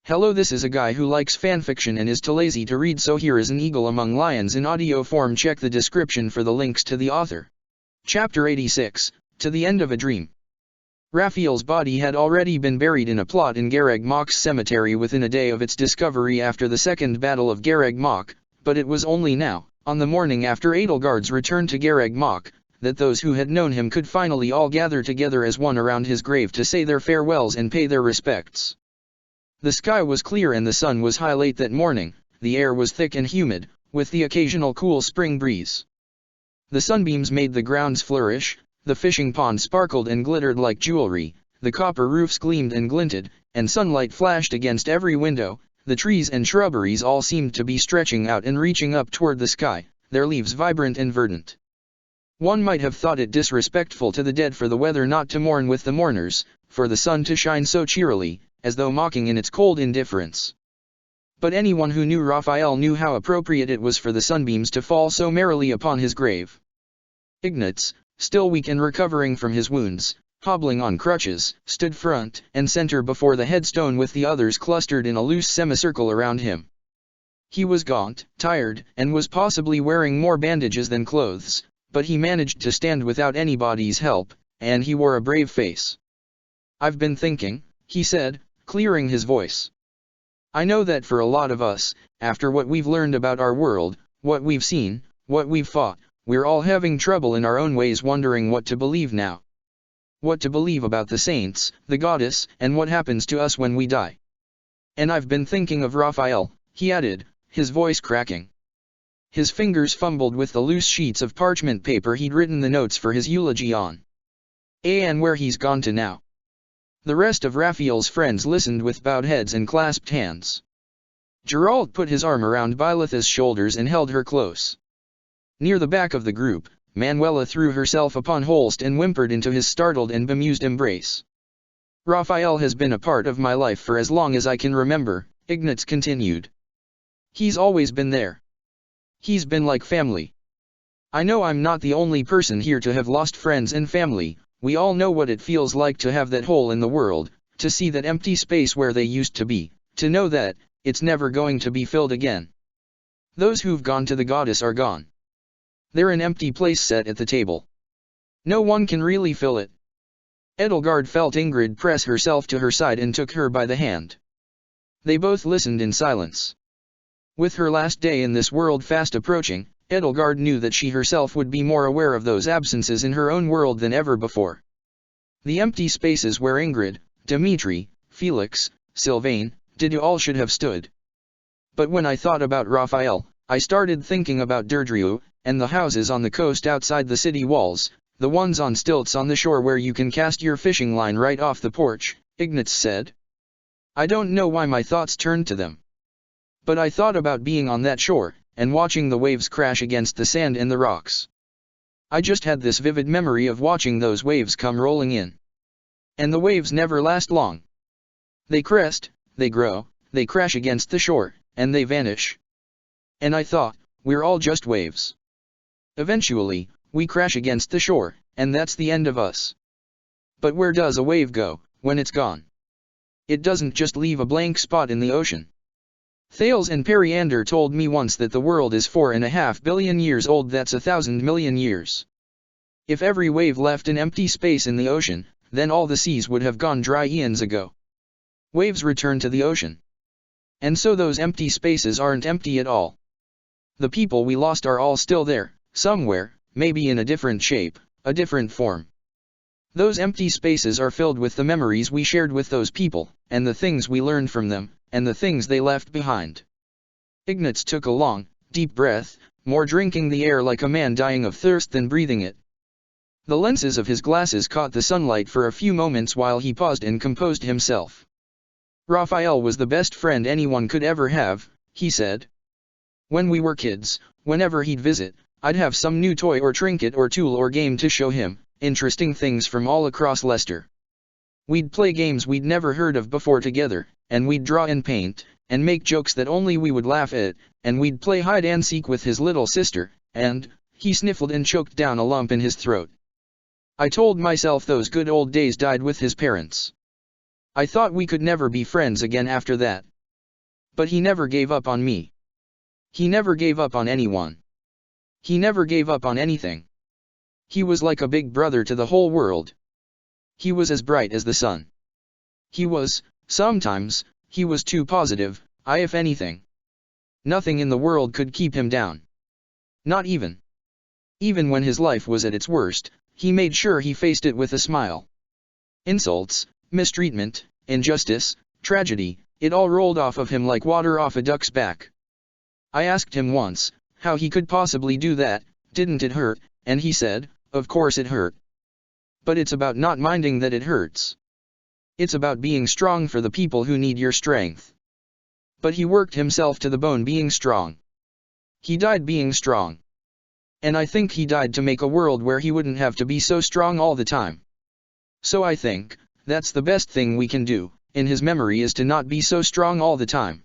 Hello, this is a guy who likes fanfiction and is too lazy to read, so here is An Eagle Among Lions in audio form. Check the description for the links to the author. Chapter 86, To the End of a Dream. Raphael's body had already been buried in a plot in Garreg Mach's cemetery within a day of its discovery after the Second Battle of Garreg Mach, but it was only now, on the morning after Edelgard's return to Garreg Mach, that those who had known him could finally all gather together as one around his grave to say their farewells and pay their respects. The sky was clear and the sun was high late that morning. The air was thick and humid, with the occasional cool spring breeze. The sunbeams made the grounds flourish, the fishing pond sparkled and glittered like jewelry, the copper roofs gleamed and glinted, and sunlight flashed against every window. The trees and shrubberies all seemed to be stretching out and reaching up toward the sky, their leaves vibrant and verdant. One might have thought it disrespectful to the dead for the weather not to mourn with the mourners, for the sun to shine so cheerily, as though mocking in its cold indifference. But anyone who knew Raphael knew how appropriate it was for the sunbeams to fall so merrily upon his grave. Ignatz, still weak and recovering from his wounds, hobbling on crutches, stood front and center before the headstone with the others clustered in a loose semicircle around him. He was gaunt, tired, and was possibly wearing more bandages than clothes, but he managed to stand without anybody's help, and he wore a brave face. "I've been thinking," he said, clearing his voice. "I know that for a lot of us, after what we've learned about our world, what we've seen, what we've fought, we're all having trouble in our own ways wondering what to believe now. What to believe about the saints, the goddess, and what happens to us when we die. And I've been thinking of Raphael," he added, his voice cracking. His fingers fumbled with the loose sheets of parchment paper he'd written the notes for his eulogy on. And where he's gone to now." The rest of Raphael's friends listened with bowed heads and clasped hands. Geralt put his arm around Bylitha's shoulders and held her close. Near the back of the group, Manuela threw herself upon Holst and whimpered into his startled and bemused embrace. "Raphael has been a part of my life for as long as I can remember," Ignatz continued. "He's always been there. He's been like family. I know I'm not the only person here to have lost friends and family. We all know what it feels like to have that hole in the world, to see that empty space where they used to be, to know that it's never going to be filled again. Those who've gone to the goddess are gone. They're an empty place set at the table. No one can really fill it." Edelgard felt Ingrid press herself to her side and took her by the hand. They both listened in silence. With her last day in this world fast approaching, Edelgard knew that she herself would be more aware of those absences in her own world than ever before. The empty spaces where Ingrid, Dimitri, Felix, Sylvain, Dido all should have stood. "But when I thought about Raphael, I started thinking about Deirdre, and the houses on the coast outside the city walls, the ones on stilts on the shore where you can cast your fishing line right off the porch," Ignatz said. "I don't know why my thoughts turned to them. But I thought about being on that shore, and watching the waves crash against the sand and the rocks. I just had this vivid memory of watching those waves come rolling in. And the waves never last long. They crest, they grow, they crash against the shore, and they vanish. And I thought, we're all just waves. Eventually, we crash against the shore, and that's the end of us. But where does a wave go, when it's gone? It doesn't just leave a blank spot in the ocean. Thales and Periander told me once that the world is 4.5 billion years old. That's 1,000 million years. If every wave left an empty space in the ocean, then all the seas would have gone dry eons ago. Waves return to the ocean. And so those empty spaces aren't empty at all. The people we lost are all still there, somewhere, maybe in a different shape, a different form. Those empty spaces are filled with the memories we shared with those people, and the things we learned from them, and the things they left behind." Ignatz took a long, deep breath, more drinking the air like a man dying of thirst than breathing it. The lenses of his glasses caught the sunlight for a few moments while he paused and composed himself. "Raphael was the best friend anyone could ever have," he said. "When we were kids, whenever he'd visit, I'd have some new toy or trinket or tool or game to show him, interesting things from all across Leicester. We'd play games we'd never heard of before together, and we'd draw and paint, and make jokes that only we would laugh at, and we'd play hide-and-seek with his little sister, and," he sniffled and choked down a lump in his throat. "I told myself those good old days died with his parents. I thought we could never be friends again after that, But he never gave up on me. He never gave up on anyone. He never gave up on anything. He was like a big brother to the whole world. He was as bright as the sun. Sometimes, he was too positive, if anything. Nothing in the world could keep him down. Not even. Even when his life was at its worst, he made sure he faced it with a smile. Insults, mistreatment, injustice, tragedy, it all rolled off of him like water off a duck's back. I asked him once, how he could possibly do that, didn't it hurt, and he said, of course it hurt. But it's about not minding that it hurts. It's about being strong for the people who need your strength. But he worked himself to the bone being strong. He died being strong. And I think he died to make a world where he wouldn't have to be so strong all the time. So I think, that's the best thing we can do, in his memory, is to not be so strong all the time.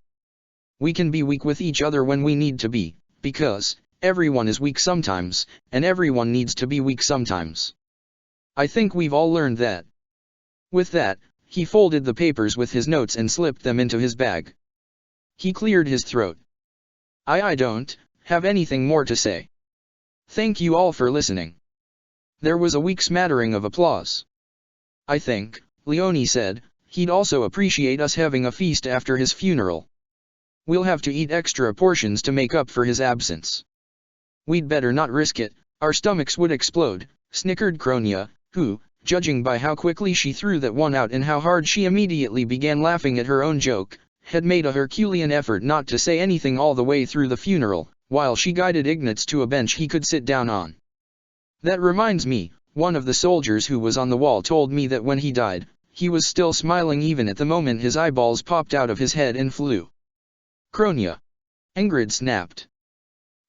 We can be weak with each other when we need to be, because everyone is weak sometimes, and everyone needs to be weak sometimes. I think we've all learned that. With that, he folded the papers with his notes and slipped them into his bag. He cleared his throat. I don't have anything more to say. Thank you all for listening. There was a weak smattering of applause. I think, Leone said, he'd also appreciate us having a feast after his funeral. We'll have to eat extra portions to make up for his absence. We'd better not risk it, our stomachs would explode, snickered Kronia, who, judging by how quickly she threw that one out and how hard she immediately began laughing at her own joke, had made a Herculean effort not to say anything all the way through the funeral, while she guided Ignatz to a bench he could sit down on. That reminds me, one of the soldiers who was on the wall told me that when he died, he was still smiling even at the moment his eyeballs popped out of his head and flew. Kronia. Ingrid snapped.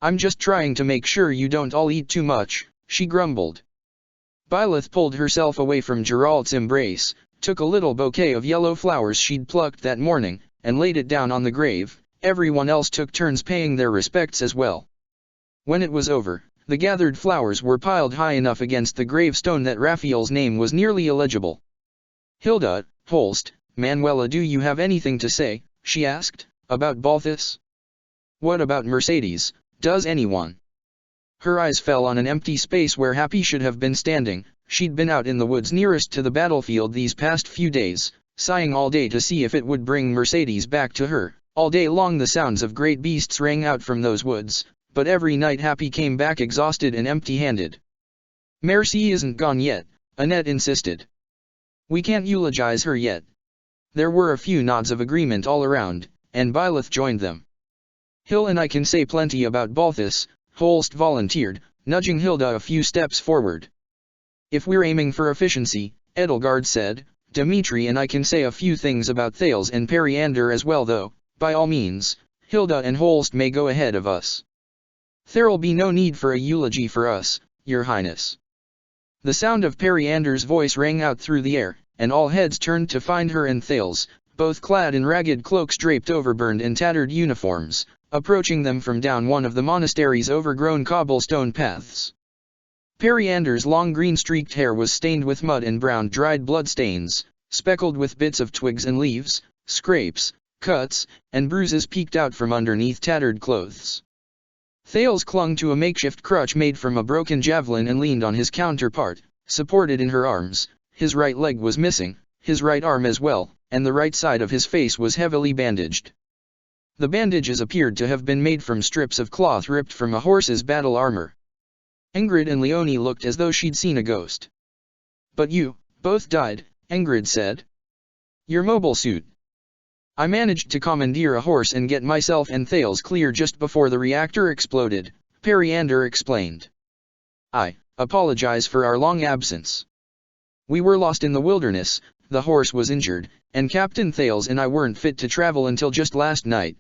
I'm just trying to make sure you don't all eat too much, she grumbled. Byleth pulled herself away from Geralt's embrace, took a little bouquet of yellow flowers she'd plucked that morning, and laid it down on the grave. Everyone else took turns paying their respects as well. When it was over, the gathered flowers were piled high enough against the gravestone that Raphael's name was nearly illegible. Hilda, Holst, Manuela, do you have anything to say, she asked, about Balthus? What about Mercedes, does anyone? Her eyes fell on an empty space where Happy should have been standing. She'd been out in the woods nearest to the battlefield these past few days, sighing all day to see if it would bring Mercedes back to her. All day long the sounds of great beasts rang out from those woods, but every night Happy came back exhausted and empty-handed. Mercy isn't gone yet, Annette insisted. We can't eulogize her yet. There were a few nods of agreement all around, and Byleth joined them. Hill and I can say plenty about Balthus, Holst volunteered, nudging Hilda a few steps forward. If we're aiming for efficiency, Edelgard said, Dimitri and I can say a few things about Thales and Periander as well though, by all means, Hilda and Holst may go ahead of us. There'll be no need for a eulogy for us, Your Highness. The sound of Periander's voice rang out through the air, and all heads turned to find her and Thales, both clad in ragged cloaks draped over burned and tattered uniforms, approaching them from down one of the monastery's overgrown cobblestone paths. Periander's long green-streaked hair was stained with mud and brown dried blood stains, speckled with bits of twigs and leaves, scrapes, cuts, and bruises peeked out from underneath tattered clothes. Thales clung to a makeshift crutch made from a broken javelin and leaned on his counterpart, supported in her arms. His right leg was missing, his right arm as well, and the right side of his face was heavily bandaged. The bandages appeared to have been made from strips of cloth ripped from a horse's battle armor. Ingrid and Leone looked as though she'd seen a ghost. But you, both died, Ingrid said. Your mobile suit. I managed to commandeer a horse and get myself and Thales clear just before the reactor exploded, Periander explained. I apologize for our long absence. We were lost in the wilderness, the horse was injured, and Captain Thales and I weren't fit to travel until just last night.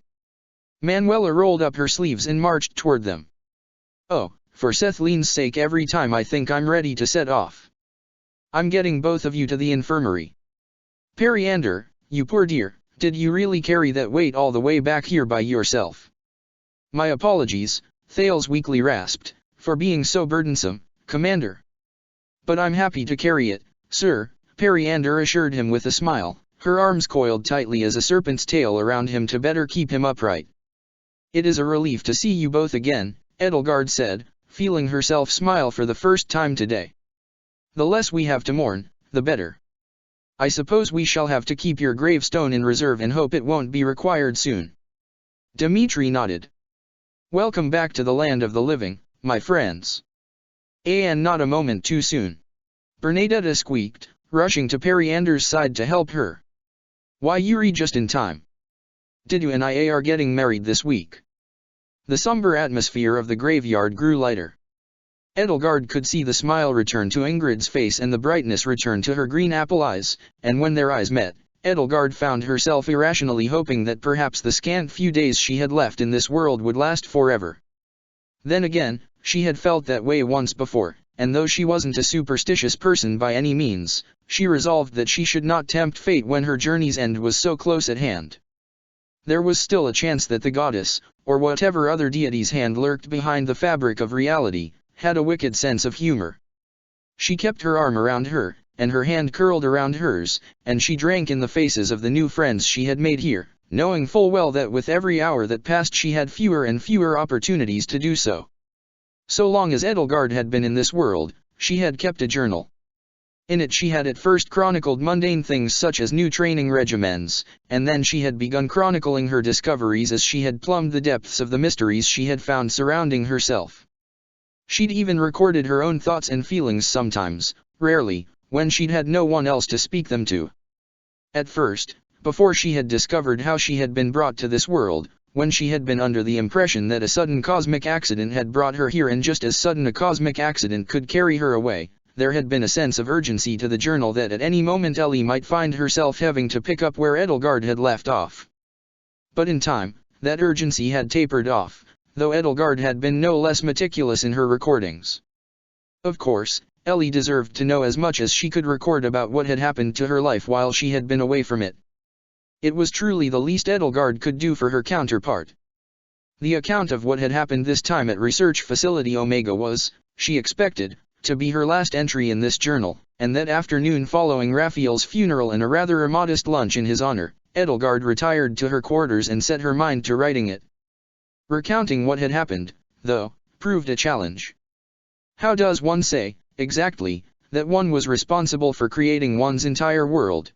Manuela rolled up her sleeves and marched toward them. Oh, for Sethleen's sake, every time I think I'm ready to set off. I'm getting both of you to the infirmary. Periander, you poor dear, did you really carry that weight all the way back here by yourself? My apologies, Thales weakly rasped, for being so burdensome, Commander. But I'm happy to carry it, sir, Periander assured him with a smile, her arms coiled tightly as a serpent's tail around him to better keep him upright. "It is a relief to see you both again," Edelgard said, feeling herself smile for the first time today. "The less we have to mourn, the better. I suppose we shall have to keep your gravestone in reserve and hope it won't be required soon." Dimitri nodded. "Welcome back to the land of the living, my friends." And not a moment too soon. Bernadetta squeaked, rushing to Periander's side to help her. "Why, Yuri, just in time. Didu and I are getting married this week." The somber atmosphere of the graveyard grew lighter. Edelgard could see the smile return to Ingrid's face and the brightness return to her green apple eyes, and when their eyes met, Edelgard found herself irrationally hoping that perhaps the scant few days she had left in this world would last forever. Then again, she had felt that way once before, and though she wasn't a superstitious person by any means, she resolved that she should not tempt fate when her journey's end was so close at hand. There was still a chance that the goddess, or whatever other deity's hand lurked behind the fabric of reality, had a wicked sense of humor. She kept her arm around her, and her hand curled around hers, and she drank in the faces of the new friends she had made here, knowing full well that with every hour that passed she had fewer and fewer opportunities to do so. So long as Edelgard had been in this world, she had kept a journal. In it she had at first chronicled mundane things such as new training regimens, and then she had begun chronicling her discoveries as she had plumbed the depths of the mysteries she had found surrounding herself. She'd even recorded her own thoughts and feelings sometimes, rarely, when she'd had no one else to speak them to. At first, before she had discovered how she had been brought to this world, when she had been under the impression that a sudden cosmic accident had brought her here and just as sudden a cosmic accident could carry her away, there had been a sense of urgency to the journal that at any moment Ellie might find herself having to pick up where Edelgard had left off. But in time, that urgency had tapered off, though Edelgard had been no less meticulous in her recordings. Of course, Ellie deserved to know as much as she could record about what had happened to her life while she had been away from it. It was truly the least Edelgard could do for her counterpart. The account of what had happened this time at Research Facility Omega was, she expected, to be her last entry in this journal, and that afternoon following Raphael's funeral and a rather immodest lunch in his honor, Edelgard retired to her quarters and set her mind to writing it. Recounting what had happened, though, proved a challenge. How does one say, exactly, that one was responsible for creating one's entire world?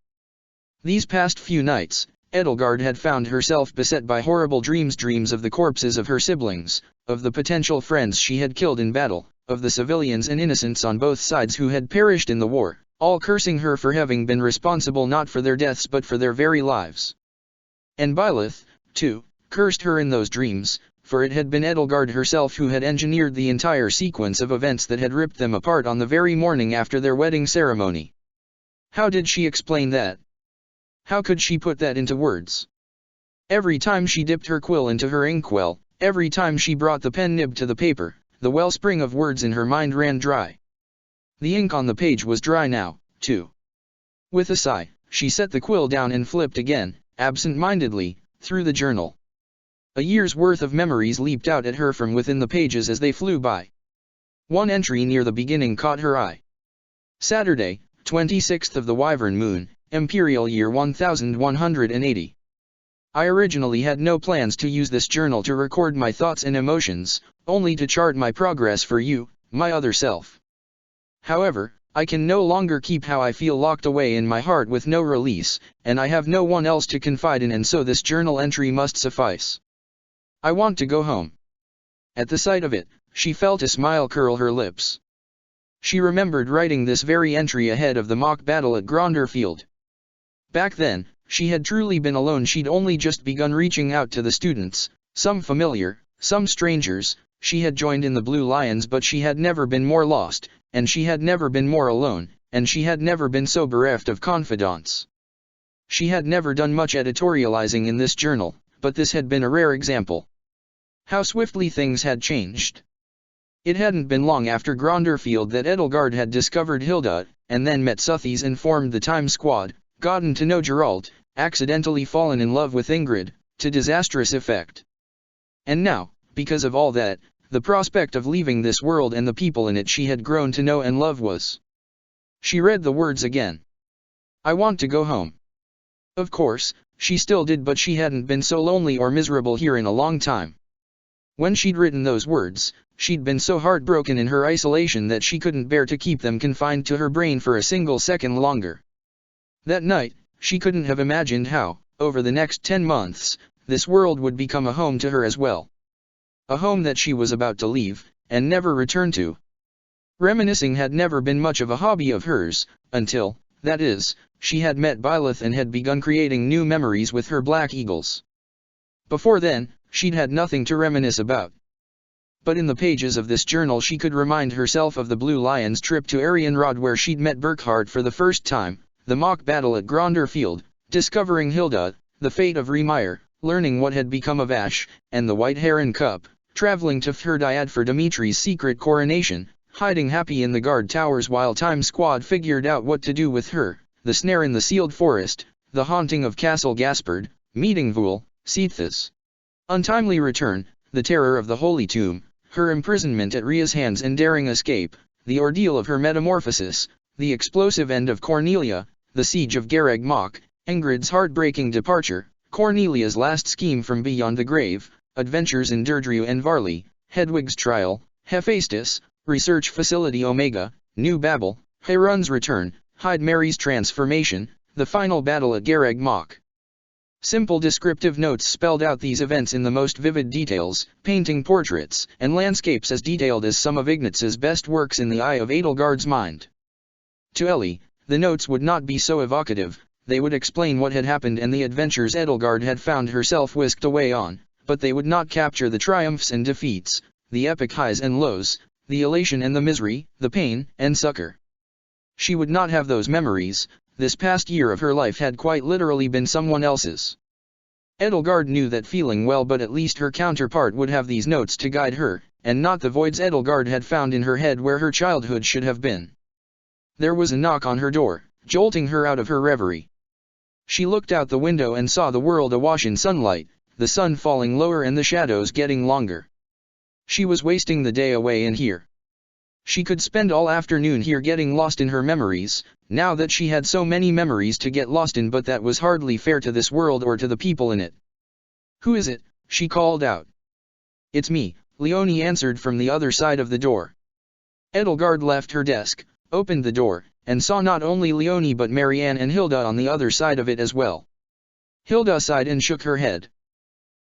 These past few nights, Edelgard had found herself beset by horrible dreams of the corpses of her siblings, of the potential friends she had killed in battle, of the civilians and innocents on both sides who had perished in the war, all cursing her for having been responsible not for their deaths but for their very lives. And Byleth, too, cursed her in those dreams, for it had been Edelgard herself who had engineered the entire sequence of events that had ripped them apart on the very morning after their wedding ceremony. How did she explain that? How could she put that into words? Every time she dipped her quill into her inkwell, every time she brought the pen nib to the paper, the wellspring of words in her mind ran dry. The ink on the page was dry now, too. With a sigh, she set the quill down and flipped again, absent-mindedly, through the journal. A year's worth of memories leaped out at her from within the pages as they flew by. One entry near the beginning caught her eye. Saturday, 26th of the Wyvern Moon, Imperial Year 1180. I originally had no plans to use this journal to record my thoughts and emotions, only to chart my progress for you, my other self. However, I can no longer keep how I feel locked away in my heart with no release, and I have no one else to confide in, and so this journal entry must suffice. I want to go home. At the sight of it, she felt a smile curl her lips. She remembered writing this very entry ahead of the mock battle at Gronderfield. Back then, she had truly been alone. She'd only just begun reaching out to the students, some familiar, some strangers. She had joined in the Blue Lions, but she had never been more lost, and she had never been more alone, and she had never been so bereft of confidants. She had never done much editorializing in this journal, but this had been a rare example. How swiftly things had changed. It hadn't been long after Gronderfield that Edelgard had discovered Hilda, and then met Suthies and formed the Time Squad, gotten to know Geralt, accidentally fallen in love with Ingrid, to disastrous effect. And now, because of all that, the prospect of leaving this world and the people in it she had grown to know and love was. She read the words again. I want to go home. Of course, she still did, but she hadn't been so lonely or miserable here in a long time. When she'd written those words, she'd been so heartbroken in her isolation that she couldn't bear to keep them confined to her brain for a single second longer. That night, she couldn't have imagined how, over the next 10 months, this world would become a home to her as well. A home that she was about to leave, and never return to. Reminiscing had never been much of a hobby of hers, until, that is, she had met Byleth and had begun creating new memories with her black eagles. Before then, she'd had nothing to reminisce about. But in the pages of this journal she could remind herself of the Blue Lion's trip to Arianrod, where she'd met Burkhard for the first time, the mock battle at Gronder Field, discovering Hilda, the fate of Remire, learning what had become of Ash, and the White Heron Cup, traveling to Fhirdiad for Dimitri's secret coronation, hiding happy in the guard towers while Time Squad figured out what to do with her, the snare in the sealed forest, the haunting of Castle Gaspard, meeting Vul, Seathas' untimely return, the terror of the Holy Tomb, her imprisonment at Rhea's hands and daring escape, the ordeal of her metamorphosis, the explosive end of Cornelia, the siege of Garreg Mach, Ingrid's heartbreaking departure, Cornelia's last scheme from beyond the grave, adventures in Deirdre and Varley, Hedwig's trial, Hephaestus, Research Facility Omega, New Babel, Heron's return, Hyde Mary's transformation, the final battle at Garreg Mach. Simple descriptive notes spelled out these events in the most vivid details, painting portraits and landscapes as detailed as some of Ignaz's best works in the eye of Edelgard's mind. To Ellie, the notes would not be so evocative, they would explain what had happened and the adventures Edelgard had found herself whisked away on, but they would not capture the triumphs and defeats, the epic highs and lows, the elation and the misery, the pain and succor. She would not have those memories. This past year of her life had quite literally been someone else's. Edelgard knew that feeling well, but at least her counterpart would have these notes to guide her, and not the voids Edelgard had found in her head where her childhood should have been. There was a knock on her door, jolting her out of her reverie. She looked out the window and saw the world awash in sunlight, the sun falling lower and the shadows getting longer. She was wasting the day away in here. She could spend all afternoon here getting lost in her memories, now that she had so many memories to get lost in, but that was hardly fair to this world or to the people in it. "Who is it?" she called out. "It's me," Leonie answered from the other side of the door. Edelgard left her desk, opened the door, and saw not only Leonie but Marianne and Hilda on the other side of it as well. Hilda sighed and shook her head.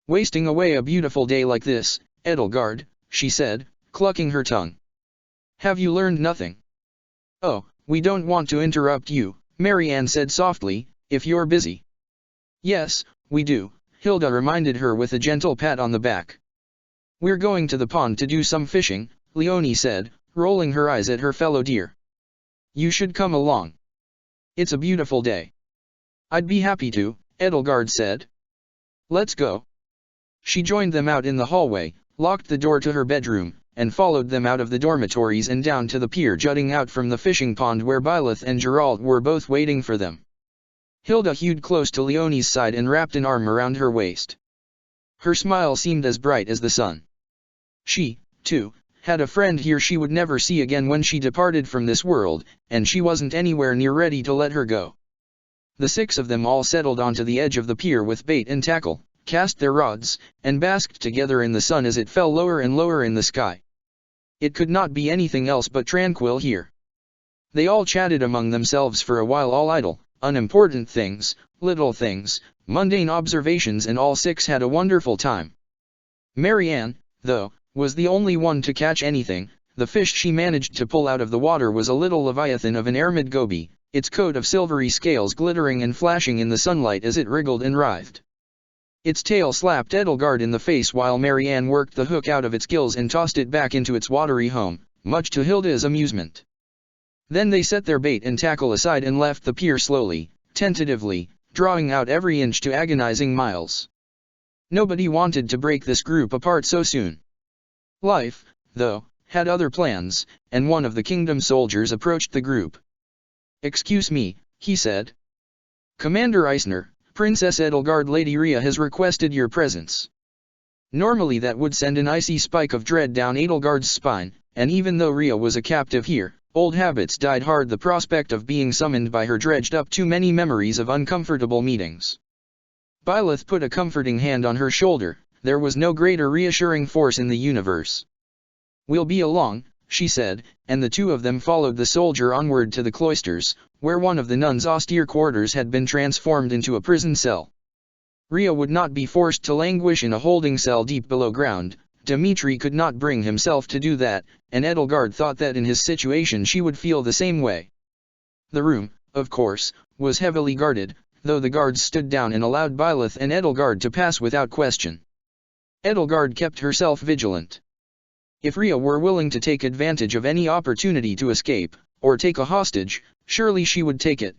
"Wasting away a beautiful day like this, Edelgard," she said, clucking her tongue. "Have you learned nothing?" "Oh, we don't want to interrupt you," Marianne said softly, "if you're busy." "Yes, we do," Hilda reminded her with a gentle pat on the back. "We're going to the pond to do some fishing," Leonie said, rolling her eyes at her fellow deer. "You should come along. It's a beautiful day." "I'd be happy to," Edelgard said. "Let's go." She joined them out in the hallway, locked the door to her bedroom, and followed them out of the dormitories and down to the pier jutting out from the fishing pond where Byleth and Geralt were both waiting for them. Hilda hewed close to Leonie's side and wrapped an arm around her waist. Her smile seemed as bright as the sun. She, too, had a friend here she would never see again when she departed from this world, and she wasn't anywhere near ready to let her go. The six of them all settled onto the edge of the pier with bait and tackle, cast their rods, and basked together in the sun as it fell lower and lower in the sky. It could not be anything else but tranquil here. They all chatted among themselves for a while, all idle, unimportant things, little things, mundane observations, and all six had a wonderful time. Marianne, though, was the only one to catch anything. The fish she managed to pull out of the water was a little leviathan of an ermid goby, its coat of silvery scales glittering and flashing in the sunlight as it wriggled and writhed. Its tail slapped Edelgard in the face while Marianne worked the hook out of its gills and tossed it back into its watery home, much to Hilda's amusement. Then they set their bait and tackle aside and left the pier slowly, tentatively, drawing out every inch to agonizing miles. Nobody wanted to break this group apart so soon. Life, though, had other plans, and one of the kingdom soldiers approached the group. "Excuse me," he said. "Commander Eisner, Princess Edelgard, Lady Rhea has requested your presence." Normally that would send an icy spike of dread down Edelgard's spine, and even though Rhea was a captive here, Old habits died hard. The prospect of being summoned by her dredged up too many memories of uncomfortable meetings. Byleth put a comforting hand on her shoulder. There was no greater reassuring force in the universe. "We'll be along," she said, and the two of them followed the soldier onward to the cloisters, where one of the nuns' austere quarters had been transformed into a prison cell. Rhea would not be forced to languish in a holding cell deep below ground. Dimitri could not bring himself to do that, and Edelgard thought that in his situation she would feel the same way. The room, of course, was heavily guarded, though the guards stood down and allowed Byleth and Edelgard to pass without question. Edelgard kept herself vigilant. If Rhea were willing to take advantage of any opportunity to escape, or take a hostage, surely she would take it.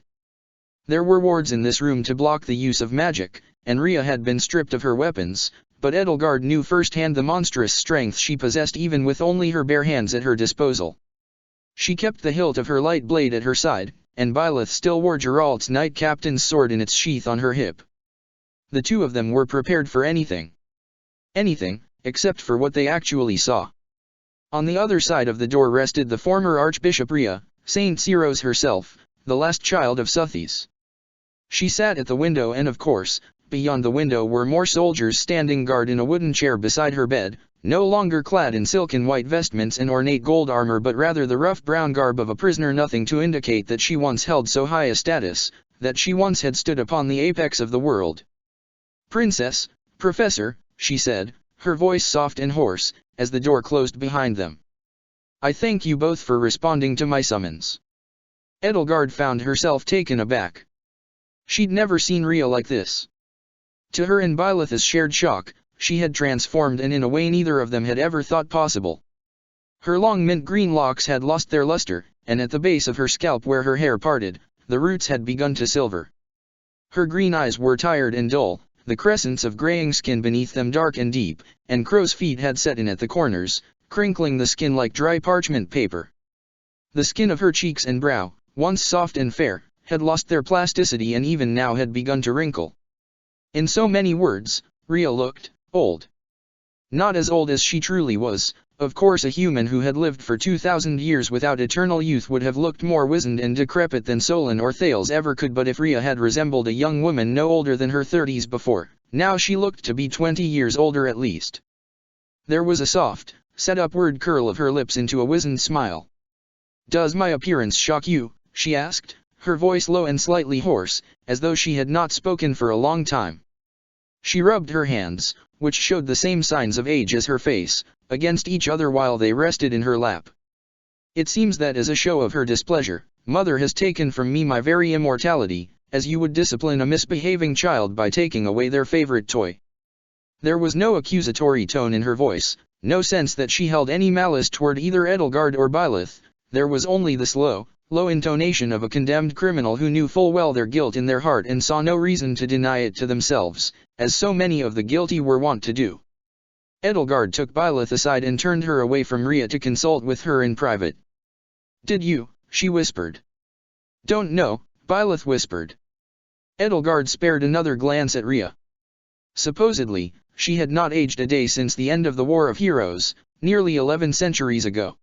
There were wards in this room to block the use of magic, and Rhea had been stripped of her weapons, but Edelgard knew firsthand the monstrous strength she possessed even with only her bare hands at her disposal. She kept the hilt of her light blade at her side, and Byleth still wore Geralt's Knight Captain's sword in its sheath on her hip. The two of them were prepared for anything. Anything, except for what they actually saw. On the other side of the door rested the former Archbishop Rhea, Saint Siros herself, the last child of Suthes. She sat at the window and of course, beyond the window were more soldiers standing guard in a wooden chair beside her bed, no longer clad in silken white vestments and ornate gold armor but rather the rough brown garb of a prisoner, nothing to indicate that she once held so high a status, that she once had stood upon the apex of the world. "Princess, Professor," she said, her voice soft and hoarse, as the door closed behind them. "I thank you both for responding to my summons." Edelgard found herself taken aback. She'd never seen Rhea like this. To her and Byleth's shared shock, she had transformed and in a way neither of them had ever thought possible. Her long mint-green locks had lost their luster, and at the base of her scalp where her hair parted, the roots had begun to silver. Her green eyes were tired and dull, the crescents of graying skin beneath them dark and deep, and crow's feet had set in at the corners, crinkling the skin like dry parchment paper. The skin of her cheeks and brow, once soft and fair, had lost their plasticity and even now had begun to wrinkle. In so many words, Rhea looked old. Not as old as she truly was. Of course a human who had lived for 2,000 years without eternal youth would have looked more wizened and decrepit than Solon or Thales ever could, but if Rhea had resembled a young woman no older than her 30s before, now she looked to be 20 years older at least. There was a soft, set upward curl of her lips into a wizened smile. "Does my appearance shock you?" she asked, her voice low and slightly hoarse, as though she had not spoken for a long time. She rubbed her hands, which showed the same signs of age as her face, against each other while they rested in her lap. "It seems that as a show of her displeasure, Mother has taken from me my very immortality, as you would discipline a misbehaving child by taking away their favorite toy." There was no accusatory tone in her voice, no sense that she held any malice toward either Edelgard or Byleth. There was only the slow, low intonation of a condemned criminal who knew full well their guilt in their heart and saw no reason to deny it to themselves, as so many of the guilty were wont to do. Edelgard took Byleth aside and turned her away from Rhea to consult with her in private. "Did you?" she whispered. "Don't know," Byleth whispered. Edelgard spared another glance at Rhea. Supposedly, she had not aged a day since the end of the War of Heroes, nearly 11 centuries ago.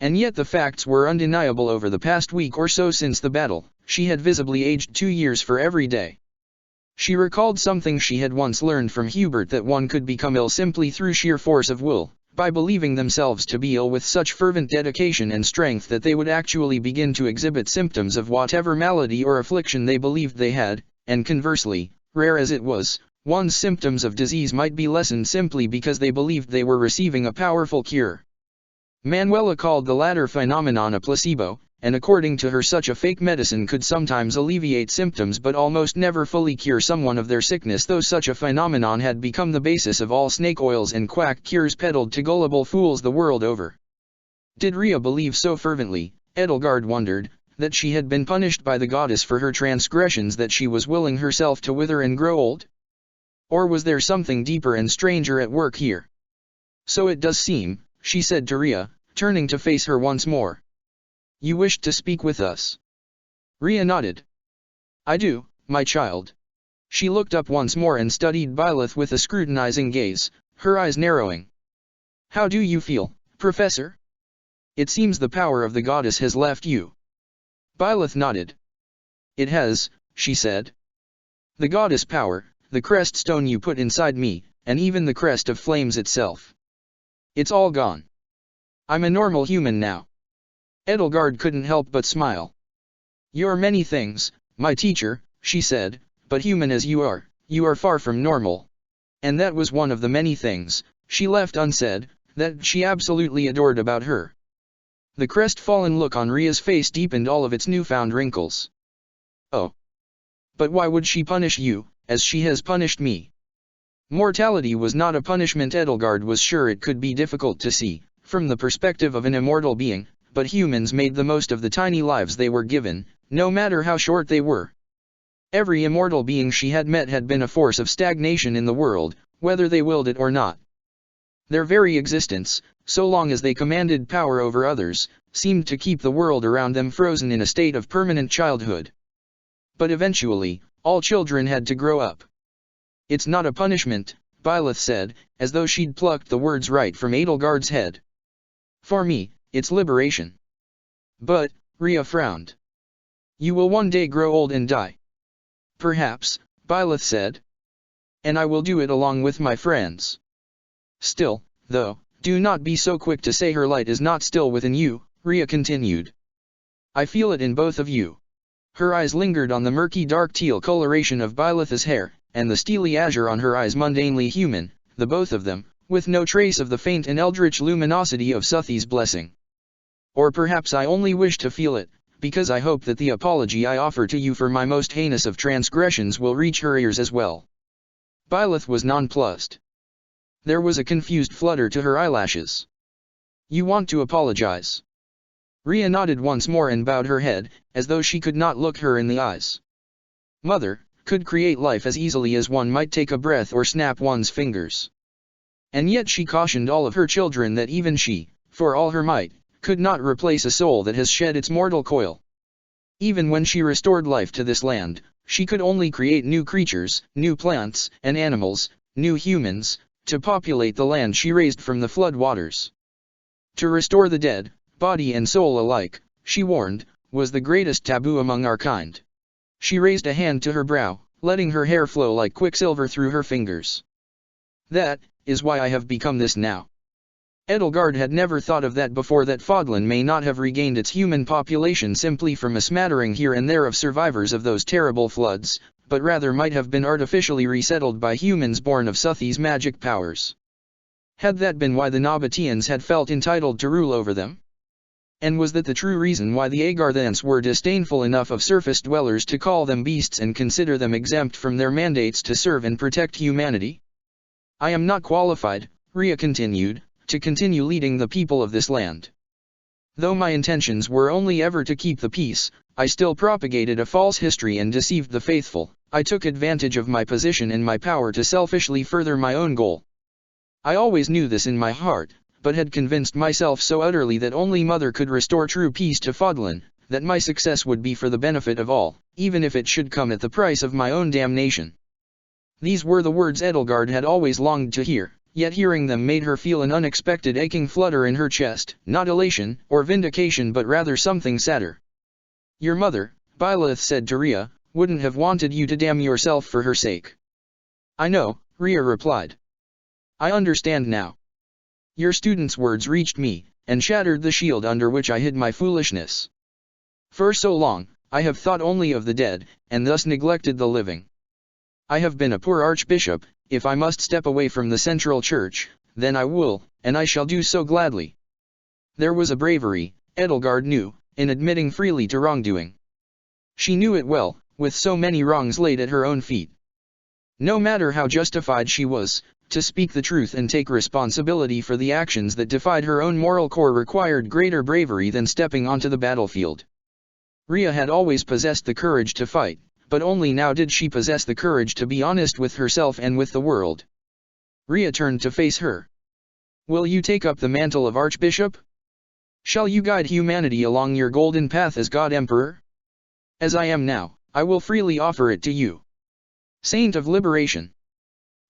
And yet the facts were undeniable. Over the past week or so since the battle, she had visibly aged 2 years for every day. She recalled something she had once learned from Hubert, that one could become ill simply through sheer force of will, by believing themselves to be ill with such fervent dedication and strength that they would actually begin to exhibit symptoms of whatever malady or affliction they believed they had, and conversely, rare as it was, one's symptoms of disease might be lessened simply because they believed they were receiving a powerful cure. Manuela called the latter phenomenon a placebo, and according to her such a fake medicine could sometimes alleviate symptoms but almost never fully cure someone of their sickness, though such a phenomenon had become the basis of all snake oils and quack cures peddled to gullible fools the world over. Did Rhea believe so fervently, Edelgard wondered, that she had been punished by the goddess for her transgressions, that she was willing herself to wither and grow old? Or was there something deeper and stranger at work here? "So it does seem," she said to Rhea, turning to face her once more. "You wished to speak with us?" Rhea nodded. "I do, my child." She looked up once more and studied Byleth with a scrutinizing gaze, her eyes narrowing. "How do you feel, Professor?" It seems the power of the goddess has left you. Byleth nodded. It has, she said. The goddess power, the crest stone you put inside me, and even the crest of flames itself. It's all gone. I'm a normal human now. Edelgard couldn't help but smile. You're many things, my teacher, she said, but human as you are far from normal. And that was one of the many things, she left unsaid, that she absolutely adored about her. The crestfallen look on Ria's face deepened all of its newfound wrinkles. Oh. But why would she punish you, as she has punished me? Mortality was not a punishment. Edelgard was sure it could be difficult to see, from the perspective of an immortal being, but humans made the most of the tiny lives they were given, no matter how short they were. Every immortal being she had met had been a force of stagnation in the world, whether they willed it or not. Their very existence, so long as they commanded power over others, seemed to keep the world around them frozen in a state of permanent childhood. But eventually, all children had to grow up. It's not a punishment, Byleth said, as though she'd plucked the words right from Edelgard's head. For me, it's liberation. But, Ria frowned. You will one day grow old and die. Perhaps, Byleth said. And I will do it along with my friends. Still, though, do not be so quick to say her light is not still within you, Ria continued. I feel it in both of you. Her eyes lingered on the murky dark teal coloration of Byleth's hair, and the steely azure on her eyes mundanely human, the both of them, with no trace of the faint and eldritch luminosity of Suthi's blessing. Or perhaps I only wish to feel it, because I hope that the apology I offer to you for my most heinous of transgressions will reach her ears as well. Byleth was nonplussed. There was a confused flutter to her eyelashes. You want to apologize? Ria nodded once more and bowed her head, as though she could not look her in the eyes. Mother could create life as easily as one might take a breath or snap one's fingers. And yet she cautioned all of her children that even she, for all her might, could not replace a soul that has shed its mortal coil. Even when she restored life to this land, she could only create new creatures, new plants and animals, new humans, to populate the land she raised from the flood waters. To restore the dead, body and soul alike, she warned, was the greatest taboo among our kind. She raised a hand to her brow, letting her hair flow like quicksilver through her fingers. That is why I have become this now. Edelgard had never thought of that before, that Fodlan may not have regained its human population simply from a smattering here and there of survivors of those terrible floods, but rather might have been artificially resettled by humans born of Suthi's magic powers. Had that been why the Nabateans had felt entitled to rule over them? And was that the true reason why the Agarthans were disdainful enough of surface dwellers to call them beasts and consider them exempt from their mandates to serve and protect humanity? I am not qualified, Ria continued, to continue leading the people of this land. Though my intentions were only ever to keep the peace, I still propagated a false history and deceived the faithful. I took advantage of my position and my power to selfishly further my own goal. I always knew this in my heart, but had convinced myself so utterly that only Mother could restore true peace to Fodlan, that my success would be for the benefit of all, even if it should come at the price of my own damnation. These were the words Edelgard had always longed to hear, yet hearing them made her feel an unexpected aching flutter in her chest, not elation or vindication but rather something sadder. Your mother, Byleth said to Ria, wouldn't have wanted you to damn yourself for her sake. I know, Ria replied. I understand now. Your student's words reached me, and shattered the shield under which I hid my foolishness. For so long, I have thought only of the dead, and thus neglected the living. I have been a poor archbishop. If I must step away from the central church, then I will, and I shall do so gladly. There was a bravery, Edelgard knew, in admitting freely to wrongdoing. She knew it well, with so many wrongs laid at her own feet. No matter how justified she was, to speak the truth and take responsibility for the actions that defied her own moral core required greater bravery than stepping onto the battlefield. Ria had always possessed the courage to fight, but only now did she possess the courage to be honest with herself and with the world. Ria turned to face her. Will you take up the mantle of Archbishop? Shall you guide humanity along your golden path as God Emperor? As I am now, I will freely offer it to you. Saint of Liberation.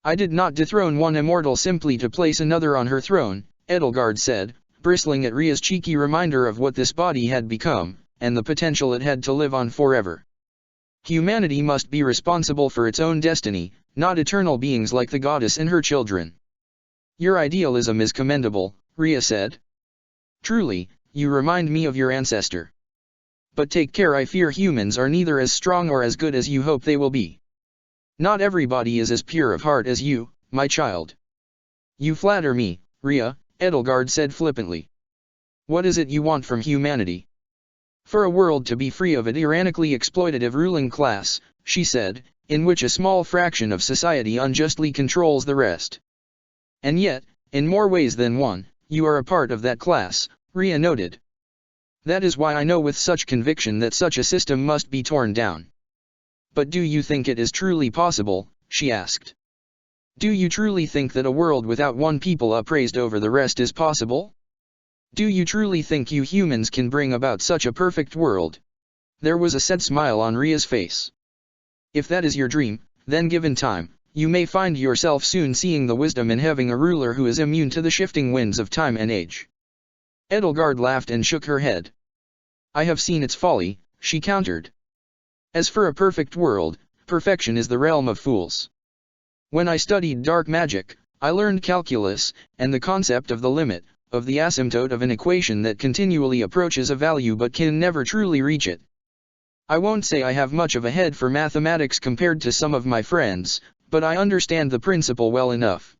I did not dethrone one immortal simply to place another on her throne, Edelgard said, bristling at Ria's cheeky reminder of what this body had become, and the potential it had to live on forever. Humanity must be responsible for its own destiny, not eternal beings like the goddess and her children. Your idealism is commendable, Ria said. Truly, you remind me of your ancestor. But take care, I fear humans are neither as strong or as good as you hope they will be. Not everybody is as pure of heart as you, my child. You flatter me, Ria, Edelgard said flippantly. What is it you want from humanity? For a world to be free of a tyrannically exploitative ruling class, she said, in which a small fraction of society unjustly controls the rest. And yet, in more ways than one, you are a part of that class, Ria noted. That is why I know with such conviction that such a system must be torn down. But do you think it is truly possible, she asked. Do you truly think that a world without one people upraised over the rest is possible? Do you truly think you humans can bring about such a perfect world? There was a sad smile on Ria's face. If that is your dream, then given time, you may find yourself soon seeing the wisdom in having a ruler who is immune to the shifting winds of time and age. Edelgard laughed and shook her head. I have seen its folly, she countered. As for a perfect world, perfection is the realm of fools. When I studied dark magic, I learned calculus, and the concept of the limit, of the asymptote of an equation that continually approaches a value but can never truly reach it. I won't say I have much of a head for mathematics compared to some of my friends, but I understand the principle well enough.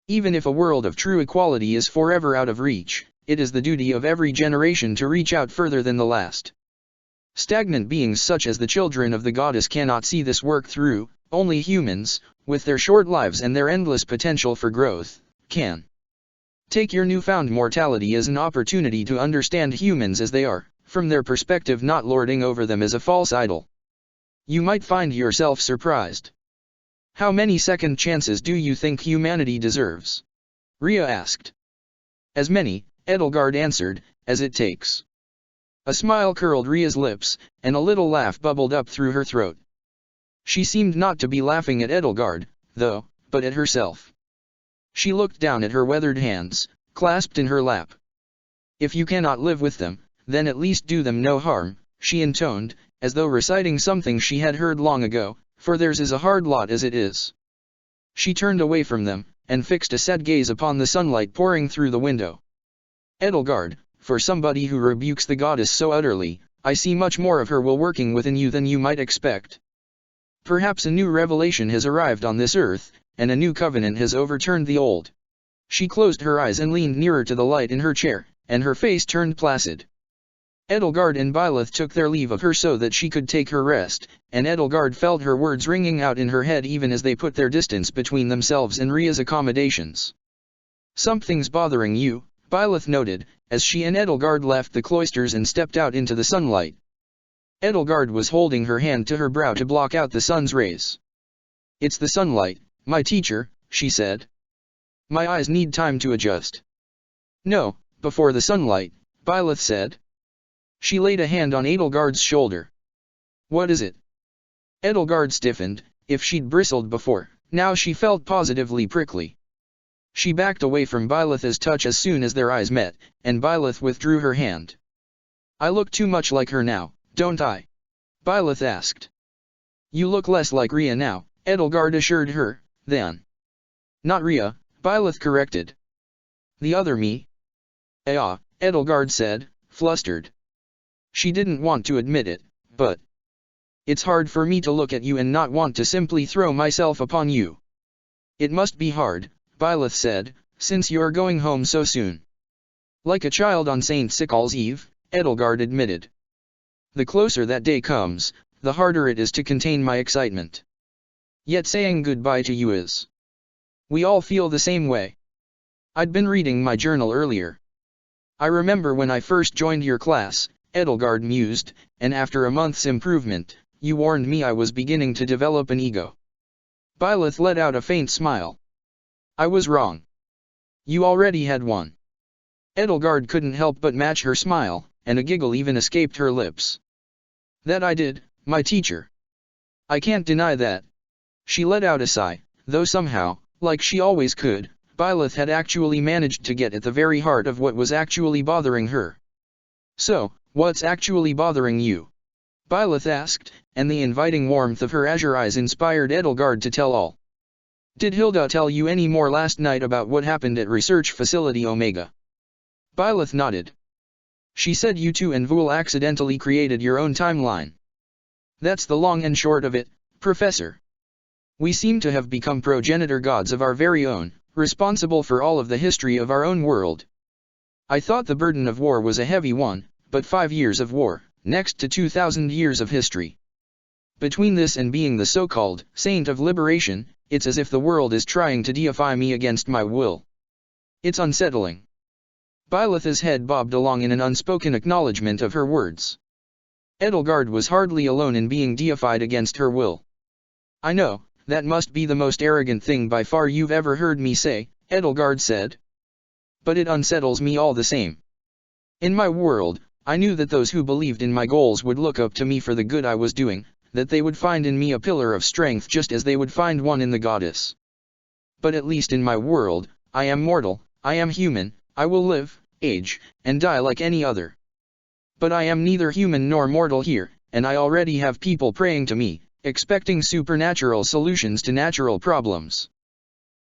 Even if a world of true equality is forever out of reach, it is the duty of every generation to reach out further than the last. Stagnant beings such as the children of the goddess cannot see this work through, only humans, with their short lives and their endless potential for growth, can. Take your newfound mortality as an opportunity to understand humans as they are, from their perspective, not lording over them as a false idol. You might find yourself surprised. How many second chances do you think humanity deserves? Ria asked. As many, Edelgard answered, as it takes. A smile curled Ria's lips, and a little laugh bubbled up through her throat. She seemed not to be laughing at Edelgard, though, but at herself. She looked down at her weathered hands, clasped in her lap. If you cannot live with them, then at least do them no harm, she intoned, as though reciting something she had heard long ago, for theirs is a hard lot as it is. She turned away from them, and fixed a sad gaze upon the sunlight pouring through the window. Edelgard, for somebody who rebukes the goddess so utterly, I see much more of her will working within you than you might expect. Perhaps a new revelation has arrived on this earth, and a new covenant has overturned the old. She closed her eyes and leaned nearer to the light in her chair, and her face turned placid. Edelgard and Byleth took their leave of her so that she could take her rest, and Edelgard felt her words ringing out in her head even as they put their distance between themselves and Ria's accommodations. Something's bothering you, Byleth noted, as she and Edelgard left the cloisters and stepped out into the sunlight. Edelgard was holding her hand to her brow to block out the sun's rays. It's the sunlight, my teacher, she said. My eyes need time to adjust. No, before the sunlight, Byleth said. She laid a hand on Edelgard's shoulder. What is it? Edelgard stiffened. If she'd bristled before, now she felt positively prickly. She backed away from Byleth's touch as soon as their eyes met, and Byleth withdrew her hand. I look too much like her now, don't I? Byleth asked. You look less like Ria now, Edelgard assured her, then. Not Ria, Byleth corrected. The other me? Ah, Edelgard said, flustered. She didn't want to admit it, but it's hard for me to look at you and not want to simply throw myself upon you. It must be hard, Byleth said, since you're going home so soon. Like a child on St. Sicall's Eve, Edelgard admitted. The closer that day comes, the harder it is to contain my excitement. Yet saying goodbye to you is. We all feel the same way. I'd been reading my journal earlier. I remember when I first joined your class, Edelgard mused, and after a month's improvement, you warned me I was beginning to develop an ego. Byleth let out a faint smile. I was wrong. You already had one. Edelgard couldn't help but match her smile, and a giggle even escaped her lips. That I did, my teacher. I can't deny that. She let out a sigh, though somehow, like she always could, Byleth had actually managed to get at the very heart of what was actually bothering her. "So, what's actually bothering you?" Byleth asked, and the inviting warmth of her azure eyes inspired Edelgard to tell all. "Did Hilda tell you any more last night about what happened at Research Facility Omega?" Byleth nodded. "She said you two and Vul accidentally created your own timeline. That's the long and short of it, Professor. We seem to have become progenitor gods of our very own, responsible for all of the history of our own world. I thought the burden of war was a heavy one, but 5 years of war, next to 2,000 years of history. Between this and being the so-called saint of liberation, it's as if the world is trying to deify me against my will. It's unsettling." Byleth's head bobbed along in an unspoken acknowledgement of her words. Edelgard was hardly alone in being deified against her will. "I know, that must be the most arrogant thing by far you've ever heard me say," Edelgard said. "But it unsettles me all the same. In my world, I knew that those who believed in my goals would look up to me for the good I was doing, that they would find in me a pillar of strength just as they would find one in the goddess. But at least in my world, I am mortal, I am human, I will live, age, and die like any other. But I am neither human nor mortal here, and I already have people praying to me, expecting supernatural solutions to natural problems.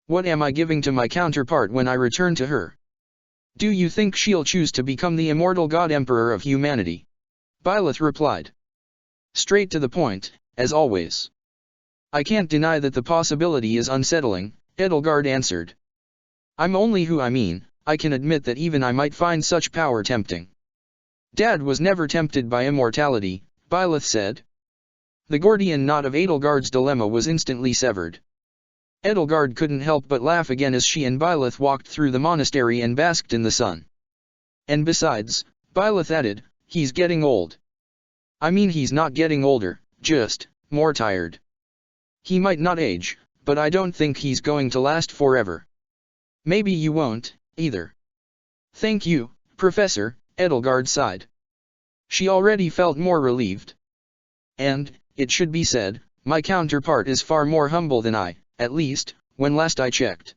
What am I giving to my counterpart when I return to her? Do you think she'll choose to become the immortal God Emperor of humanity?" Byleth replied. Straight to the point, as always. "I can't deny that the possibility is unsettling," Edelgard answered. "I'm only who I mean, I can admit that even I might find such power tempting." "Dad was never tempted by immortality," Byleth said. The Gordian knot of Edelgard's dilemma was instantly severed. Edelgard couldn't help but laugh again as she and Byleth walked through the monastery and basked in the sun. "And besides," Byleth added, "he's getting old. I mean, he's not getting older, just more tired. He might not age, but I don't think he's going to last forever." "Maybe you won't, either." "Thank you, Professor," Edelgard sighed. She already felt more relieved. "And, it should be said, my counterpart is far more humble than I, at least, when last I checked.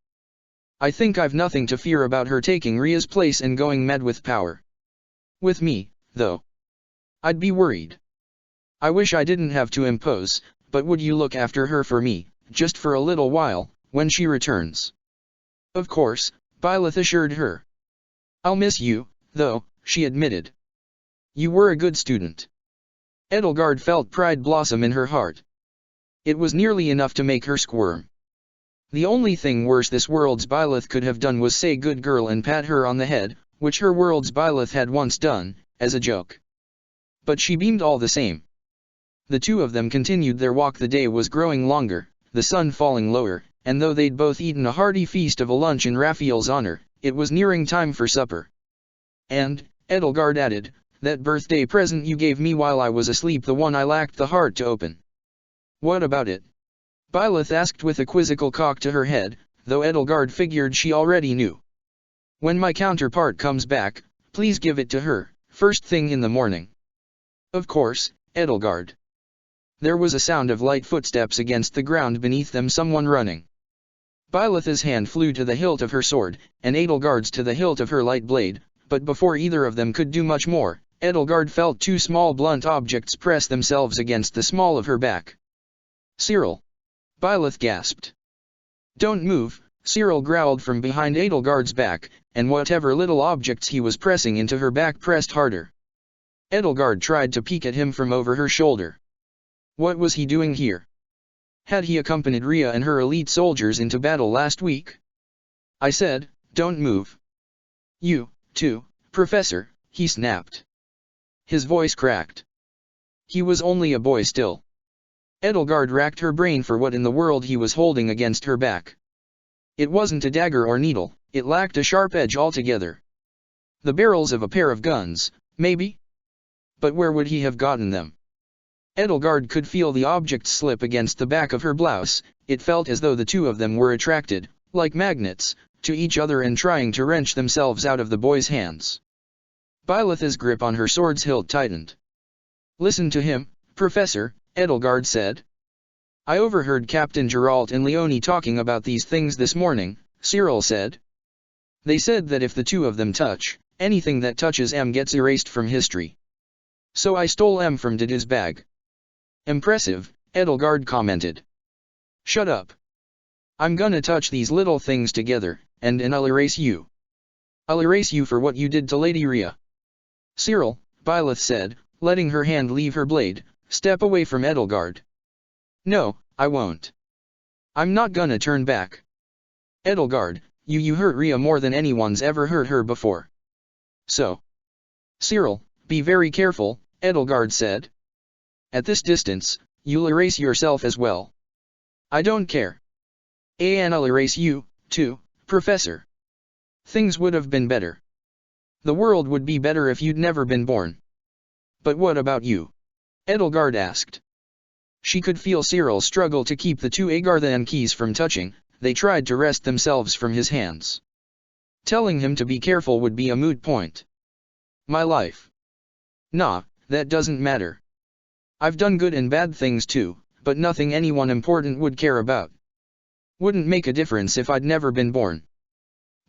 I think I've nothing to fear about her taking Ria's place and going mad with power. With me, though, I'd be worried. I wish I didn't have to impose, but would you look after her for me, just for a little while, when she returns?" "Of course," Byleth assured her. "I'll miss you, though," she admitted. "You were a good student." Edelgard felt pride blossom in her heart. It was nearly enough to make her squirm. The only thing worse this world's Byleth could have done was say good girl and pat her on the head, which her world's Byleth had once done, as a joke. But she beamed all the same. The two of them continued their walk. The day was growing longer, the sun falling lower, and though they'd both eaten a hearty feast of a lunch in Raphael's honor, it was nearing time for supper. "And," Edelgard added, "that birthday present you gave me while I was asleep, the one I lacked the heart to open." "What about it?" Byleth asked with a quizzical cock to her head, though Edelgard figured she already knew. "When my counterpart comes back, please give it to her, first thing in the morning." "Of course, Edelgard." There was a sound of light footsteps against the ground beneath them, someone running. Byleth's hand flew to the hilt of her sword, and Edelgard's to the hilt of her light blade, but before either of them could do much more, Edelgard felt two small blunt objects press themselves against the small of her back. "Cyril!" Byleth gasped. "Don't move," Cyril growled from behind Edelgard's back, and whatever little objects he was pressing into her back pressed harder. Edelgard tried to peek at him from over her shoulder. What was he doing here? Had he accompanied Ria and her elite soldiers into battle last week? "I said, don't move." "You, too, Professor," he snapped. His voice cracked. He was only a boy still. Edelgard racked her brain for what in the world he was holding against her back. It wasn't a dagger or needle, it lacked a sharp edge altogether. The barrels of a pair of guns, maybe? But where would he have gotten them? Edelgard could feel the object slip against the back of her blouse. It felt as though the two of them were attracted, like magnets, to each other and trying to wrench themselves out of the boy's hands. Byleth's grip on her sword's hilt tightened. "Listen to him, Professor," Edelgard said. "I overheard Captain Geralt and Leonie talking about these things this morning, Cyril said. They said that if the two of them touch, anything that touches M gets erased from history. So I stole M from Didi's bag. Impressive, Edelgard commented. Shut up. I'm gonna touch these little things together, and I'll erase you. I'll erase you for what you did to Lady Rhea. Cyril, Byleth said, letting her hand leave her blade, step away from Edelgard. No, I won't. I'm not gonna turn back. Edelgard, you hurt Rhea more than anyone's ever hurt her before. So. Cyril, be very careful, Edelgard said. At this distance, you'll erase yourself as well. I don't care. And I'll erase you, too, Professor. Things would have been better. The world would be better if you'd never been born. But what about you? Edelgard asked. She could feel Cyril struggle to keep the two Agarthan keys from touching. They tried to wrest themselves from his hands. Telling him to be careful would be a moot point. My life. Nah, that doesn't matter. I've done good and bad things too, but nothing anyone important would care about. Wouldn't make a difference if I'd never been born.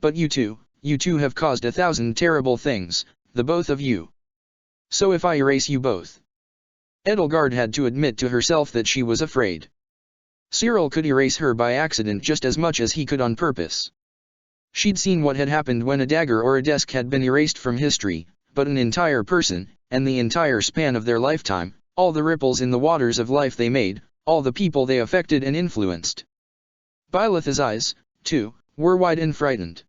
But you two have caused 1,000 terrible things, the both of you. So if I erase you both. Edelgard had to admit to herself that she was afraid. Cyril could erase her by accident just as much as he could on purpose. She'd seen what had happened when a dagger or a desk had been erased from history, but an entire person, and the entire span of their lifetime, all the ripples in the waters of life they made, all the people they affected and influenced. Byleth's eyes, too, were wide and frightened.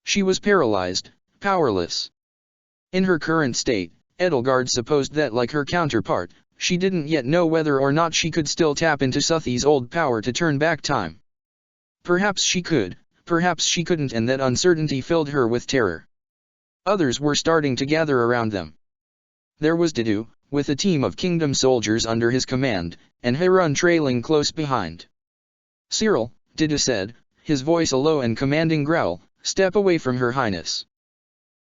She was paralyzed, powerless. In her current state, Edelgard supposed that like her counterpart, she didn't yet know whether or not she could still tap into Suthi's old power to turn back time. Perhaps she could, perhaps she couldn't, and that uncertainty filled her with terror. Others were starting to gather around them. There was Didu, with a team of kingdom soldiers under his command, and Harun trailing close behind. Cyril, Didu said, his voice a low and commanding growl, step away from Her Highness.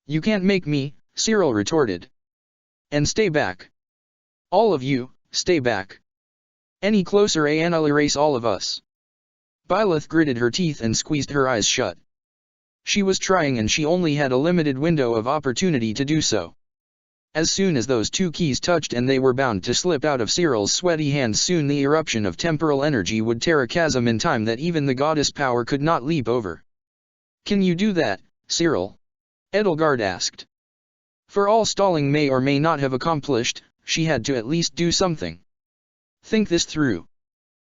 You can't make me, Cyril retorted. And stay back. All of you, stay back. Any closer and I'll erase all of us. Byleth gritted her teeth and squeezed her eyes shut. She was trying and she only had a limited window of opportunity to do so. As soon as those two keys touched and they were bound to slip out of Cyril's sweaty hands, soon the eruption of temporal energy would tear a chasm in time that even the goddess power could not leap over. Can you do that, Cyril? Edelgard asked. For all stalling may or may not have accomplished, she had to at least do something. Think this through.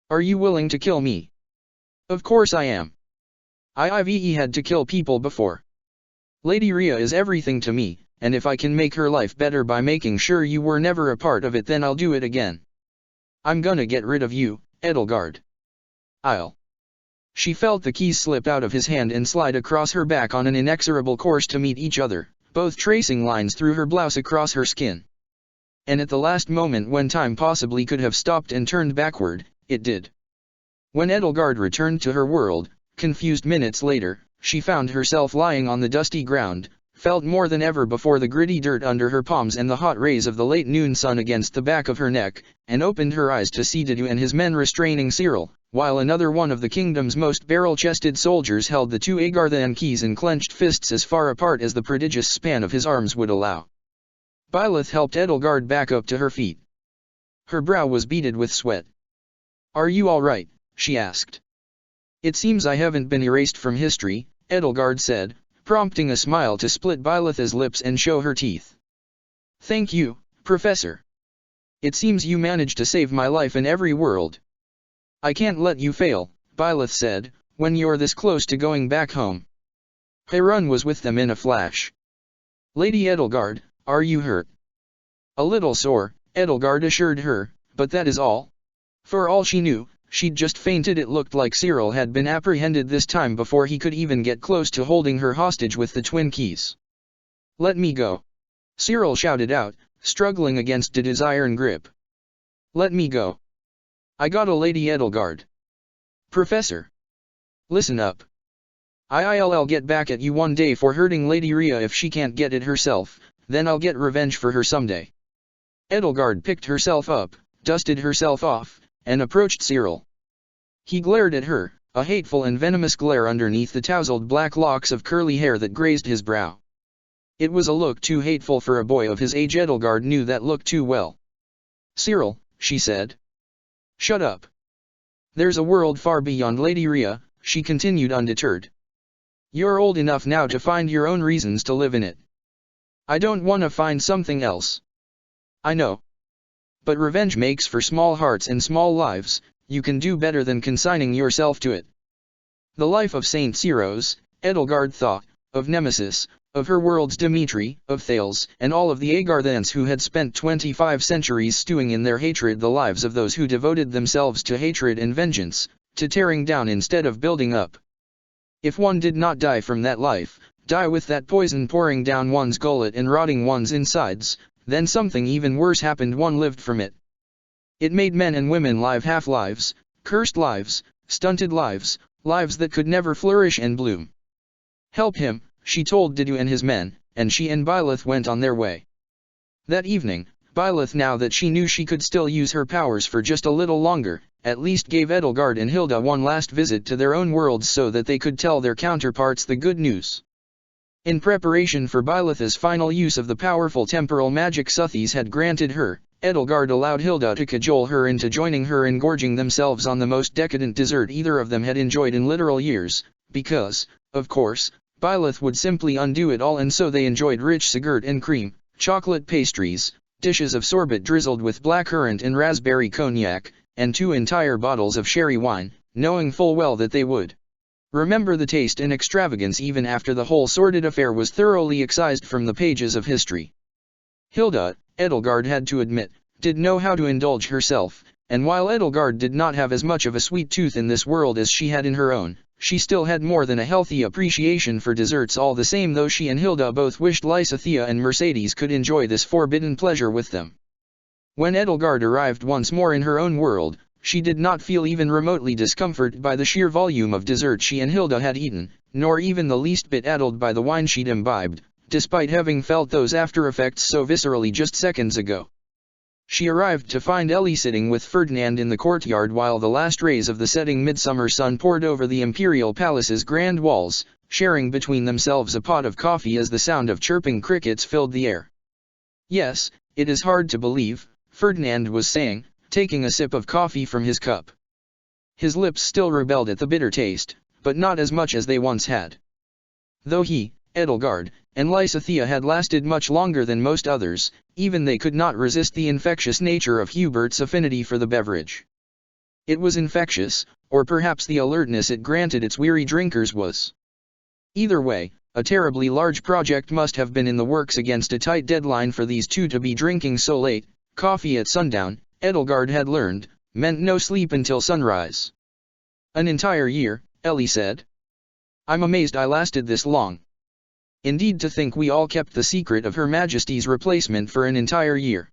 Are you willing to kill me? Of course I am. I've had to kill people before. Lady Rhea is everything to me, and if I can make her life better by making sure you were never a part of it, then I'll do it again. I'm gonna get rid of you, Edelgard. She felt the keys slip out of his hand and slide across her back on an inexorable course to meet each other, both tracing lines through her blouse across her skin. And at the last moment when time possibly could have stopped and turned backward, it did. When Edelgard returned to her world, confused minutes later, she found herself lying on the dusty ground, felt more than ever before the gritty dirt under her palms and the hot rays of the late noon sun against the back of her neck, and opened her eyes to see Didu and his men restraining Cyril, while another one of the kingdom's most barrel-chested soldiers held the two Agarthan keys in clenched fists as far apart as the prodigious span of his arms would allow. Byleth helped Edelgard back up to her feet. Her brow was beaded with sweat. Are you all right? She asked. It seems I haven't been erased from history, Edelgard said, prompting a smile to split Byleth's lips and show her teeth. Thank you, Professor. It seems you managed to save my life in every world. I can't let you fail, Byleth said, when you're this close to going back home. Harun was with them in a flash. Lady Edelgard, are you hurt? A little sore, Edelgard assured her, but that is all. For all she knew, she'd just fainted. It looked like Cyril had been apprehended this time before he could even get close to holding her hostage with the twin keys. Let me go. Cyril shouted out, struggling against Didu's iron grip. Let me go. I got a Lady Edelgard. Professor. Listen up. I'll get back at you one day for hurting Lady Rhea. If she can't get it herself, then I'll get revenge for her someday. Edelgard picked herself up, dusted herself off, and approached Cyril. He glared at her, a hateful and venomous glare underneath the tousled black locks of curly hair that grazed his brow. It was a look too hateful for a boy of his age. Edelgard knew that look too well. "Cyril," she said. "Shut up. There's a world far beyond Lady Rhea," she continued undeterred. "You're old enough now to find your own reasons to live in it. I don't want to find something else. I know. But revenge makes for small hearts and small lives. You can do better than consigning yourself to it." The life of Saint Cyros, Edelgard thought, of Nemesis, of her world's Dimitri, of Thales, and all of the Agarthans who had spent 25 centuries stewing in their hatred, the lives of those who devoted themselves to hatred and vengeance, to tearing down instead of building up. If one did not die from that life, die with that poison pouring down one's gullet and rotting one's insides, then something even worse happened. One lived from it. It made men and women live half-lives, cursed lives, stunted lives, lives that could never flourish and bloom. "Help him," she told Didu and his men, and she and Byleth went on their way. That evening, Byleth, now that she knew she could still use her powers for just a little longer, at least gave Edelgard and Hilda one last visit to their own worlds so that they could tell their counterparts the good news. In preparation for Byleth's final use of the powerful temporal magic Suthies had granted her, Edelgard allowed Hilda to cajole her into joining her in gorging themselves on the most decadent dessert either of them had enjoyed in literal years, because, of course, Byleth would simply undo it all, and so they enjoyed rich Sigurt and cream, chocolate pastries, dishes of sorbet drizzled with blackcurrant and raspberry cognac, and 2 entire bottles of sherry wine, knowing full well that they would remember the taste and extravagance even after the whole sordid affair was thoroughly excised from the pages of history. Hilda, Edelgard had to admit, did know how to indulge herself, and while Edelgard did not have as much of a sweet tooth in this world as she had in her own, she still had more than a healthy appreciation for desserts all the same, though she and Hilda both wished Lysithea and Mercedes could enjoy this forbidden pleasure with them. When Edelgard arrived once more in her own world, she did not feel even remotely discomforted by the sheer volume of dessert she and Hilda had eaten, nor even the least bit addled by the wine she'd imbibed, despite having felt those after-effects so viscerally just seconds ago. She arrived to find Ellie sitting with Ferdinand in the courtyard while the last rays of the setting midsummer sun poured over the imperial palace's grand walls, sharing between themselves a pot of coffee as the sound of chirping crickets filled the air. "Yes, it is hard to believe," Ferdinand was saying, taking a sip of coffee from his cup. His lips still rebelled at the bitter taste, but not as much as they once had. Though he, Edelgard, and Lysithea had lasted much longer than most others, even they could not resist the infectious nature of Hubert's affinity for the beverage. It was infectious, or perhaps the alertness it granted its weary drinkers was. Either way, a terribly large project must have been in the works against a tight deadline for these two to be drinking so late. Coffee at sundown, Edelgard had learned, meant no sleep until sunrise. "An entire year," Ellie said. "I'm amazed I lasted this long. Indeed, to think we all kept the secret of Her Majesty's replacement for an entire year."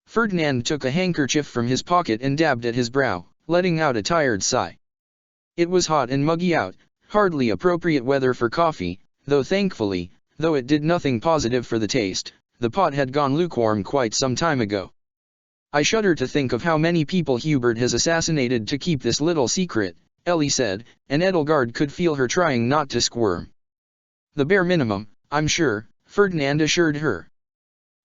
Ferdinand took a handkerchief from his pocket and dabbed at his brow, letting out a tired sigh. It was hot and muggy out, hardly appropriate weather for coffee, though thankfully, though it did nothing positive for the taste, the pot had gone lukewarm quite some time ago. "I shudder to think of how many people Hubert has assassinated to keep this little secret," Ellie said, and Edelgard could feel her trying not to squirm. "The bare minimum, I'm sure," Ferdinand assured her.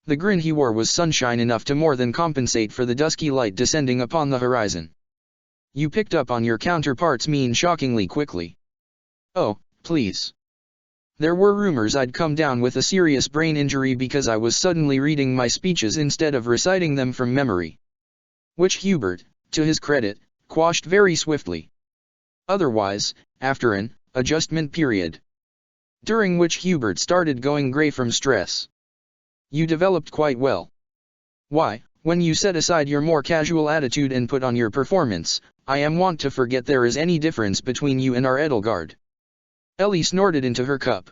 The grin he wore was sunshine enough to more than compensate for the dusky light descending upon the horizon. "You picked up on your counterpart's mean shockingly quickly." "Oh, please. There were rumors I'd come down with a serious brain injury because I was suddenly reading my speeches instead of reciting them from memory." Which Hubert, to his credit, quashed very swiftly. Otherwise, after an adjustment period, during which Hubert started going grey from stress, "you developed quite well. Why, when you set aside your more casual attitude and put on your performance, I am wont to forget there is any difference between you and our Edelgard." Ellie snorted into her cup.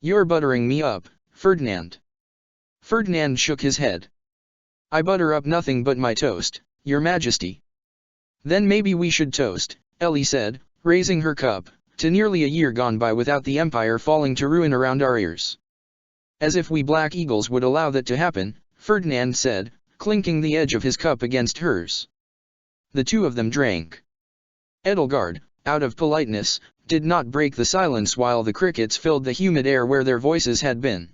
"You're buttering me up, Ferdinand." Ferdinand shook his head. "I butter up nothing but my toast, Your Majesty." "Then maybe we should toast," Ellie said, raising her cup, "to nearly a year gone by without the Empire falling to ruin around our ears." "As if we Black Eagles would allow that to happen," Ferdinand said, clinking the edge of his cup against hers. The two of them drank. Edelgard, out of politeness, did not break the silence while the crickets filled the humid air where their voices had been.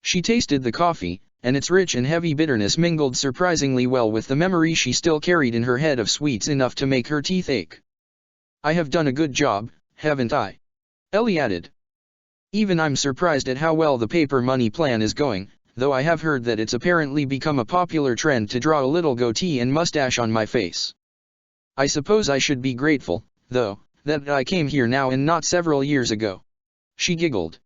She tasted the coffee, and its rich and heavy bitterness mingled surprisingly well with the memory she still carried in her head of sweets enough to make her teeth ache. "I have done a good job, haven't I?" Ellie added. "Even I'm surprised at how well the paper money plan is going, though I have heard that it's apparently become a popular trend to draw a little goatee and mustache on my face. I suppose I should be grateful, though, that I came here now and not several years ago." She giggled.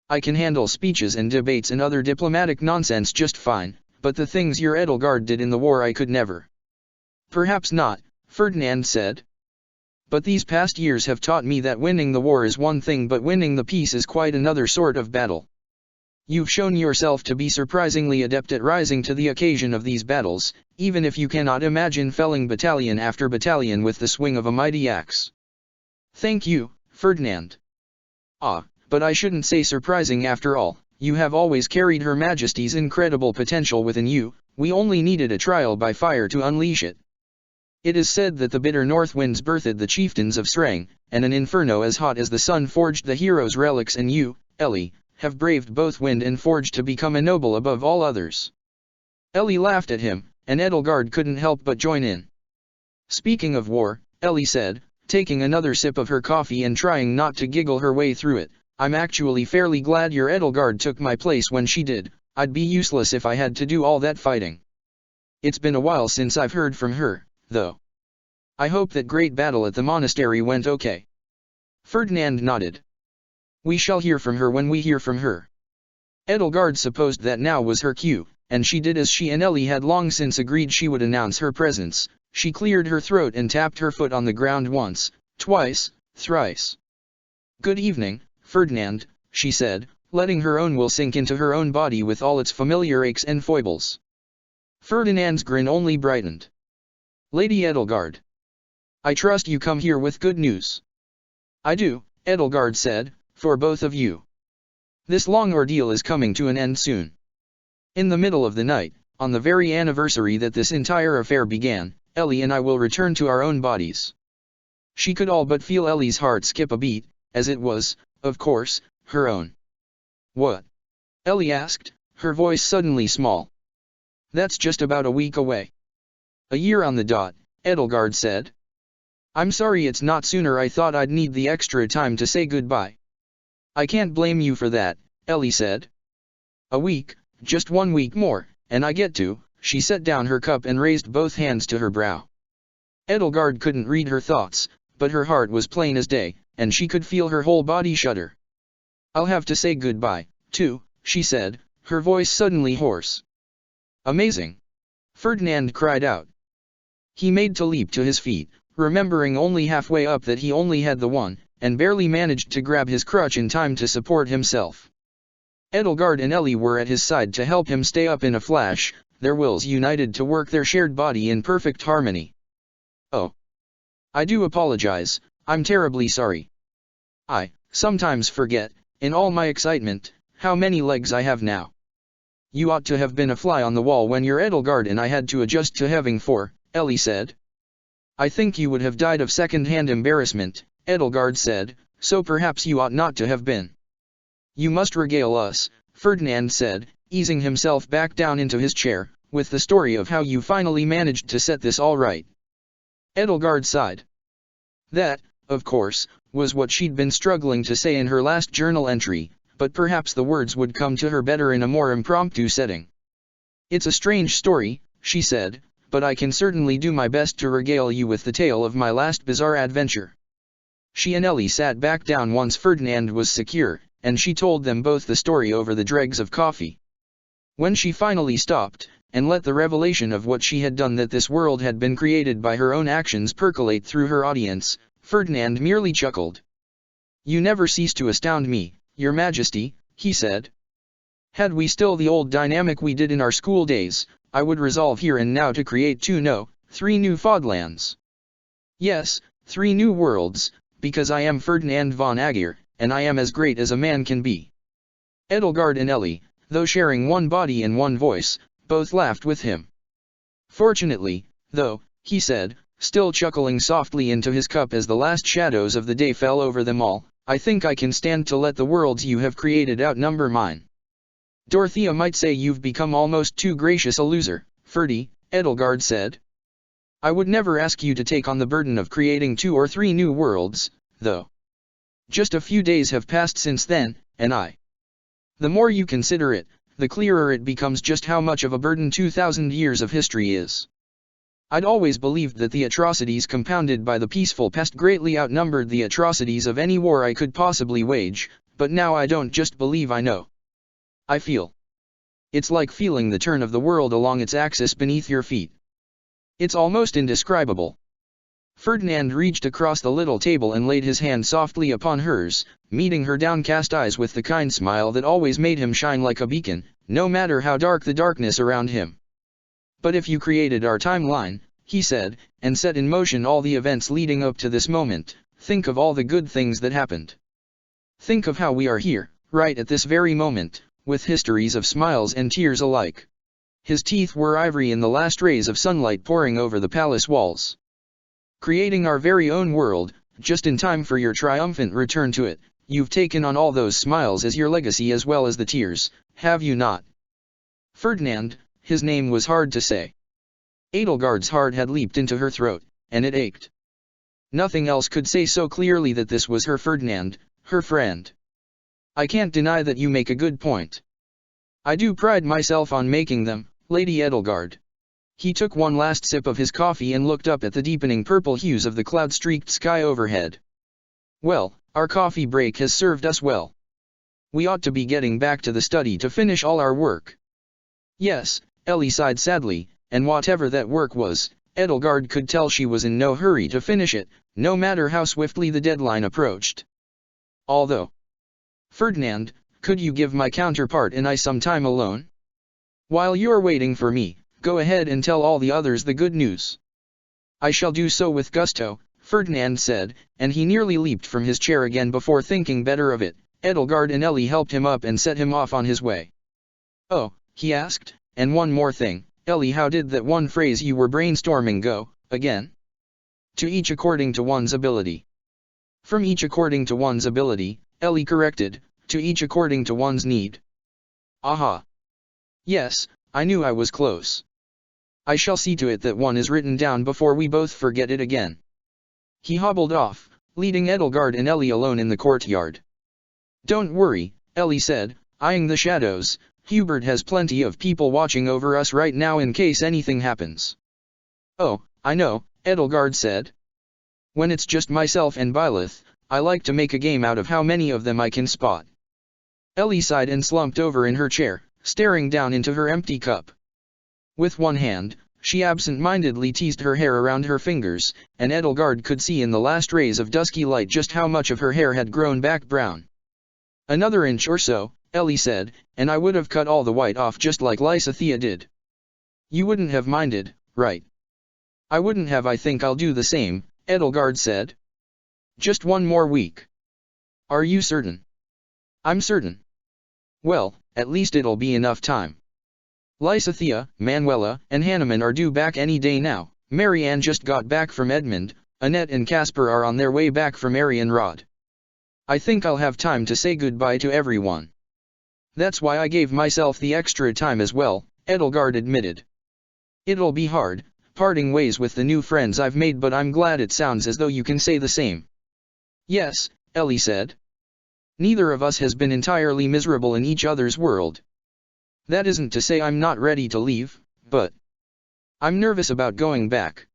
"I can handle speeches and debates and other diplomatic nonsense just fine, but the things your Edelgard did in the war I could never." "Perhaps not," Ferdinand said. "But these past years have taught me that winning the war is one thing but winning the peace is quite another sort of battle. You've shown yourself to be surprisingly adept at rising to the occasion of these battles, even if you cannot imagine felling battalion after battalion with the swing of a mighty axe." "Thank you, Ferdinand." "Ah, but I shouldn't say surprising after all, you have always carried Her Majesty's incredible potential within you, we only needed a trial by fire to unleash it. It is said that the bitter north winds birthed the chieftains of Srang, and an inferno as hot as the sun forged the heroes' relics, and you, Ellie, have braved both wind and forge to become a noble above all others." Ellie laughed at him, and Edelgard couldn't help but join in. "Speaking of war," Ellie said, taking another sip of her coffee and trying not to giggle her way through it, "I'm actually fairly glad your Edelgard took my place when she did. I'd be useless if I had to do all that fighting. It's been a while since I've heard from her, though. I hope that great battle at the monastery went okay." Ferdinand nodded. "We shall hear from her when we hear from her." Edelgard supposed that now was her cue, and she did as she and Ellie had long since agreed she would announce her presence. She cleared her throat and tapped her foot on the ground once, twice, thrice. "Good evening, Ferdinand," she said, letting her own will sink into her own body with all its familiar aches and foibles. Ferdinand's grin only brightened. "Lady Edelgard. I trust you come here with good news." "I do," Edelgard said, "for both of you. This long ordeal is coming to an end soon. In the middle of the night, on the very anniversary that this entire affair began, Ellie and I will return to our own bodies." She could all but feel Ellie's heart skip a beat, as it was, of course, her own. "What?" Ellie asked, her voice suddenly small. "That's just about a week away." "A year on the dot," Edelgard said. "I'm sorry it's not sooner. I thought I'd need the extra time to say goodbye." "I can't blame you for that," Ellie said. "A week, just 1 week more, and I get to." She set down her cup and raised both hands to her brow. Edelgard couldn't read her thoughts, but her heart was plain as day, and she could feel her whole body shudder. "I'll have to say goodbye, too," she said, her voice suddenly hoarse. "Amazing!" Ferdinand cried out. He made to leap to his feet, remembering only halfway up that he only had the one, and barely managed to grab his crutch in time to support himself. Edelgard and Ellie were at his side to help him stay up in a flash, their wills united to work their shared body in perfect harmony. "Oh. I do apologize, I'm terribly sorry. I sometimes forget, in all my excitement, how many legs I have now. You ought to have been a fly on the wall when your Edelgard and I had to adjust to having 4, Ellie said. "I think you would have died of second-hand embarrassment," Edelgard said, "so perhaps you ought not to have been." "You must regale us," Ferdinand said, easing himself back down into his chair, "with the story of how you finally managed to set this all right." Edelgard sighed. That, of course, was what she'd been struggling to say in her last journal entry, but perhaps the words would come to her better in a more impromptu setting. "It's a strange story," she said, "but I can certainly do my best to regale you with the tale of my last bizarre adventure." She and Ellie sat back down once Ferdinand was secure, and she told them both the story over the dregs of coffee. When she finally stopped, and let the revelation of what she had done, that this world had been created by her own actions, percolate through her audience, Ferdinand merely chuckled. "You never cease to astound me, Your Majesty," he said. "Had we still the old dynamic we did in our school days, I would resolve here and now to create 3 new Foglands. Yes, 3 new worlds, because I am Ferdinand von Aegir, and I am as great as a man can be." Edelgard and Ellie, though sharing one body and one voice, both laughed with him. "Fortunately, though," he said, still chuckling softly into his cup as the last shadows of the day fell over them all. I think I can stand to let the worlds you have created outnumber mine. Dorothea might say you've become almost too gracious a loser, Ferdy, Edelgard said. I would never ask you to take on the burden of creating 2 or 3 new worlds, though. Just a few days have passed since then, and the more you consider it, the clearer it becomes just how much of a burden 2,000 years of history is. I'd always believed that the atrocities compounded by the peaceful past greatly outnumbered the atrocities of any war I could possibly wage, but now I don't just believe I know. I feel. It's like feeling the turn of the world along its axis beneath your feet. It's almost indescribable. Ferdinand reached across the little table and laid his hand softly upon hers, meeting her downcast eyes with the kind smile that always made him shine like a beacon, no matter how dark the darkness around him. But if you created our timeline, he said, and set in motion all the events leading up to this moment, think of all the good things that happened. Think of how we are here, right at this very moment, with histories of smiles and tears alike. His teeth were ivory in the last rays of sunlight pouring over the palace walls. Creating our very own world, just in time for your triumphant return to it, you've taken on all those smiles as your legacy as well as the tears, have you not? Ferdinand, his name was hard to say. Edelgard's heart had leaped into her throat, and it ached. Nothing else could say so clearly that this was her Ferdinand, her friend. I can't deny that you make a good point. I do pride myself on making them, Lady Edelgard. He took one last sip of his coffee and looked up at the deepening purple hues of the cloud-streaked sky overhead. Well, our coffee break has served us well. We ought to be getting back to the study to finish all our work. Yes, Ellie sighed sadly, and whatever that work was, Edelgard could tell she was in no hurry to finish it, no matter how swiftly the deadline approached. Although, Ferdinand, could you give my counterpart and I some time alone? While you're waiting for me, go ahead and tell all the others the good news. I shall do so with gusto, Ferdinand said, and he nearly leaped from his chair again before thinking better of it. Edelgard and Ellie helped him up and set him off on his way. Oh, he asked, and one more thing, Ellie, how did that one phrase you were brainstorming go, again? To each according to one's ability. From each according to one's ability, Ellie corrected, to each according to one's need. Aha. Yes, I knew I was close. I shall see to it that one is written down before we both forget it again. He hobbled off, leaving Edelgard and Ellie alone in the courtyard. Don't worry, Ellie said, eyeing the shadows, Hubert has plenty of people watching over us right now in case anything happens. Oh, I know, Edelgard said. When it's just myself and Byleth, I like to make a game out of how many of them I can spot. Ellie sighed and slumped over in her chair, staring down into her empty cup. With one hand, she absent-mindedly teased her hair around her fingers, and Edelgard could see in the last rays of dusky light just how much of her hair had grown back brown. Another inch or so, Ellie said, and I would have cut all the white off just like Lysithea did. You wouldn't have minded, right? I wouldn't have. I think I'll do the same, Edelgard said. Just one more week. Are you certain? I'm certain. Well, at least it'll be enough time. Lysithea, Manuela, and Hanneman are due back any day now. Marianne just got back from Edmund, Annette and Casper are on their way back from Arianrod. I think I'll have time to say goodbye to everyone. That's why I gave myself the extra time as well, Edelgard admitted. It'll be hard, parting ways with the new friends I've made, but I'm glad it sounds as though you can say the same. Yes, Ellie said. Neither of us has been entirely miserable in each other's world. That isn't to say I'm not ready to leave, but I'm nervous about going back.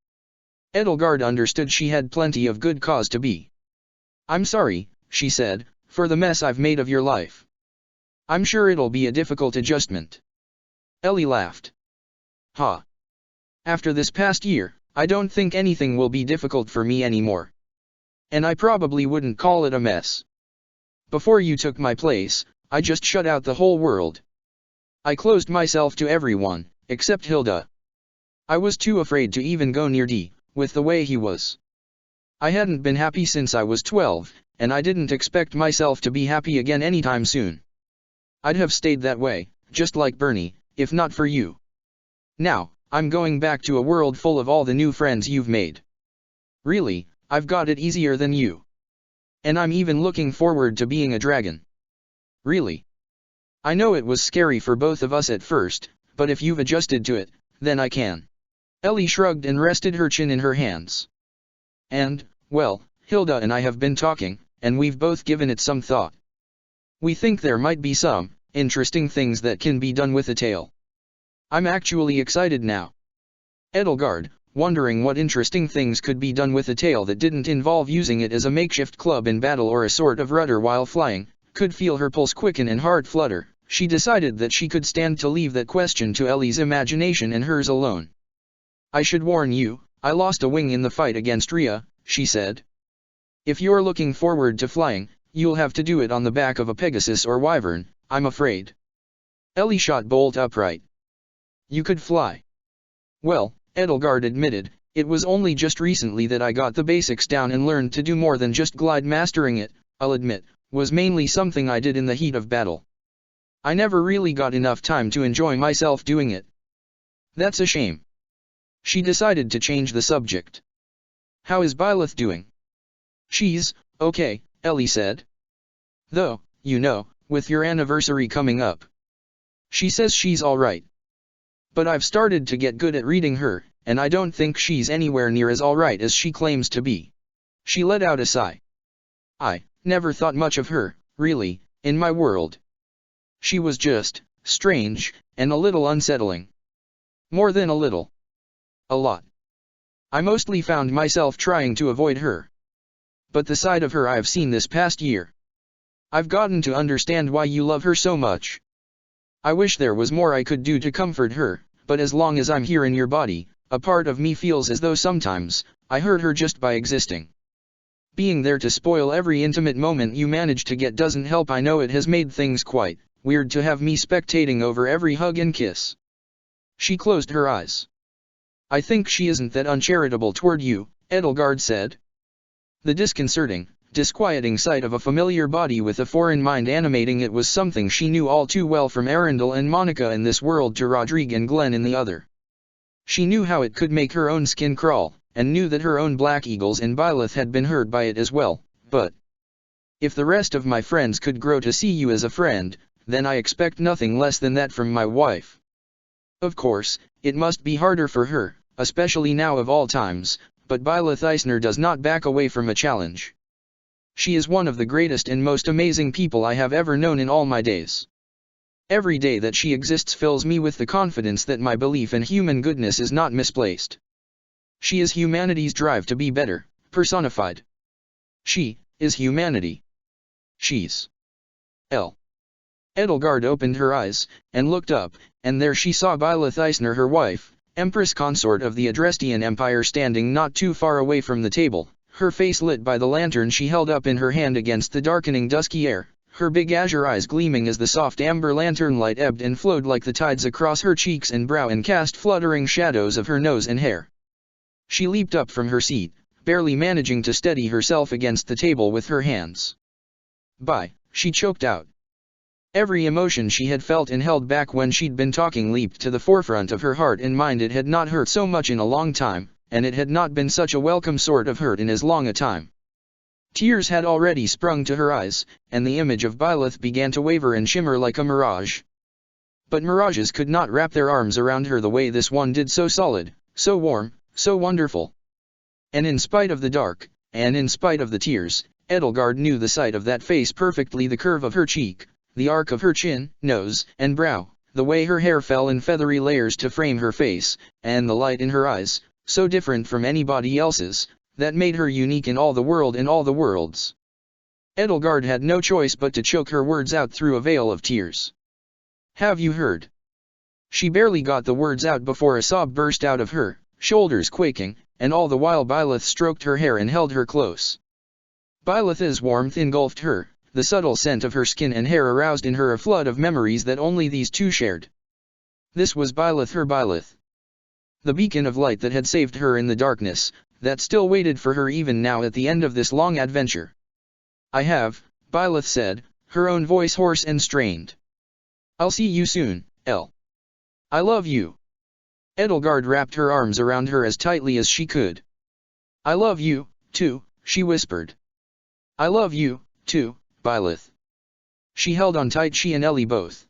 Edelgard understood she had plenty of good cause to be. I'm sorry, she said, for the mess I've made of your life. I'm sure it'll be a difficult adjustment. Ellie laughed. Ha. After this past year, I don't think anything will be difficult for me anymore. And I probably wouldn't call it a mess. Before you took my place, I just shut out the whole world. I closed myself to everyone, except Hilda. I was too afraid to even go near Dee, with the way he was. I hadn't been happy since I was 12, and I didn't expect myself to be happy again anytime soon. I'd have stayed that way, just like Bernie, if not for you. Now, I'm going back to a world full of all the new friends you've made. Really, I've got it easier than you. And I'm even looking forward to being a dragon. Really. I know it was scary for both of us at first, but if you've adjusted to it, then I can. Ellie shrugged and rested her chin in her hands. And, well, Hilda and I have been talking, and we've both given it some thought. We think there might be some interesting things that can be done with a tail. I'm actually excited now. Edelgard, wondering what interesting things could be done with a tail that didn't involve using it as a makeshift club in battle or a sort of rudder while flying, could feel her pulse quicken and heart flutter. She decided that she could stand to leave that question to Ellie's imagination and hers alone. I should warn you, I lost a wing in the fight against Rhea, she said. If you're looking forward to flying, you'll have to do it on the back of a Pegasus or Wyvern, I'm afraid. Ellie shot bolt upright. You could fly. Well, Edelgard admitted, it was only just recently that I got the basics down and learned to do more than just glide. Mastering it, I'll admit, was mainly something I did in the heat of battle. I never really got enough time to enjoy myself doing it. That's a shame. She decided to change the subject. How is Byleth doing? She's okay, Ellie said. Though, you know, with your anniversary coming up. She says she's alright. But I've started to get good at reading her, and I don't think she's anywhere near as alright as she claims to be. She let out a sigh. I never thought much of her, really, in my world. She was just strange, and a little unsettling. More than a little. A lot. I mostly found myself trying to avoid her. But the side of her I've seen this past year. I've gotten to understand why you love her so much. I wish there was more I could do to comfort her, but as long as I'm here in your body, a part of me feels as though sometimes I hurt her just by existing. Being there to spoil every intimate moment you manage to get doesn't help. I know it has made things quite weird to have me spectating over every hug and kiss. She closed her eyes. I think she isn't that uncharitable toward you, Edelgard said. The disquieting sight of a familiar body with a foreign mind animating it was something she knew all too well from Arundel and Monica in this world to Rodrigue and Glenn in the other. She knew how it could make her own skin crawl, and knew that her own Black Eagles and Byleth had been hurt by it as well, but if the rest of my friends could grow to see you as a friend, then I expect nothing less than that from my wife. Of course, it must be harder for her, especially now of all times, but Byleth Eisner does not back away from a challenge. She is one of the greatest and most amazing people I have ever known in all my days. Every day that she exists fills me with the confidence that my belief in human goodness is not misplaced. She is humanity's drive to be better, personified. She is humanity. She's L. Edelgard opened her eyes, and looked up, and there she saw Byleth Eisner, her wife, Empress Consort of the Adrestian Empire, standing not too far away from the table, her face lit by the lantern she held up in her hand against the darkening dusky air, her big azure eyes gleaming as the soft amber lantern light ebbed and flowed like the tides across her cheeks and brow and cast fluttering shadows of her nose and hair. She leaped up from her seat, barely managing to steady herself against the table with her hands. She choked out. Every emotion she had felt and held back when she'd been talking leaped to the forefront of her heart and mind. It had not hurt so much in a long time, and it had not been such a welcome sort of hurt in as long a time. Tears had already sprung to her eyes, and the image of Byleth began to waver and shimmer like a mirage. But mirages could not wrap their arms around her the way this one did, so solid, so warm, so wonderful. And in spite of the dark, and in spite of the tears, Edelgard knew the sight of that face perfectly, the curve of her cheek, the arc of her chin, nose, and brow, the way her hair fell in feathery layers to frame her face, and the light in her eyes, so different from anybody else's, that made her unique in all the world and all the worlds. Edelgard had no choice but to choke her words out through a veil of tears. Have you heard? She barely got the words out before a sob burst out of her, shoulders quaking, and all the while Byleth stroked her hair and held her close. Byleth's warmth engulfed her. The subtle scent of her skin and hair aroused in her a flood of memories that only these two shared. This was Byleth, her Byleth. The beacon of light that had saved her in the darkness, that still waited for her even now at the end of this long adventure. I have, Byleth said, her own voice hoarse and strained. I'll see you soon, El. I love you. Edelgard wrapped her arms around her as tightly as she could. I love you, too, she whispered. I love you, too, Byleth. She held on tight, she and Ellie both.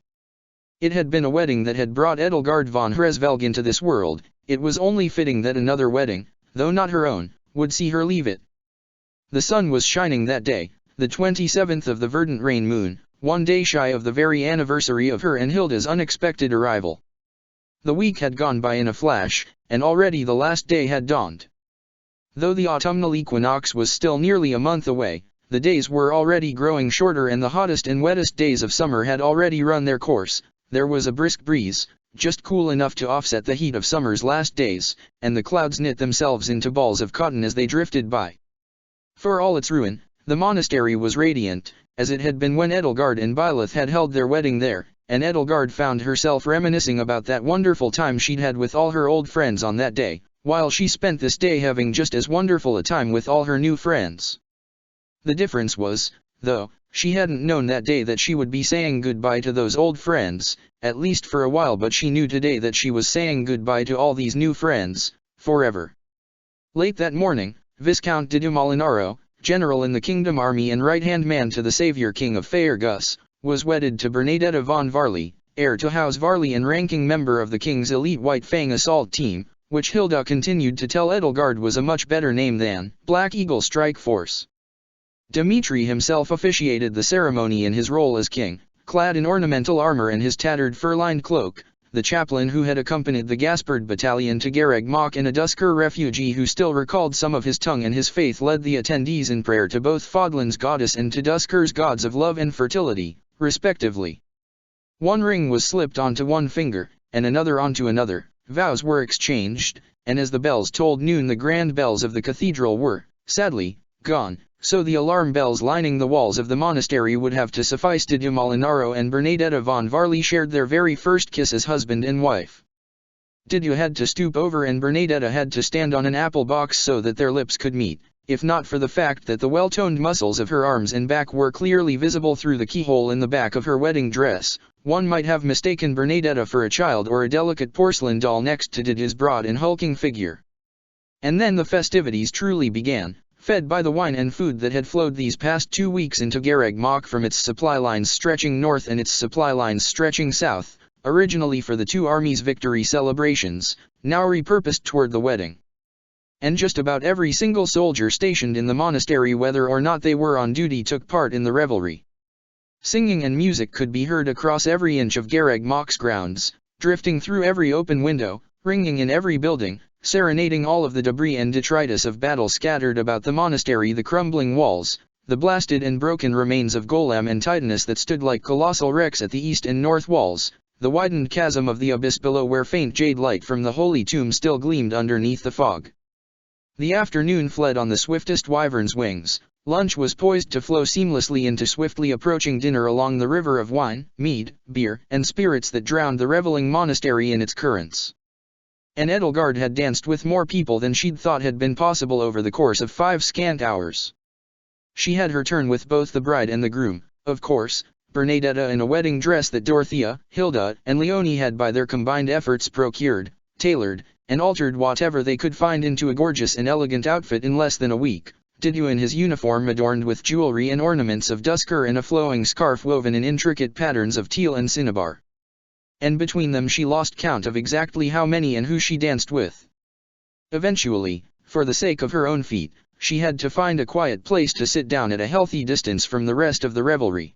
It had been a wedding that had brought Edelgard von Hresvelg into this world. It was only fitting that another wedding, though not her own, would see her leave it. The sun was shining that day, the 27th of the verdant rain moon, one day shy of the very anniversary of her and Hilda's unexpected arrival. The week had gone by in a flash, and already the last day had dawned. Though the autumnal equinox was still nearly a month away, the days were already growing shorter and the hottest and wettest days of summer had already run their course. There was a brisk breeze, just cool enough to offset the heat of summer's last days, and the clouds knit themselves into balls of cotton as they drifted by. For all its ruin, the monastery was radiant, as it had been when Edelgard and Byleth had held their wedding there, and Edelgard found herself reminiscing about that wonderful time she'd had with all her old friends on that day, while she spent this day having just as wonderful a time with all her new friends. The difference was, though, she hadn't known that day that she would be saying goodbye to those old friends, at least for a while, but she knew today that she was saying goodbye to all these new friends, forever. Late that morning, Viscount de Molinaro, general in the kingdom army and right-hand man to the savior king of Faerghus, was wedded to Bernadetta von Varley, heir to House Varley and ranking member of the king's elite White Fang assault team, which Hilda continued to tell Edelgard was a much better name than Black Eagle Strike Force. Dmitri himself officiated the ceremony in his role as king, clad in ornamental armor and his tattered fur-lined cloak. The chaplain who had accompanied the Gaspard battalion to Garreg Mach and a Dusker refugee who still recalled some of his tongue and his faith led the attendees in prayer to both Fodlan's goddess and to Dusker's gods of love and fertility, respectively. One ring was slipped onto one finger, and another onto another, vows were exchanged, and as the bells tolled noon the grand bells of the cathedral were, sadly, gone, so the alarm bells lining the walls of the monastery would have to suffice. De Molinaro and Bernadetta von Varley shared their very first kiss as husband and wife. Didier had to stoop over and Bernadetta had to stand on an apple box so that their lips could meet, if not for the fact that the well-toned muscles of her arms and back were clearly visible through the keyhole in the back of her wedding dress. One might have mistaken Bernadetta for a child or a delicate porcelain doll next to Didier's broad and hulking figure. And then the festivities truly began. Fed by the wine and food that had flowed these past 2 weeks into Garreg Mach from its supply lines stretching north and its supply lines stretching south, originally for the two armies' victory celebrations, now repurposed toward the wedding. And just about every single soldier stationed in the monastery, whether or not they were on duty, took part in the revelry. Singing and music could be heard across every inch of Garreg Mach's grounds, drifting through every open window, ringing in every building, serenading all of the debris and detritus of battle scattered about the monastery, the crumbling walls, the blasted and broken remains of Golem and Titanus that stood like colossal wrecks at the east and north walls, the widened chasm of the abyss below where faint jade light from the holy tomb still gleamed underneath the fog. The afternoon fled on the swiftest wyvern's wings. Lunch was poised to flow seamlessly into swiftly approaching dinner along the river of wine, mead, beer, and spirits that drowned the reveling monastery in its currents. And Edelgard had danced with more people than she'd thought had been possible over the course of 5 scant hours. She had her turn with both the bride and the groom, of course, Bernadetta in a wedding dress that Dorothea, Hilda, and Leonie had by their combined efforts procured, tailored, and altered whatever they could find into a gorgeous and elegant outfit in less than a week. Didier in his uniform adorned with jewelry and ornaments of Dusker and a flowing scarf woven in intricate patterns of teal and cinnabar. And between them she lost count of exactly how many and who she danced with. Eventually, for the sake of her own feet, she had to find a quiet place to sit down at a healthy distance from the rest of the revelry.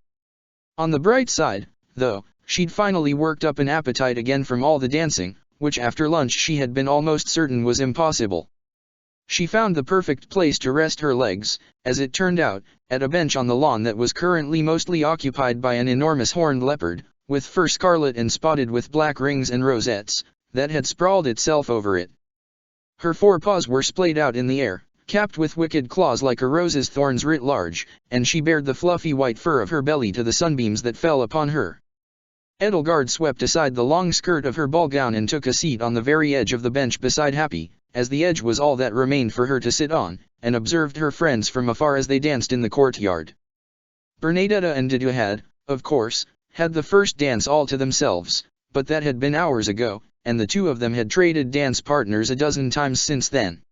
On the bright side, though, she'd finally worked up an appetite again from all the dancing, which after lunch she had been almost certain was impossible. She found the perfect place to rest her legs, as it turned out, at a bench on the lawn that was currently mostly occupied by an enormous horned leopard, with fur scarlet and spotted with black rings and rosettes, that had sprawled itself over it. Her forepaws were splayed out in the air, capped with wicked claws like a rose's thorns writ large, and she bared the fluffy white fur of her belly to the sunbeams that fell upon her. Edelgard swept aside the long skirt of her ball gown and took a seat on the very edge of the bench beside Happy, as the edge was all that remained for her to sit on, and observed her friends from afar as they danced in the courtyard. Bernadetta and Didier had, of course, had the first dance all to themselves, but that had been hours ago, and the two of them had traded dance partners a dozen times since then.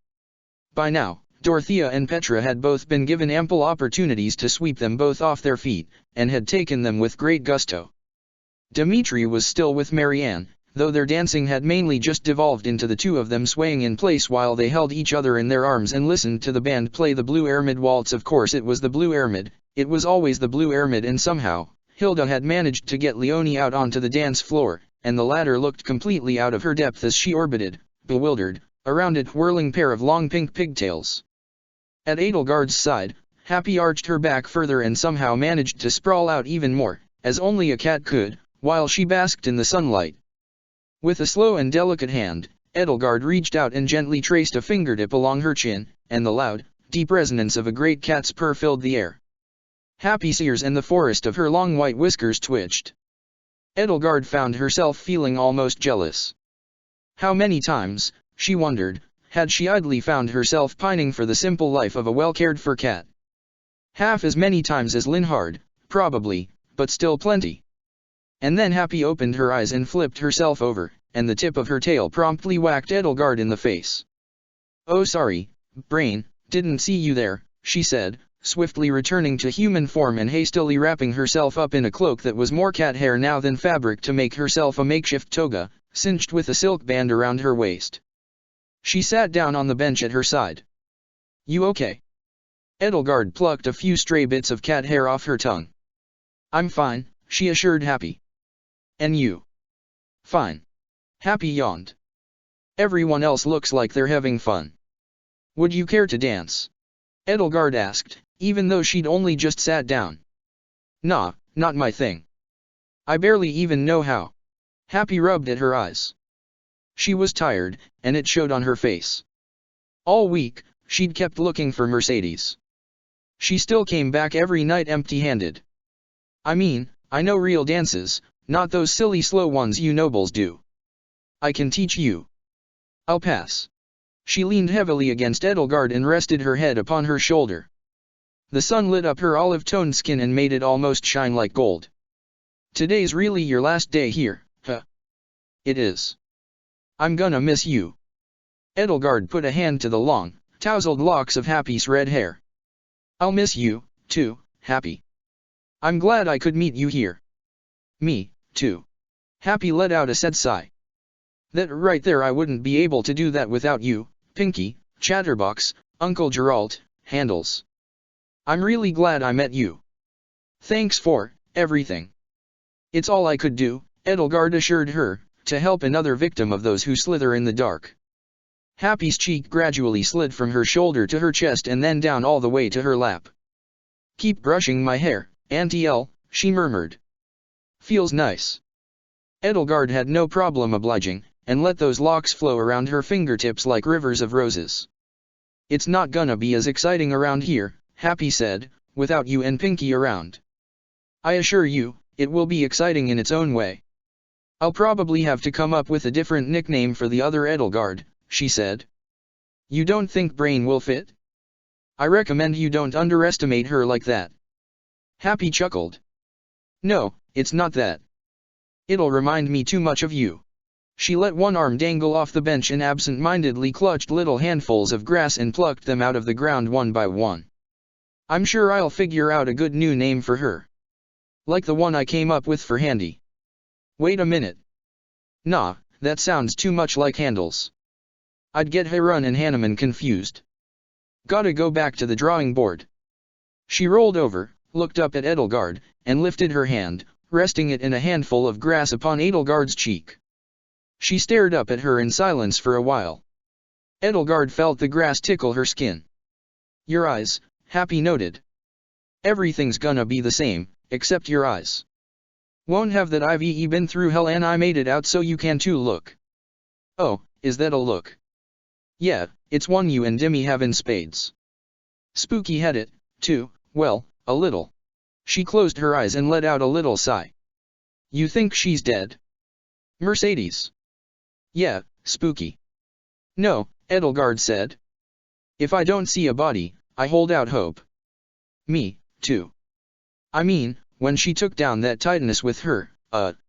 By now, Dorothea and Petra had both been given ample opportunities to sweep them both off their feet, and had taken them with great gusto. Dmitri was still with Marianne, though their dancing had mainly just devolved into the two of them swaying in place while they held each other in their arms and listened to the band play the Blue Airmid waltz. Of course it was the Blue Airmid, it was always the Blue Airmid, and somehow, Hilda had managed to get Leonie out onto the dance floor, and the latter looked completely out of her depth as she orbited, bewildered, around a whirling pair of long pink pigtails. At Edelgard's side, Happy arched her back further and somehow managed to sprawl out even more, as only a cat could, while she basked in the sunlight. With a slow and delicate hand, Edelgard reached out and gently traced a fingertip along her chin, and the loud, deep resonance of a great cat's purr filled the air. Happy's ears and the forest of her long white whiskers twitched. Edelgard found herself feeling almost jealous. How many times, she wondered, had she idly found herself pining for the simple life of a well-cared-for cat? Half as many times as Linhard, probably, but still plenty. And then Happy opened her eyes and flipped herself over, and the tip of her tail promptly whacked Edelgard in the face. "Oh sorry, Brain, didn't see you there," she said, swiftly returning to human form and hastily wrapping herself up in a cloak that was more cat hair now than fabric to make herself a makeshift toga, cinched with a silk band around her waist. She sat down on the bench at her side. "You okay?" Edelgard plucked a few stray bits of cat hair off her tongue. "I'm fine," she assured Happy. "And you?" "Fine." Happy yawned. "Everyone else looks like they're having fun. Would you care to dance?" Edelgard asked, even though she'd only just sat down. "Nah, not my thing. I barely even know how." Happy rubbed at her eyes. She was tired, and it showed on her face. All week, she'd kept looking for Mercedes. She still came back every night empty-handed. "I mean, I know real dances, not those silly slow ones you nobles do. I can teach you." "I'll pass." She leaned heavily against Edelgard and rested her head upon her shoulder. The sun lit up her olive-toned skin and made it almost shine like gold. "Today's really your last day here, huh?" "It is. I'm gonna miss you." Edelgard put a hand to the long, tousled locks of Happy's red hair. "I'll miss you, too, Happy. I'm glad I could meet you here." "Me, too." Happy let out a sad sigh. "That right there, I wouldn't be able to do that without you, Pinky, Chatterbox, Uncle Geralt, Handles. I'm really glad I met you. Thanks for everything." "It's all I could do," Edelgard assured her, "to help another victim of those who slither in the dark." Happy's cheek gradually slid from her shoulder to her chest and then down all the way to her lap. "Keep brushing my hair, Auntie Elle," she murmured. "Feels nice." Edelgard had no problem obliging, and let those locks flow around her fingertips like rivers of roses. "It's not gonna be as exciting around here," Happy said, "without you and Pinky around. I assure you, it will be exciting in its own way." "I'll probably have to come up with a different nickname for the other Edelgard," she said. "You don't think Brain will fit? I recommend you don't underestimate her like that." Happy chuckled. "No, it's not that. It'll remind me too much of you." She let one arm dangle off the bench and absent-mindedly clutched little handfuls of grass and plucked them out of the ground one by one. "I'm sure I'll figure out a good new name for her. Like the one I came up with for Handy." "Wait a minute. Nah, that sounds too much like Handles. I'd get Harun and Hanuman confused. Gotta go back to the drawing board." She rolled over, looked up at Edelgard, and lifted her hand, resting it in a handful of grass upon Edelgard's cheek. She stared up at her in silence for a while. Edelgard felt the grass tickle her skin. "Your eyes," Happy noted. "Everything's gonna be the same, except your eyes. Won't have that I've been through hell and I made it out, so you can too. Look." "Oh, is that a look?" "Yeah, it's one you and Dimmy have in spades." Spooky had it, too, well, a little. She closed her eyes and let out a little sigh. "You think she's dead?" "Mercedes?" "Yeah, Spooky." "No," Edelgard said. "If I don't see a body, I hold out hope." "Me, too. I mean, when she took down that Titaness with her,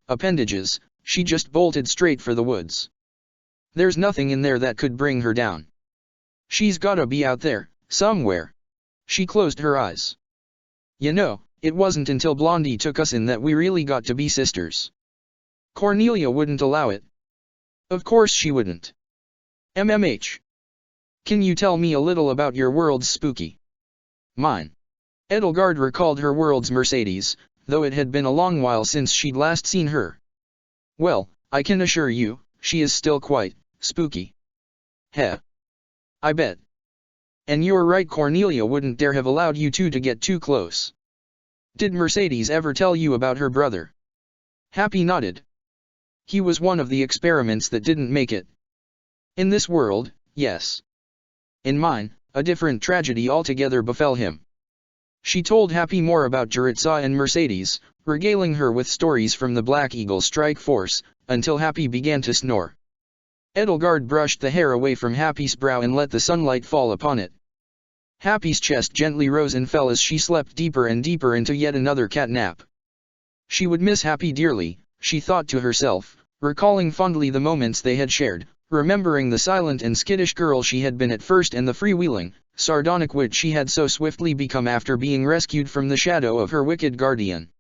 appendages, she just bolted straight for the woods. There's nothing in there that could bring her down. She's gotta be out there, Somewhere. She closed her eyes. You know, it wasn't until Blondie took us in that we really got to be sisters. Cornelia wouldn't allow it. Of course she wouldn't. MMH. Can you tell me a little about your world's Spooky? Mine. Edelgard recalled her world's Mercedes, though it had been a long while since she'd last seen her. Well, I can assure you, she is still quite spooky. Heh. I bet. And you're right, Cornelia wouldn't dare have allowed you two to get too close. Did Mercedes ever tell you about her brother? Happy nodded. He was one of the experiments that didn't make it. In this world, yes. In mine, a different tragedy altogether befell him. She told Happy more about Jaritza and Mercedes, regaling her with stories from the Black Eagle Strike Force, until Happy began to snore. Edelgard brushed the hair away from Happy's brow and let the sunlight fall upon it. Happy's chest gently rose and fell as she slept deeper and deeper into yet another cat nap. She would miss Happy dearly, she thought to herself, recalling fondly the moments they had shared, remembering the silent and skittish girl she had been at first and the freewheeling, sardonic witch she had so swiftly become after being rescued from the shadow of her wicked guardian.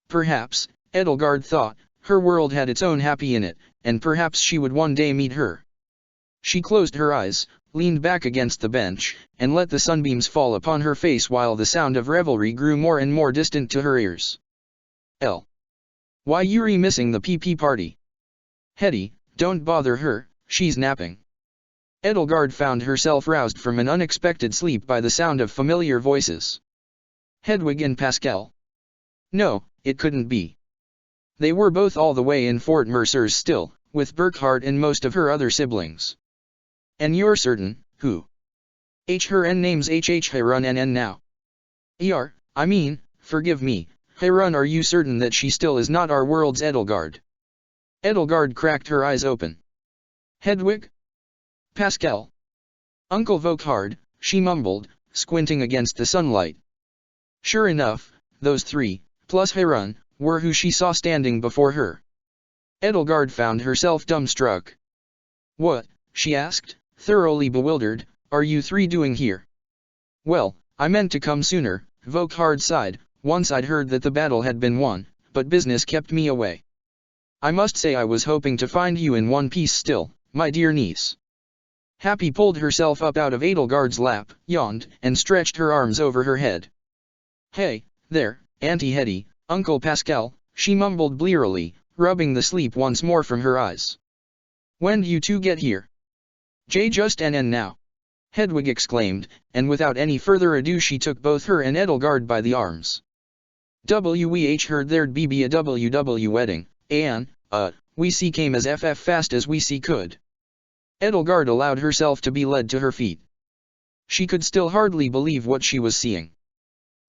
Perhaps, Edelgard thought, her world had its own Happy in it, and perhaps she would one day meet her. She closed her eyes, leaned back against the bench, and let the sunbeams fall upon her face while the sound of revelry grew more and more distant to her ears. Why you're missing the PP party? Hetty, don't bother her, she's napping. Edelgard found herself roused from an unexpected sleep by the sound of familiar voices. Hedwig and Pascal. No, it couldn't be. They were both all the way in Fort Mercers still, with Burkhardt and most of her other siblings. And you're certain, who? Her N name's Harun NN now. I mean, forgive me, Harun, are you certain that she still is not our world's Edelgard? Edelgard cracked her eyes open. Hedwig? Pascal? Uncle Vokhard, she mumbled, squinting against the sunlight. Sure enough, those three, plus Harun, were who she saw standing before her. Edelgard found herself dumbstruck. What, she asked, thoroughly bewildered, are you three doing here? Well, I meant to come sooner, Vokhard sighed, once I'd heard that the battle had been won, but business kept me away. I must say I was hoping to find you in one piece still, my dear niece. Happy pulled herself up out of Edelgard's lap, yawned, and stretched her arms over her head. Hey, there, Auntie Hetty, Uncle Pascal, she mumbled blearily, rubbing the sleep once more from her eyes. When do you two get here? Just NN now. Hedwig exclaimed, and without any further ado she took both her and Edelgard by the arms. We heard there'd be a WW wedding, and, we came as fast as we could. Edelgard allowed herself to be led to her feet. She could still hardly believe what she was seeing.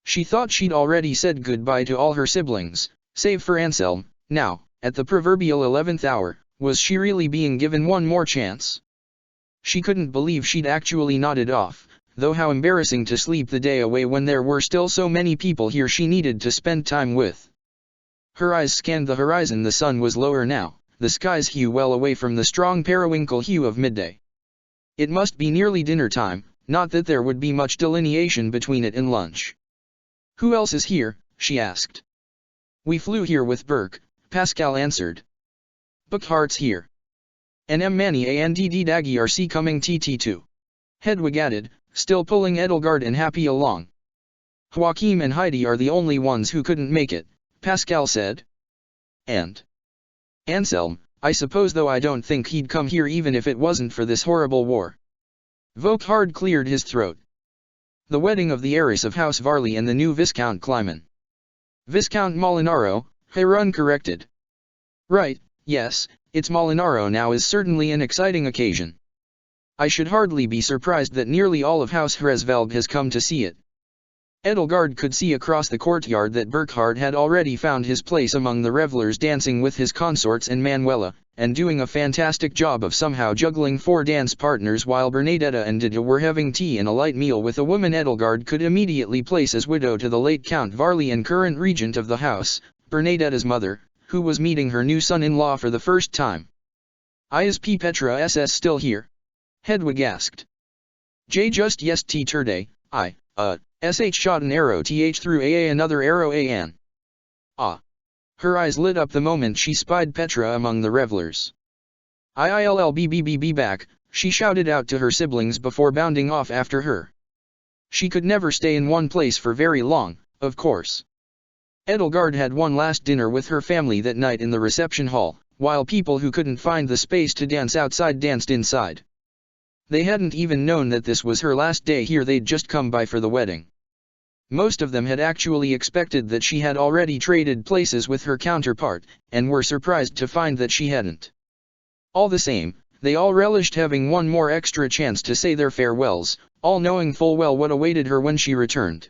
She thought she'd already said goodbye to all her siblings, save for Anselm. Now, at the proverbial 11th hour, was she really being given one more chance? She couldn't believe she'd actually nodded off, though how embarrassing to sleep the day away when there were still so many people here she needed to spend time with. Her eyes scanned the horizon. The sun was lower now, the sky's hue well away from the strong periwinkle hue of midday. It must be nearly dinner time, not that there would be much delineation between it and lunch. Who else is here? She asked. We flew here with Burke, Pascal answered. Buckhardt's here. And Manny and Daggy RC coming TT2. Hedwig added, still pulling Edelgard and Happy along. Joachim and Heidi are the only ones who couldn't make it, Pascal said. And Anselm, I suppose, though I don't think he'd come here even if it wasn't for this horrible war. Vokhard cleared his throat. The wedding of the heiress of House Varley and the new Viscount Kleiman. Viscount Molinaro, Harun corrected. Right, yes, it's Molinaro now. Is certainly an exciting occasion. I should hardly be surprised that nearly all of House Hresvelg has come to see it. Edelgard could see across the courtyard that Burkhardt had already found his place among the revelers, dancing with his consorts and Manuela, and doing a fantastic job of somehow juggling 4 dance partners while Bernadetta and Dida were having tea and a light meal with a woman Edelgard could immediately place as widow to the late Count Varley and current regent of the house, Bernadetta's mother, who was meeting her new son-in-law for the first time. Is P. Petra SS still here? Hedwig asked. Just yes t turde, sh shot an arrow th through aa another arrow an. Ah. Her eyes lit up the moment she spied Petra among the revelers. IILLBBBB back, she shouted out to her siblings before bounding off after her. She could never stay in one place for very long, of course. Edelgard had one last dinner with her family that night in the reception hall, while people who couldn't find the space to dance outside danced inside. They hadn't even known that this was her last day here, they'd just come by for the wedding. Most of them had actually expected that she had already traded places with her counterpart, and were surprised to find that she hadn't. All the same, they all relished having one more extra chance to say their farewells, all knowing full well what awaited her when she returned.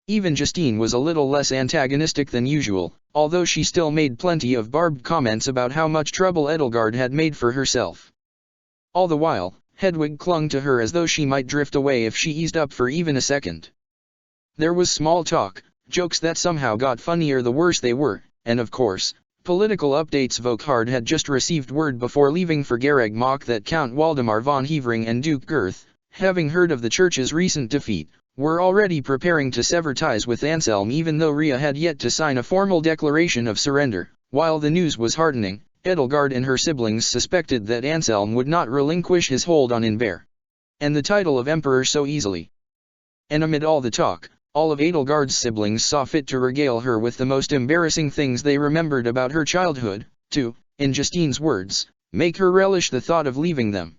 Even Justine was a little less antagonistic than usual, although she still made plenty of barbed comments about how much trouble Edelgard had made for herself. All the while, Hedwig clung to her as though she might drift away if she eased up for even a second. There was small talk, jokes that somehow got funnier the worse they were, and of course, political updates. Volkhard had just received word before leaving for Garregmach that Count Waldemar von Hevering and Duke Girth, having heard of the church's recent defeat, were already preparing to sever ties with Anselm, even though Ria had yet to sign a formal declaration of surrender. While the news was heartening, Edelgard and her siblings suspected that Anselm would not relinquish his hold on Inver and the title of emperor so easily. And amid all the talk, all of Edelgard's siblings saw fit to regale her with the most embarrassing things they remembered about her childhood, to, in Justine's words, make her relish the thought of leaving them.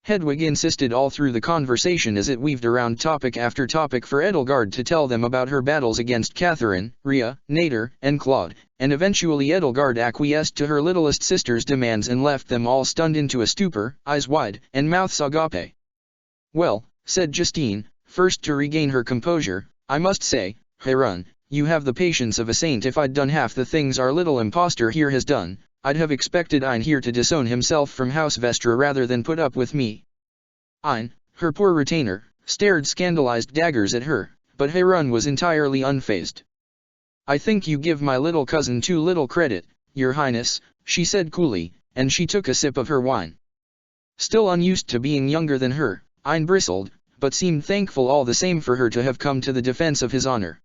Hedwig insisted all through the conversation as it weaved around topic after topic for Edelgard to tell them about her battles against Catherine, Ria, Nader, and Claude, and eventually Edelgard acquiesced to her littlest sister's demands and left them all stunned into a stupor, eyes wide, and mouths agape. Well, said Justine, first to regain her composure, I must say, Harun, you have the patience of a saint. If I'd done half the things our little impostor here has done, I'd have expected Ein here to disown himself from House Vestra rather than put up with me. Ein, her poor retainer, stared scandalized daggers at her, but Harun was entirely unfazed. I think you give my little cousin too little credit, your highness, she said coolly, and she took a sip of her wine. Still unused to being younger than her, Ein bristled, but seemed thankful all the same for her to have come to the defense of his honor.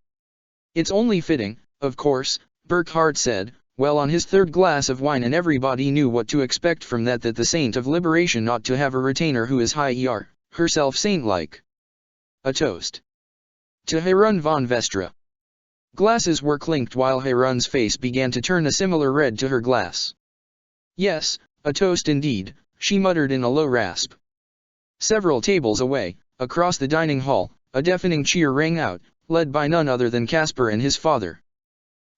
It's only fitting, of course, Burkhard said, well on his third glass of wine, and everybody knew what to expect from that the Saint of Liberation ought to have a retainer who is high herself saint-like. A toast. To Harun von Vestra. Glasses were clinked while Harun's face began to turn a similar red to her glass. Yes, a toast indeed, she muttered in a low rasp. Several tables away, across the dining hall, a deafening cheer rang out, led by none other than Caspar and his father.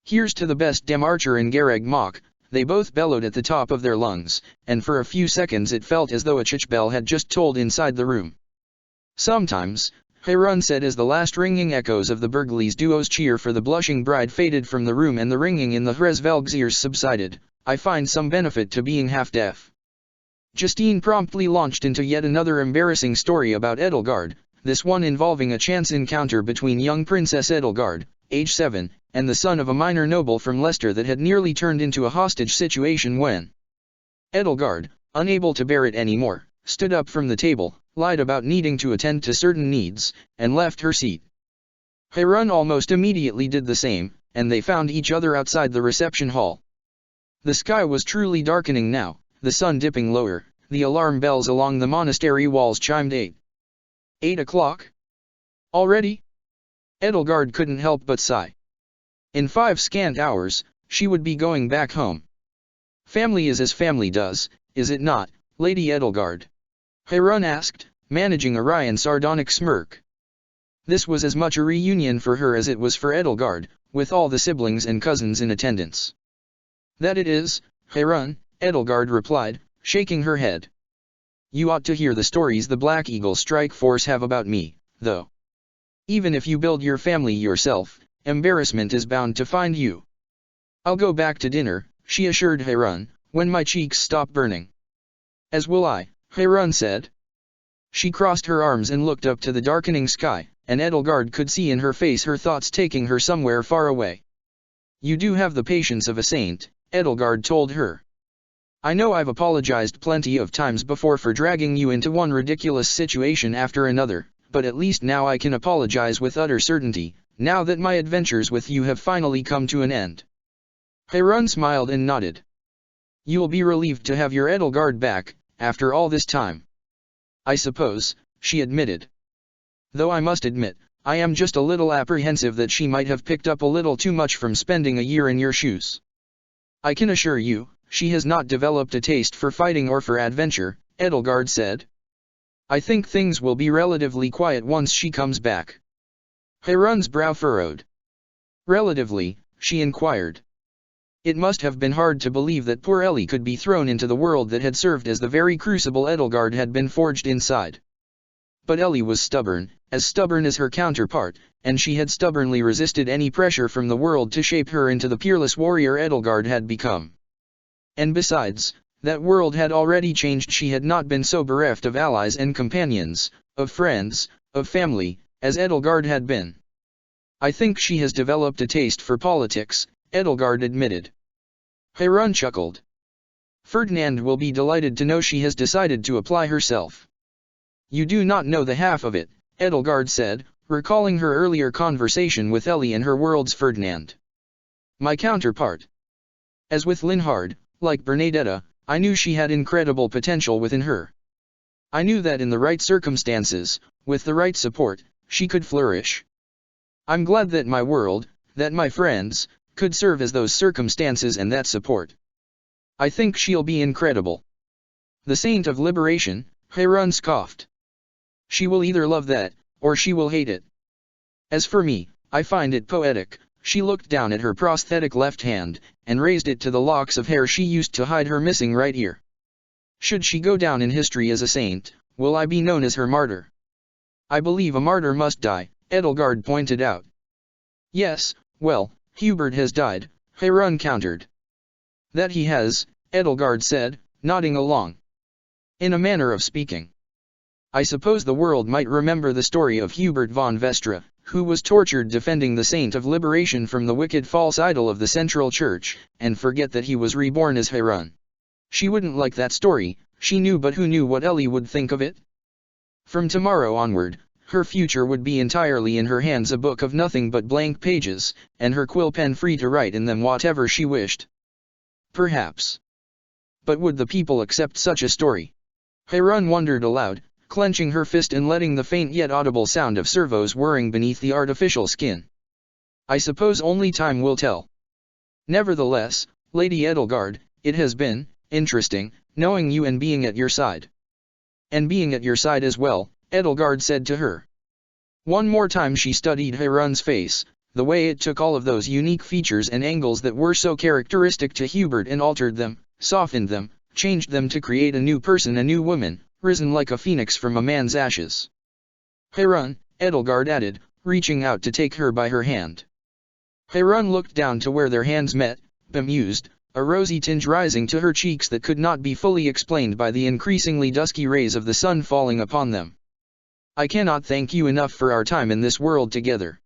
Here's to the best dem archer in Garregmach, they both bellowed at the top of their lungs, and for a few seconds it felt as though a church bell had just tolled inside the room. Sometimes, Harun said as the last ringing echoes of the Burgleys duo's cheer for the blushing bride faded from the room and the ringing in the Hresvelg's ears subsided, I find some benefit to being half-deaf. Justine promptly launched into yet another embarrassing story about Edelgard, this one involving a chance encounter between young Princess Edelgard, age 7, and the son of a minor noble from Leicester that had nearly turned into a hostage situation when Edelgard, unable to bear it anymore, stood up from the table, lied about needing to attend to certain needs, and left her seat. Harun almost immediately did the same, and they found each other outside the reception hall. The sky was truly darkening now, the sun dipping lower, the alarm bells along the monastery walls chimed 8. 8 o'clock? Already? Edelgard couldn't help but sigh. In 5 scant hours, she would be going back home. Family is as family does, is it not, Lady Edelgard? Harun asked, managing a wry and sardonic smirk. This was as much a reunion for her as it was for Edelgard, with all the siblings and cousins in attendance. That it is, Harun, Edelgard replied, shaking her head. You ought to hear the stories the Black Eagle Strike Force have about me, though. Even if you build your family yourself, embarrassment is bound to find you. I'll go back to dinner, she assured Harun, when my cheeks stop burning. As will I, Harun said. She crossed her arms and looked up to the darkening sky, and Edelgard could see in her face her thoughts taking her somewhere far away. You do have the patience of a saint, Edelgard told her. I know I've apologized plenty of times before for dragging you into one ridiculous situation after another, but at least now I can apologize with utter certainty, now that my adventures with you have finally come to an end. Harun smiled and nodded. You'll be relieved to have your Edelgard back, after all this time. I suppose, she admitted. Though I must admit, I am just a little apprehensive that she might have picked up a little too much from spending a year in your shoes. I can assure you, she has not developed a taste for fighting or for adventure, Edelgard said. I think things will be relatively quiet once she comes back. Harun's brow furrowed. Relatively, she inquired. It must have been hard to believe that poor Ellie could be thrown into the world that had served as the very crucible Edelgard had been forged inside. But Ellie was stubborn as her counterpart, and she had stubbornly resisted any pressure from the world to shape her into the peerless warrior Edelgard had become. And besides, that world had already changed. She had not been so bereft of allies and companions, of friends, of family, as Edelgard had been. I think she has developed a taste for politics, Edelgard admitted. Harun chuckled. Ferdinand will be delighted to know she has decided to apply herself. You do not know the half of it, Edelgard said, recalling her earlier conversation with Ellie and her world's Ferdinand. My counterpart. As with Linhard, like Bernadetta, I knew she had incredible potential within her. I knew that in the right circumstances, with the right support, she could flourish. I'm glad that my world, that my friends, could serve as those circumstances and that support. I think she'll be incredible. The Saint of Liberation, Harun scoffed. She will either love that, or she will hate it. As for me, I find it poetic. She looked down at her prosthetic left hand, and raised it to the locks of hair she used to hide her missing right ear. Should she go down in history as a saint, will I be known as her martyr? I believe a martyr must die, Edelgard pointed out. Yes, well, Hubert has died, Harun countered. That he has, Edelgard said, nodding along. In a manner of speaking. I suppose the world might remember the story of Hubert von Vestra, who was tortured defending the Saint of Liberation from the wicked false idol of the Central Church, and forget that he was reborn as Harun. She wouldn't like that story, she knew, but who knew what Ellie would think of it? From tomorrow onward, her future would be entirely in her hands, a book of nothing but blank pages, and her quill pen free to write in them whatever she wished. Perhaps. But would the people accept such a story? Harun wondered aloud, clenching her fist and letting the faint yet audible sound of servos whirring beneath the artificial skin. I suppose only time will tell. Nevertheless, Lady Edelgard, it has been interesting, knowing you and being at your side. And being at your side as well, Edelgard said to her. One more time she studied Harun's face, the way it took all of those unique features and angles that were so characteristic to Hubert and altered them, softened them, changed them to create a new person, a new woman, risen like a phoenix from a man's ashes. Harun, Edelgard added, reaching out to take her by her hand. Harun looked down to where their hands met, bemused, a rosy tinge rising to her cheeks that could not be fully explained by the increasingly dusky rays of the sun falling upon them. I cannot thank you enough for our time in this world together.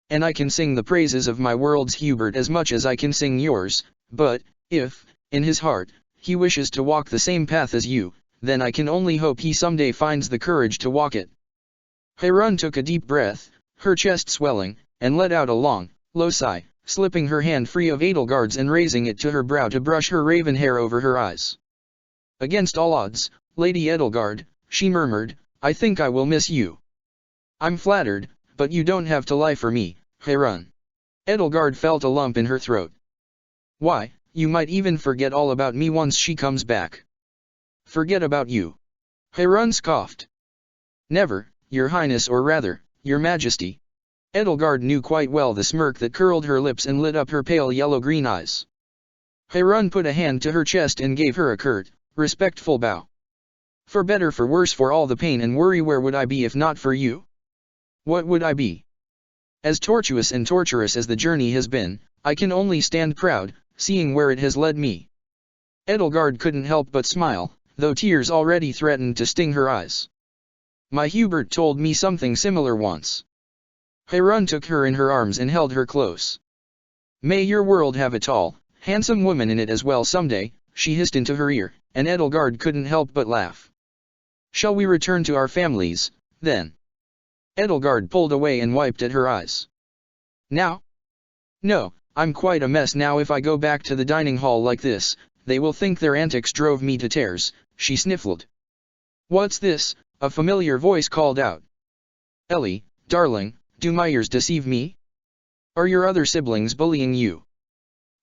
And I can sing the praises of my world's Hubert as much as I can sing yours, but, if, in his heart, he wishes to walk the same path as you, then I can only hope he someday finds the courage to walk it. Harun took a deep breath, her chest swelling, and let out a long, low sigh, slipping her hand free of Edelgard's and raising it to her brow to brush her raven hair over her eyes. Against all odds, Lady Edelgard, she murmured, I think I will miss you. I'm flattered, but you don't have to lie for me, Harun. Edelgard felt a lump in her throat. Why, you might even forget all about me once she comes back. Forget about you. Harun scoffed. Never, your highness, or rather, your majesty. Edelgard knew quite well the smirk that curled her lips and lit up her pale yellow-green eyes. Harun put a hand to her chest and gave her a curt, respectful bow. For better for worse, for all the pain and worry, where would I be if not for you? What would I be? As tortuous and torturous as the journey has been, I can only stand proud, seeing where it has led me. Edelgard couldn't help but smile, though tears already threatened to sting her eyes. My Hubert told me something similar once. Harun took her in her arms and held her close. May your world have a tall, handsome woman in it as well someday, she hissed into her ear, and Edelgard couldn't help but laugh. Shall we return to our families, then? Edelgard pulled away and wiped at her eyes. Now? No, I'm quite a mess now. If I go back to the dining hall like this, they will think their antics drove me to tears, she sniffled. What's this? A familiar voice called out. Ellie, darling, do my ears deceive me? Are your other siblings bullying you?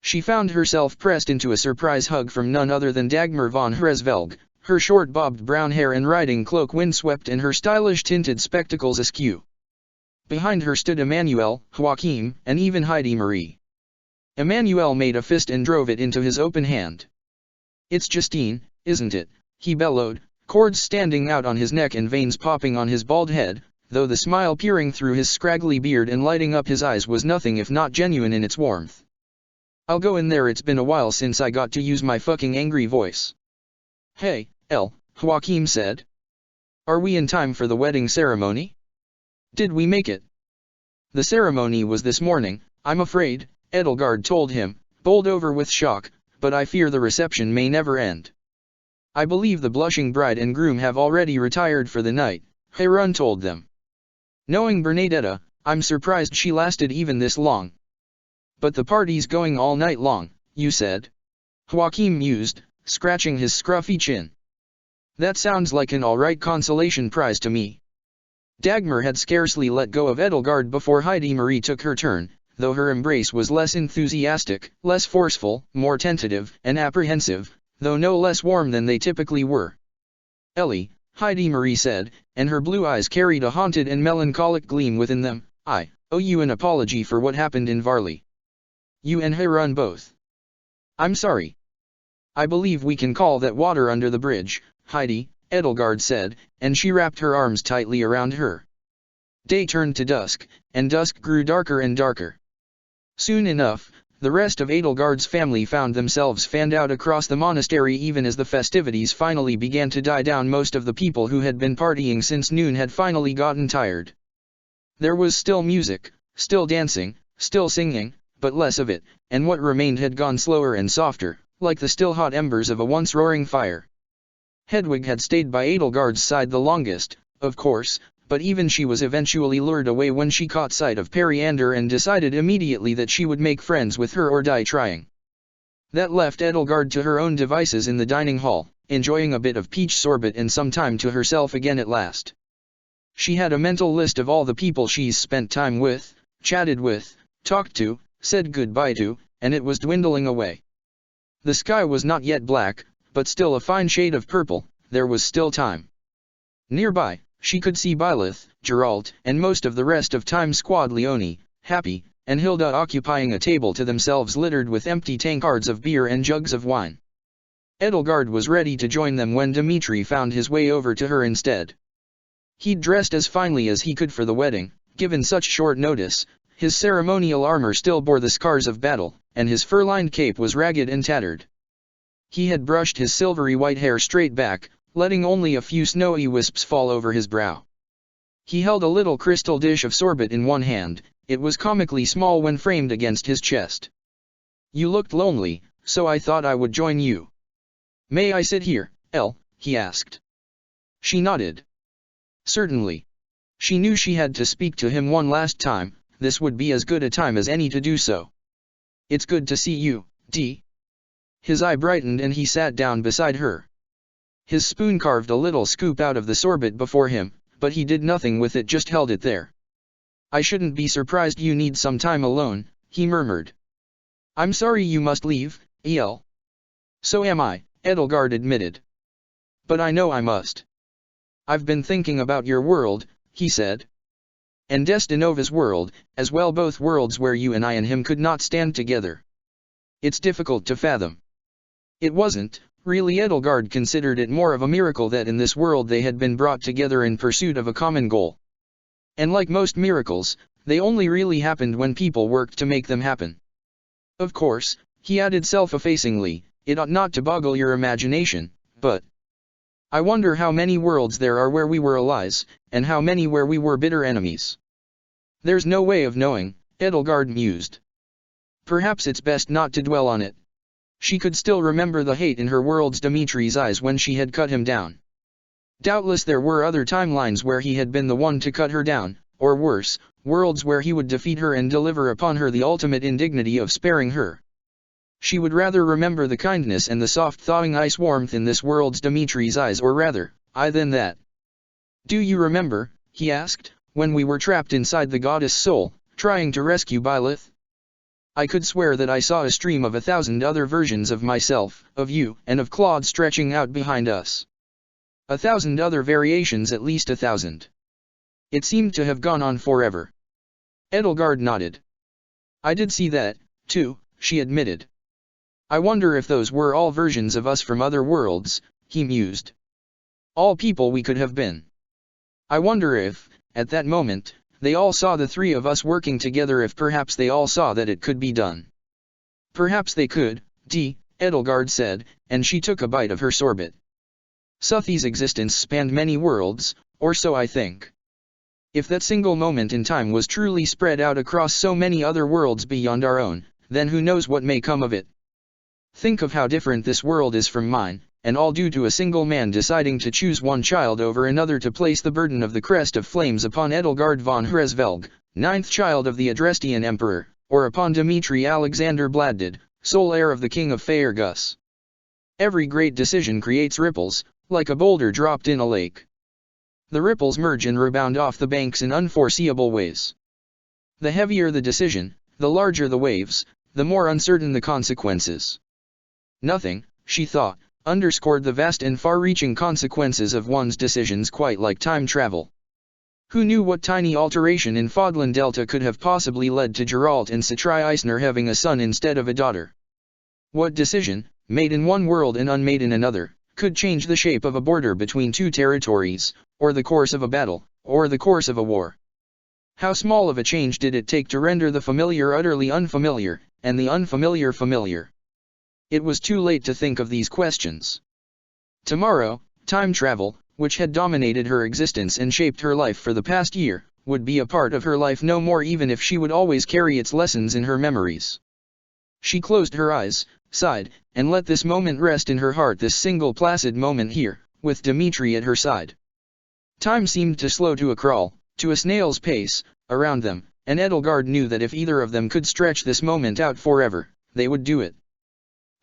She found herself pressed into a surprise hug from none other than Dagmar von Hresvelg, her short bobbed brown hair and riding cloak windswept and her stylish tinted spectacles askew. Behind her stood Emmanuel, Joachim, and even Heidi Marie. Emmanuel made a fist and drove it into his open hand. It's Justine, isn't it? He bellowed, cords standing out on his neck and veins popping on his bald head, though the smile peering through his scraggly beard and lighting up his eyes was nothing if not genuine in its warmth. I'll go in there. It's been a while since I got to use my fucking angry voice. Hey, Elle, Joachim said. Are we in time for the wedding ceremony? Did we make it? The ceremony was this morning, I'm afraid, Edelgard told him, bowled over with shock, but I fear the reception may never end. I believe the blushing bride and groom have already retired for the night, Harun told them. Knowing Bernadetta, I'm surprised she lasted even this long. But the party's going all night long, you said? Joachim mused, scratching his scruffy chin. That sounds like an alright consolation prize to me. Dagmar had scarcely let go of Edelgard before Heidi Marie took her turn, though her embrace was less enthusiastic, less forceful, more tentative, and apprehensive, though no less warm than they typically were. Ellie, Heidi Marie said, and her blue eyes carried a haunted and melancholic gleam within them, I owe you an apology for what happened in Varley. You and Harun both. I'm sorry. I believe we can call that water under the bridge, Heidi, Edelgard said, and she wrapped her arms tightly around her. Day turned to dusk, and dusk grew darker and darker. Soon enough, the rest of Edelgard's family found themselves fanned out across the monastery. Even as the festivities finally began to die down, most of the people who had been partying since noon had finally gotten tired. There was still music, still dancing, still singing, but less of it, and what remained had gone slower and softer, like the still hot embers of a once roaring fire. Hedwig had stayed by Edelgard's side the longest, of course, but even she was eventually lured away when she caught sight of Periander and decided immediately that she would make friends with her or die trying. That left Edelgard to her own devices in the dining hall, enjoying a bit of peach sorbet and some time to herself again at last. She had a mental list of all the people she's spent time with, chatted with, talked to, said goodbye to, and it was dwindling away. The sky was not yet black, but still a fine shade of purple. There was still time. Nearby, she could see Byleth, Geralt, and most of the rest of Time Squad, Leonie, Happy, and Hilda occupying a table to themselves littered with empty tankards of beer and jugs of wine. Edelgard was ready to join them when Dimitri found his way over to her instead. He'd dressed as finely as he could for the wedding, given such short notice. His ceremonial armor still bore the scars of battle, and his fur-lined cape was ragged and tattered. He had brushed his silvery white hair straight back, letting only a few snowy wisps fall over his brow. He held a little crystal dish of sorbet in one hand. It was comically small when framed against his chest. You looked lonely, so I thought I would join you. May I sit here, Elle? He asked. She nodded. Certainly. She knew she had to speak to him one last time. This would be as good a time as any to do so. It's good to see you, Dee. His eye brightened and he sat down beside her. His spoon carved a little scoop out of the sorbet before him, but he did nothing with it, just held it there. I shouldn't be surprised you need some time alone, he murmured. I'm sorry you must leave, Elle. So am I, Edelgard admitted. But I know I must. I've been thinking about your world, he said. And Destinova's world, as well, both worlds where you and I and him could not stand together. It's difficult to fathom. It wasn't, really. Edelgard considered it more of a miracle that in this world they had been brought together in pursuit of a common goal. And like most miracles, they only really happened when people worked to make them happen. Of course, he added self-effacingly, it ought not to boggle your imagination, but I wonder how many worlds there are where we were allies, and how many where we were bitter enemies. There's no way of knowing, Edelgard mused. Perhaps it's best not to dwell on it. She could still remember the hate in her world's Dimitri's eyes when she had cut him down. Doubtless there were other timelines where he had been the one to cut her down, or worse, worlds where he would defeat her and deliver upon her the ultimate indignity of sparing her. She would rather remember the kindness and the soft thawing ice warmth in this world's Dimitri's eyes, or rather, than that. "Do you remember," he asked, "when we were trapped inside the goddess soul, trying to rescue Byleth? I could swear that I saw a stream of 1,000 other versions of myself, of you, and of Claude stretching out behind us. 1,000 other variations, at least 1,000. It seemed to have gone on forever." Edelgard nodded. "I did see that, too," she admitted. "I wonder if those were all versions of us from other worlds," he mused. "All people we could have been. I wonder if, at that moment, they all saw the three of us working together, if perhaps they all saw that it could be done." "Perhaps they could," Edelgard said, and she took a bite of her sorbet. "Suthi's existence spanned many worlds, or so I think. If that single moment in time was truly spread out across so many other worlds beyond our own, then who knows what may come of it. Think of how different this world is from mine, and all due to a single man deciding to choose one child over another to place the burden of the crest of flames upon Edelgard von Hresvelg, 9th child of the Adrestian Emperor, or upon Dimitri Alexander Bladdid, sole heir of the King of Faerghus. Every great decision creates ripples, like a boulder dropped in a lake. The ripples merge and rebound off the banks in unforeseeable ways. The heavier the decision, the larger the waves, the more uncertain the consequences. Nothing, she thought, underscored the vast and far-reaching consequences of one's decisions quite like time travel. Who knew what tiny alteration in Fodlan Delta could have possibly led to Geralt and Citri Eisner having a son instead of a daughter? What decision, made in one world and unmade in another, could change the shape of a border between two territories, or the course of a battle, or the course of a war? How small of a change did it take to render the familiar utterly unfamiliar, and the unfamiliar familiar? It was too late to think of these questions. Tomorrow, time travel, which had dominated her existence and shaped her life for the past year, would be a part of her life no more, even if she would always carry its lessons in her memories. She closed her eyes, sighed, and let this moment rest in her heart, this single placid moment here, with Dimitri at her side. Time seemed to slow to a crawl, to a snail's pace, around them, and Edelgard knew that if either of them could stretch this moment out forever, they would do it.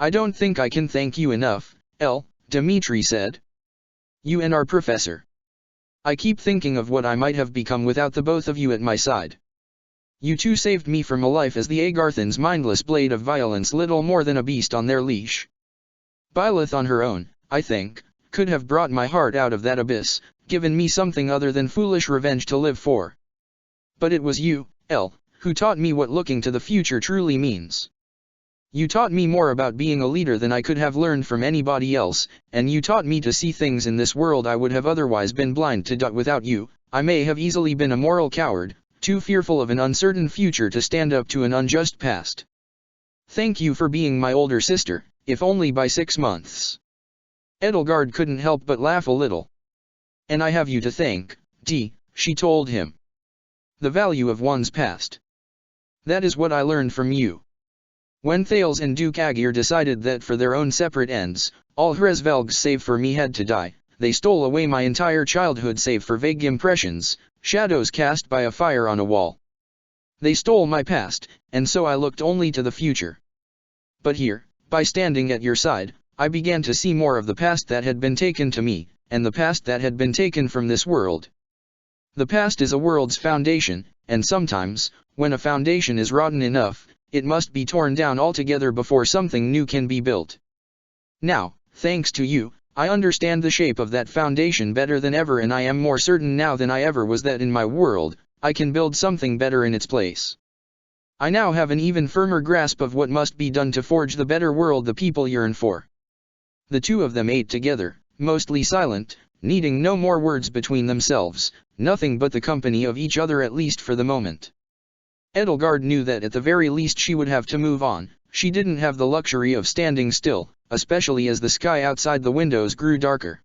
"I don't think I can thank you enough, El," Dimitri said. "You and our professor. I keep thinking of what I might have become without the both of you at my side. You two saved me from a life as the Agarthans' mindless blade of violence, little more than a beast on their leash. Byleth on her own, I think, could have brought my heart out of that abyss, given me something other than foolish revenge to live for. But it was you, El, who taught me what looking to the future truly means. You taught me more about being a leader than I could have learned from anybody else, and you taught me to see things in this world I would have otherwise been blind to. Without you, I may have easily been a moral coward, too fearful of an uncertain future to stand up to an unjust past. Thank you for being my older sister, if only by 6 months." Edelgard couldn't help but laugh a little. "And I have you to thank, she told him. "The value of one's past. That is what I learned from you. When Thales and Duke Aegir decided that for their own separate ends, all Hresvelgs save for me had to die, they stole away my entire childhood save for vague impressions, shadows cast by a fire on a wall. They stole my past, and so I looked only to the future. But here, by standing at your side, I began to see more of the past that had been taken to me, and the past that had been taken from this world. The past is a world's foundation, and sometimes, when a foundation is rotten enough, it must be torn down altogether before something new can be built. Now, thanks to you, I understand the shape of that foundation better than ever, and I am more certain now than I ever was that in my world, I can build something better in its place. I now have an even firmer grasp of what must be done to forge the better world the people yearn for." The two of them ate together, mostly silent, needing no more words between themselves, nothing but the company of each other at least for the moment. Edelgard knew that at the very least she would have to move on. She didn't have the luxury of standing still, especially as the sky outside the windows grew darker.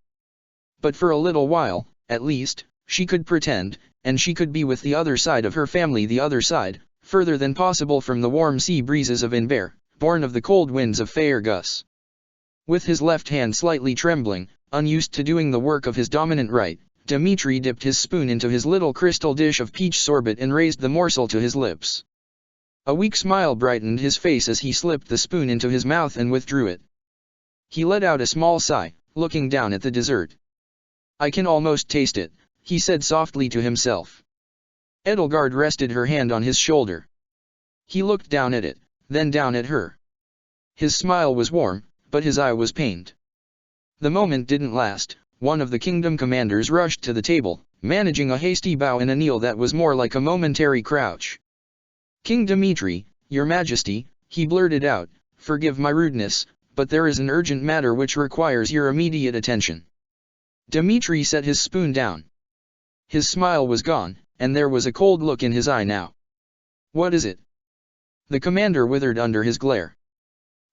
But for a little while, at least, she could pretend, and she could be with the other side of her family, the other side, further than possible from the warm sea breezes of Inver, born of the cold winds of Faerghus. With his left hand slightly trembling, unused to doing the work of his dominant right, Dmitri dipped his spoon into his little crystal dish of peach sorbet and raised the morsel to his lips. A weak smile brightened his face as he slipped the spoon into his mouth and withdrew it. He let out a small sigh, looking down at the dessert. "I can almost taste it," he said softly to himself. Edelgard rested her hand on his shoulder. He looked down at it, then down at her. His smile was warm, but his eye was pained. The moment didn't last. One of the kingdom commanders rushed to the table, managing a hasty bow and a kneel that was more like a momentary crouch. "King Dmitri, your majesty," he blurted out, "forgive my rudeness, but there is an urgent matter which requires your immediate attention." Dmitri set his spoon down. His smile was gone, and there was a cold look in his eye now. "What is it?" The commander withered under his glare.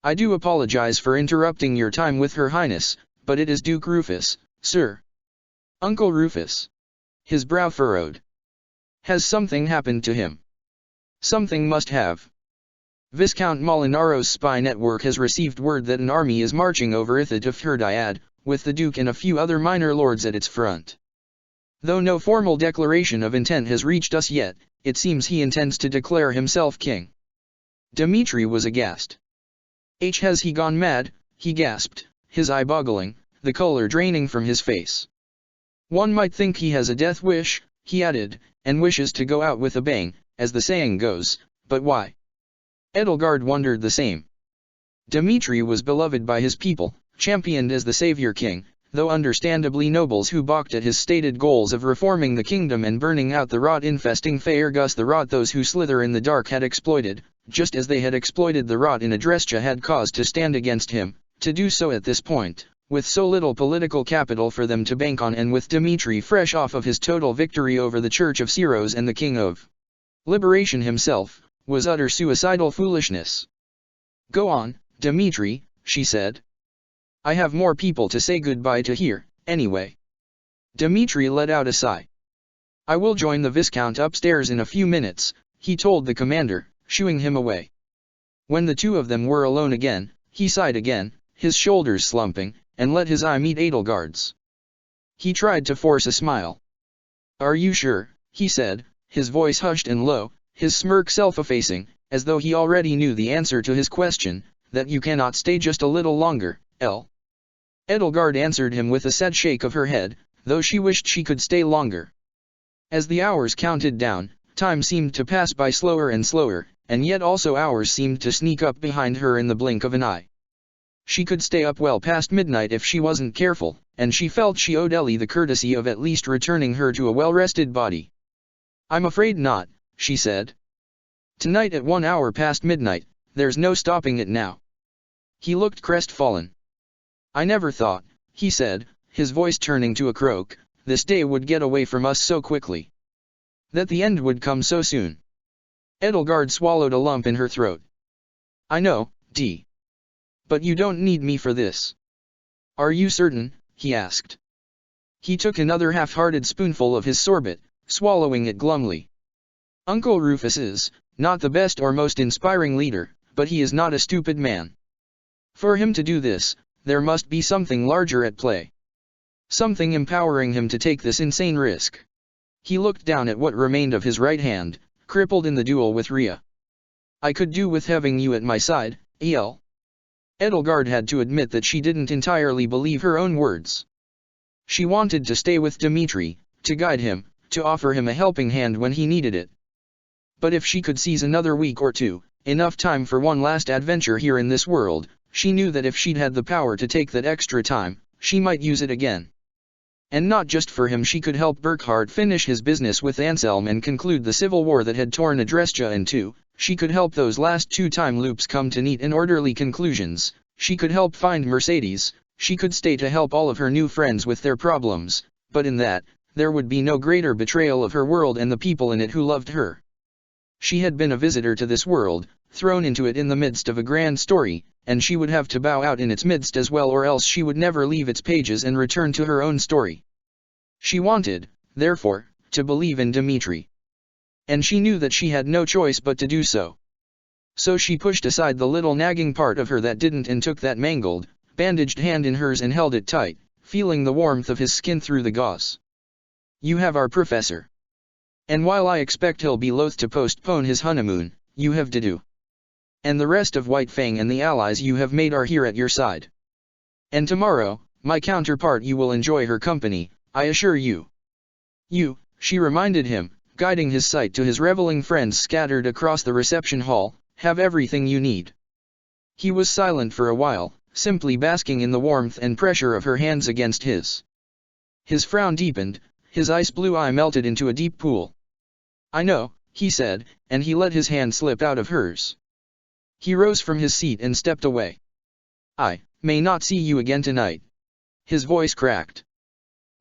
"I do apologize for interrupting your time with Her Highness, but it is Duke Rufus, sir." "Uncle Rufus?" His brow furrowed. "Has something happened to him?" "Something must have. Viscount Molinaro's spy network has received word that an army is marching over Ithid of Hurdiad, with the Duke and a few other minor lords at its front. Though no formal declaration of intent has reached us yet, it seems he intends to declare himself king." Dmitri was aghast. "Has he gone mad?" he gasped, his eye boggling, the color draining from his face. "One might think he has a death wish," he added, "and wishes to go out with a bang, as the saying goes, but why?" Edelgard wondered the same. Dmitri was beloved by his people, championed as the savior king, though understandably nobles who balked at his stated goals of reforming the kingdom and burning out the rot infesting Faerghus, the rot those who slither in the dark had exploited, just as they had exploited the rot in Adrestia had caused to stand against him, to do so at this point, with so little political capital for them to bank on, and with Dmitri fresh off of his total victory over the Church of Syros and the King of Liberation himself, was utter suicidal foolishness. "Go on, Dmitri," she said. "I have more people to say goodbye to here, anyway." Dmitri let out a sigh. "I will join the Viscount upstairs in a few minutes," he told the commander, shooing him away. When the two of them were alone again, he sighed again, his shoulders slumping, and let his eye meet Edelgard's. He tried to force a smile. "Are you sure?" he said, his voice hushed and low, his smirk self-effacing, as though he already knew the answer to his question, "that you cannot stay just a little longer, El?" Edelgard answered him with a sad shake of her head, though she wished she could stay longer. As the hours counted down, time seemed to pass by slower and slower, and yet also hours seemed to sneak up behind her in the blink of an eye. She could stay up well past midnight if she wasn't careful, and she felt she owed Ellie the courtesy of at least returning her to a well-rested body. "I'm afraid not," she said. "Tonight at 1 hour past midnight, there's no stopping it now." He looked crestfallen. "I never thought," he said, his voice turning to a croak, "this day would get away from us so quickly. That the end would come so soon." Edelgard swallowed a lump in her throat. "I know, D. But you don't need me for this." "Are you certain?" he asked. He took another half-hearted spoonful of his sorbet, swallowing it glumly. "Uncle Rufus is, not the best or most inspiring leader, but he is not a stupid man. For him to do this, there must be something larger at play. Something empowering him to take this insane risk." He looked down at what remained of his right hand, crippled in the duel with Rhea. "I could do with having you at my side, El." Edelgard had to admit that she didn't entirely believe her own words. She wanted to stay with Dmitri, to guide him, to offer him a helping hand when he needed it. But if she could seize another week or two, enough time for one last adventure here in this world, she knew that if she'd had the power to take that extra time, she might use it again. And not just for him, she could help Burkhard finish his business with Anselm and conclude the civil war that had torn Adrestia in two. She could help those last two time loops come to neat and orderly conclusions. She could help find Mercedes. She could stay to help all of her new friends with their problems, but in that, there would be no greater betrayal of her world and the people in it who loved her. She had been a visitor to this world, thrown into it in the midst of a grand story, and she would have to bow out in its midst as well, or else she would never leave its pages and return to her own story. She wanted, therefore, to believe in Dmitri. And she knew that she had no choice but to do so. So she pushed aside the little nagging part of her that didn't and took that mangled, bandaged hand in hers and held it tight, feeling the warmth of his skin through the gauze. You have our professor. And while I expect he'll be loath to postpone his honeymoon, you have Dedu. And the rest of White Fang and the allies you have made are here at your side. And tomorrow, my counterpart, you will enjoy her company, I assure you. You, she reminded him, guiding his sight to his reveling friends scattered across the reception hall, have everything you need. He was silent for a while, simply basking in the warmth and pressure of her hands against his. His frown deepened, his ice blue eye melted into a deep pool. I know, he said, and he let his hand slip out of hers. He rose from his seat and stepped away. I may not see you again tonight. His voice cracked.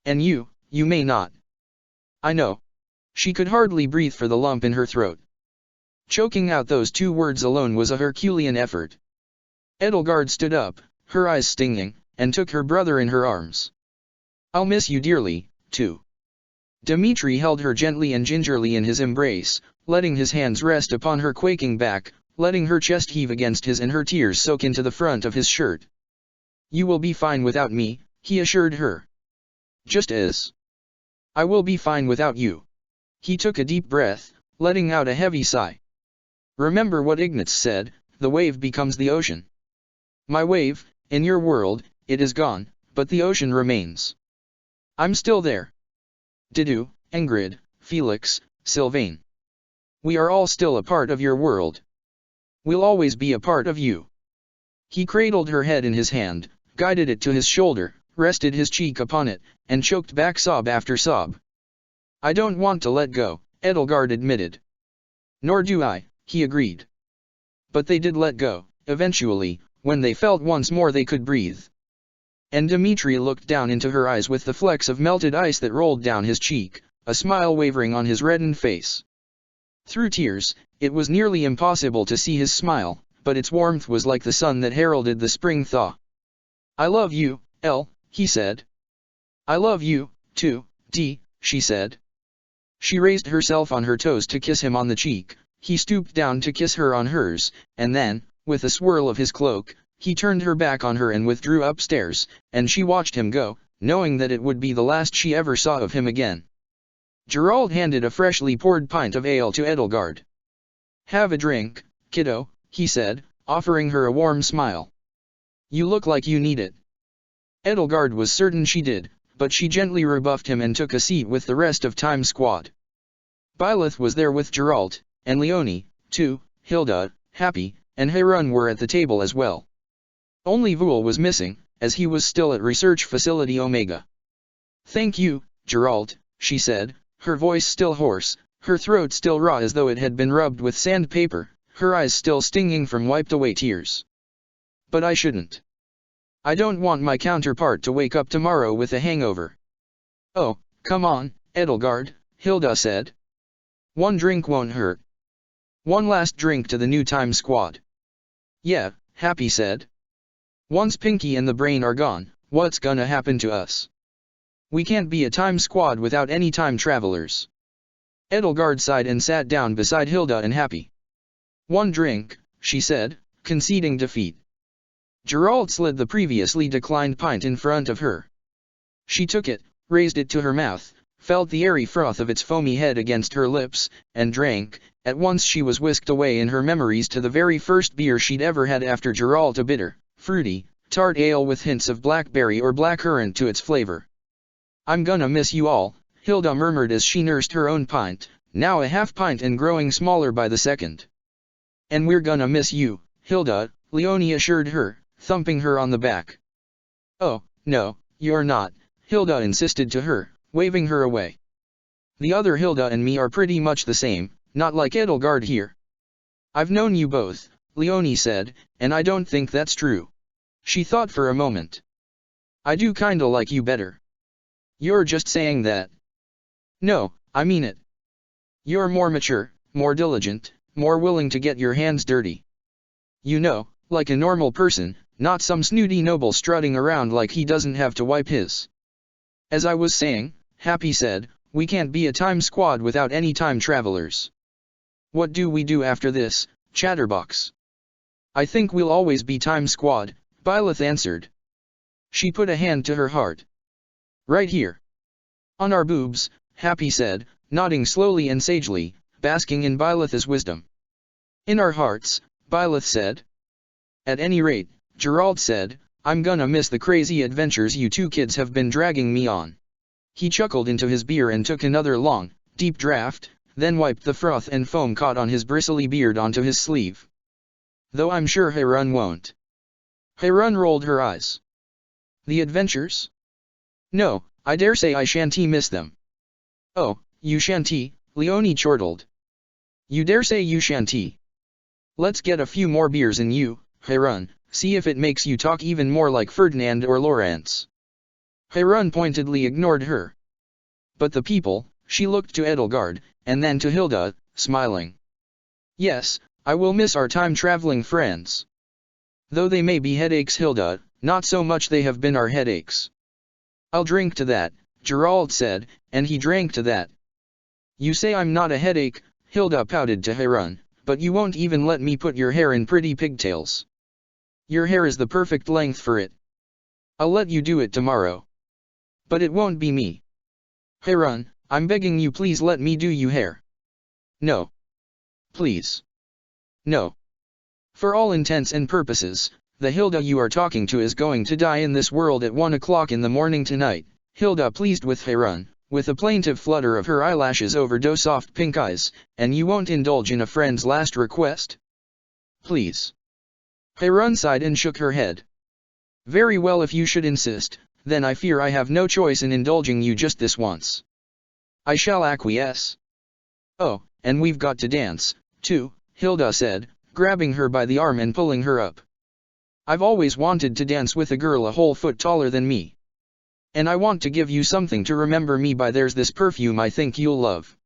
And you may not. I know. She could hardly breathe for the lump in her throat. Choking out those two words alone was a Herculean effort. Edelgard stood up, her eyes stinging, and took her brother in her arms. I'll miss you dearly, too. Dmitri held her gently and gingerly in his embrace, letting his hands rest upon her quaking back, letting her chest heave against his and her tears soak into the front of his shirt. You will be fine without me, he assured her. Just as I will be fine without you. He took a deep breath, letting out a heavy sigh. Remember what Ignatz said, the wave becomes the ocean. My wave, in your world, it is gone, but the ocean remains. I'm still there. Dedu, Ingrid, Felix, Sylvain. We are all still a part of your world. We'll always be a part of you. He cradled her head in his hand, guided it to his shoulder, rested his cheek upon it, and choked back sob after sob. I don't want to let go, Edelgard admitted. Nor do I, he agreed. But they did let go, eventually, when they felt once more they could breathe. And Dmitri looked down into her eyes with the flecks of melted ice that rolled down his cheek, a smile wavering on his reddened face. Through tears, it was nearly impossible to see his smile, but its warmth was like the sun that heralded the spring thaw. I love you, El, he said. I love you, too, D, she said. She raised herself on her toes to kiss him on the cheek, he stooped down to kiss her on hers, and then, with a swirl of his cloak, he turned her back on her and withdrew upstairs, and she watched him go, knowing that it would be the last she ever saw of him again. Gerald handed a freshly poured pint of ale to Edelgard. Have a drink, kiddo, he said, offering her a warm smile. You look like you need it. Edelgard was certain she did, but she gently rebuffed him and took a seat with the rest of Time Squad. Byleth was there with Geralt, and Leonie, too, Hilda, Happy, and Harun were at the table as well. Only Vul was missing, as he was still at Research Facility Omega. Thank you, Geralt, she said, her voice still hoarse, her throat still raw as though it had been rubbed with sandpaper, her eyes still stinging from wiped-away tears. But I shouldn't. I don't want my counterpart to wake up tomorrow with a hangover. Oh, come on, Edelgard, Hilda said. One drink won't hurt. One last drink to the new Time Squad. Yeah, Happy said. Once Pinky and the Brain are gone, what's gonna happen to us? We can't be a Time Squad without any time travelers. Edelgard sighed and sat down beside Hilda and Happy. One drink, she said, conceding defeat. Gerald slid the previously declined pint in front of her. She took it, raised it to her mouth, felt the airy froth of its foamy head against her lips, and drank. At once she was whisked away in her memories to the very first beer she'd ever had after Geralt, a bitter, fruity, tart ale with hints of blackberry or blackcurrant to its flavor. I'm gonna miss you all, Hilda murmured as she nursed her own pint, now a half pint and growing smaller by the second. And we're gonna miss you, Hilda, Leonie assured her, thumping her on the back. Oh, no, you're not, Hilda insisted to her, waving her away. The other Hilda and me are pretty much the same, not like Edelgard here. I've known you both, Leonie said, and I don't think that's true. She thought for a moment. I do kinda like you better. You're just saying that. No, I mean it. You're more mature, more diligent, more willing to get your hands dirty. You know, like a normal person, not some snooty noble strutting around like he doesn't have to wipe his. As I was saying, Happy said, we can't be a time squad without any time travelers. What do we do after this, Chatterbox. I think we'll always be Time Squad, Byleth answered. She put a hand to her heart. Right here. On our boobs, Happy said, nodding slowly and sagely, basking in Byleth's wisdom. In our hearts, Byleth said. At any rate, Geralt said, I'm gonna miss the crazy adventures you two kids have been dragging me on. He chuckled into his beer and took another long, deep draught, then wiped the froth and foam caught on his bristly beard onto his sleeve. Though I'm sure Harun won't. Harun rolled her eyes. The adventures? No, I dare say I shan't miss them. Oh, you shan't, Leonie chortled. You dare say you shan't. Let's get a few more beers in you, Harun, see if it makes you talk even more like Ferdinand or Lawrence. Harun pointedly ignored her. But the people, she looked to Edelgard, and then to Hilda, smiling. Yes, I will miss our time-traveling friends. Though they may be headaches, Hilda, not so much they have been our headaches. I'll drink to that, Geralt said, and he drank to that. You say I'm not a headache, Hilda pouted to Harun, but you won't even let me put your hair in pretty pigtails. Your hair is the perfect length for it. I'll let you do it tomorrow. But it won't be me. Harun, I'm begging you, please let me do you hair. No. Please. No. For all intents and purposes, the Hilda you are talking to is going to die in this world at 1 o'clock in the morning tonight, Hilda pleased with Harun, with a plaintive flutter of her eyelashes over doe soft pink eyes, and you won't indulge in a friend's last request? Please. Harun sighed and shook her head. Very well, if you should insist, then I fear I have no choice in indulging you just this once. I shall acquiesce. Oh, and we've got to dance, too, Hilda said, grabbing her by the arm and pulling her up. I've always wanted to dance with a girl a whole foot taller than me. And I want to give you something to remember me by. There's this perfume I think you'll love.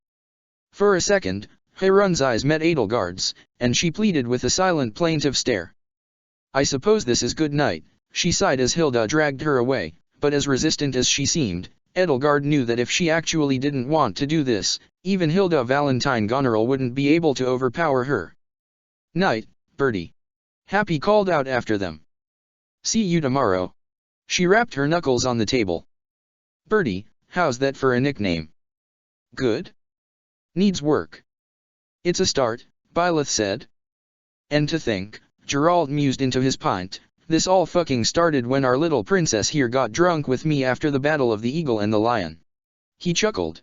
For a second, Harun's eyes met Edelgard's, and she pleaded with a silent plaintive stare. I suppose this is good night, she sighed as Hilda dragged her away, but as resistant as she seemed, Edelgard knew that if she actually didn't want to do this, even Hilda Valentine Goneril wouldn't be able to overpower her. Night, Bertie. Happy called out after them. See you tomorrow. She rapped her knuckles on the table. Bertie, how's that for a nickname? Good? Needs work. It's a start, Byleth said. And to think, Geralt mused into his pint, this all fucking started when our little princess here got drunk with me after the Battle of the Eagle and the Lion. He chuckled.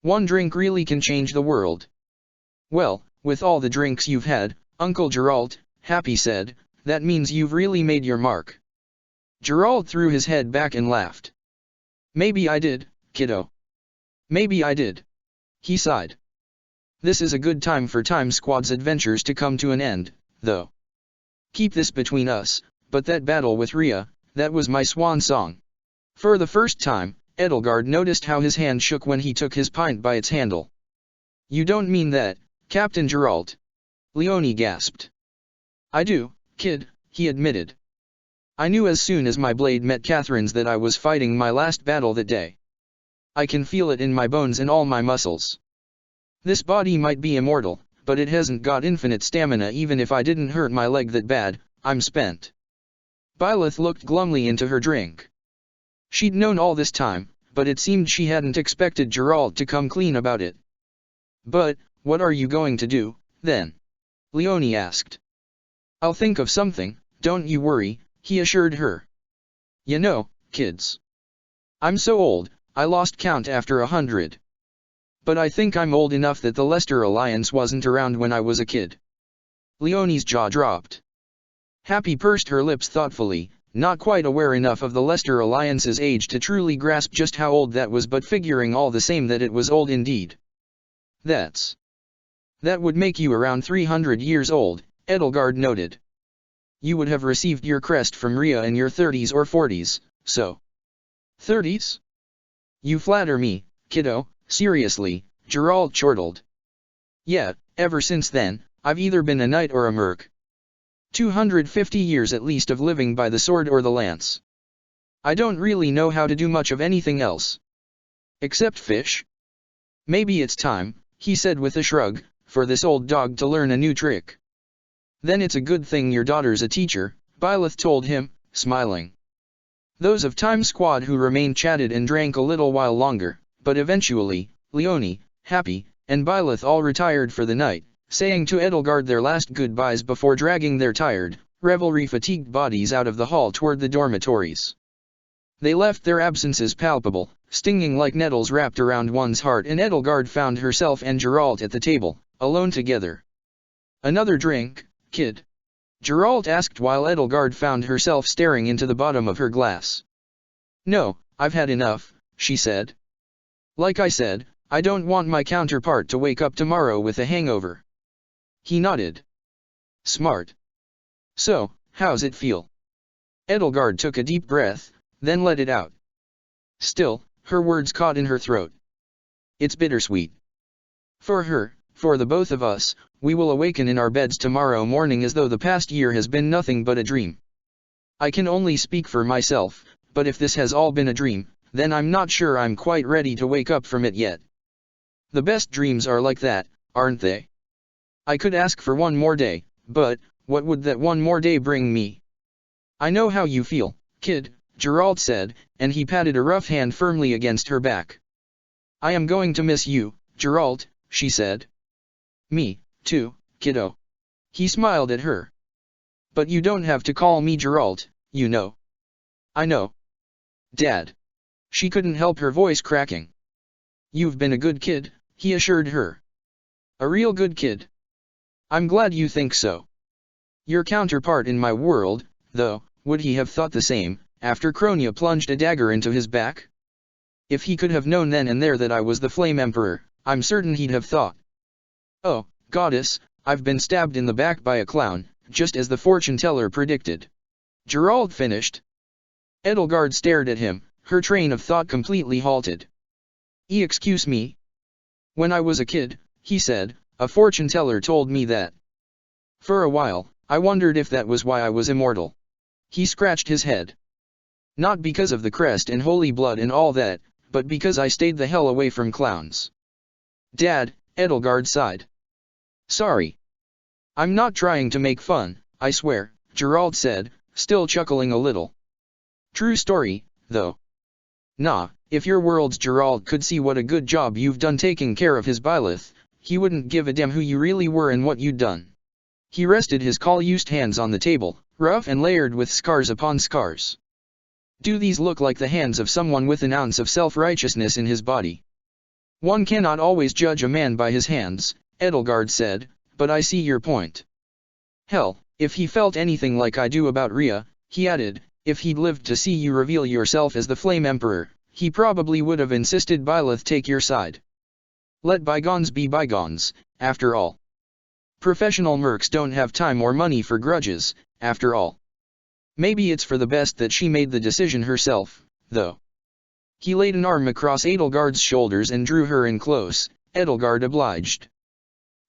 One drink really can change the world. Well, with all the drinks you've had, Uncle Geralt, Happy said, that means you've really made your mark. Geralt threw his head back and laughed. Maybe I did, kiddo. Maybe I did. He sighed. This is a good time for Time Squad's adventures to come to an end, though. Keep this between us, but that battle with Rhea, that was my swan song. For the first time, Edelgard noticed how his hand shook when he took his pint by its handle. You don't mean that, Captain Geralt? Leonie gasped. I do, kid, he admitted. I knew as soon as my blade met Catherine's that I was fighting my last battle that day. I can feel it in my bones and all my muscles. This body might be immortal, but it hasn't got infinite stamina. Even if I didn't hurt my leg that bad, I'm spent. Byleth looked glumly into her drink. She'd known all this time, but it seemed she hadn't expected Geralt to come clean about it. But, what are you going to do, then? Leonie asked. I'll think of something, don't you worry, he assured her. You know, kids. I'm so old, I lost count after 100. But I think I'm old enough that the Leicester Alliance wasn't around when I was a kid. Leonie's jaw dropped. Happy pursed her lips thoughtfully, not quite aware enough of the Leicester Alliance's age to truly grasp just how old that was, but figuring all the same that it was old indeed. That would make you around 300 years old, Edelgard noted. You would have received your crest from Rhea in your 30s or 40s, so. 30s? You flatter me, kiddo, seriously, Geralt chortled. Yeah, ever since then, I've either been a knight or a merc. 250 years at least of living by the sword or the lance. I don't really know how to do much of anything else. Except fish. Maybe it's time, he said with a shrug, for this old dog to learn a new trick. Then it's a good thing your daughter's a teacher, Byleth told him, smiling. Those of Time Squad who remained chatted and drank a little while longer, but eventually, Leonie, Happy, and Byleth all retired for the night, saying to Edelgard their last goodbyes before dragging their tired, revelry-fatigued bodies out of the hall toward the dormitories. They left their absences palpable, stinging like nettles wrapped around one's heart, and Edelgard found herself and Geralt at the table, alone together. "Another drink, kid?" Geralt asked while Edelgard found herself staring into the bottom of her glass. "No, I've had enough," she said. "Like I said, I don't want my counterpart to wake up tomorrow with a hangover." He nodded. "Smart. So, how's it feel?" Edelgard took a deep breath, then let it out. Still, her words caught in her throat. "It's bittersweet. For her, for the both of us, we will awaken in our beds tomorrow morning as though the past year has been nothing but a dream. I can only speak for myself, but if this has all been a dream, then I'm not sure I'm quite ready to wake up from it yet. The best dreams are like that, aren't they? I could ask for one more day, but what would that one more day bring me?" "I know how you feel, kid," Geralt said, and he patted a rough hand firmly against her back. "I am going to miss you, Geralt," she said. "Me, too, kiddo." He smiled at her. "But you don't have to call me Geralt, you know." "I know. Dad." She couldn't help her voice cracking. "You've been a good kid," he assured her. "A real good kid." "I'm glad you think so. Your counterpart in my world, though, would he have thought the same, after Kronia plunged a dagger into his back? If he could have known then and there that I was the Flame Emperor, I'm certain he'd have thought. Oh, goddess, I've been stabbed in the back by a clown, just as the fortune-teller predicted." Geralt finished. Edelgard stared at him, her train of thought completely halted. "Excuse me? When I was a kid," he said, "a fortune-teller told me that. For a while, I wondered if that was why I was immortal." He scratched his head. "Not because of the crest and holy blood and all that, but because I stayed the hell away from clowns." "Dad," Edelgard sighed. "Sorry. I'm not trying to make fun, I swear," Geralt said, still chuckling a little. "True story, though. Nah, if your world's Geralt could see what a good job you've done taking care of his Byleth, he wouldn't give a damn who you really were and what you'd done." He rested his call-used hands on the table, rough and layered with scars upon scars. "Do these look like the hands of someone with an ounce of self-righteousness in his body?" "One cannot always judge a man by his hands," Edelgard said, "but I see your point. Hell, if he felt anything like I do about Rhea," he added, "if he'd lived to see you reveal yourself as the Flame Emperor, he probably would have insisted Byleth take your side. Let bygones be bygones, after all. Professional mercs don't have time or money for grudges, after all. Maybe it's for the best that she made the decision herself, though." He laid an arm across Edelgard's shoulders and drew her in close. Edelgard obliged.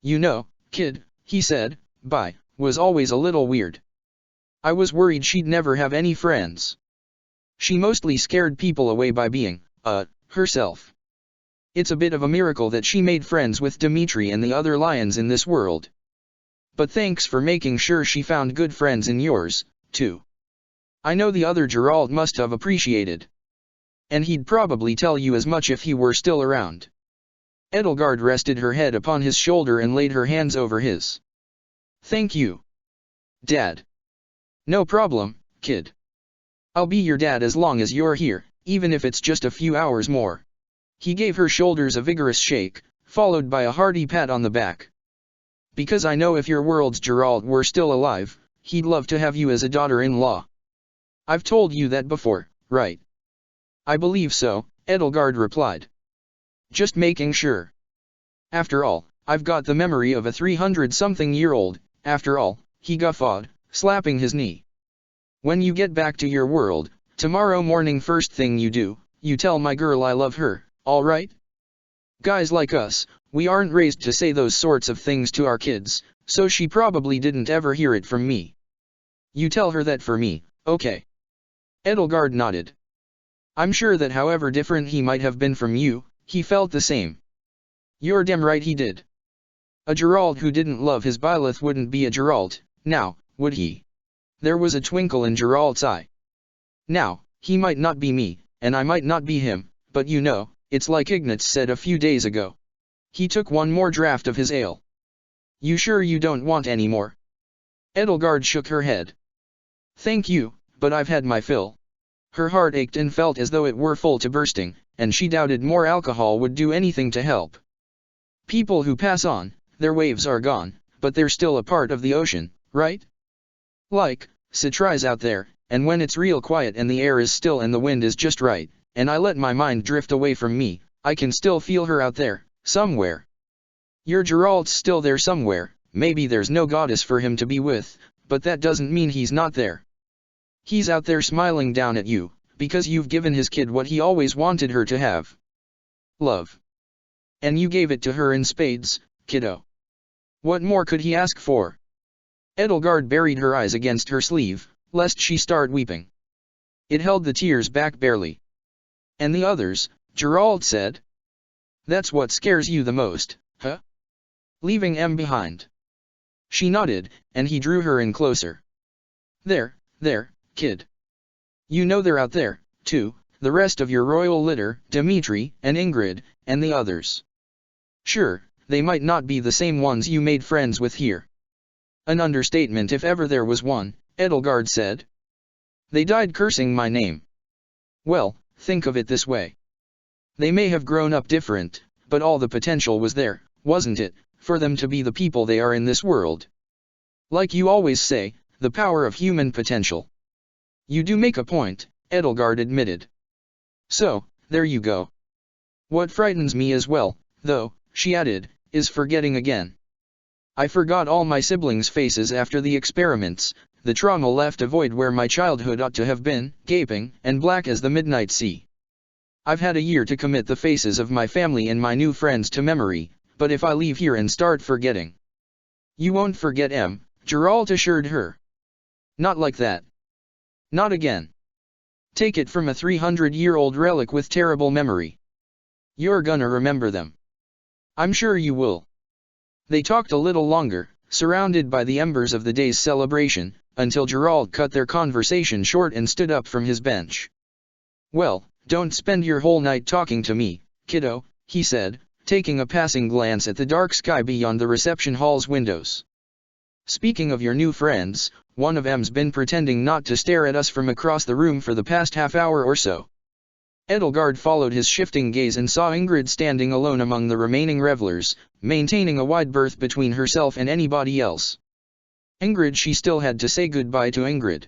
"You know, kid," he said, "Bi was always a little weird. I was worried she'd never have any friends. She mostly scared people away by being, herself. It's a bit of a miracle that she made friends with Dimitri and the other lions in this world. But thanks for making sure she found good friends in yours, too. I know the other Geralt must have appreciated. And he'd probably tell you as much if he were still around." Edelgard rested her head upon his shoulder and laid her hands over his. "Thank you, Dad." "No problem, kid. I'll be your dad as long as you're here, even if it's just a few hours more." He gave her shoulders a vigorous shake, followed by a hearty pat on the back. "Because I know if your world's Geralt were still alive, he'd love to have you as a daughter-in-law. I've told you that before, right?" "I believe so," Edelgard replied. "Just making sure. After all, I've got the memory of a 300-something-year-old, after all," he guffawed, slapping his knee. "When you get back to your world, tomorrow morning first thing you do, you tell my girl I love her, all right? Guys like us, we aren't raised to say those sorts of things to our kids, so she probably didn't ever hear it from me. You tell her that for me, okay?" Edelgard nodded. I'm sure that however different he might have been from you, he felt the same. "You're damn right he did. A Geralt who didn't love his Byleth wouldn't be a Geralt, Now, would he? There was a twinkle in Geralt's eye. Now, he might not be me, and I might not be him, but you know, it's like Ignatz said a few days ago. He took one more draught of his ale. You sure you don't want any more? Edelgard shook her head. Thank you, but I've had my fill. Her heart ached and felt as though it were full to bursting, and she doubted more alcohol would do anything to help. People who pass on, their waves are gone, but they're still a part of the ocean, right? Like, Citri's out there, and when it's real quiet and the air is still and the wind is just right, and I let my mind drift away from me, I can still feel her out there, somewhere. Your Geralt's still there somewhere, maybe there's no goddess for him to be with, but that doesn't mean he's not there. He's out there smiling down at you, because you've given his kid what he always wanted her to have. Love. And you gave it to her in spades, kiddo. What more could he ask for? Edelgard buried her eyes against her sleeve, lest she start weeping. It held the tears back barely. And the others, Geralt said. That's what scares you the most, huh? Leaving Em behind. She nodded, and he drew her in closer. There, kid. You know they're out there, too, the rest of your royal litter, Dimitri, and Ingrid, and the others. Sure, they might not be the same ones you made friends with here. An understatement if ever there was one, Edelgard said. They died cursing my name. Well, think of it this way. They may have grown up different, but all the potential was there, wasn't it, for them to be the people they are in this world? Like you always say, the power of human potential. You do make a point, Edelgard admitted. So, there you go. What frightens me as well, though, she added, is forgetting again. I forgot all my siblings' faces after the experiments. The trauma left a void where my childhood ought to have been, gaping and black as the midnight sea. I've had a year to commit the faces of my family and my new friends to memory, but if I leave here and start forgetting. You won't forget Em, Geralt assured her. Not like that. Not again. Take it from a 300-year-old relic with terrible memory. You're gonna remember them. I'm sure you will. They talked a little longer, surrounded by the embers of the day's celebration, until Geralt cut their conversation short and stood up from his bench. Well, don't spend your whole night talking to me, kiddo, he said, taking a passing glance at the dark sky beyond the reception hall's windows. Speaking of your new friends, one of them's been pretending not to stare at us from across the room for the past half hour or so. Edelgard followed his shifting gaze and saw Ingrid standing alone among the remaining revelers, maintaining a wide berth between herself and anybody else. Ingrid she still had to say goodbye to Ingrid.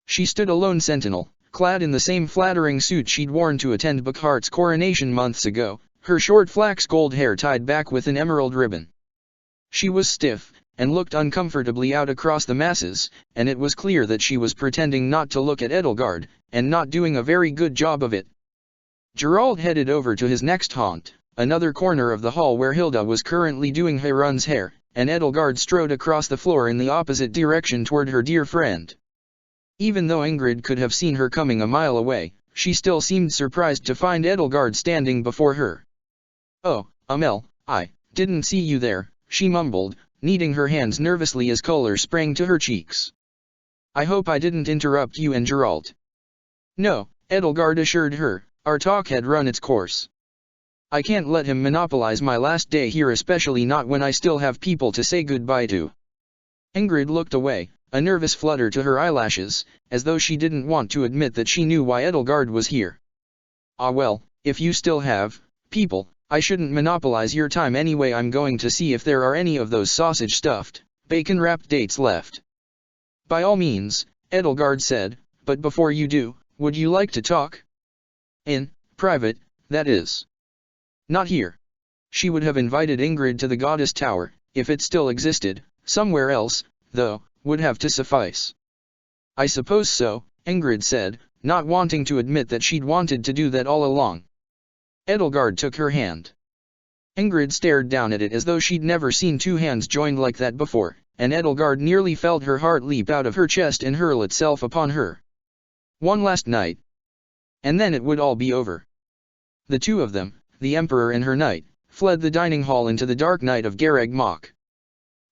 She stood a lone sentinel, clad in the same flattering suit she'd worn to attend Buckhart's coronation months ago, her short flax gold hair tied back with an emerald ribbon. She was stiff, and looked uncomfortably out across the masses, and it was clear that she was pretending not to look at Edelgard, and not doing a very good job of it. Geralt headed over to his next haunt, another corner of the hall where Hilda was currently doing Heron's hair, and Edelgard strode across the floor in the opposite direction toward her dear friend. Even though Ingrid could have seen her coming a mile away, she still seemed surprised to find Edelgard standing before her. Oh, Amel, I didn't see you there, she mumbled, kneading her hands nervously as color sprang to her cheeks. I hope I didn't interrupt you and Geralt. No, Edelgard assured her, our talk had run its course. I can't let him monopolize my last day here, especially not when I still have people to say goodbye to. Ingrid looked away, a nervous flutter to her eyelashes, as though she didn't want to admit that she knew why Edelgard was here. Ah well, if you still have people, I shouldn't monopolize your time anyway. I'm going to see if there are any of those sausage-stuffed, bacon-wrapped dates left. By all means, Edelgard said, but before you do, would you like to talk? In private, that is. Not here. She would have invited Ingrid to the Goddess Tower, if it still existed. Somewhere else, though, would have to suffice. I suppose so, Ingrid said, not wanting to admit that she'd wanted to do that all along. Edelgard took her hand. Ingrid stared down at it as though she'd never seen two hands joined like that before, and Edelgard nearly felt her heart leap out of her chest and hurl itself upon her. One last night. And then it would all be over. The two of them, the Emperor and her knight, fled the dining hall into the dark night of Garreg Mach.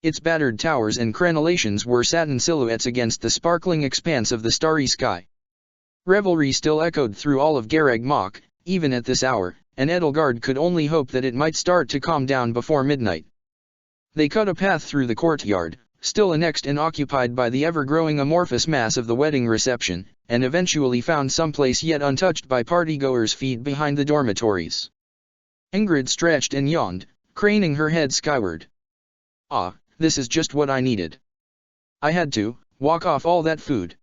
Its battered towers and crenellations were satin silhouettes against the sparkling expanse of the starry sky. Revelry still echoed through all of Garreg Mach, even at this hour, and Edelgard could only hope that it might start to calm down before midnight. They cut a path through the courtyard, still annexed and occupied by the ever-growing amorphous mass of the wedding reception, and eventually found some place yet untouched by partygoers' feet behind the dormitories. Ingrid stretched and yawned, craning her head skyward. Ah, this is just what I needed. I had to walk off all that food.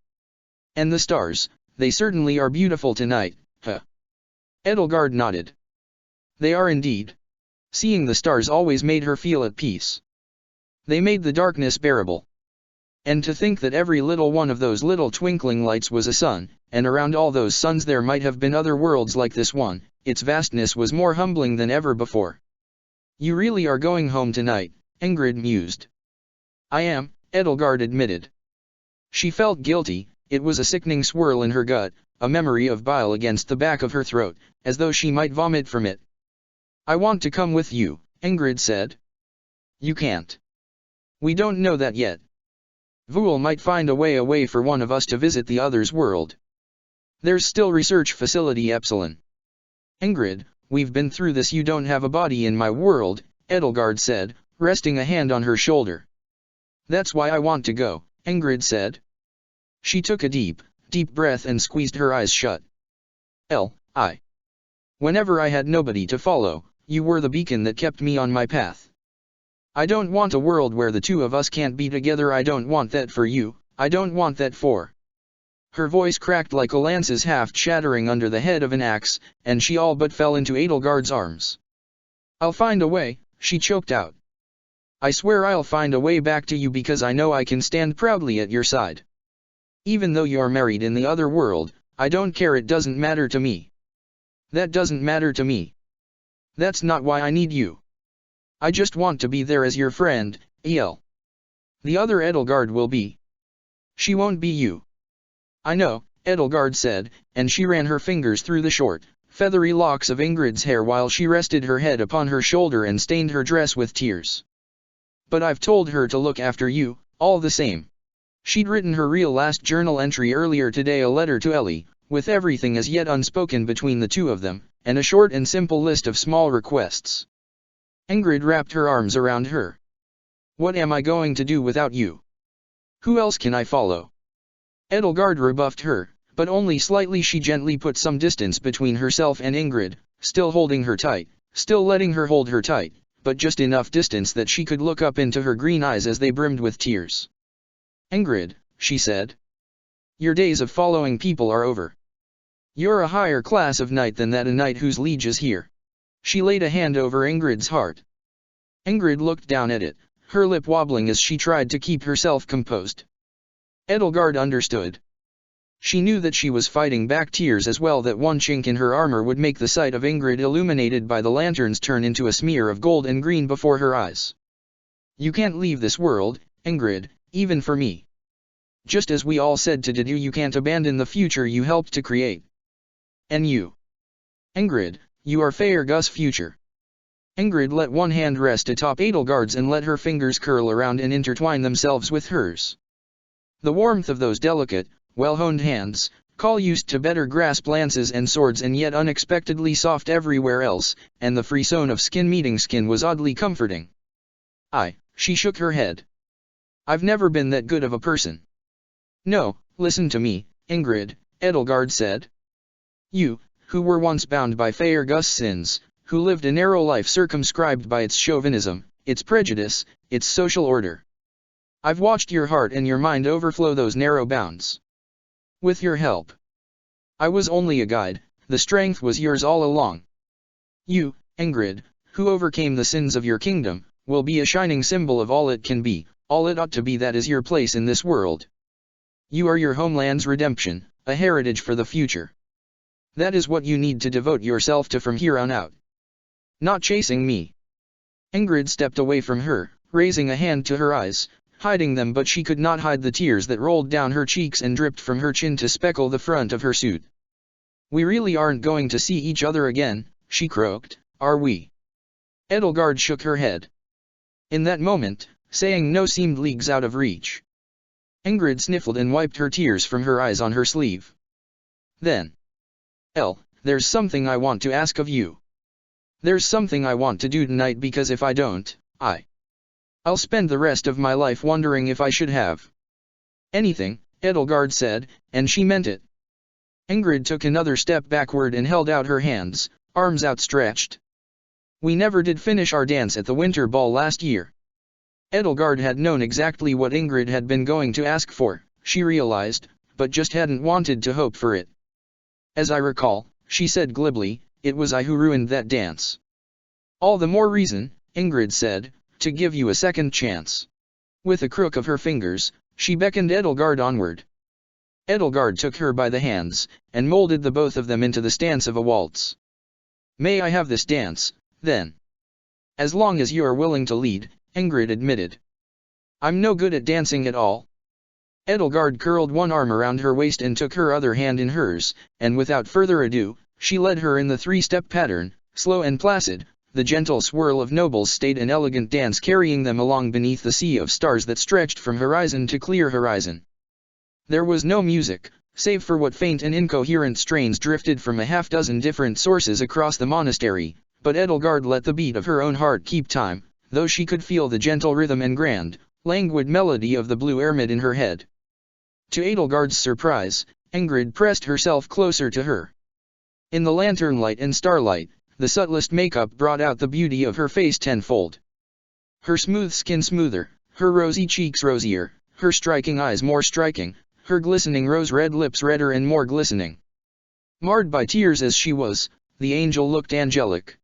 And the stars, they certainly are beautiful tonight, huh? Edelgard nodded. They are indeed. Seeing the stars always made her feel at peace. They made the darkness bearable. And to think that every little one of those little twinkling lights was a sun, and around all those suns there might have been other worlds like this one, its vastness was more humbling than ever before. You really are going home tonight, Ingrid mused. I am, Edelgard admitted. She felt guilty, it was a sickening swirl in her gut, a memory of bile against the back of her throat, as though she might vomit from it. I want to come with you, Ingrid said. You can't. We don't know that yet. Vool might find a way for one of us to visit the other's world. There's still research facility Epsilon. Ingrid, we've been through this. You don't have a body in my world, Edelgard said, resting a hand on her shoulder. That's why I want to go, Ingrid said. She took a deep breath and squeezed her eyes shut. Whenever I had nobody to follow, you were the beacon that kept me on my path. I don't want a world where the two of us can't be together. I don't want that for you, I don't want that for... Her voice cracked like a lance's haft shattering under the head of an axe, and she all but fell into Edelgard's arms. I'll find a way, she choked out. I swear I'll find a way back to you because I know I can stand proudly at your side. Even though you're married in the other world, I don't care. It doesn't matter to me. That doesn't matter to me. That's not why I need you. I just want to be there as your friend, El. The other Edelgard will be. She won't be you. I know, Edelgard said, and she ran her fingers through the short, feathery locks of Ingrid's hair while she rested her head upon her shoulder and stained her dress with tears. But I've told her to look after you, all the same. She'd written her real last journal entry earlier today, a letter to Ellie, with everything as yet unspoken between the two of them, and a short and simple list of small requests. Ingrid wrapped her arms around her. What am I going to do without you? Who else can I follow? Edelgard rebuffed her, but only slightly. She gently put some distance between herself and Ingrid, still holding her tight, still letting her hold her tight, but just enough distance that she could look up into her green eyes as they brimmed with tears. Ingrid, she said. Your days of following people are over. You're a higher class of knight than that, a knight whose liege is here. She laid a hand over Ingrid's heart. Ingrid looked down at it, her lip wobbling as she tried to keep herself composed. Edelgard understood. She knew that she was fighting back tears as well, that one chink in her armor would make the sight of Ingrid illuminated by the lanterns turn into a smear of gold and green before her eyes. You can't leave this world, Ingrid, even for me. Just as we all said to do, you can't abandon the future you helped to create. And you. Ingrid, you are Faerghus' future. Ingrid let one hand rest atop Edelgard's and let her fingers curl around and intertwine themselves with hers. The warmth of those delicate, well-honed hands, used to better grasp lances and swords and yet unexpectedly soft everywhere else, and the frisson of skin meeting skin was oddly comforting. She shook her head. I've never been that good of a person. No, listen to me, Ingrid, Edelgard said. You, who were once bound by Faerghus' sins, who lived a narrow life circumscribed by its chauvinism, its prejudice, its social order. I've watched your heart and your mind overflow those narrow bounds. With your help. I was only a guide, the strength was yours all along. You, Ingrid, who overcame the sins of your kingdom, will be a shining symbol of all it can be, all it ought to be. That is your place in this world. You are your homeland's redemption, a heritage for the future. That is what you need to devote yourself to from here on out. Not chasing me. Ingrid stepped away from her, raising a hand to her eyes, hiding them, but she could not hide the tears that rolled down her cheeks and dripped from her chin to speckle the front of her suit. We really aren't going to see each other again, she croaked, are we? Edelgard shook her head. In that moment, saying no seemed leagues out of reach. Ingrid sniffled and wiped her tears from her eyes on her sleeve. Then, there's something I want to ask of you. There's something I want to do tonight because if I don't, I'll spend the rest of my life wondering if I should have. Anything, Edelgard said, and she meant it. Ingrid took another step backward and held out her hands, arms outstretched. We never did finish our dance at the winter ball last year. Edelgard had known exactly what Ingrid had been going to ask for, she realized, but just hadn't wanted to hope for it. As I recall, she said glibly, it was I who ruined that dance. All the more reason, Ingrid said, to give you a second chance. With a crook of her fingers, she beckoned Edelgard onward. Edelgard took her by the hands, and molded the both of them into the stance of a waltz. May I have this dance, then? As long as you are willing to lead, Ingrid admitted. I'm no good at dancing at all. Edelgard curled one arm around her waist and took her other hand in hers, and without further ado, she led her in the three-step pattern, slow and placid. The gentle swirl of nobles stayed an elegant dance carrying them along beneath the sea of stars that stretched from horizon to clear horizon. There was no music, save for what faint and incoherent strains drifted from a half-dozen different sources across the monastery, but Edelgard let the beat of her own heart keep time, though she could feel the gentle rhythm and grand, languid melody of the blue Ermid in her head. To Edelgard's surprise, Ingrid pressed herself closer to her. In the lantern light and starlight, the subtlest makeup brought out the beauty of her face tenfold. Her smooth skin smoother, her rosy cheeks rosier, her striking eyes more striking, her glistening rose-red lips redder and more glistening. Marred by tears as she was, the angel looked angelic.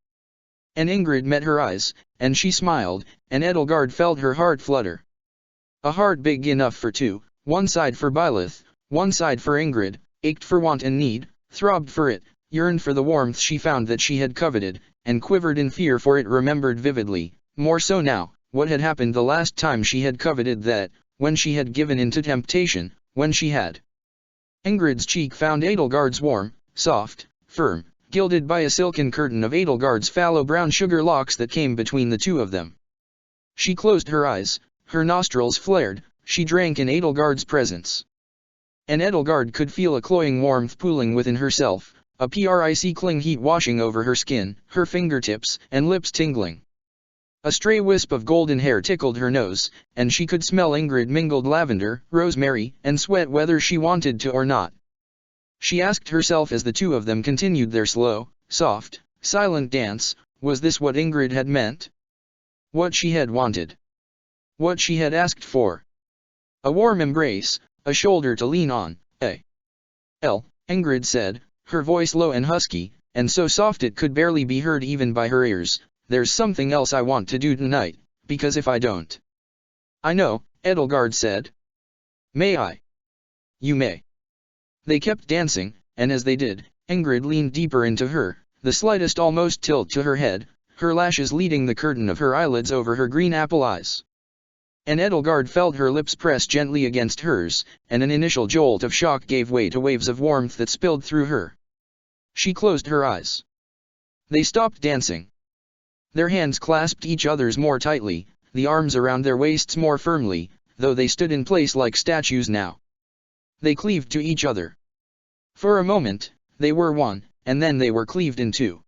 And Ingrid met her eyes, and she smiled, and Edelgard felt her heart flutter. A heart big enough for two, one side for Byleth, one side for Ingrid, ached for want and need, throbbed for it, yearned for the warmth she found that she had coveted, and quivered in fear for it remembered vividly, more so now, what had happened the last time she had coveted that, when she had given in to temptation, when she had. Ingrid's cheek found Edelgard's warm, soft, firm, gilded by a silken curtain of Edelgard's fallow-brown sugar locks that came between the two of them. She closed her eyes, her nostrils flared, she drank in Edelgard's presence. And Edelgard could feel a cloying warmth pooling within herself, a prickling heat washing over her skin, her fingertips and lips tingling. A stray wisp of golden hair tickled her nose, and she could smell Ingrid mingled lavender, rosemary, and sweat whether she wanted to or not. She asked herself as the two of them continued their slow, soft, silent dance, was this what Ingrid had meant? What she had wanted? What she had asked for? A warm embrace, a shoulder to lean on, Ingrid said, her voice low and husky, and so soft it could barely be heard even by her ears, there's something else I want to do tonight, because if I don't. I know, Edelgard said. May I? You may. They kept dancing, and as they did, Ingrid leaned deeper into her, the slightest almost tilt to her head, her lashes leading the curtain of her eyelids over her green apple eyes. And Edelgard felt her lips press gently against hers, and an initial jolt of shock gave way to waves of warmth that spilled through her. She closed her eyes. They stopped dancing. Their hands clasped each other's more tightly, the arms around their waists more firmly, though they stood in place like statues now. They cleaved to each other. For a moment, they were one, and then they were cleaved in two.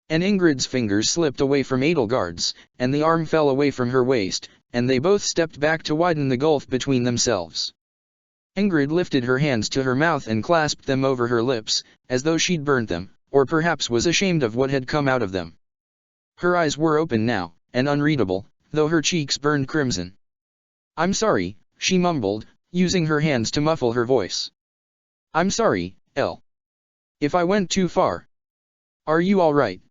And Ingrid's fingers slipped away from Edelgard's, and the arm fell away from her waist, and they both stepped back to widen the gulf between themselves. Ingrid lifted her hands to her mouth and clasped them over her lips, as though she'd burnt them, or perhaps was ashamed of what had come out of them. Her eyes were open now, and unreadable, though her cheeks burned crimson. I'm sorry, she mumbled, using her hands to muffle her voice. I'm sorry, Elle. If I went too far. Are you all right?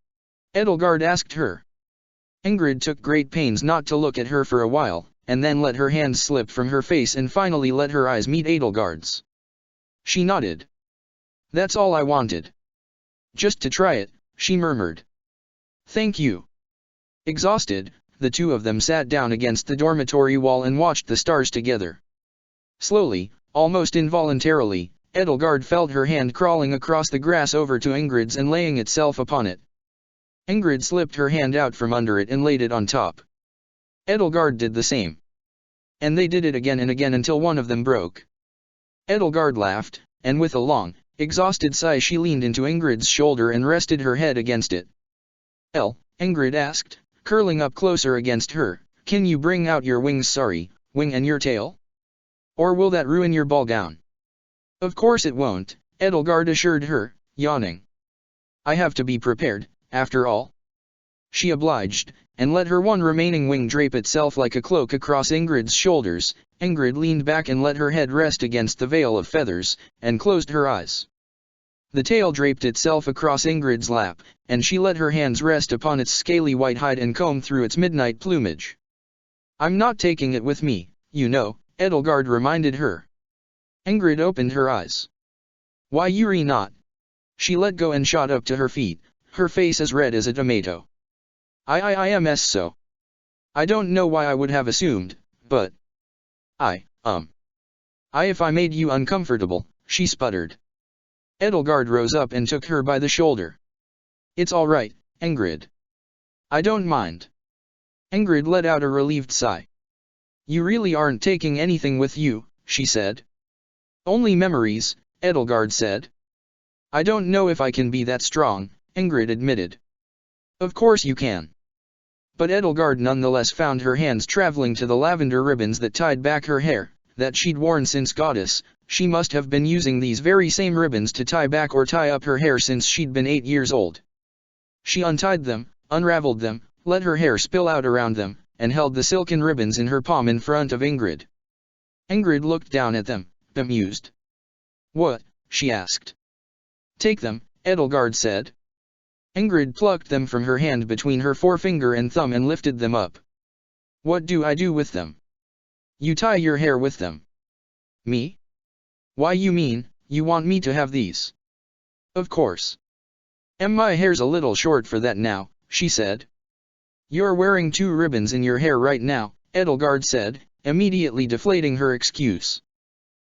Edelgard asked her. Ingrid took great pains not to look at her for a while, and then let her hands slip from her face and finally let her eyes meet Edelgard's. She nodded. That's all I wanted. Just to try it, she murmured. Thank you. Exhausted, the two of them sat down against the dormitory wall and watched the stars together. Slowly, almost involuntarily, Edelgard felt her hand crawling across the grass over to Ingrid's and laying itself upon it. Ingrid slipped her hand out from under it and laid it on top. Edelgard did the same. And they did it again and again until one of them broke. Edelgard laughed, and with a long, exhausted sigh she leaned into Ingrid's shoulder and rested her head against it. Ingrid asked, curling up closer against her, can you bring out your wings wing and your tail? Or will that ruin your ball gown? Of course it won't, Edelgard assured her, yawning. I have to be prepared, after all. She obliged, and let her one remaining wing drape itself like a cloak across Ingrid's shoulders. Ingrid leaned back and let her head rest against the veil of feathers, and closed her eyes. The tail draped itself across Ingrid's lap, and she let her hands rest upon its scaly white hide and comb through its midnight plumage. I'm not taking it with me, you know, Edelgard reminded her. Ingrid opened her eyes. Why Yuri not? She let go and shot up to her feet, her face as red as a tomato. I so. I don't know why I would have assumed, but... if I made you uncomfortable, she sputtered. Edelgard rose up and took her by the shoulder. It's all right, Ingrid. I don't mind. Ingrid let out a relieved sigh. You really aren't taking anything with you, she said. Only memories, Edelgard said. I don't know if I can be that strong, Ingrid admitted. Of course you can. But Edelgard nonetheless found her hands traveling to the lavender ribbons that tied back her hair, that she'd worn since Goddess. She must have been using these very same ribbons to tie back or tie up her hair since she'd been 8 years old. She untied them, unraveled them, let her hair spill out around them, and held the silken ribbons in her palm in front of Ingrid. Ingrid looked down at them, bemused. What? She asked. Take them, Edelgard said. Ingrid plucked them from her hand between her forefinger and thumb and lifted them up. What do I do with them? You tie your hair with them. Me? Why you mean, you want me to have these? Of course. My hair's a little short for that now, she said. You're wearing 2 ribbons in your hair right now, Edelgard said, immediately deflating her excuse.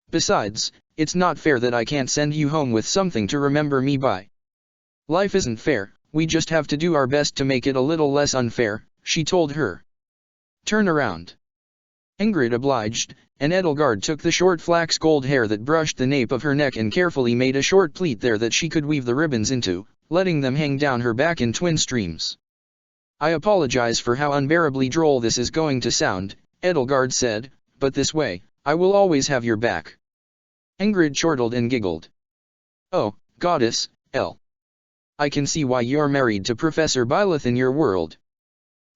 Besides, it's not fair that I can't send you home with something to remember me by. Life isn't fair, we just have to do our best to make it a little less unfair, she told her. Turn around. Ingrid obliged, and Edelgard took the short flax gold hair that brushed the nape of her neck and carefully made a short pleat there that she could weave the ribbons into, letting them hang down her back in twin streams. I apologize for how unbearably droll this is going to sound, Edelgard said, but this way, I will always have your back. Ingrid chortled and giggled. Oh, Goddess, I can see why you're married to Professor Byleth in your world.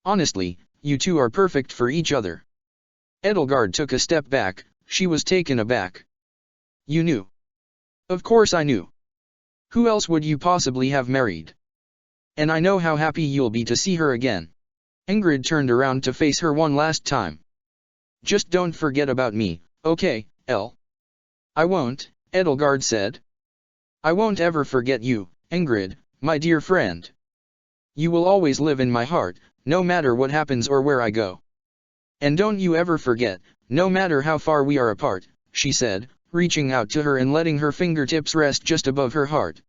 Honestly, you two are perfect for each other. Edelgard took a step back, she was taken aback. You knew? Of course I knew. Who else would you possibly have married? And I know how happy you'll be to see her again. Ingrid turned around to face her one last time. Just don't forget about me, okay, Elle? I won't, Edelgard said. I won't ever forget you, Ingrid, my dear friend. You will always live in my heart, no matter what happens or where I go. And don't you ever forget, no matter how far we are apart, she said, reaching out to her and letting her fingertips rest just above her heart.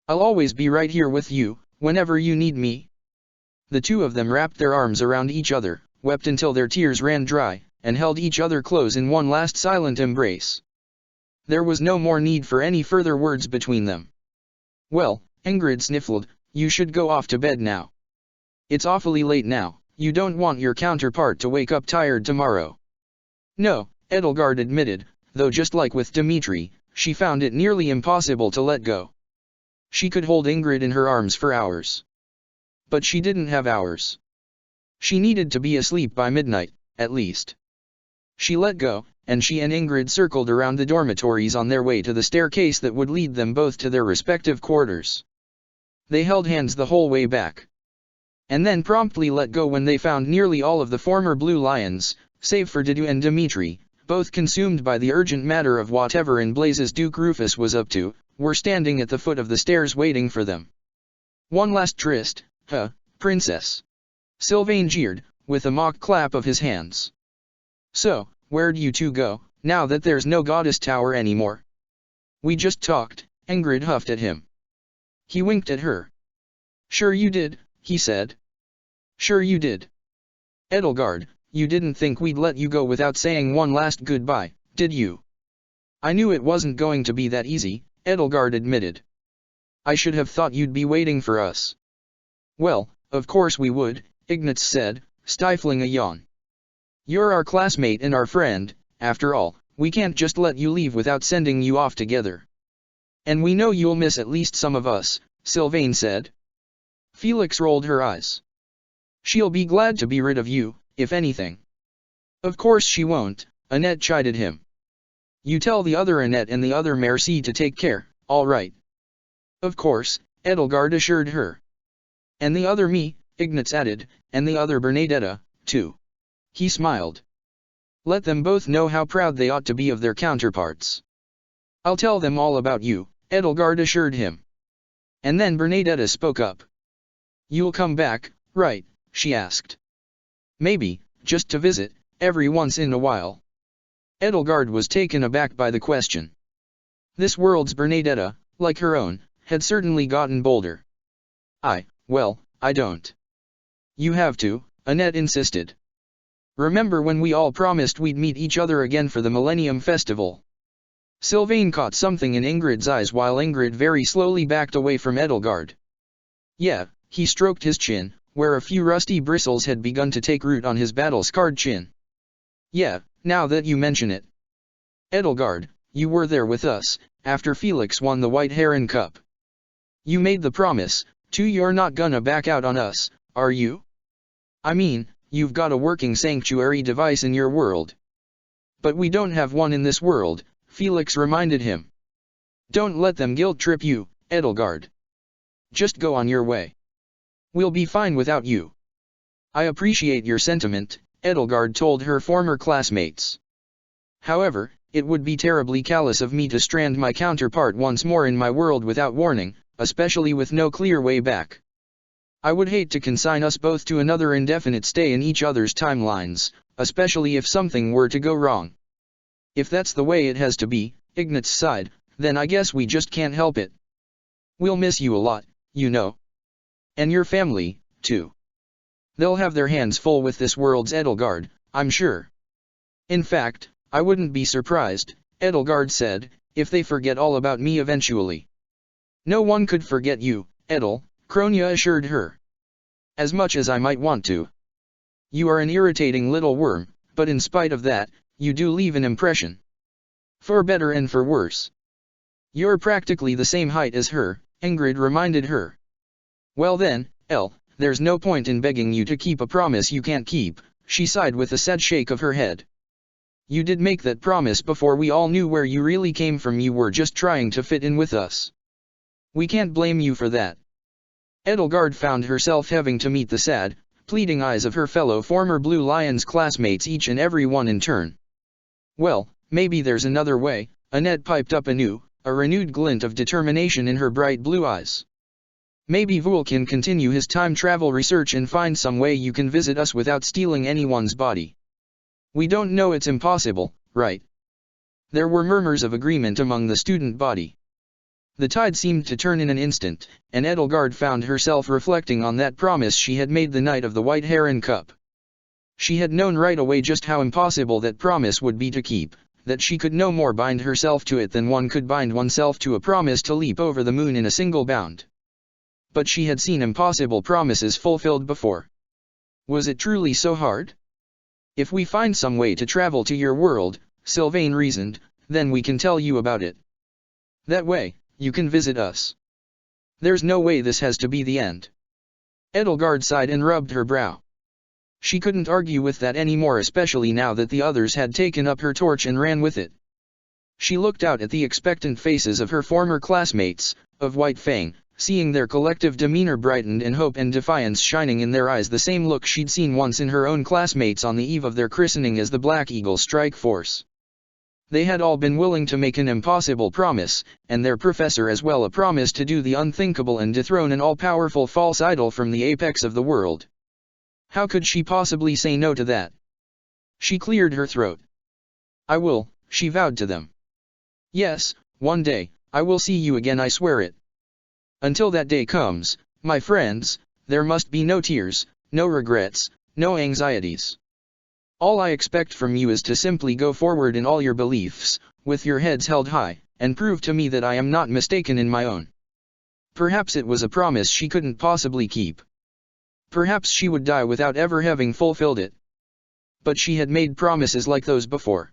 I'll always be right here with you, whenever you need me. The two of them wrapped their arms around each other, wept until their tears ran dry, and held each other close in one last silent embrace. There was no more need for any further words between them. Well, Ingrid sniffled, you should go off to bed now. It's awfully late now, you don't want your counterpart to wake up tired tomorrow. No, Edelgard admitted, though just like with Dimitri, she found it nearly impossible to let go. She could hold Ingrid in her arms for hours. But she didn't have hours. She needed to be asleep by midnight, at least. She let go, and she and Ingrid circled around the dormitories on their way to the staircase that would lead them both to their respective quarters. They held hands the whole way back. And then promptly let go when they found nearly all of the former Blue Lions, save for Didu and Dimitri, both consumed by the urgent matter of whatever in blazes Duke Rufus was up to, were standing at the foot of the stairs waiting for them. One last tryst, huh, princess? Sylvain jeered, with a mock clap of his hands. So, where'd you two go, now that there's no goddess tower anymore? We just talked, Ingrid huffed at him. He winked at her. Sure you did, he said. Sure you did. Edelgard, you didn't think we'd let you go without saying one last goodbye, did you? I knew it wasn't going to be that easy, Edelgard admitted. I should have thought you'd be waiting for us. Well, of course we would, Ignatz said, stifling a yawn. You're our classmate and our friend, after all, we can't just let you leave without sending you off together. And we know you'll miss at least some of us, Sylvain said. Felix rolled her eyes. She'll be glad to be rid of you, if anything. Of course she won't, Annette chided him. You tell the other Annette and the other Merci to take care, all right? Of course, Edelgard assured her. And the other me, Ignatz added, and the other Bernadetta, too. He smiled. Let them both know how proud they ought to be of their counterparts. I'll tell them all about you, Edelgard assured him. And then Bernadetta spoke up. You'll come back, right, she asked. Maybe, just to visit, every once in a while. Edelgard was taken aback by the question. This world's Bernadetta, like her own, had certainly gotten bolder. Well, I don't. You have to, Annette insisted. Remember when we all promised we'd meet each other again for the Millennium Festival? Sylvain caught something in Ingrid's eyes while Ingrid very slowly backed away from Edelgard. Yeah, he stroked his chin, where a few rusty bristles had begun to take root on his battle-scarred chin. Yeah, now that you mention it. Edelgard, you were there with us, after Felix won the White Heron Cup. You made the promise, too. You're not gonna back out on us, are you? I mean, you've got a working sanctuary device in your world. But we don't have one in this world, Felix reminded him. Don't let them guilt-trip you, Edelgard. Just go on your way. We'll be fine without you. I appreciate your sentiment, Edelgard told her former classmates. However, it would be terribly callous of me to strand my counterpart once more in my world without warning, especially with no clear way back. I would hate to consign us both to another indefinite stay in each other's timelines, especially if something were to go wrong. If that's the way it has to be, Ignatz sighed, then I guess we just can't help it. We'll miss you a lot, you know. And your family, too. They'll have their hands full with this world's Edelgard, I'm sure. In fact, I wouldn't be surprised, Edelgard said, if they forget all about me eventually. No one could forget you, Edel, Kronia assured her. As much as I might want to. You are an irritating little worm, but in spite of that, you do leave an impression. For better and for worse. You're practically the same height as her, Ingrid reminded her. Well then, Elle, there's no point in begging you to keep a promise you can't keep, she sighed with a sad shake of her head. You did make that promise before we all knew where you really came from. You were just trying to fit in with us. We can't blame you for that. Edelgard found herself having to meet the sad, pleading eyes of her fellow former Blue Lions classmates, each and every one in turn. Well, maybe there's another way, Annette piped up anew, a renewed glint of determination in her bright blue eyes. Maybe Vul can continue his time travel research and find some way you can visit us without stealing anyone's body. We don't know it's impossible, right? There were murmurs of agreement among the student body. The tide seemed to turn in an instant, and Edelgard found herself reflecting on that promise she had made the night of the White Heron Cup. She had known right away just how impossible that promise would be to keep, that she could no more bind herself to it than one could bind oneself to a promise to leap over the moon in a single bound. But she had seen impossible promises fulfilled before. Was it truly so hard? If we find some way to travel to your world, Sylvain reasoned, then we can tell you about it. That way, you can visit us. There's no way this has to be the end. Edelgard sighed and rubbed her brow. She couldn't argue with that anymore, especially now that the others had taken up her torch and ran with it. She looked out at the expectant faces of her former classmates, of White Fang, seeing their collective demeanor brightened and hope and defiance shining in their eyes, the same look she'd seen once in her own classmates on the eve of their christening as the Black Eagle Strike Force. They had all been willing to make an impossible promise, and their professor as well, a promise to do the unthinkable and dethrone an all-powerful false idol from the apex of the world. How could she possibly say no to that? She cleared her throat. I will, she vowed to them. Yes, one day, I will see you again, I swear it. Until that day comes, my friends, there must be no tears, no regrets, no anxieties. All I expect from you is to simply go forward in all your beliefs, with your heads held high, and prove to me that I am not mistaken in my own. Perhaps it was a promise she couldn't possibly keep. Perhaps she would die without ever having fulfilled it. But she had made promises like those before.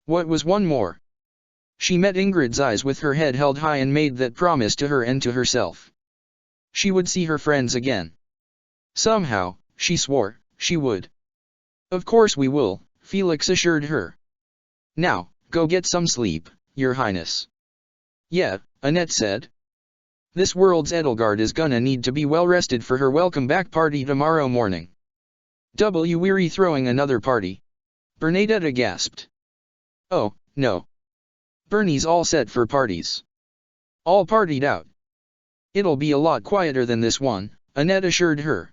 What was one more? She met Ingrid's eyes with her head held high and made that promise to her and to herself. She would see her friends again. Somehow, she swore, she would. Of course we will, Felix assured her. Now, go get some sleep, Your Highness. Yeah, Annette said. This world's Edelgard is gonna need to be well rested for her welcome back party tomorrow morning. We're throwing another party. Bernadetta gasped. Oh, no. Bernie's all set for parties. All partied out. It'll be a lot quieter than this one, Annette assured her.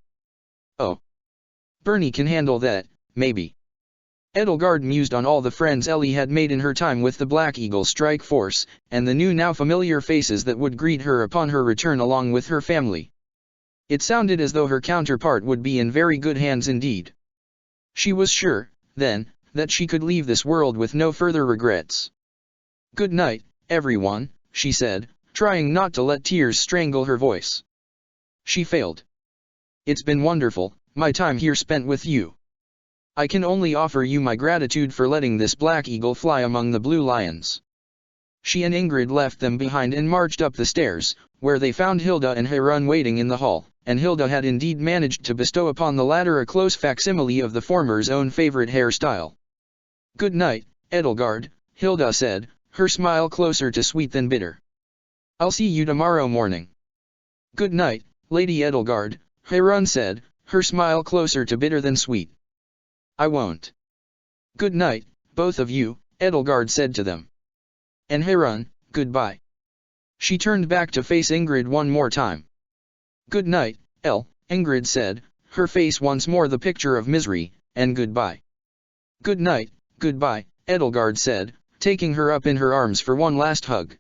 Oh. Bernie can handle that, maybe. Edelgard mused on all the friends Ellie had made in her time with the Black Eagle Strike Force, and the new now familiar faces that would greet her upon her return along with her family. It sounded as though her counterpart would be in very good hands indeed. She was sure, then, that she could leave this world with no further regrets. Good night, everyone, she said, trying not to let tears strangle her voice. She failed. It's been wonderful, my time here spent with you. I can only offer you my gratitude for letting this Black Eagle fly among the Blue Lions. She and Ingrid left them behind and marched up the stairs, where they found Hilda and Heron waiting in the hall, and Hilda had indeed managed to bestow upon the latter a close facsimile of the former's own favorite hairstyle. Good night, Edelgard, Hilda said, her smile closer to sweet than bitter. I'll see you tomorrow morning. Good night, Lady Edelgard, Heron said, her smile closer to bitter than sweet. I won't. Good night, both of you, Edelgard said to them. And Heron, goodbye. She turned back to face Ingrid one more time. Good night, Elle, Ingrid said, her face once more the picture of misery, and goodbye. Good night, goodbye, Edelgard said, taking her up in her arms for one last hug.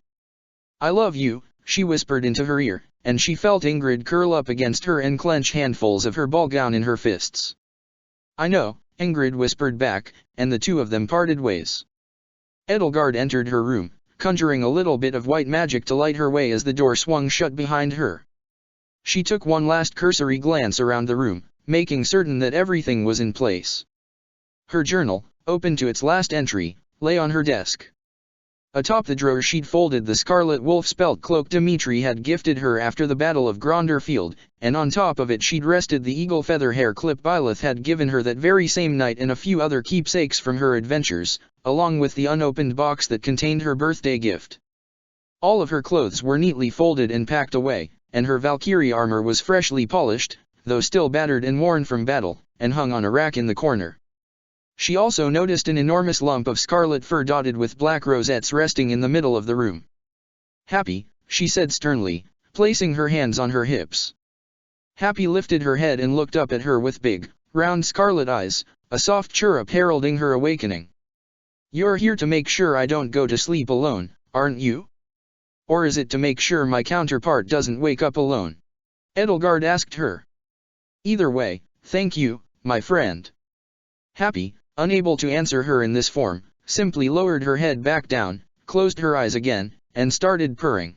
I love you, she whispered into her ear, and she felt Ingrid curl up against her and clench handfuls of her ball gown in her fists. I know, Ingrid whispered back, and the two of them parted ways. Edelgard entered her room, conjuring a little bit of white magic to light her way as the door swung shut behind her. She took one last cursory glance around the room, making certain that everything was in place. Her journal, open to its last entry, lay on her desk. Atop the drawer she'd folded the scarlet wolf spelt cloak Dimitri had gifted her after the Battle of Gronder Field, and on top of it she'd rested the eagle feather hair clip Byleth had given her that very same night and a few other keepsakes from her adventures, along with the unopened box that contained her birthday gift. All of her clothes were neatly folded and packed away, and her Valkyrie armor was freshly polished, though still battered and worn from battle, and hung on a rack in the corner. She also noticed an enormous lump of scarlet fur dotted with black rosettes resting in the middle of the room. Happy, she said sternly, placing her hands on her hips. Happy lifted her head and looked up at her with big, round scarlet eyes, a soft chirrup heralding her awakening. You're here to make sure I don't go to sleep alone, aren't you? Or is it to make sure my counterpart doesn't wake up alone? Edelgard asked her. Either way, thank you, my friend. Happy, unable to answer her in this form, simply lowered her head back down, closed her eyes again, and started purring.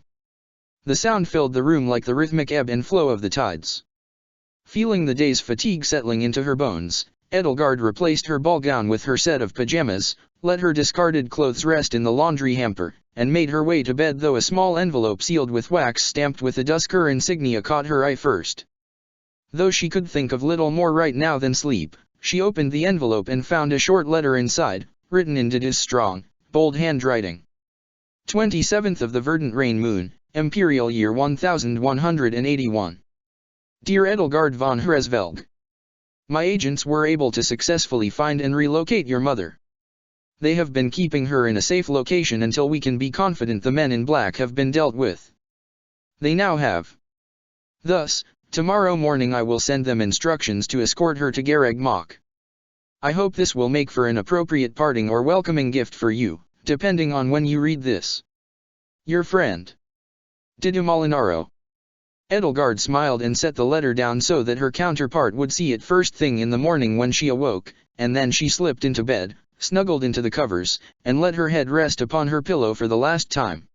The sound filled the room like the rhythmic ebb and flow of the tides. Feeling the day's fatigue settling into her bones, Edelgard replaced her ball gown with her set of pajamas, let her discarded clothes rest in the laundry hamper, and made her way to bed, though a small envelope sealed with wax stamped with the Dusker insignia caught her eye first. Though she could think of little more right now than sleep, she opened the envelope and found a short letter inside, written in Dida's strong, bold handwriting. 27th of the verdant rain moon, Imperial year 1181. Dear Edelgard von Hresvelg. My agents were able to successfully find and relocate your mother. They have been keeping her in a safe location until we can be confident the men in black have been dealt with. They now have. Thus, tomorrow morning I will send them instructions to escort her to Gareg Mach. I hope this will make for an appropriate parting or welcoming gift for you, depending on when you read this. Your friend, Dida Molinaro. Edelgard smiled and set the letter down so that her counterpart would see it first thing in the morning when she awoke, and then she slipped into bed, snuggled into the covers, and let her head rest upon her pillow for the last time.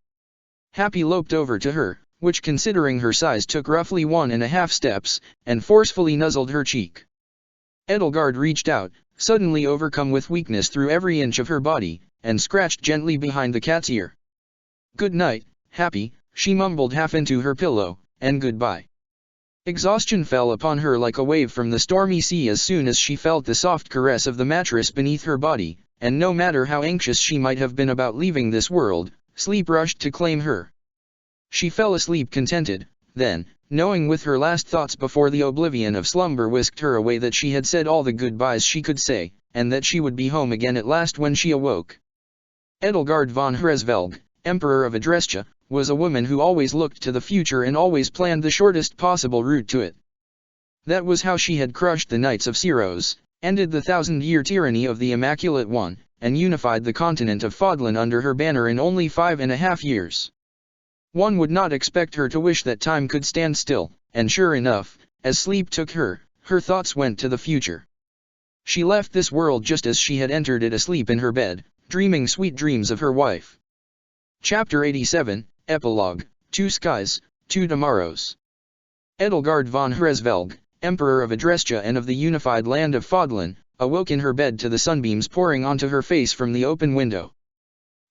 Happy loped over to her, which considering her size took roughly 1.5 steps, and forcefully nuzzled her cheek. Edelgard reached out, suddenly overcome with weakness through every inch of her body, and scratched gently behind the cat's ear. "Good night, Happy," she mumbled half into her pillow, "and goodbye." Exhaustion fell upon her like a wave from the stormy sea as soon as she felt the soft caress of the mattress beneath her body, and no matter how anxious she might have been about leaving this world, sleep rushed to claim her. She fell asleep contented, then, knowing with her last thoughts before the oblivion of slumber whisked her away that she had said all the goodbyes she could say, and that she would be home again at last when she awoke. Edelgard von Hresvelg, Emperor of Adrestia, was a woman who always looked to the future and always planned the shortest possible route to it. That was how she had crushed the Knights of Syros, ended the 1,000-year tyranny of the Immaculate One, and unified the continent of Fodlan under her banner in only 5.5 years. One would not expect her to wish that time could stand still, and sure enough, as sleep took her, her thoughts went to the future. She left this world just as she had entered it asleep in her bed, dreaming sweet dreams of her wife. Chapter 87, Epilogue, Two Skies, Two Tomorrows. Edelgard von Hresvelg, Emperor of Adrestia and of the unified land of Fodlan, awoke in her bed to the sunbeams pouring onto her face from the open window.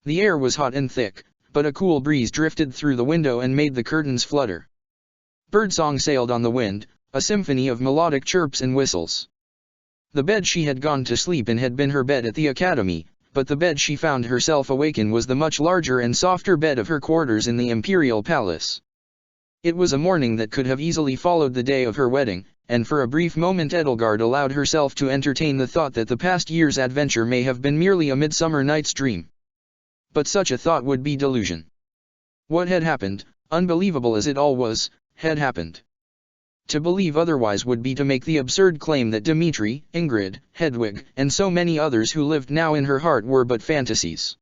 The air was hot and thick, but a cool breeze drifted through the window and made the curtains flutter. Birdsong sailed on the wind, a symphony of melodic chirps and whistles. The bed she had gone to sleep in had been her bed at the academy, but the bed she found herself awake in was the much larger and softer bed of her quarters in the imperial palace. It was a morning that could have easily followed the day of her wedding, and for a brief moment Edelgard allowed herself to entertain the thought that the past year's adventure may have been merely a midsummer night's dream. But such a thought would be delusion. What had happened, unbelievable as it all was, had happened. To believe otherwise would be to make the absurd claim that Dmitri, Ingrid, Hedwig, and so many others who lived now in her heart were but fantasies.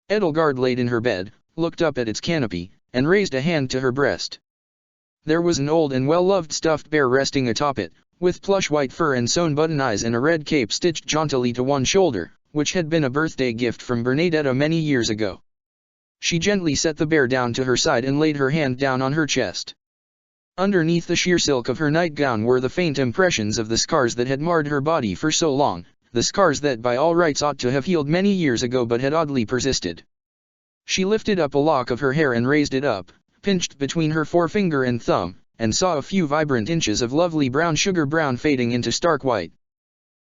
Edelgard laid in her bed, looked up at its canopy, and raised a hand to her breast. There was an old and well-loved stuffed bear resting atop it, with plush white fur and sewn button eyes and a red cape stitched jauntily to one shoulder, which had been a birthday gift from Bernadetta many years ago. She gently set the bear down to her side and laid her hand down on her chest. Underneath the sheer silk of her nightgown were the faint impressions of the scars that had marred her body for so long, the scars that by all rights ought to have healed many years ago but had oddly persisted. She lifted up a lock of her hair and raised it up, pinched between her forefinger and thumb, and saw a few vibrant inches of lovely brown sugar brown fading into stark white.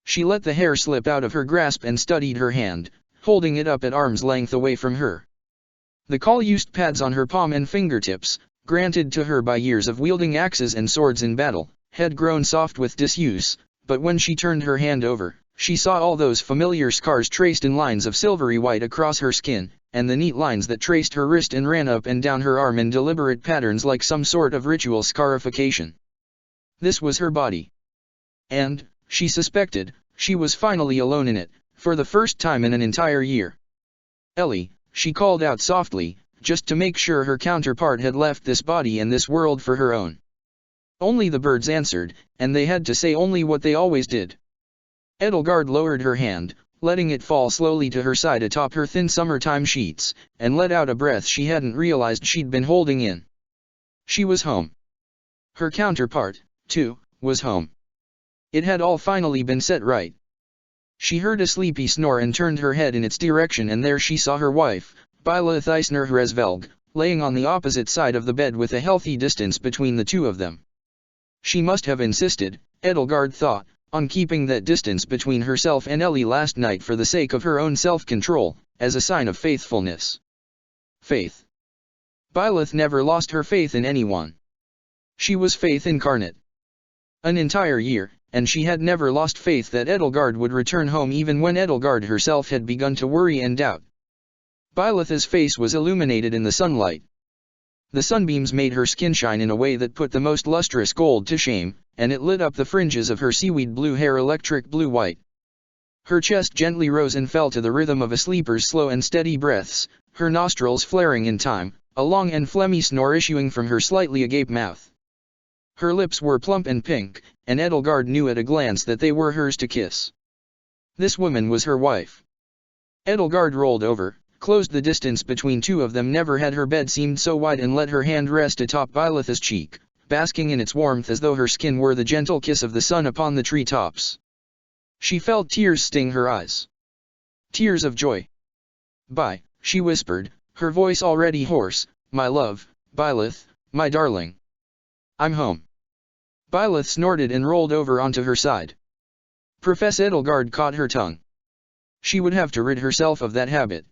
She let the hair slip out of her grasp and studied her hand, holding it up at arm's length away from her. The call-used pads on her palm and fingertips, granted to her by years of wielding axes and swords in battle, had grown soft with disuse, but when she turned her hand over, she saw all those familiar scars traced in lines of silvery white across her skin, and the neat lines that traced her wrist and ran up and down her arm in deliberate patterns like some sort of ritual scarification. This was her body. And, she suspected, she was finally alone in it, for the first time in an entire year. "Ellie," she called out softly, just to make sure her counterpart had left this body and this world for her own. Only the birds answered, and they had to say only what they always did. Edelgard lowered her hand, letting it fall slowly to her side atop her thin summertime sheets, and let out a breath she hadn't realized she'd been holding in. She was home. Her counterpart, too, was home. It had all finally been set right. She heard a sleepy snore and turned her head in its direction, and there she saw her wife, Bila Thisner Hresvelg, laying on the opposite side of the bed with a healthy distance between the two of them. She must have insisted, Edelgard thought, on keeping that distance between herself and Ellie last night for the sake of her own self-control, as a sign of faithfulness. Faith. Byleth never lost her faith in anyone. She was faith incarnate. An entire year, and she had never lost faith that Edelgard would return home even when Edelgard herself had begun to worry and doubt. Byleth's face was illuminated in the sunlight. The sunbeams made her skin shine in a way that put the most lustrous gold to shame, and it lit up the fringes of her seaweed blue hair electric blue-white. Her chest gently rose and fell to the rhythm of a sleeper's slow and steady breaths, her nostrils flaring in time, a long and phlegmy snore issuing from her slightly agape mouth. Her lips were plump and pink, and Edelgard knew at a glance that they were hers to kiss. This woman was her wife. Edelgard rolled over, closed the distance between two of them. Never had her bed seemed so wide, and let her hand rest atop Byleth's cheek, basking in its warmth as though her skin were the gentle kiss of the sun upon the tree tops. She felt tears sting her eyes. Tears of joy. "Bye," she whispered, her voice already hoarse. "My love, Byleth, my darling. I'm home." Byleth snorted and rolled over onto her side. Professor Edelgard caught her tongue. She would have to rid herself of that habit.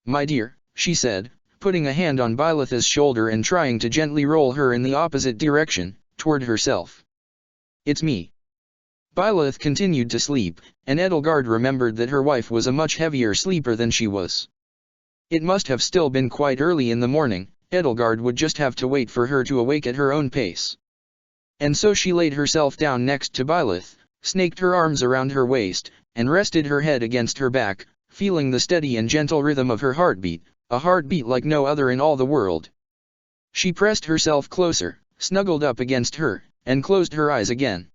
"My dear," she said, putting a hand on Byleth's shoulder and trying to gently roll her in the opposite direction, toward herself. "It's me." Byleth continued to sleep, and Edelgard remembered that her wife was a much heavier sleeper than she was. It must have still been quite early in the morning. Edelgard would just have to wait for her to awake at her own pace. And so she laid herself down next to Byleth, snaked her arms around her waist, and rested her head against her back, feeling the steady and gentle rhythm of her heartbeat, a heartbeat like no other in all the world. She pressed herself closer, snuggled up against her, and closed her eyes again.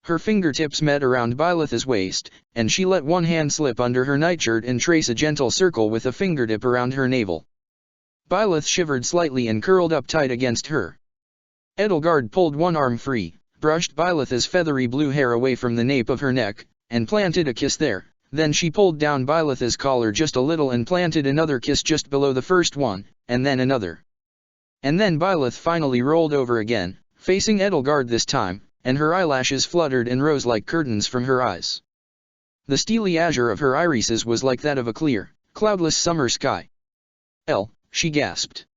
Her fingertips met around Byleth's waist, and she let one hand slip under her nightshirt and trace a gentle circle with a fingertip around her navel. Byleth shivered slightly and curled up tight against her. Edelgard pulled one arm free, brushed Byleth's feathery blue hair away from the nape of her neck, and planted a kiss there. Then she pulled down Byleth's collar just a little and planted another kiss just below the first one, and then another. And then Byleth finally rolled over again, facing Edelgard this time, and her eyelashes fluttered and rose like curtains from her eyes. The steely azure of her irises was like that of a clear, cloudless summer sky. She gasped.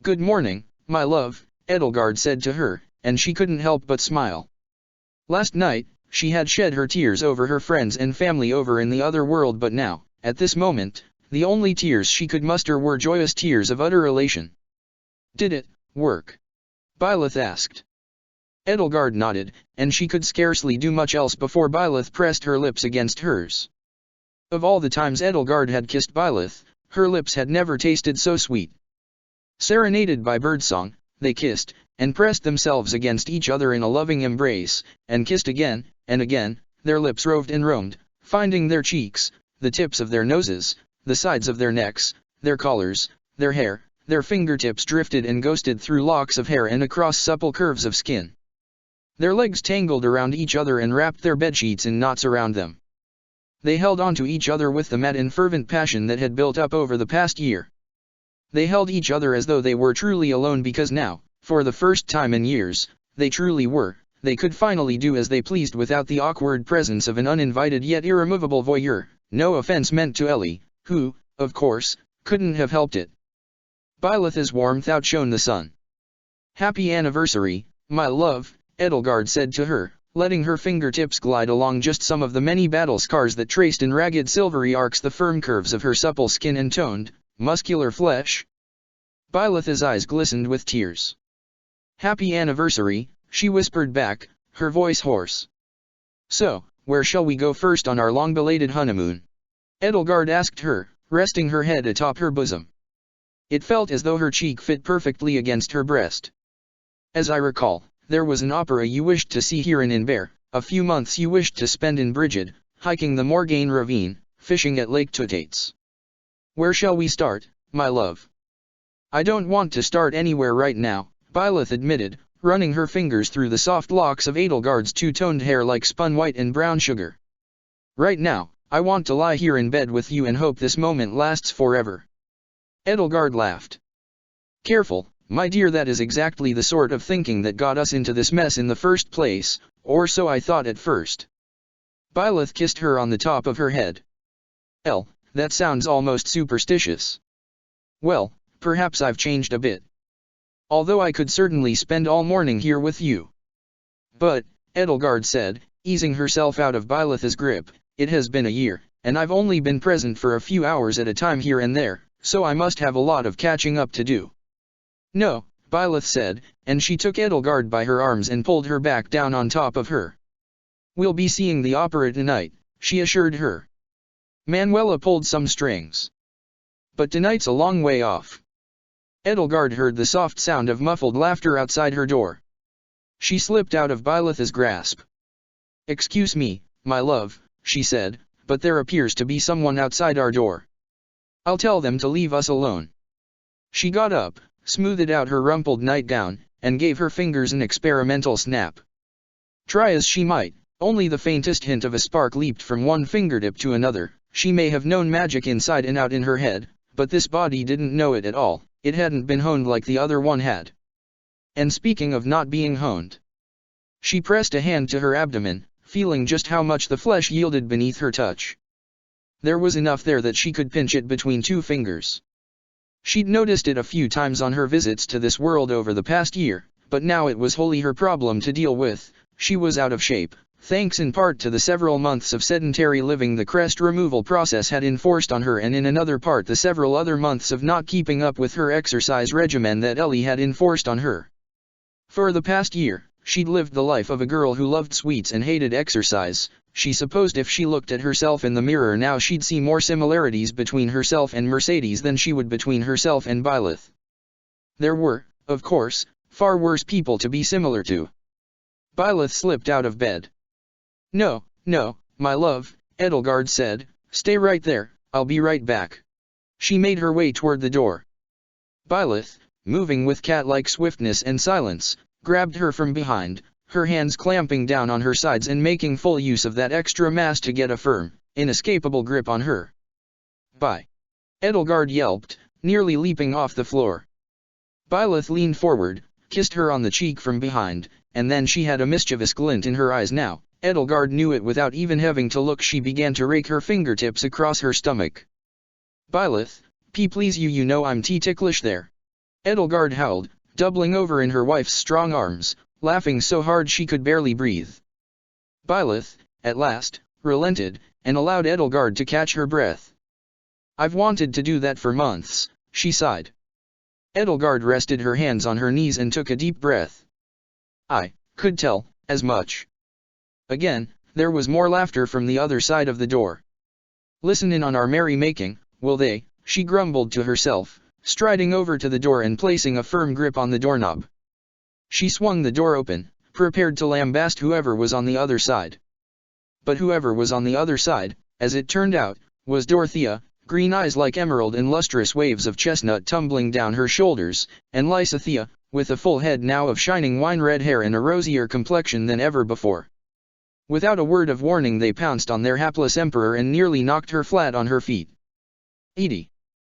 "Good morning, my love," Edelgard said to her, and she couldn't help but smile. Last night, she had shed her tears over her friends and family over in the other world, but now, at this moment, the only tears she could muster were joyous tears of utter elation. "Did it work?" Byleth asked. Edelgard nodded, and she could scarcely do much else before Byleth pressed her lips against hers. Of all the times Edelgard had kissed Byleth, her lips had never tasted so sweet. Serenaded by birdsong, they kissed, and pressed themselves against each other in a loving embrace, and kissed again, and again. Their lips roved and roamed, finding their cheeks, the tips of their noses, the sides of their necks, their collars, their hair. Their fingertips drifted and ghosted through locks of hair and across supple curves of skin. Their legs tangled around each other and wrapped their bedsheets in knots around them. They held on to each other with the mad and fervent passion that had built up over the past year. They held each other as though they were truly alone, because now, for the first time in years, they truly were. They could finally do as they pleased without the awkward presence of an uninvited yet irremovable voyeur. No offense meant to Ellie, who, of course, couldn't have helped it. Byleth's warmth outshone the sun. "Happy anniversary, my love," Edelgard said to her, letting her fingertips glide along just some of the many battle scars that traced in ragged silvery arcs the firm curves of her supple skin and toned, muscular flesh. Byleth's eyes glistened with tears. "Happy anniversary," she whispered back, her voice hoarse. "So, where shall we go first on our long-belated honeymoon?" Edelgard asked her, resting her head atop her bosom. It felt as though her cheek fit perfectly against her breast. "As I recall, there was an opera you wished to see here in Inver, a few months you wished to spend in Brigid, hiking the Morgaine Ravine, fishing at Lake Tutates. Where shall we start, my love?" "I don't want to start anywhere right now," Byleth admitted, running her fingers through the soft locks of Edelgard's two-toned hair like spun white and brown sugar. "Right now, I want to lie here in bed with you and hope this moment lasts forever." Edelgard laughed. "Careful, my dear, that is exactly the sort of thinking that got us into this mess in the first place, or so I thought at first." Byleth kissed her on the top of her head. That sounds almost superstitious." "Well, perhaps I've changed a bit. Although I could certainly spend all morning here with you." "But," Edelgard said, easing herself out of Byleth's grip, "it has been a year, and I've only been present for a few hours at a time here and there, so I must have a lot of catching up to do." "No," Byleth said, and she took Edelgard by her arms and pulled her back down on top of her. "We'll be seeing the opera tonight," she assured her. "Manuela pulled some strings. But tonight's a long way off." Edelgard heard the soft sound of muffled laughter outside her door. She slipped out of Byleth's grasp. "Excuse me, my love," she said, "but there appears to be someone outside our door. I'll tell them to leave us alone." She got up, smoothed out her rumpled nightgown, and gave her fingers an experimental snap. Try as she might, only the faintest hint of a spark leaped from one fingertip to another. She may have known magic inside and out in her head, but this body didn't know it at all. It hadn't been honed like the other one had. And speaking of not being honed, she pressed a hand to her abdomen, feeling just how much the flesh yielded beneath her touch. There was enough there that she could pinch it between two fingers. She'd noticed it a few times on her visits to this world over the past year, but now it was wholly her problem to deal with. She was out of shape, thanks in part to the several months of sedentary living the crest removal process had enforced on her, and in another part the several other months of not keeping up with her exercise regimen that Ellie had enforced on her. For the past year, she'd lived the life of a girl who loved sweets and hated exercise. She supposed if she looked at herself in the mirror now she'd see more similarities between herself and Mercedes than she would between herself and Byleth. There were, of course, far worse people to be similar to. Byleth slipped out of bed. "No, no, my love," Edelgard said, "stay right there, I'll be right back." She made her way toward the door. Byleth, moving with cat-like swiftness and silence, grabbed her from behind, her hands clamping down on her sides and making full use of that extra mass to get a firm, inescapable grip on her. "Bye!" Edelgard yelped, nearly leaping off the floor. Byleth leaned forward, kissed her on the cheek from behind, and then she had a mischievous glint in her eyes now. Edelgard knew it without even having to look. She began to rake her fingertips across her stomach. "Byleth, please you know I'm ticklish there," Edelgard howled, doubling over in her wife's strong arms, laughing so hard she could barely breathe. Byleth, at last, relented, and allowed Edelgard to catch her breath. "I've wanted to do that for months," she sighed. Edelgard rested her hands on her knees and took a deep breath. "I could tell as much." Again, there was more laughter from the other side of the door. "Listen in on our merry-making, will they?" she grumbled to herself, striding over to the door and placing a firm grip on the doorknob. She swung the door open, prepared to lambast whoever was on the other side. But whoever was on the other side, as it turned out, was Dorothea, green eyes like emerald and lustrous waves of chestnut tumbling down her shoulders, and Lysithea, with a full head now of shining wine-red hair and a rosier complexion than ever before. Without a word of warning they pounced on their hapless emperor and nearly knocked her flat on her feet. "Edie!"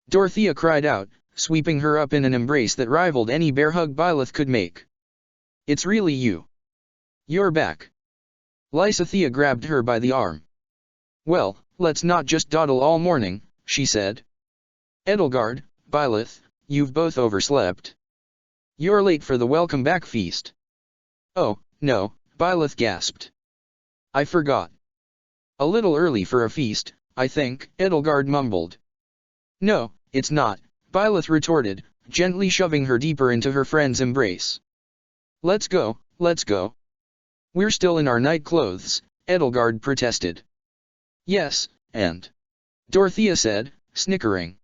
Dorothea cried out, sweeping her up in an embrace that rivaled any bear hug Byleth could make. "It's really you. You're back." Lysithea grabbed her by the arm. "Well, let's not just dawdle all morning," she said. "Edelgard, Byleth, you've both overslept. You're late for the welcome back feast." "Oh, no," Byleth gasped. "I forgot. A little early for a feast, I think," Edelgard mumbled. "No, it's not," Byleth retorted, gently shoving her deeper into her friend's embrace. Let's go." "We're still in our night clothes," Edelgard protested. "Yes, and," Dorothea said, snickering.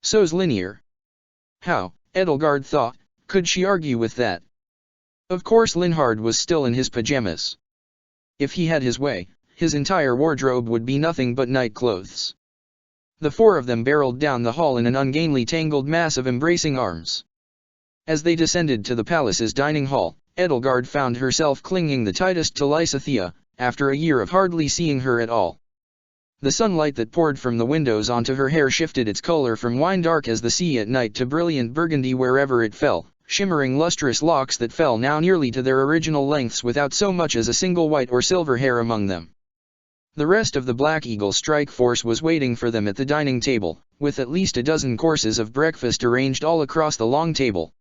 "So's Linear." How, Edelgard thought, could she argue with that? Of course Linhard was still in his pajamas. If he had his way, his entire wardrobe would be nothing but night clothes. The four of them barreled down the hall in an ungainly tangled mass of embracing arms. As they descended to the palace's dining hall, Edelgard found herself clinging the tightest to Lysithea, after a year of hardly seeing her at all. The sunlight that poured from the windows onto her hair shifted its color from wine-dark as the sea at night to brilliant burgundy wherever it fell, shimmering lustrous locks that fell now nearly to their original lengths without so much as a single white or silver hair among them. The rest of the Black Eagle strike force was waiting for them at the dining table, with at least a dozen courses of breakfast arranged all across the long table.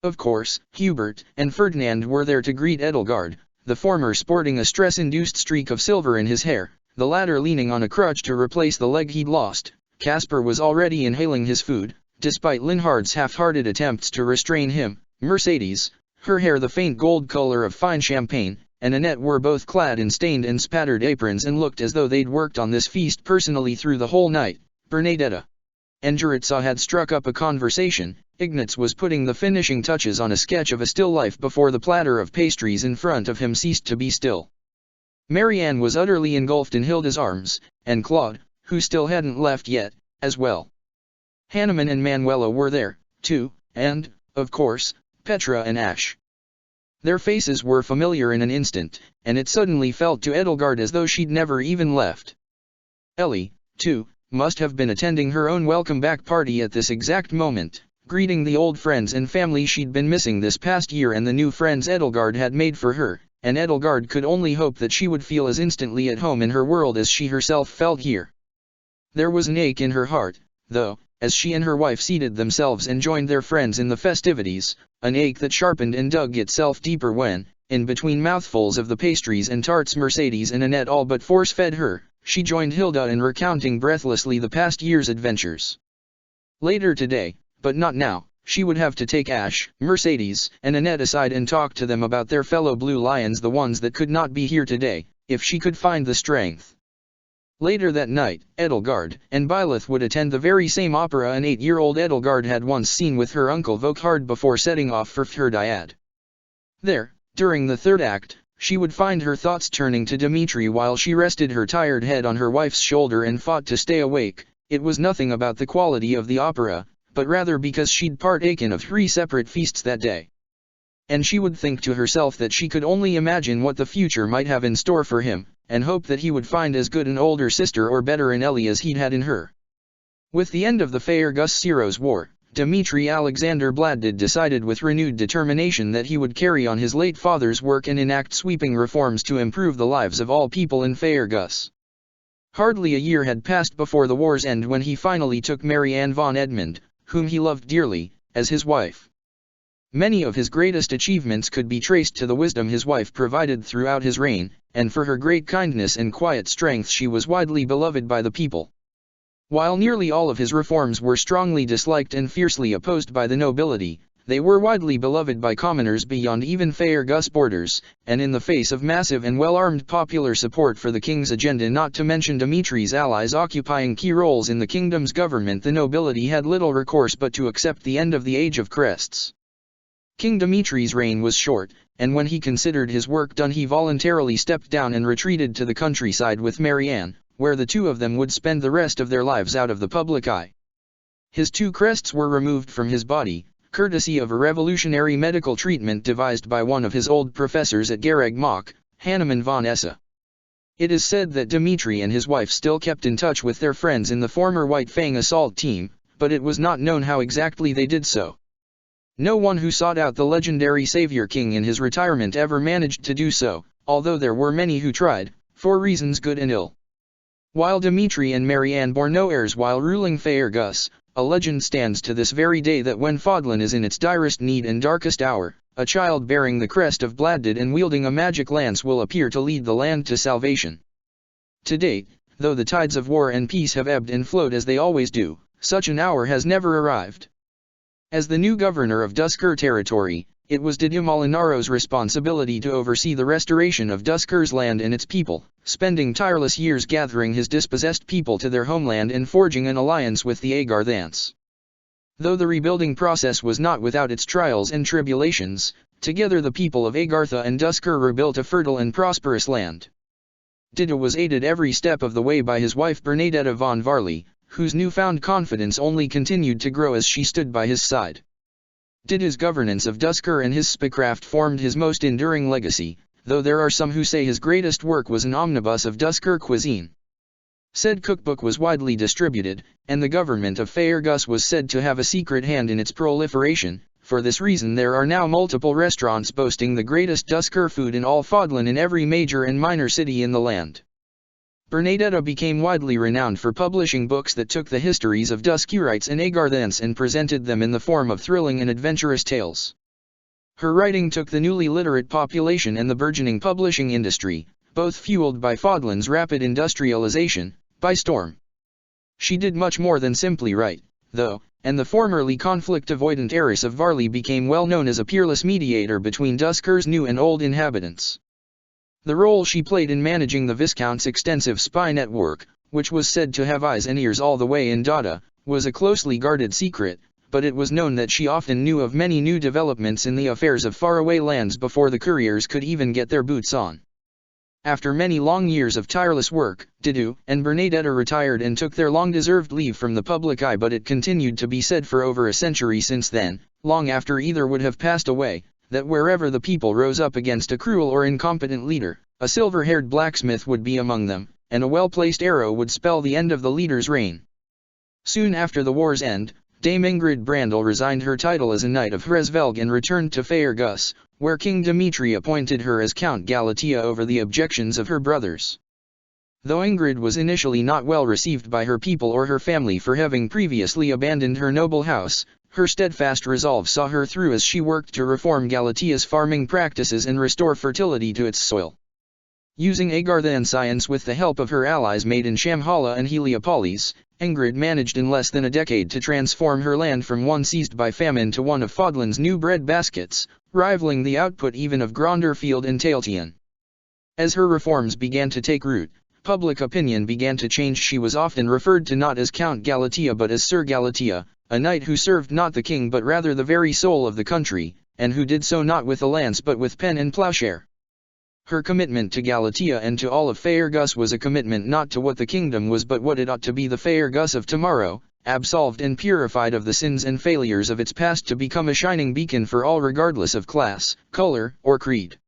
Of course, Hubert and Ferdinand were there to greet Edelgard, the former sporting a stress-induced streak of silver in his hair, the latter leaning on a crutch to replace the leg he'd lost. Caspar was already inhaling his food, despite Linhard's half-hearted attempts to restrain him. Mercedes, her hair the faint gold color of fine champagne, and Annette were both clad in stained and spattered aprons and looked as though they'd worked on this feast personally through the whole night. Bernadetta and Jaritza had struck up a conversation, Ignatz was putting the finishing touches on a sketch of a still life before the platter of pastries in front of him ceased to be still. Marianne was utterly engulfed in Hilda's arms, and Claude, who still hadn't left yet, as well. Hanneman and Manuela were there, too, and, of course, Petra and Ash. Their faces were familiar in an instant, and it suddenly felt to Edelgard as though she'd never even left. Ellie, too, must have been attending her own welcome-back party at this exact moment, greeting the old friends and family she'd been missing this past year and the new friends Edelgard had made for her, and Edelgard could only hope that she would feel as instantly at home in her world as she herself felt here. There was an ache in her heart, though, as she and her wife seated themselves and joined their friends in the festivities, an ache that sharpened and dug itself deeper when, in between mouthfuls of the pastries and tarts Mercedes and Annette all but force-fed her, she joined Hilda in recounting breathlessly the past year's adventures. Later today, but not now, she would have to take Ash, Mercedes, and Annette aside and talk to them about their fellow Blue Lions, the ones that could not be here today, if she could find the strength. Later that night, Edelgard and Byleth would attend the very same opera an 8-year-old Edelgard had once seen with her uncle Vokhard before setting off for Fhirdiad. There, during the third act, she would find her thoughts turning to Dmitri while she rested her tired head on her wife's shoulder and fought to stay awake. It was nothing about the quality of the opera, but rather because she'd partaken of 3 separate feasts that day. And she would think to herself that she could only imagine what the future might have in store for him, and hope that he would find as good an older sister or better in Ellie as he'd had in her. With the end of the Faerghus-Seros War, Dmitri Alexander Bladdid decided with renewed determination that he would carry on his late father's work and enact sweeping reforms to improve the lives of all people in Faerghus. Hardly a year had passed before the war's end when he finally took Marianne von Edmund, whom he loved dearly, as his wife. Many of his greatest achievements could be traced to the wisdom his wife provided throughout his reign, and for her great kindness and quiet strength she was widely beloved by the people. While nearly all of his reforms were strongly disliked and fiercely opposed by the nobility, they were widely beloved by commoners beyond even Faerghus borders, and in the face of massive and well-armed popular support for the king's agenda, not to mention Dimitri's allies occupying key roles in the kingdom's government, the nobility had little recourse but to accept the end of the Age of Crests. King Dimitri's reign was short, and when he considered his work done he voluntarily stepped down and retreated to the countryside with Marianne, where the two of them would spend the rest of their lives out of the public eye. His 2 crests were removed from his body, courtesy of a revolutionary medical treatment devised by one of his old professors at Garreg Mach, Hanneman von Esse. It is said that Dmitri and his wife still kept in touch with their friends in the former White Fang assault team, but it was not known how exactly they did so. No one who sought out the legendary Savior King in his retirement ever managed to do so, although there were many who tried, for reasons good and ill. While Dmitri and Marianne bore no heirs while ruling Faerghus, a legend stands to this very day that when Fodlan is in its direst need and darkest hour, a child bearing the crest of Bladdid and wielding a magic lance will appear to lead the land to salvation. To date, though the tides of war and peace have ebbed and flowed as they always do, such an hour has never arrived. As the new governor of Duskur territory, it was Did Molinaro's responsibility to oversee the restoration of Duskur's land and its people, spending tireless years gathering his dispossessed people to their homeland and forging an alliance with the Agarthans. Though the rebuilding process was not without its trials and tribulations, together the people of Agartha and Duskur rebuilt a fertile and prosperous land. Dida was aided every step of the way by his wife Bernadetta von Varley, whose newfound confidence only continued to grow as she stood by his side. Dida's governance of Duskur and his spacecraft formed his most enduring legacy, though there are some who say his greatest work was an omnibus of Duskur cuisine. Said cookbook was widely distributed, and the government of Faerghus was said to have a secret hand in its proliferation. For this reason there are now multiple restaurants boasting the greatest Duskur food in all Fodlan in every major and minor city in the land. Bernadetta became widely renowned for publishing books that took the histories of Duskurites and Agarthans and presented them in the form of thrilling and adventurous tales. Her writing took the newly literate population and the burgeoning publishing industry, both fueled by Fodlan's rapid industrialization, by storm. She did much more than simply write, though, and the formerly conflict-avoidant heiress of Varley became well known as a peerless mediator between Duskur's new and old inhabitants. The role she played in managing the Viscount's extensive spy network, which was said to have eyes and ears all the way in Dada, was a closely guarded secret, but it was known that she often knew of many new developments in the affairs of faraway lands before the couriers could even get their boots on. After many long years of tireless work, Dido and Bernadetta retired and took their long-deserved leave from the public eye, but it continued to be said for over a century since then, long after either would have passed away, that wherever the people rose up against a cruel or incompetent leader, a silver-haired blacksmith would be among them, and a well-placed arrow would spell the end of the leader's reign. Soon after the war's end, Dame Ingrid Brandel resigned her title as a Knight of Hresvelg and returned to Faerghus, where King Dimitri appointed her as Count Galatea over the objections of her brothers. Though Ingrid was initially not well received by her people or her family for having previously abandoned her noble house, her steadfast resolve saw her through as she worked to reform Galatea's farming practices and restore fertility to its soil. Using Agartha science with the help of her allies Maiden Shamhala and Heliopolis, Ingrid managed in less than a decade to transform her land from one seized by famine to one of Fodlan's new bread baskets, rivaling the output even of Gronderfield and Tailtean. As her reforms began to take root, public opinion began to change. She was often referred to not as Count Galatea but as Sir Galatea, a knight who served not the king but rather the very soul of the country, and who did so not with a lance but with pen and plowshare. Her commitment to Galatea and to all of Faerghus was a commitment not to what the kingdom was but what it ought to be, the Faerghus of tomorrow, absolved and purified of the sins and failures of its past to become a shining beacon for all regardless of class, color, or creed.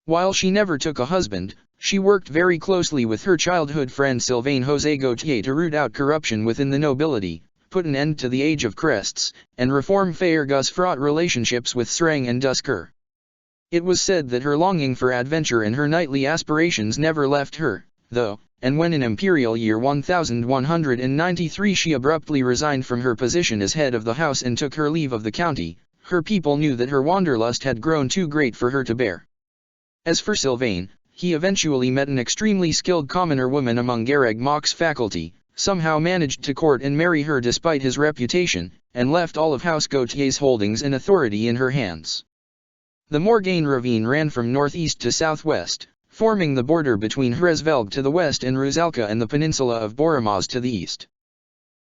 While she never took a husband, she worked very closely with her childhood friend Sylvain José Gautier to root out corruption within the nobility, put an end to the age of crests, and reform Faerghus' fraught relationships with Sreng and Duskur. It was said that her longing for adventure and her knightly aspirations never left her, though, and when in imperial year 1193 she abruptly resigned from her position as head of the house and took her leave of the county, her people knew that her wanderlust had grown too great for her to bear. As for Sylvain, he eventually met an extremely skilled commoner woman among Garreg Mach's faculty, somehow managed to court and marry her despite his reputation, and left all of House Gautier's holdings and authority in her hands. The Morgaine ravine ran from northeast to southwest, forming the border between Hresvelg to the west and Rusalka and the peninsula of Boromaz to the east.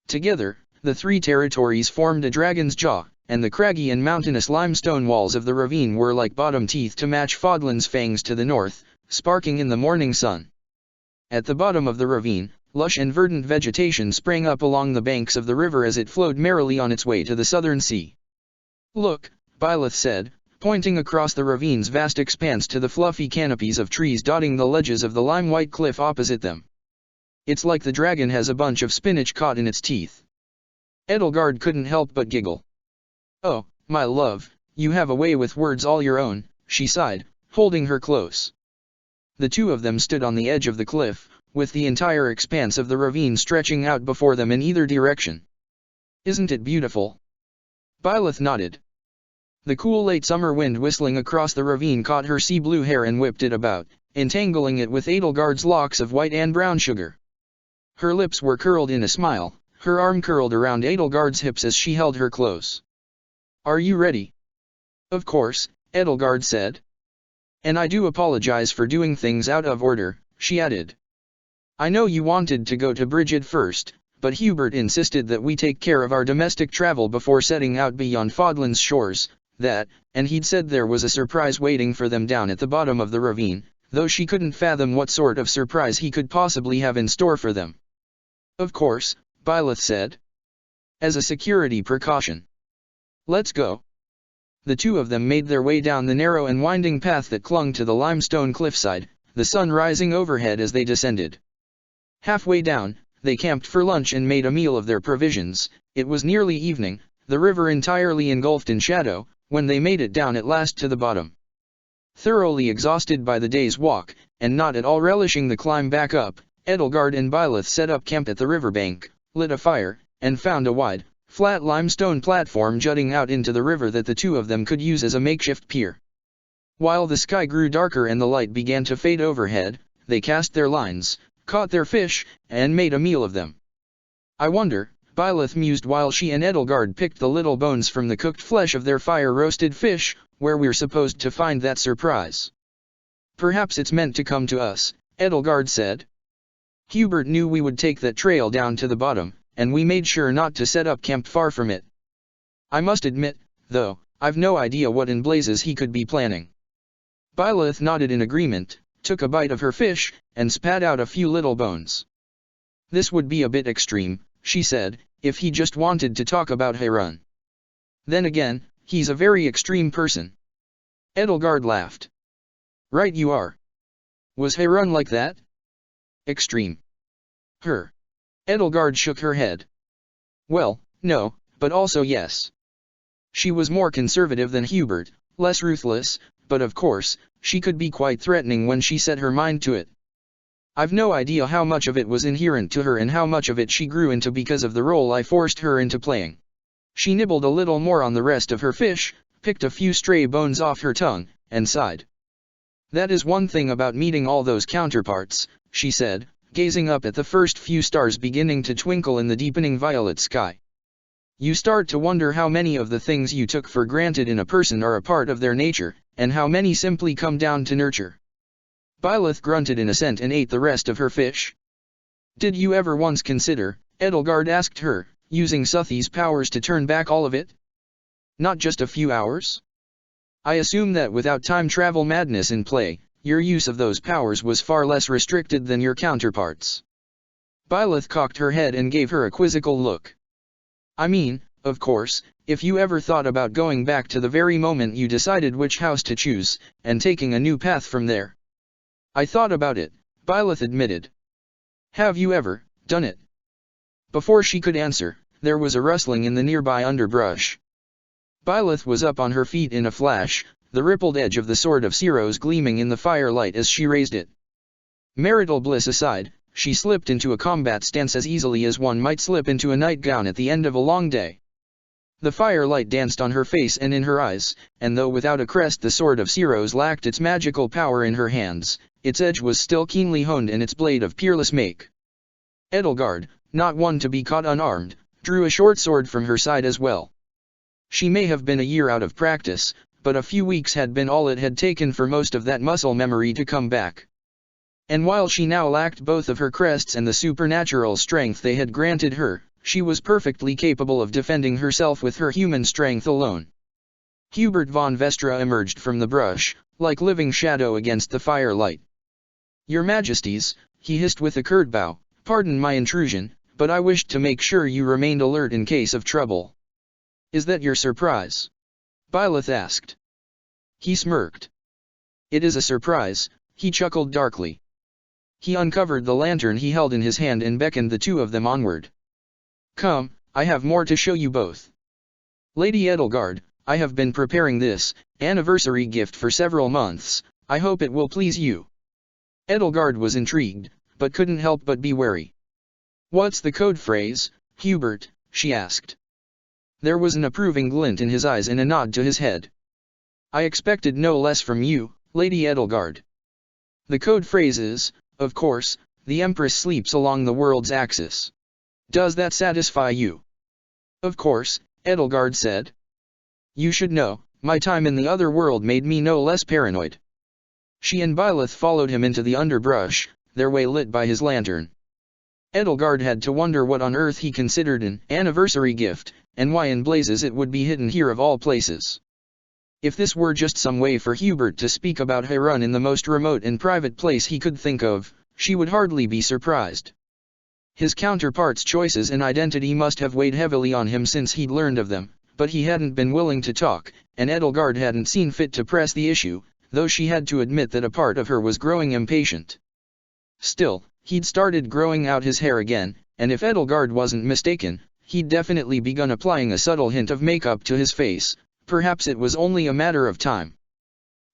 Together, the three territories formed a dragon's jaw, and the craggy and mountainous limestone walls of the ravine were like bottom teeth to match Fodlan's fangs to the north, sparking in the morning sun. At the bottom of the ravine, lush and verdant vegetation sprang up along the banks of the river as it flowed merrily on its way to the southern sea. "Look," Byleth said, pointing across the ravine's vast expanse to the fluffy canopies of trees dotting the ledges of the lime-white cliff opposite them. "It's like the dragon has a bunch of spinach caught in its teeth." Edelgard couldn't help but giggle. "Oh, my love, you have a way with words all your own," she sighed, holding her close. The two of them stood on the edge of the cliff, with the entire expanse of the ravine stretching out before them in either direction. "Isn't it beautiful?" Byleth nodded. The cool late summer wind whistling across the ravine caught her sea blue hair and whipped it about, entangling it with Edelgard's locks of white and brown sugar. Her lips were curled in a smile, her arm curled around Edelgard's hips as she held her close. "Are you ready?" "Of course," Edelgard said. "And I do apologize for doing things out of order," she added. "I know you wanted to go to Brigid first, but Hubert insisted that we take care of our domestic travel before setting out beyond Fodlan's shores, and he'd said there was a surprise waiting for them down at the bottom of the ravine, though she couldn't fathom what sort of surprise he could possibly have in store for them." "Of course," Byleth said. "As a security precaution. Let's go." The two of them made their way down the narrow and winding path that clung to the limestone cliffside, the sun rising overhead as they descended. Halfway down, they camped for lunch and made a meal of their provisions. It was nearly evening, the river entirely engulfed in shadow, when they made it down at last to the bottom. Thoroughly exhausted by the day's walk, and not at all relishing the climb back up, Edelgard and Byleth set up camp at the riverbank, lit a fire, and found a wide, flat limestone platform jutting out into the river that the two of them could use as a makeshift pier. While the sky grew darker and the light began to fade overhead, they cast their lines, caught their fish, and made a meal of them. "I wonder," Byleth mused while she and Edelgard picked the little bones from the cooked flesh of their fire-roasted fish, "where we're supposed to find that surprise." "Perhaps it's meant to come to us," Edelgard said. "Hubert knew we would take that trail down to the bottom, and we made sure not to set up camp far from it." I must admit, though, I've no idea what in blazes he could be planning. Byleth nodded in agreement, took a bite of her fish, and spat out a few little bones. This would be a bit extreme, she said, if he just wanted to talk about Harun. Then again, he's a very extreme person. Edelgard laughed. Right you are. Was Harun like that? Extreme. Her. Edelgard shook her head. Well, no, but also yes. She was more conservative than Hubert, less ruthless, but of course, she could be quite threatening when she set her mind to it. I've no idea how much of it was inherent to her and how much of it she grew into because of the role I forced her into playing. She nibbled a little more on the rest of her fish, picked a few stray bones off her tongue, and sighed. That is one thing about meeting all those counterparts, she said, gazing up at the first few stars beginning to twinkle in the deepening violet sky. You start to wonder how many of the things you took for granted in a person are a part of their nature, and how many simply come down to nurture. Byleth grunted in assent and ate the rest of her fish. Did you ever once consider, Edelgard asked her, using Suthi's powers to turn back all of it? Not just a few hours? I assume that without time travel madness in play, your use of those powers was far less restricted than your counterparts. Byleth cocked her head and gave her a quizzical look. I mean, of course, if you ever thought about going back to the very moment you decided which house to choose, and taking a new path from there. I thought about it, Byleth admitted. Have you ever done it? Before she could answer, there was a rustling in the nearby underbrush. Byleth was up on her feet in a flash, the rippled edge of the sword of Siros gleaming in the firelight as she raised it. Marital bliss aside, she slipped into a combat stance as easily as one might slip into a nightgown at the end of a long day. The firelight danced on her face and in her eyes, and though without a crest the sword of Siros lacked its magical power in her hands, its edge was still keenly honed in its blade of peerless make. Edelgard, not one to be caught unarmed, drew a short sword from her side as well. She may have been a year out of practice, but a few weeks had been all it had taken for most of that muscle memory to come back. And while she now lacked both of her crests and the supernatural strength they had granted her, she was perfectly capable of defending herself with her human strength alone. Hubert von Vestra emerged from the brush, like living shadow against the firelight. Your Majesties, he hissed with a curt bow, pardon my intrusion, but I wished to make sure you remained alert in case of trouble. Is that your surprise? Byleth asked. He smirked. It is a surprise, he chuckled darkly. He uncovered the lantern he held in his hand and beckoned the two of them onward. Come, I have more to show you both. Lady Edelgard, I have been preparing this anniversary gift for several months, I hope it will please you. Edelgard was intrigued, but couldn't help but be wary. What's the code phrase, Hubert? She asked. There was an approving glint in his eyes and a nod to his head. I expected no less from you, Lady Edelgard. The code phrase is, of course, the Empress sleeps along the world's axis. Does that satisfy you? Of course, Edelgard said. You should know, my time in the other world made me no less paranoid. She and Byleth followed him into the underbrush, their way lit by his lantern. Edelgard had to wonder what on earth he considered an anniversary gift, and why in blazes it would be hidden here of all places. If this were just some way for Hubert to speak about Harun in the most remote and private place he could think of, she would hardly be surprised. His counterpart's choices and identity must have weighed heavily on him since he'd learned of them, but he hadn't been willing to talk, and Edelgard hadn't seen fit to press the issue, though she had to admit that a part of her was growing impatient. Still, he'd started growing out his hair again, and if Edelgard wasn't mistaken, he'd definitely begun applying a subtle hint of makeup to his face. Perhaps it was only a matter of time.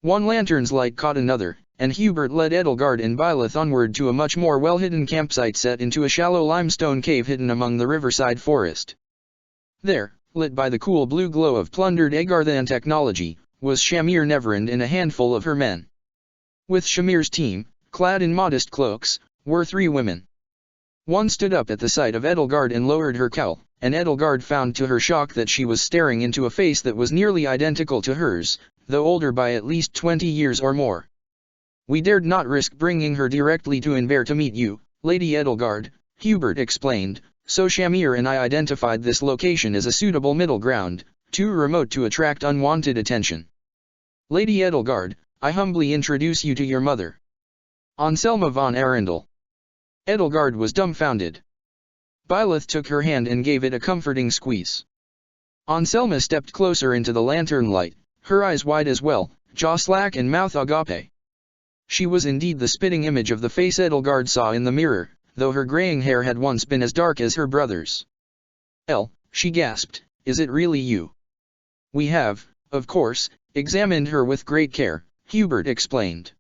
One lantern's light caught another, and Hubert led Edelgard and Byleth onward to a much more well-hidden campsite set into a shallow limestone cave hidden among the riverside forest. There, lit by the cool blue glow of plundered Agarthan technology, was Shamir Neverand and a handful of her men. With Shamir's team, clad in modest cloaks, were 3 women. One stood up at the sight of Edelgard and lowered her cowl, and Edelgard found to her shock that she was staring into a face that was nearly identical to hers, though older by at least 20 years or more. We dared not risk bringing her directly to Inver to meet you, Lady Edelgard, Hubert explained, so Shamir and I identified this location as a suitable middle ground, too remote to attract unwanted attention. Lady Edelgard, I humbly introduce you to your mother. Anselma von Arundel. Edelgard was dumbfounded. Byleth took her hand and gave it a comforting squeeze. Anselma stepped closer into the lantern light, her eyes wide as well, jaw slack and mouth agape. She was indeed the spitting image of the face Edelgard saw in the mirror, though her graying hair had once been as dark as her brother's. She gasped, is it really you? We have, of course, examined her with great care, Hubert explained.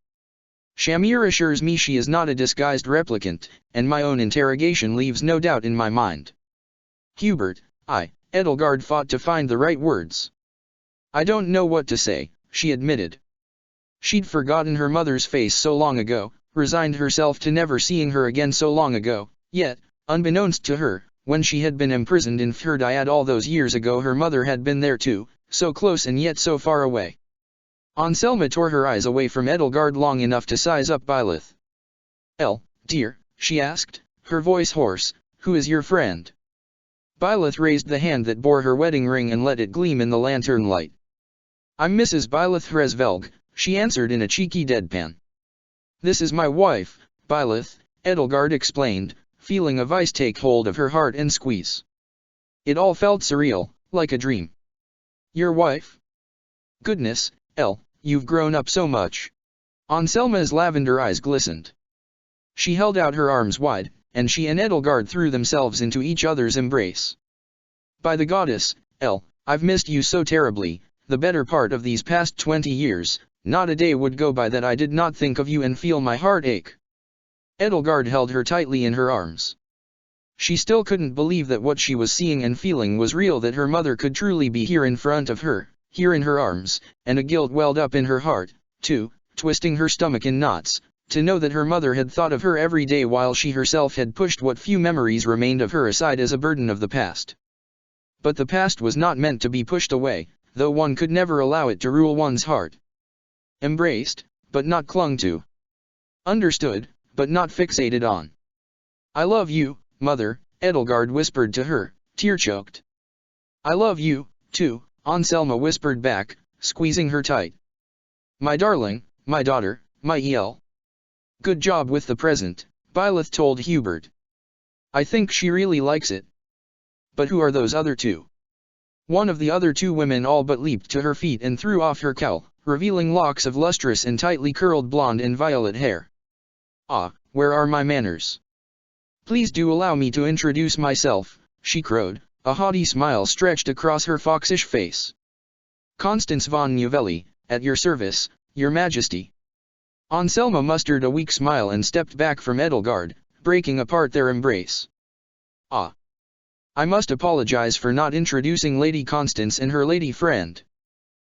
Shamir assures me she is not a disguised replicant, and my own interrogation leaves no doubt in my mind. Hubert, Edelgard fought to find the right words. I don't know what to say, she admitted. She'd forgotten her mother's face so long ago, resigned herself to never seeing her again so long ago, yet, unbeknownst to her, when she had been imprisoned in Fhirdiad all those years ago her mother had been there too, so close and yet so far away. Anselma tore her eyes away from Edelgard long enough to size up Byleth. Dear, she asked, her voice hoarse, who is your friend? Byleth raised the hand that bore her wedding ring and let it gleam in the lantern light. I'm Mrs. Byleth Hresvelg, she answered in a cheeky deadpan. This is my wife, Byleth, Edelgard explained, feeling a vice take hold of her heart and squeeze. It all felt surreal, like a dream. Your wife? Goodness, you've grown up so much. Anselma's lavender eyes glistened. She held out her arms wide, and she and Edelgard threw themselves into each other's embrace. By the goddess, I've missed you so terribly, the better part of these past 20 years, not a day would go by that I did not think of you and feel my heart ache. Edelgard held her tightly in her arms. She still couldn't believe that what she was seeing and feeling was real, that her mother could truly be here in front of her, here in her arms, and a guilt welled up in her heart, too, twisting her stomach in knots, to know that her mother had thought of her every day while she herself had pushed what few memories remained of her aside as a burden of the past. But the past was not meant to be pushed away, though one could never allow it to rule one's heart. Embraced, but not clung to. Understood, but not fixated on. I love you, mother, Edelgard whispered to her, tear-choked. I love you, too, Anselma whispered back, squeezing her tight. My darling, my daughter, my El. Good job with the present, Byleth told Hubert. I think she really likes it. But who are those other two? One of the other two women all but leaped to her feet and threw off her cowl, revealing locks of lustrous and tightly curled blonde and violet hair. Where are my manners? Please do allow me to introduce myself, she crowed, a haughty smile stretched across her foxish face. Constance von Novelli, at your service, your majesty. Anselma mustered a weak smile and stepped back from Edelgard, breaking apart their embrace. I must apologize for not introducing Lady Constance and her lady friend.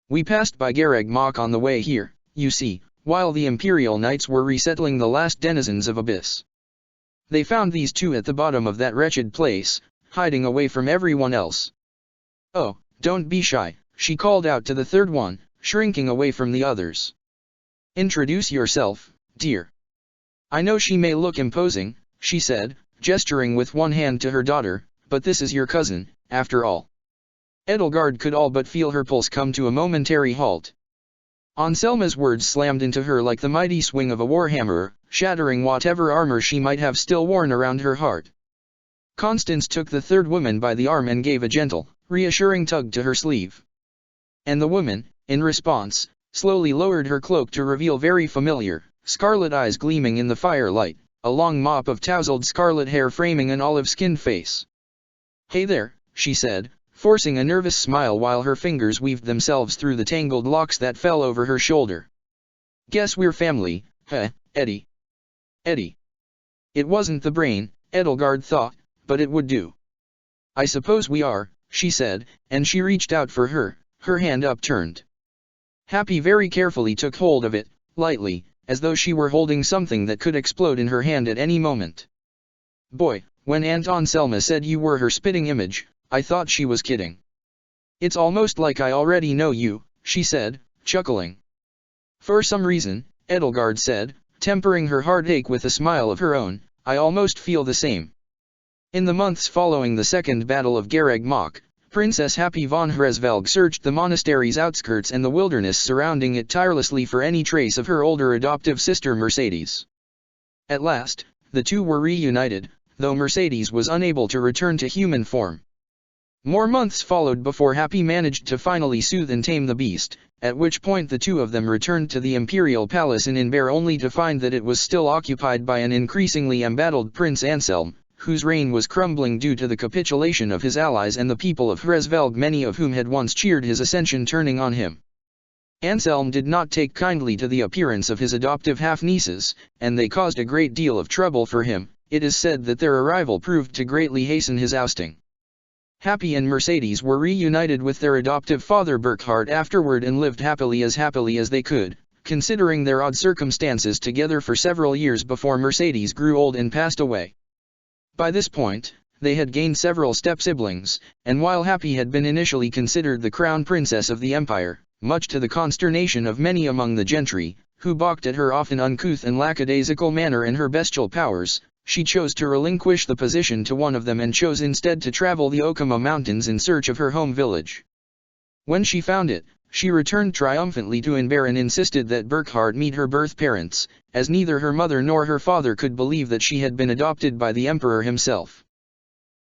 We passed by Garreg Mach on the way here, you see, while the Imperial Knights were resettling the last denizens of Abyss. They found these two at the bottom of that wretched place, hiding away from everyone else. Oh, don't be shy, she called out to the third one, shrinking away from the others. Introduce yourself, dear. I know she may look imposing, she said, gesturing with one hand to her daughter, but this is your cousin, after all. Edelgard could all but feel her pulse come to a momentary halt. Anselma's words slammed into her like the mighty swing of a warhammer, shattering whatever armor she might have still worn around her heart. Constance took the third woman by the arm and gave a gentle, reassuring tug to her sleeve. And the woman, in response, slowly lowered her cloak to reveal very familiar, scarlet eyes gleaming in the firelight, a long mop of tousled scarlet hair framing an olive-skinned face. Hey there, she said, forcing a nervous smile while her fingers weaved themselves through the tangled locks that fell over her shoulder. Guess we're family, huh, Eddie? Eddie. It wasn't the brain, Edelgard thought, but it would do. I suppose we are, she said, and she reached out for her hand upturned. Happy very carefully took hold of it, lightly, as though she were holding something that could explode in her hand at any moment. Boy, when Aunt Anselma said you were her spitting image, I thought she was kidding. It's almost like I already know you, she said, chuckling. For some reason, Edelgard said, tempering her heartache with a smile of her own, I almost feel the same. In the months following the Second Battle of Garreg Mach, Princess Happy von Hresvelg searched the monastery's outskirts and the wilderness surrounding it tirelessly for any trace of her older adoptive sister Mercedes. At last, the two were reunited, though Mercedes was unable to return to human form. More months followed before Happy managed to finally soothe and tame the beast, at which point the two of them returned to the imperial palace in Inver only to find that it was still occupied by an increasingly embattled Prince Anselm, whose reign was crumbling due to the capitulation of his allies and the people of Hresvelg, many of whom had once cheered his ascension, turning on him. Anselm did not take kindly to the appearance of his adoptive half-nieces, and they caused a great deal of trouble for him. It is said that their arrival proved to greatly hasten his ousting. Happy and Mercedes were reunited with their adoptive father Burkhard afterward and lived happily as they could, considering their odd circumstances, together for several years before Mercedes grew old and passed away. By this point, they had gained several step-siblings, and while Happy had been initially considered the crown princess of the empire, much to the consternation of many among the gentry, who balked at her often uncouth and lackadaisical manner and her bestial powers, she chose to relinquish the position to one of them and chose instead to travel the Okama Mountains in search of her home village. When she found it, she returned triumphantly to Inver and insisted that Burkhard meet her birth parents, as neither her mother nor her father could believe that she had been adopted by the emperor himself.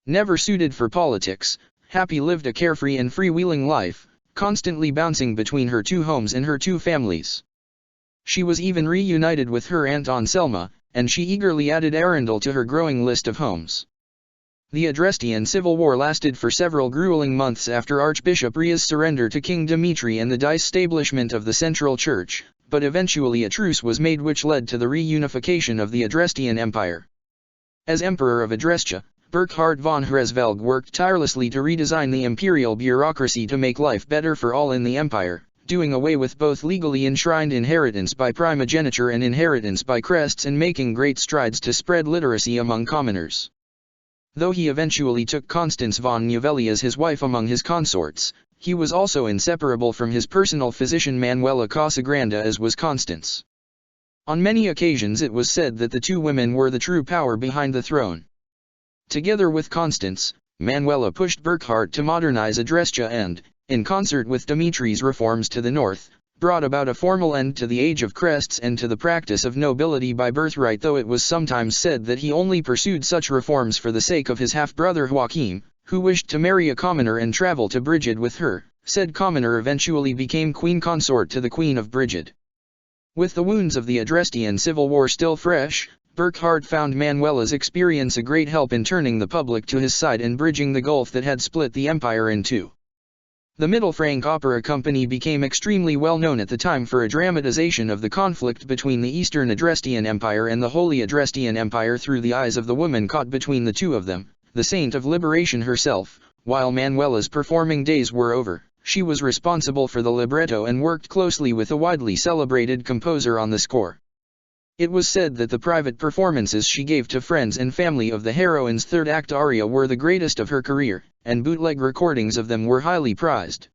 Never suited for politics, Happy lived a carefree and freewheeling life, constantly bouncing between her two homes and her two families. She was even reunited with her aunt Anselma, and she eagerly added Arundel to her growing list of homes. The Adrestian civil war lasted for several grueling months after Archbishop Ria's surrender to King Dimitri and the disestablishment of the Central Church, but eventually a truce was made which led to the reunification of the Adrestian Empire. As Emperor of Adrestia, Burkhard von Hresvelg worked tirelessly to redesign the imperial bureaucracy to make life better for all in the empire, doing away with both legally enshrined inheritance by primogeniture and inheritance by crests, and making great strides to spread literacy among commoners. Though he eventually took Constance von Novelli as his wife among his consorts, he was also inseparable from his personal physician Manuela Casagrande, as was Constance. On many occasions it was said that the two women were the true power behind the throne. Together with Constance, Manuela pushed Burkhard to modernize Adrestia and, in concert with Dimitri's reforms to the north, brought about a formal end to the age of crests and to the practice of nobility by birthright, though it was sometimes said that he only pursued such reforms for the sake of his half-brother Joachim, who wished to marry a commoner and travel to Brigid with her. Said commoner eventually became queen consort to the Queen of Brigid. With the wounds of the Adrestian civil war still fresh, Burkhard found Manuela's experience a great help in turning the public to his side and bridging the gulf that had split the empire in two. The Middle Frank Opera Company became extremely well known at the time for a dramatization of the conflict between the Eastern Adrestian Empire and the Holy Adrestian Empire through the eyes of the woman caught between the two of them, the Saint of Liberation herself. While Manuela's performing days were over, she was responsible for the libretto and worked closely with a widely celebrated composer on the score. It was said that the private performances she gave to friends and family of the heroine's third act aria were the greatest of her career, and bootleg recordings of them were highly prized.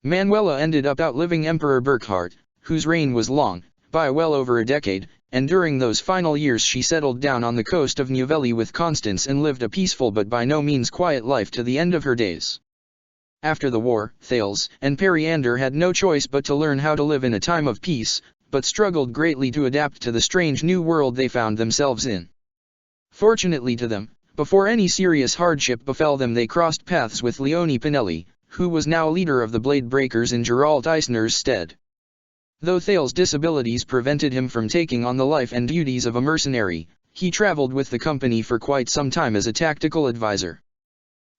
Manuela ended up outliving Emperor Burkhard, whose reign was long, by well over a decade, and during those final years she settled down on the coast of Novelli with Constance and lived a peaceful but by no means quiet life to the end of her days. After the war, Thales and Periander had no choice but to learn how to live in a time of peace, but struggled greatly to adapt to the strange new world they found themselves in. Fortunately to them, before any serious hardship befell them, they crossed paths with Leone Pinelli, who was now leader of the Blade Breakers in Geralt Eisner's stead. Though Thales' disabilities prevented him from taking on the life and duties of a mercenary, he traveled with the company for quite some time as a tactical advisor.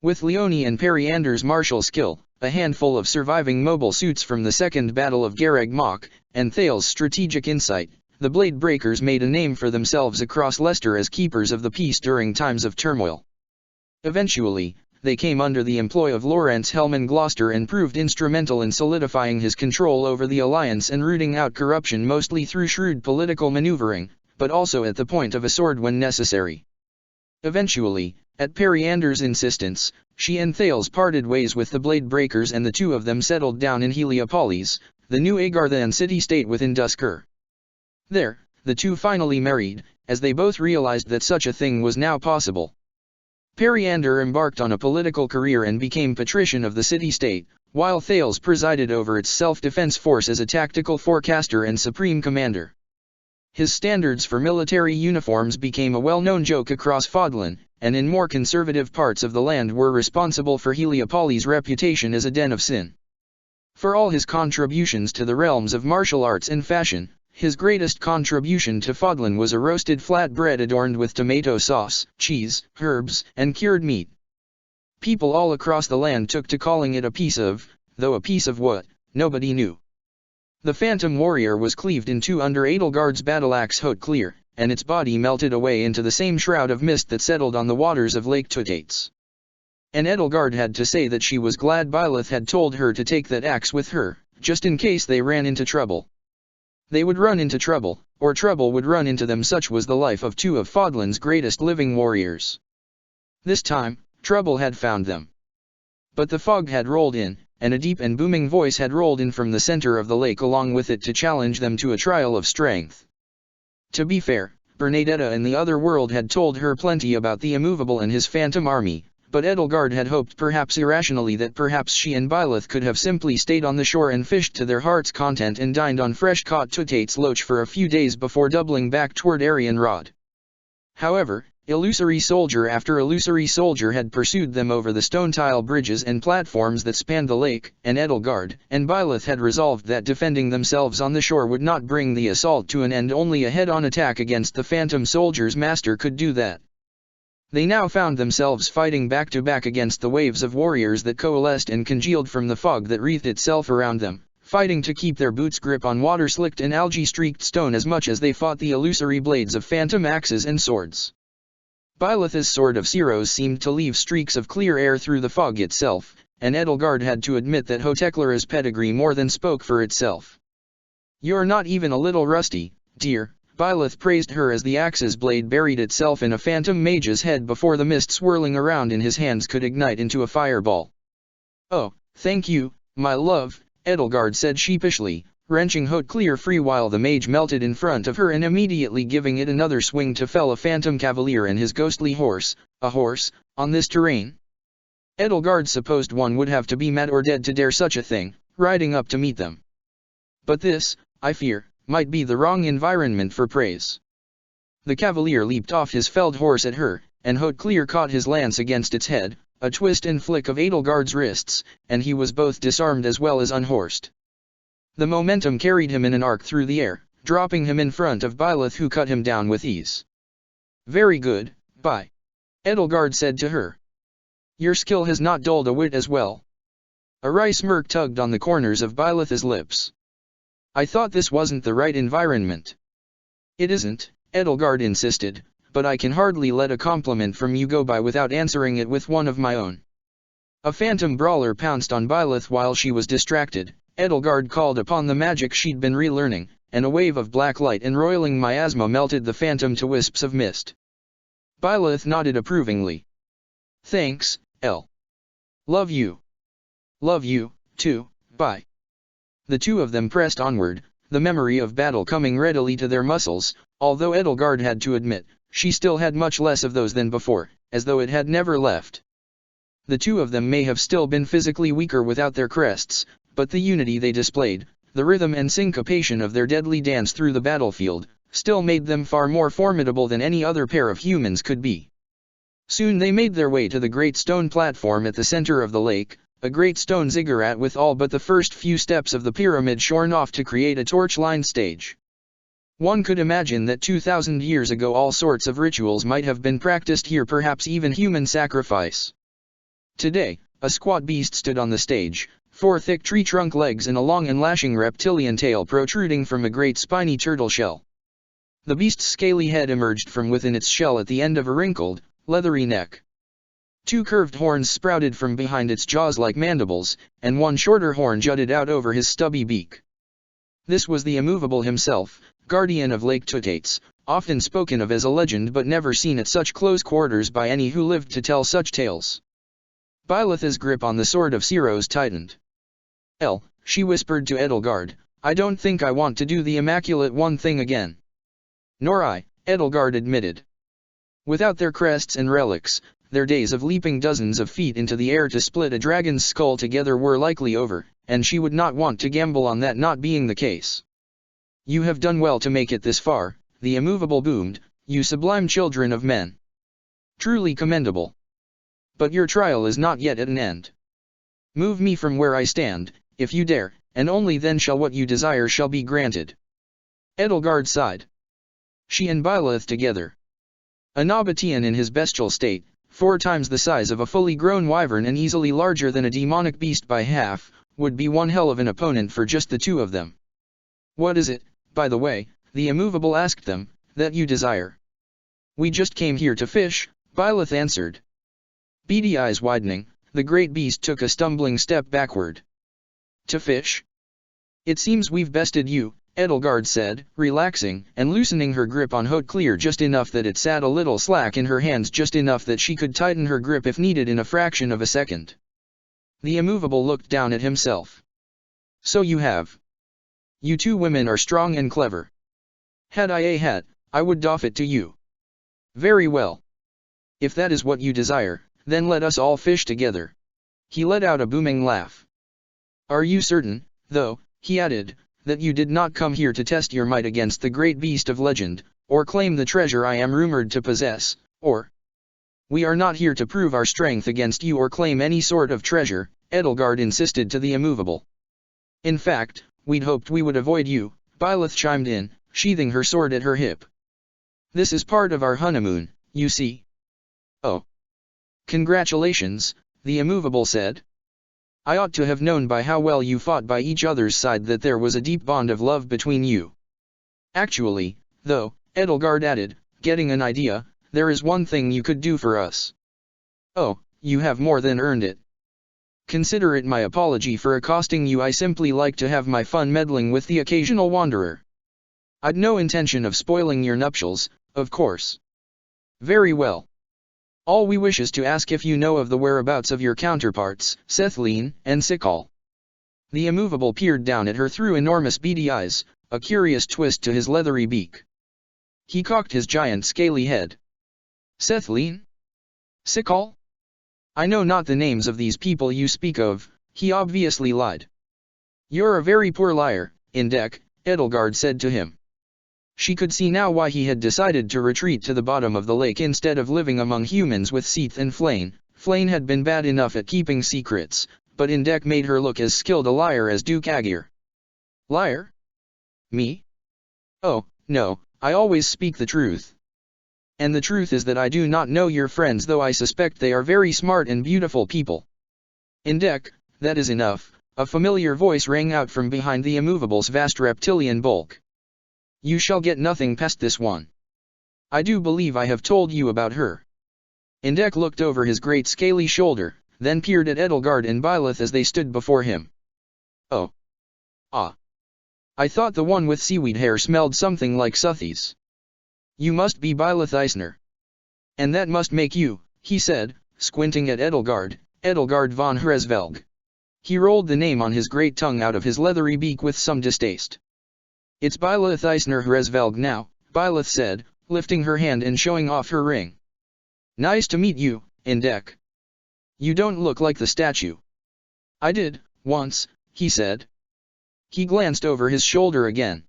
With Leone and Periander's martial skill, a handful of surviving mobile suits from the Second Battle of Garreg Mach, and Thales' strategic insight, the Blade Breakers made a name for themselves across Leicester as keepers of the peace during times of turmoil. Eventually, they came under the employ of Lawrence Hellman Gloucester and proved instrumental in solidifying his control over the alliance and rooting out corruption mostly through shrewd political maneuvering, but also at the point of a sword when necessary. Eventually, at Periander's insistence, she and Thales parted ways with the Blade Breakers and the two of them settled down in Heliopolis, the new Agarthan city-state within Duskur. There, the two finally married, as they both realized that such a thing was now possible. Periander embarked on a political career and became patrician of the city-state, while Thales presided over its self-defense force as a tactical forecaster and supreme commander. His standards for military uniforms became a well-known joke across Fodlan, and in more conservative parts of the land were responsible for Heliopolis' reputation as a den of sin. For all his contributions to the realms of martial arts and fashion, his greatest contribution to Fodlan was a roasted flatbread adorned with tomato sauce, cheese, herbs, and cured meat. People all across the land took to calling it a piece of, though a piece of what, nobody knew. The phantom warrior was cleaved in two under Edelgard's battle-axe Hauteclear, and its body melted away into the same shroud of mist that settled on the waters of Lake Tutates. And Edelgard had to say that she was glad Byleth had told her to take that axe with her, just in case they ran into trouble. They would run into trouble, or trouble would run into them. Such was the life of two of Fodlan's greatest living warriors. This time, trouble had found them. But the fog had rolled in, and a deep and booming voice had rolled in from the center of the lake along with it to challenge them to a trial of strength. To be fair, Bernadetta in the other world had told her plenty about the immovable and his phantom army, but Edelgard had hoped perhaps irrationally that perhaps she and Byleth could have simply stayed on the shore and fished to their heart's content and dined on fresh-caught Tutates loach for a few days before doubling back toward Arianrod. However, illusory soldier after illusory soldier had pursued them over the stone tile bridges and platforms that spanned the lake, and Edelgard and Byleth had resolved that defending themselves on the shore would not bring the assault to an end. Only a head-on attack against the phantom soldier's master could do that. They now found themselves fighting back-to-back against the waves of warriors that coalesced and congealed from the fog that wreathed itself around them, fighting to keep their boots' grip on water-slicked and algae-streaked stone as much as they fought the illusory blades of phantom axes and swords. Byleth's sword of Ceros seemed to leave streaks of clear air through the fog itself, and Edelgard had to admit that Hauteclear's pedigree more than spoke for itself. "You're not even a little rusty, dear," Byleth praised her as the axe's blade buried itself in a phantom mage's head before the mist swirling around in his hands could ignite into a fireball. "Oh, thank you, my love," Edelgard said sheepishly, wrenching Hauteclear free while the mage melted in front of her and immediately giving it another swing to fell a phantom cavalier and his ghostly horse. A horse, on this terrain? Edelgard supposed one would have to be mad or dead to dare such a thing, riding up to meet them. But this, I fear, might be the wrong environment for praise. The cavalier leaped off his felled horse at her, and Hauteclear caught his lance against its head, a twist and flick of Edelgard's wrists, and he was both disarmed as well as unhorsed. The momentum carried him in an arc through the air, dropping him in front of Byleth, who cut him down with ease. "Very good, bye," Edelgard said to her. "Your skill has not dulled a whit as well." A wry smirk tugged on the corners of Byleth's lips. "I thought this wasn't the right environment." "It isn't," Edelgard insisted, "but I can hardly let a compliment from you go by without answering it with one of my own." A phantom brawler pounced on Byleth while she was distracted. Edelgard called upon the magic she'd been relearning, and a wave of black light and roiling miasma melted the phantom to wisps of mist. Byleth nodded approvingly. "Thanks, El. Love you. Love you, too, bye." The two of them pressed onward, the memory of battle coming readily to their muscles, although Edelgard had to admit, she still had much less of those than before, as though it had never left. The two of them may have still been physically weaker without their crests, but the unity they displayed, the rhythm and syncopation of their deadly dance through the battlefield, still made them far more formidable than any other pair of humans could be. Soon they made their way to the great stone platform at the center of the lake, a great stone ziggurat with all but the first few steps of the pyramid shorn off to create a torch-lined stage. One could imagine that 2,000 years ago all sorts of rituals might have been practiced here, perhaps even human sacrifice. Today, a squat beast stood on the stage, 4 thick tree-trunk legs and a long and lashing reptilian tail protruding from a great spiny turtle shell. The beast's scaly head emerged from within its shell at the end of a wrinkled, leathery neck. 2 curved horns sprouted from behind its jaws like mandibles, and 1 shorter horn jutted out over his stubby beak. This was the immovable himself, guardian of Lake Tutates, often spoken of as a legend but never seen at such close quarters by any who lived to tell such tales. Byleth's grip on the sword of Ceros tightened. "El," she whispered to Edelgard, "I don't think I want to do the Immaculate One thing again." "Nor I," Edelgard admitted. Without their crests and relics, their days of leaping dozens of feet into the air to split a dragon's skull together were likely over, and she would not want to gamble on that not being the case. "You have done well to make it this far," the immovable boomed, "you sublime children of men. Truly commendable. But your trial is not yet at an end. Move me from where I stand, if you dare, and only then shall what you desire shall be granted." Edelgard sighed. She and Byleth together. A Nabatean in his bestial state, 4 times the size of a fully grown wyvern and easily larger than a demonic beast by half, would be one hell of an opponent for just the 2 of them. "What is it, by the way," the immovable asked them, "that you desire?" "We just came here to fish," Byleth answered. Beady eyes widening, the great beast took a stumbling step backward. "To fish? It seems we've bested you," Edelgard said, relaxing and loosening her grip on Hauteclear just enough that it sat a little slack in her hands, just enough that she could tighten her grip if needed in a fraction of a second. The immovable looked down at himself. "So you have. You 2 women are strong and clever. Had I a hat, I would doff it to you. Very well. If that is what you desire, then let us all fish together." He let out a booming laugh. "Are you certain, though," he added, "that you did not come here to test your might against the great beast of legend, or claim the treasure I am rumored to possess, or—" "We are not here to prove our strength against you or claim any sort of treasure," Edelgard insisted to the immovable. "In fact, we'd hoped we would avoid you," Byleth chimed in, sheathing her sword at her hip. "This is part of our honeymoon, you see." "Oh. Congratulations," the immovable said. "I ought to have known by how well you fought by each other's side that there was a deep bond of love between you. Actually, though," Edelgard added, getting an idea, "there is one thing you could do for us." "Oh, you have more than earned it. Consider it my apology for accosting you. I simply like to have my fun meddling with the occasional wanderer. I'd no intention of spoiling your nuptials, of course." "Very well. All we wish is to ask if you know of the whereabouts of your counterparts, Cethline and Sikal." The immovable peered down at her through enormous beady eyes, a curious twist to his leathery beak. He cocked his giant scaly head. "Cethline? Sikal? I know not the names of these people you speak of," he obviously lied. "You're a very poor liar, Indek," Edelgard said to him. She could see now why he had decided to retreat to the bottom of the lake instead of living among humans with Seath and Flayn. Flayn had been bad enough at keeping secrets, but Indek made her look as skilled a liar as Duke Agir. "Liar? Me? Oh, no, I always speak the truth. And the truth is that I do not know your friends, though I suspect they are very smart and beautiful people." "Indek, that is enough," a familiar voice rang out from behind the immovable's vast reptilian bulk. "You shall get nothing past this one. I do believe I have told you about her." Indek looked over his great scaly shoulder, then peered at Edelgard and Byleth as they stood before him. "Oh. Ah. I thought the one with seaweed hair smelled something like Suthies. You must be Byleth Eisner. And that must make you," he said, squinting at Edelgard, "Edelgard von Hresvelg." He rolled the name on his great tongue out of his leathery beak with some distaste. "It's Byleth Eisner Hresvelg now," Byleth said, lifting her hand and showing off her ring. "Nice to meet you, Indek. You don't look like the statue." "I did, once," he said. He glanced over his shoulder again.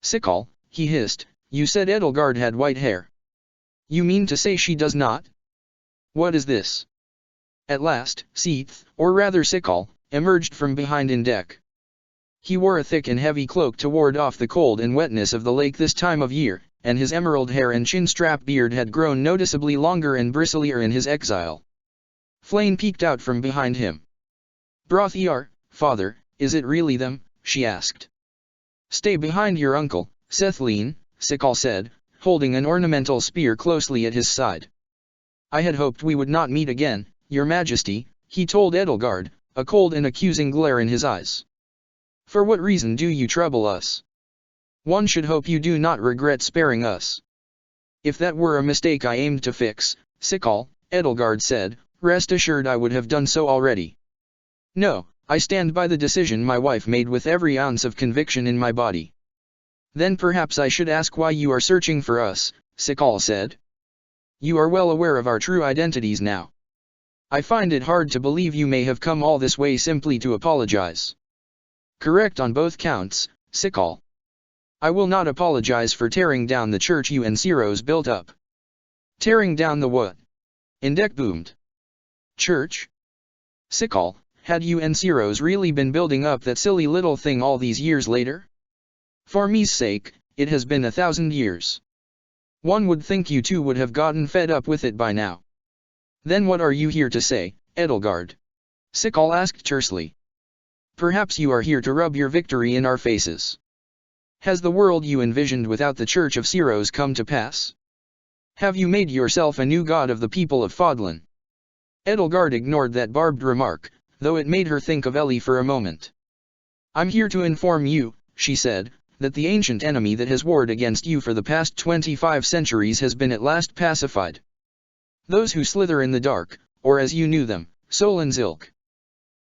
"Sikal," he hissed, "you said Edelgard had white hair. You mean to say she does not? What is this?" At last, Seath, or rather Sikal, emerged from behind Indek. He wore a thick and heavy cloak to ward off the cold and wetness of the lake this time of year, and his emerald hair and chin-strap beard had grown noticeably longer and bristlier in his exile. Flayn peeked out from behind him. "Brothiar, father, is it really them?" she asked. "Stay behind your uncle, Cethline," Sikal said, holding an ornamental spear closely at his side. "I had hoped we would not meet again, your majesty," he told Edelgard, a cold and accusing glare in his eyes. "For what reason do you trouble us? One should hope you do not regret sparing us." "If that were a mistake I aimed to fix, Sikal," Edelgard said, "rest assured I would have done so already. No, I stand by the decision my wife made with every ounce of conviction in my body." "Then perhaps I should ask why you are searching for us," Sikal said. You are well aware of our true identities now. I find it hard to believe you may have come all this way simply to apologize. Correct on both counts, Sikal. I will not apologize for tearing down the church you and Ceros built up. Tearing down the what? Indek boomed. Church? Sikal, had you and Ceros really been building up that silly little thing all these years later? For me's sake, it has been 1,000 years. One would think you two would have gotten fed up with it by now. Then what are you here to say, Edelgard? Sikal asked tersely. Perhaps you are here to rub your victory in our faces. Has the world you envisioned without the Church of Ceros come to pass? Have you made yourself a new god of the people of Fodlan? Edelgard ignored that barbed remark, though it made her think of Ellie for a moment. I'm here to inform you, she said, that the ancient enemy that has warred against you for the past 25 centuries has been at last pacified. Those who slither in the dark, or as you knew them, Solin's ilk.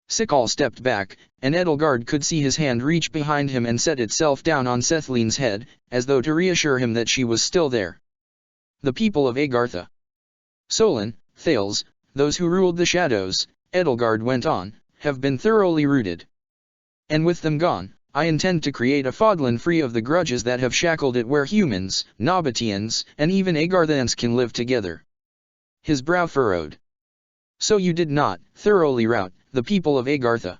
Sikal stepped back, and Edelgard could see his hand reach behind him and set itself down on Sethleen's head, as though to reassure him that she was still there. The people of Agartha. Solin, Thales, those who ruled the shadows, Edelgard went on, have been thoroughly rooted. And with them gone, I intend to create a Fodlan free of the grudges that have shackled it, where humans, Nabateans, and even Agarthans can live together. His brow furrowed. So you did not thoroughly rout the people of Agartha.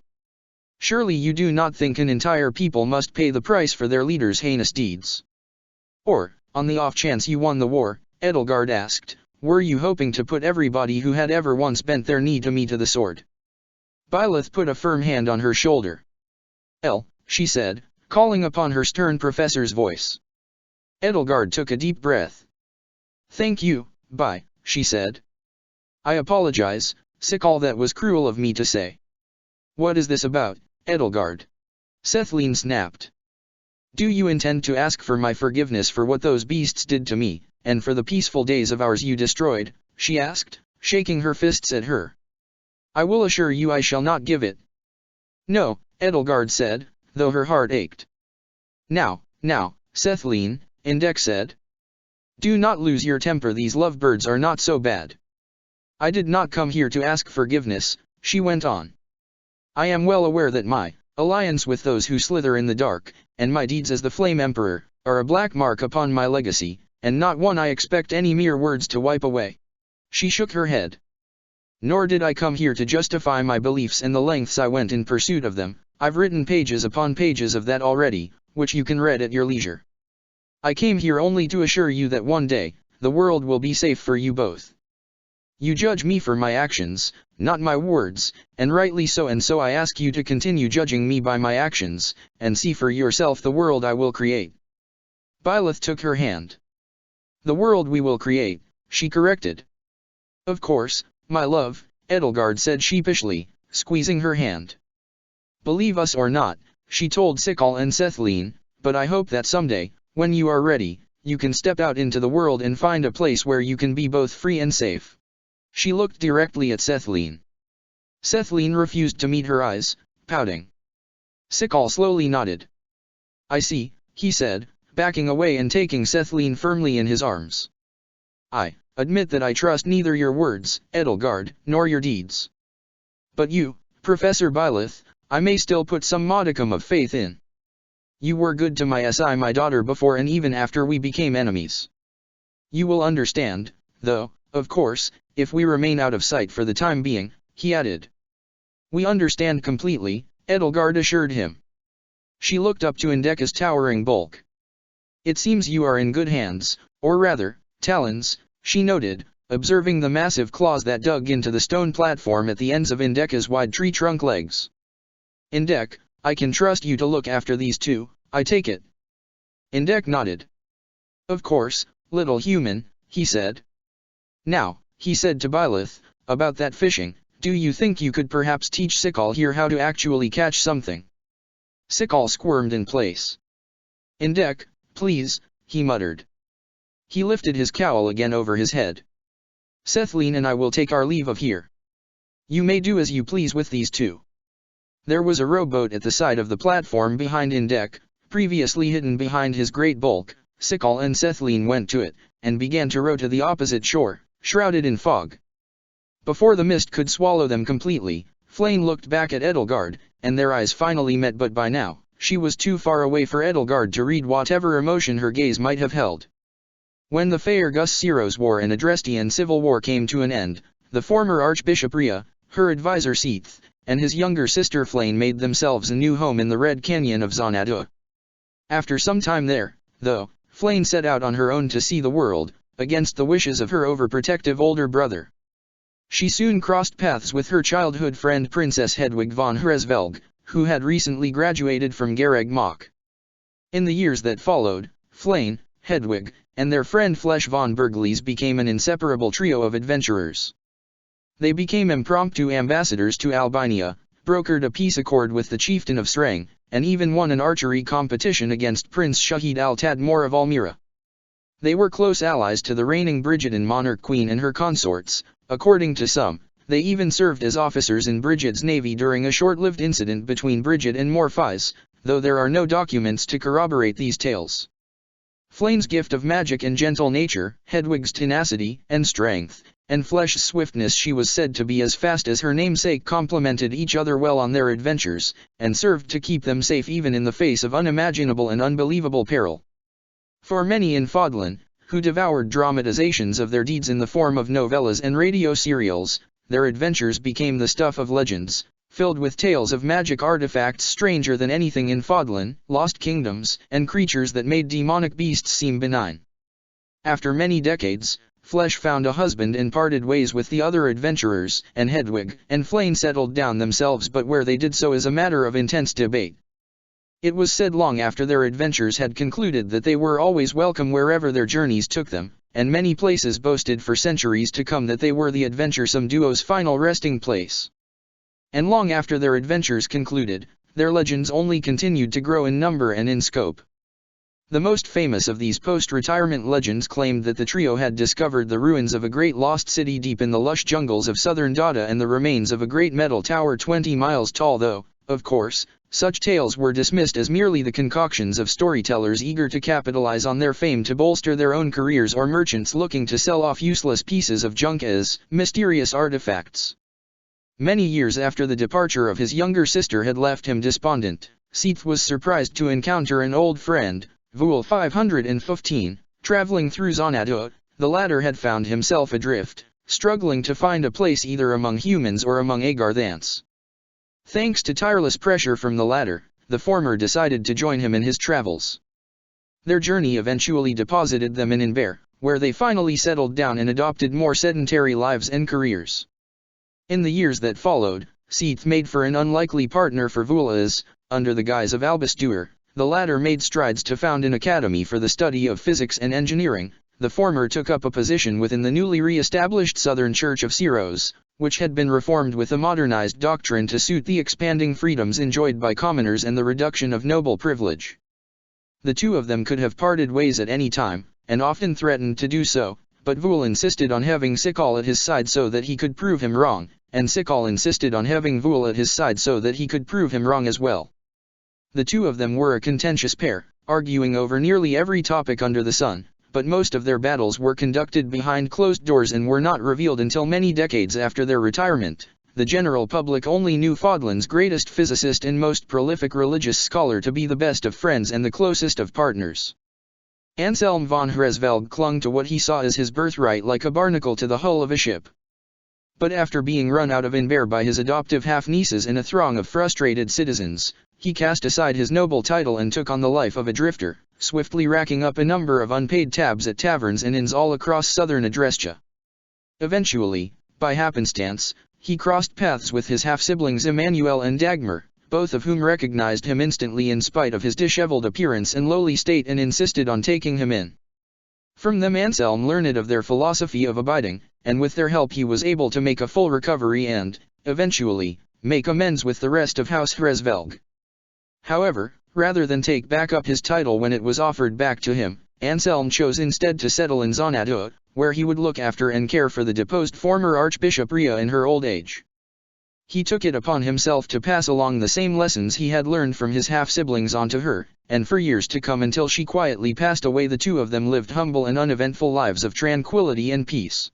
Surely you do not think an entire people must pay the price for their leaders' heinous deeds? Or, on the off chance you won the war, Edelgard asked, were you hoping to put everybody who had ever once bent their knee to me to the sword? Byleth put a firm hand on her shoulder. She said, calling upon her stern professor's voice. Edelgard took a deep breath. Thank you, she said. I apologize, Sikal, that was cruel of me to say. What is this about, Edelgard? Sethleen snapped. Do you intend to ask for my forgiveness for what those beasts did to me, and for the peaceful days of ours you destroyed? She asked, shaking her fists at her. I will assure you I shall not give it. No, Edelgard said, though her heart ached. Now, Sethleen, Indek said. Do not lose your temper, these lovebirds are not so bad. I did not come here to ask forgiveness, she went on. I am well aware that my alliance with those who slither in the dark, and my deeds as the Flame Emperor, are a black mark upon my legacy, and not one I expect any mere words to wipe away. She shook her head. Nor did I come here to justify my beliefs and the lengths I went in pursuit of them. I've written pages upon pages of that already, which you can read at your leisure. I came here only to assure you that one day, the world will be safe for you both. You judge me for my actions, not my words, and rightly so, and so I ask you to continue judging me by my actions, and see for yourself the world I will create. Byleth took her hand. The world we will create, she corrected. Of course, my love, Edelgard said sheepishly, squeezing her hand. Believe us or not, she told Sikal and Sethleen, but I hope that someday, when you are ready, you can step out into the world and find a place where you can be both free and safe. She looked directly at Sethleen. Sethleen refused to meet her eyes, pouting. Sikal slowly nodded. I see, he said, backing away and taking Sethleen firmly in his arms. I admit that I trust neither your words, Edelgard, nor your deeds. But you, Professor Byleth, I may still put some modicum of faith in. You were good to my daughter before and even after we became enemies. You will understand, though, of course, if we remain out of sight for the time being, he added. We understand completely, Edelgard assured him. She looked up to Indeka's towering bulk. It seems you are in good hands, or rather, talons, she noted, observing the massive claws that dug into the stone platform at the ends of Indeka's wide tree trunk legs. Indek, I can trust you to look after these two, I take it. Indek nodded. Of course, little human, he said. Now, he said to Byleth, about that fishing, do you think you could perhaps teach Sikal here how to actually catch something? Sikal squirmed in place. Indek, please, he muttered. He lifted his cowl again over his head. Sethleen and I will take our leave of here. You may do as you please with these two. There was a rowboat at the side of the platform behind Indek, previously hidden behind his great bulk. Sikal and Sethleen went to it, and began to row to the opposite shore, shrouded in fog. Before the mist could swallow them completely, Flayn looked back at Edelgard, and their eyes finally met, but by now, she was too far away for Edelgard to read whatever emotion her gaze might have held. When the Faerghus Ceros War and Adrestian Civil War came to an end, the former Archbishop Rhea, her advisor Seath, and his younger sister Flayn made themselves a new home in the Red Canyon of Xanadu. After some time there, though, Flayn set out on her own to see the world, against the wishes of her overprotective older brother. She soon crossed paths with her childhood friend Princess Hedwig von Hresvelg, who had recently graduated from Garreg Mach. In the years that followed, Flayn, Hedwig, and their friend Flesh von Bergles became an inseparable trio of adventurers. They became impromptu ambassadors to Albania, brokered a peace accord with the chieftain of Sreng, and even won an archery competition against Prince Shahid al-Tadmor of Almira. They were close allies to the reigning Brigidan monarch queen and her consorts. According to some, they even served as officers in Brigid's navy during a short-lived incident between Brigid and Morphais, though there are no documents to corroborate these tales. Flayn's gift of magic and gentle nature, Hedwig's tenacity and strength, and Flesh's swiftness, she was said to be as fast as her namesake, complemented each other well on their adventures, and served to keep them safe even in the face of unimaginable and unbelievable peril. For many in Fodlan, who devoured dramatizations of their deeds in the form of novellas and radio serials, their adventures became the stuff of legends, filled with tales of magic artifacts stranger than anything in Fodlan, lost kingdoms, and creatures that made demonic beasts seem benign. After many decades, Flesh found a husband and parted ways with the other adventurers, and Hedwig and Flayn settled down themselves, but where they did so is a matter of intense debate. It was said long after their adventures had concluded that they were always welcome wherever their journeys took them, and many places boasted for centuries to come that they were the adventuresome duo's final resting place. And long after their adventures concluded, their legends only continued to grow in number and in scope. The most famous of these post-retirement legends claimed that the trio had discovered the ruins of a great lost city deep in the lush jungles of southern Dada and the remains of a great metal tower 20 miles tall, though, of course, such tales were dismissed as merely the concoctions of storytellers eager to capitalize on their fame to bolster their own careers, or merchants looking to sell off useless pieces of junk as mysterious artifacts. Many years after the departure of his younger sister had left him despondent, Seath was surprised to encounter an old friend, Vul 515, traveling through Xanadu. The latter had found himself adrift, struggling to find a place either among humans or among Agarthants. Thanks to tireless pressure from the latter, the former decided to join him in his travels. Their journey eventually deposited them in Inver, where they finally settled down and adopted more sedentary lives and careers. In the years that followed, Seath made for an unlikely partner for Vul as, under the guise of Albastur, the latter made strides to found an academy for the study of physics and engineering. The former took up a position within the newly re-established Southern Church of Ceros, which had been reformed with a modernized doctrine to suit the expanding freedoms enjoyed by commoners and the reduction of noble privilege. The two of them could have parted ways at any time, and often threatened to do so, but Vul insisted on having Sikal at his side so that he could prove him wrong, and Sikal insisted on having Vul at his side so that he could prove him wrong as well. The two of them were a contentious pair, arguing over nearly every topic under the sun, but most of their battles were conducted behind closed doors and were not revealed until many decades after their retirement. The general public only knew Fodlan's greatest physicist and most prolific religious scholar to be the best of friends and the closest of partners. Anselm von Hresvelg clung to what he saw as his birthright like a barnacle to the hull of a ship. But after being run out of Inver by his adoptive half-nieces and a throng of frustrated citizens, he cast aside his noble title and took on the life of a drifter, swiftly racking up a number of unpaid tabs at taverns and inns all across southern Adrestia. Eventually, by happenstance, he crossed paths with his half-siblings Emmanuel and Dagmar, both of whom recognized him instantly in spite of his disheveled appearance and lowly state and insisted on taking him in. From them Anselm learned of their philosophy of abiding, and with their help he was able to make a full recovery and, eventually, make amends with the rest of House Hresvelg. However, rather than take back up his title when it was offered back to him, Anselm chose instead to settle in Xanadu, where he would look after and care for the deposed former Archbishop Rhea in her old age. He took it upon himself to pass along the same lessons he had learned from his half-siblings onto her, and for years to come until she quietly passed away the two of them lived humble and uneventful lives of tranquility and peace.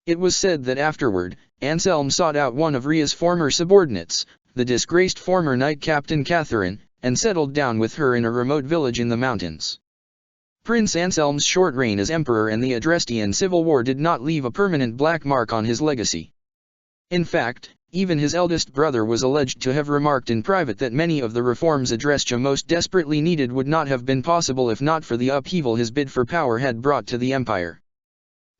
It was said that afterward, Anselm sought out one of Rhea's former subordinates, the disgraced former knight Captain Catherine, and settled down with her in a remote village in the mountains. Prince Anselm's short reign as emperor and the Adrestian civil war did not leave a permanent black mark on his legacy. In fact, even his eldest brother was alleged to have remarked in private that many of the reforms Adrestia most desperately needed would not have been possible if not for the upheaval his bid for power had brought to the empire.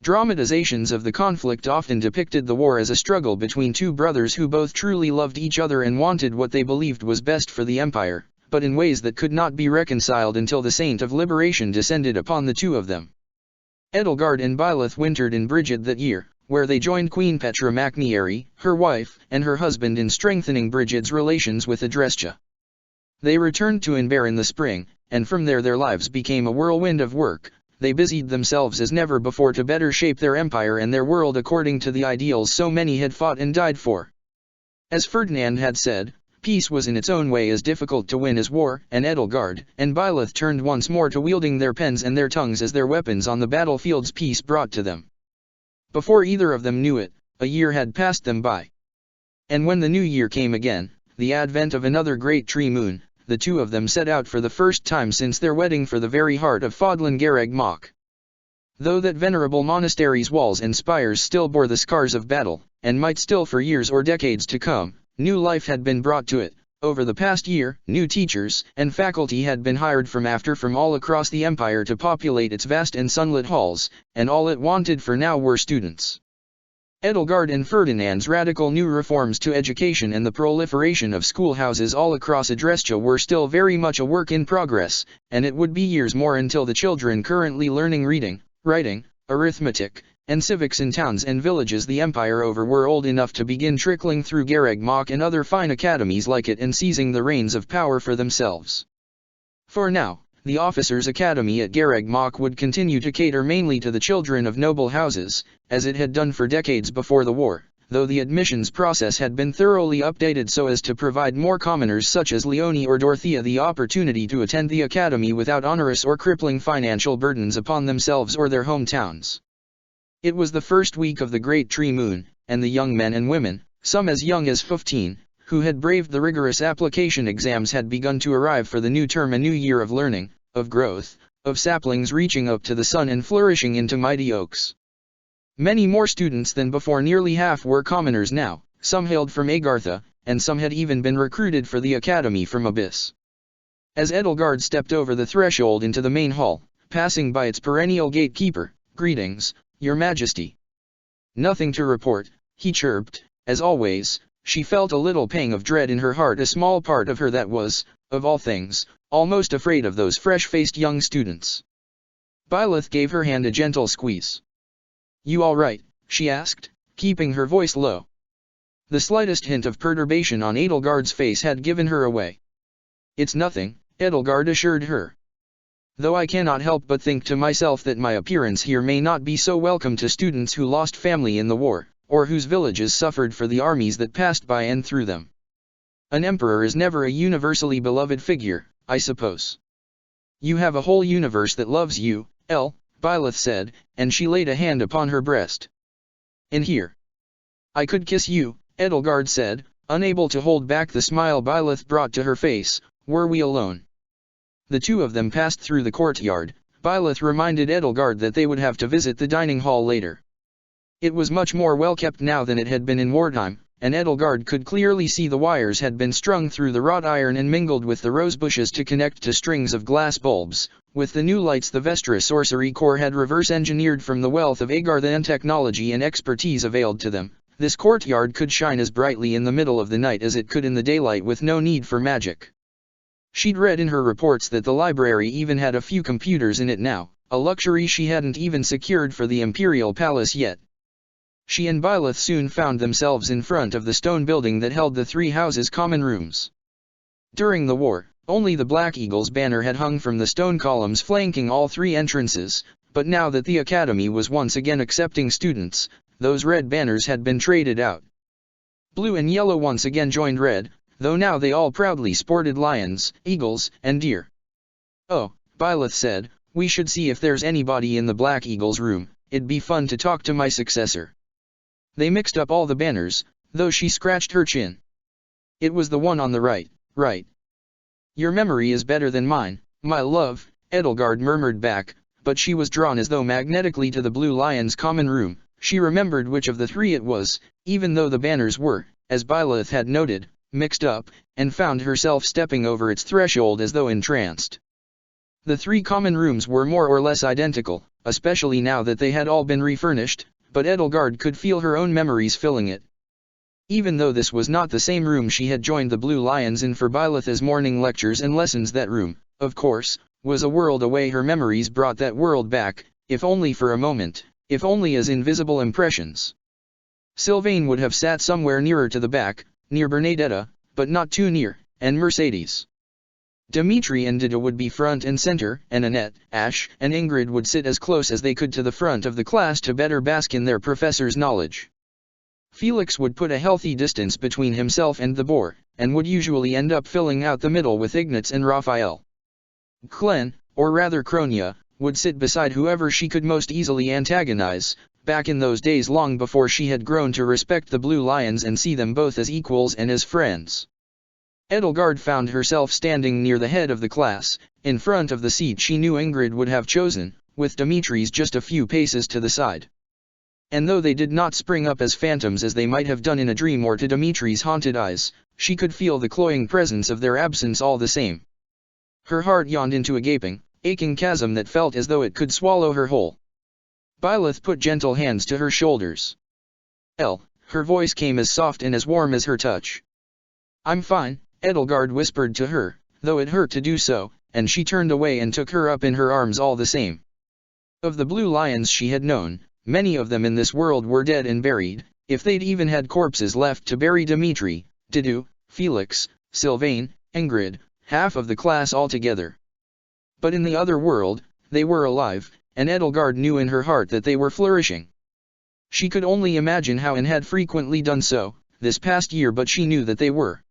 Dramatizations of the conflict often depicted the war as a struggle between two brothers who both truly loved each other and wanted what they believed was best for the empire, but in ways that could not be reconciled until the Saint of Liberation descended upon the two of them. Edelgard and Byleth wintered in Brigid that year, where they joined Queen Petra Macnieri, her wife, and her husband in strengthening Brigid's relations with Adrestia. They returned to Inbar in the spring, and from there their lives became a whirlwind of work. They busied themselves as never before to better shape their empire and their world according to the ideals so many had fought and died for. As Ferdinand had said, peace was in its own way as difficult to win as war, and Edelgard and Byleth turned once more to wielding their pens and their tongues as their weapons on the battlefields peace brought to them. Before either of them knew it, a year had passed them by. And when the new year came again, the advent of another great tree moon, the two of them set out for the first time since their wedding for the very heart of Fodlan Garreg Mach. Though that venerable monastery's walls and spires still bore the scars of battle, and might still for years or decades to come, new life had been brought to it. Over the past year, new teachers and faculty had been hired from all across the empire to populate its vast and sunlit halls, and all it wanted for now were students. Edelgard and Ferdinand's radical new reforms to education and the proliferation of schoolhouses all across Adrestia were still very much a work in progress, and it would be years more until the children currently learning reading, writing, arithmetic, and civics in towns and villages the empire over were old enough to begin trickling through Garreg Mach and other fine academies like it and seizing the reins of power for themselves. For now, the officers' academy at Garreg Mach would continue to cater mainly to the children of noble houses, as it had done for decades before the war, though the admissions process had been thoroughly updated so as to provide more commoners such as Leonie or Dorothea the opportunity to attend the academy without onerous or crippling financial burdens upon themselves or their hometowns. It was the first week of the Great Tree Moon, and the young men and women, some as young as 15, who had braved the rigorous application exams had begun to arrive for the new term, a new year of learning, of growth, of saplings reaching up to the sun and flourishing into mighty oaks. Many more students than before, nearly half were commoners now, some hailed from Agartha, and some had even been recruited for the academy from Abyss. As Edelgard stepped over the threshold into the main hall, passing by its perennial gatekeeper, "Greetings, Your Majesty." "Nothing to report," he chirped. As always, she felt a little pang of dread in her heart, a small part of her that was, of all things, almost afraid of those fresh-faced young students. Byleth gave her hand a gentle squeeze. "You all right?" she asked, keeping her voice low. The slightest hint of perturbation on Edelgard's face had given her away. "It's nothing," Edelgard assured her. "Though I cannot help but think to myself that my appearance here may not be so welcome to students who lost family in the war, or whose villages suffered for the armies that passed by and through them. An emperor is never a universally beloved figure, I suppose." "You have a whole universe that loves you, Byleth said, and she laid a hand upon her breast. "In here. I could kiss you," Edelgard said, unable to hold back the smile Byleth brought to her face. "Were we alone?" The two of them passed through the courtyard. Byleth reminded Edelgard that they would have to visit the dining hall later. It was much more well kept now than it had been in wartime, and Edelgard could clearly see the wires had been strung through the wrought iron and mingled with the rose bushes to connect to strings of glass bulbs. With the new lights the Vestra Sorcery Corps had reverse-engineered from the wealth of Agarthan technology and expertise availed to them, this courtyard could shine as brightly in the middle of the night as it could in the daylight with no need for magic. She'd read in her reports that the library even had a few computers in it now, a luxury she hadn't even secured for the Imperial Palace yet. She and Byleth soon found themselves in front of the stone building that held the three houses' common rooms. During the war, only the Black Eagle's banner had hung from the stone columns flanking all three entrances, but now that the academy was once again accepting students, those red banners had been traded out. Blue and yellow once again joined red, though now they all proudly sported lions, eagles, and deer. "Oh," Byleth said, "we should see if there's anybody in the Black Eagle's room. It'd be fun to talk to my successor." They mixed up all the banners, though she scratched her chin. It was the one on the right, right. Your memory is better than mine, my love, Edelgard murmured back, but she was drawn as though magnetically to the Blue Lion's common room. She remembered which of the three it was, even though the banners were, as Byleth had noted, mixed up, and found herself stepping over its threshold as though entranced. The three common rooms were more or less identical, especially now that they had all been refurnished, but Edelgard could feel her own memories filling it. Even though this was not the same room she had joined the Blue Lions in for Byleth's morning lectures and lessons, that room, of course, was a world away. Her memories brought that world back, if only for a moment, if only as invisible impressions. Sylvain would have sat somewhere nearer to the back, near Bernadetta, but not too near, and Mercedes. Dimitri and Dida would be front and center, and Annette, Ash, and Ingrid would sit as close as they could to the front of the class to better bask in their professor's knowledge. Felix would put a healthy distance between himself and the boar, and would usually end up filling out the middle with Ignatz and Raphael. Glenn, or rather Kronia, would sit beside whoever she could most easily antagonize, back in those days long before she had grown to respect the Blue Lions and see them both as equals and as friends. Edelgard found herself standing near the head of the class, in front of the seat she knew Ingrid would have chosen, with Dimitri's just a few paces to the side. And though they did not spring up as phantoms as they might have done in a dream or to Dimitri's haunted eyes, she could feel the cloying presence of their absence all the same. Her heart yawned into a gaping, aching chasm that felt as though it could swallow her whole. Byleth put gentle hands to her shoulders. Her voice came as soft and as warm as her touch. I'm fine, Edelgard whispered to her, though it hurt to do so, and she turned away and took her up in her arms all the same. Of the Blue Lions she had known, many of them in this world were dead and buried, if they'd even had corpses left to bury. Dimitri, Didu, Felix, Sylvain, Ingrid, half of the class altogether. But in the other world, they were alive, and Edelgard knew in her heart that they were flourishing. She could only imagine how and had frequently done so, this past year, but she knew that they were.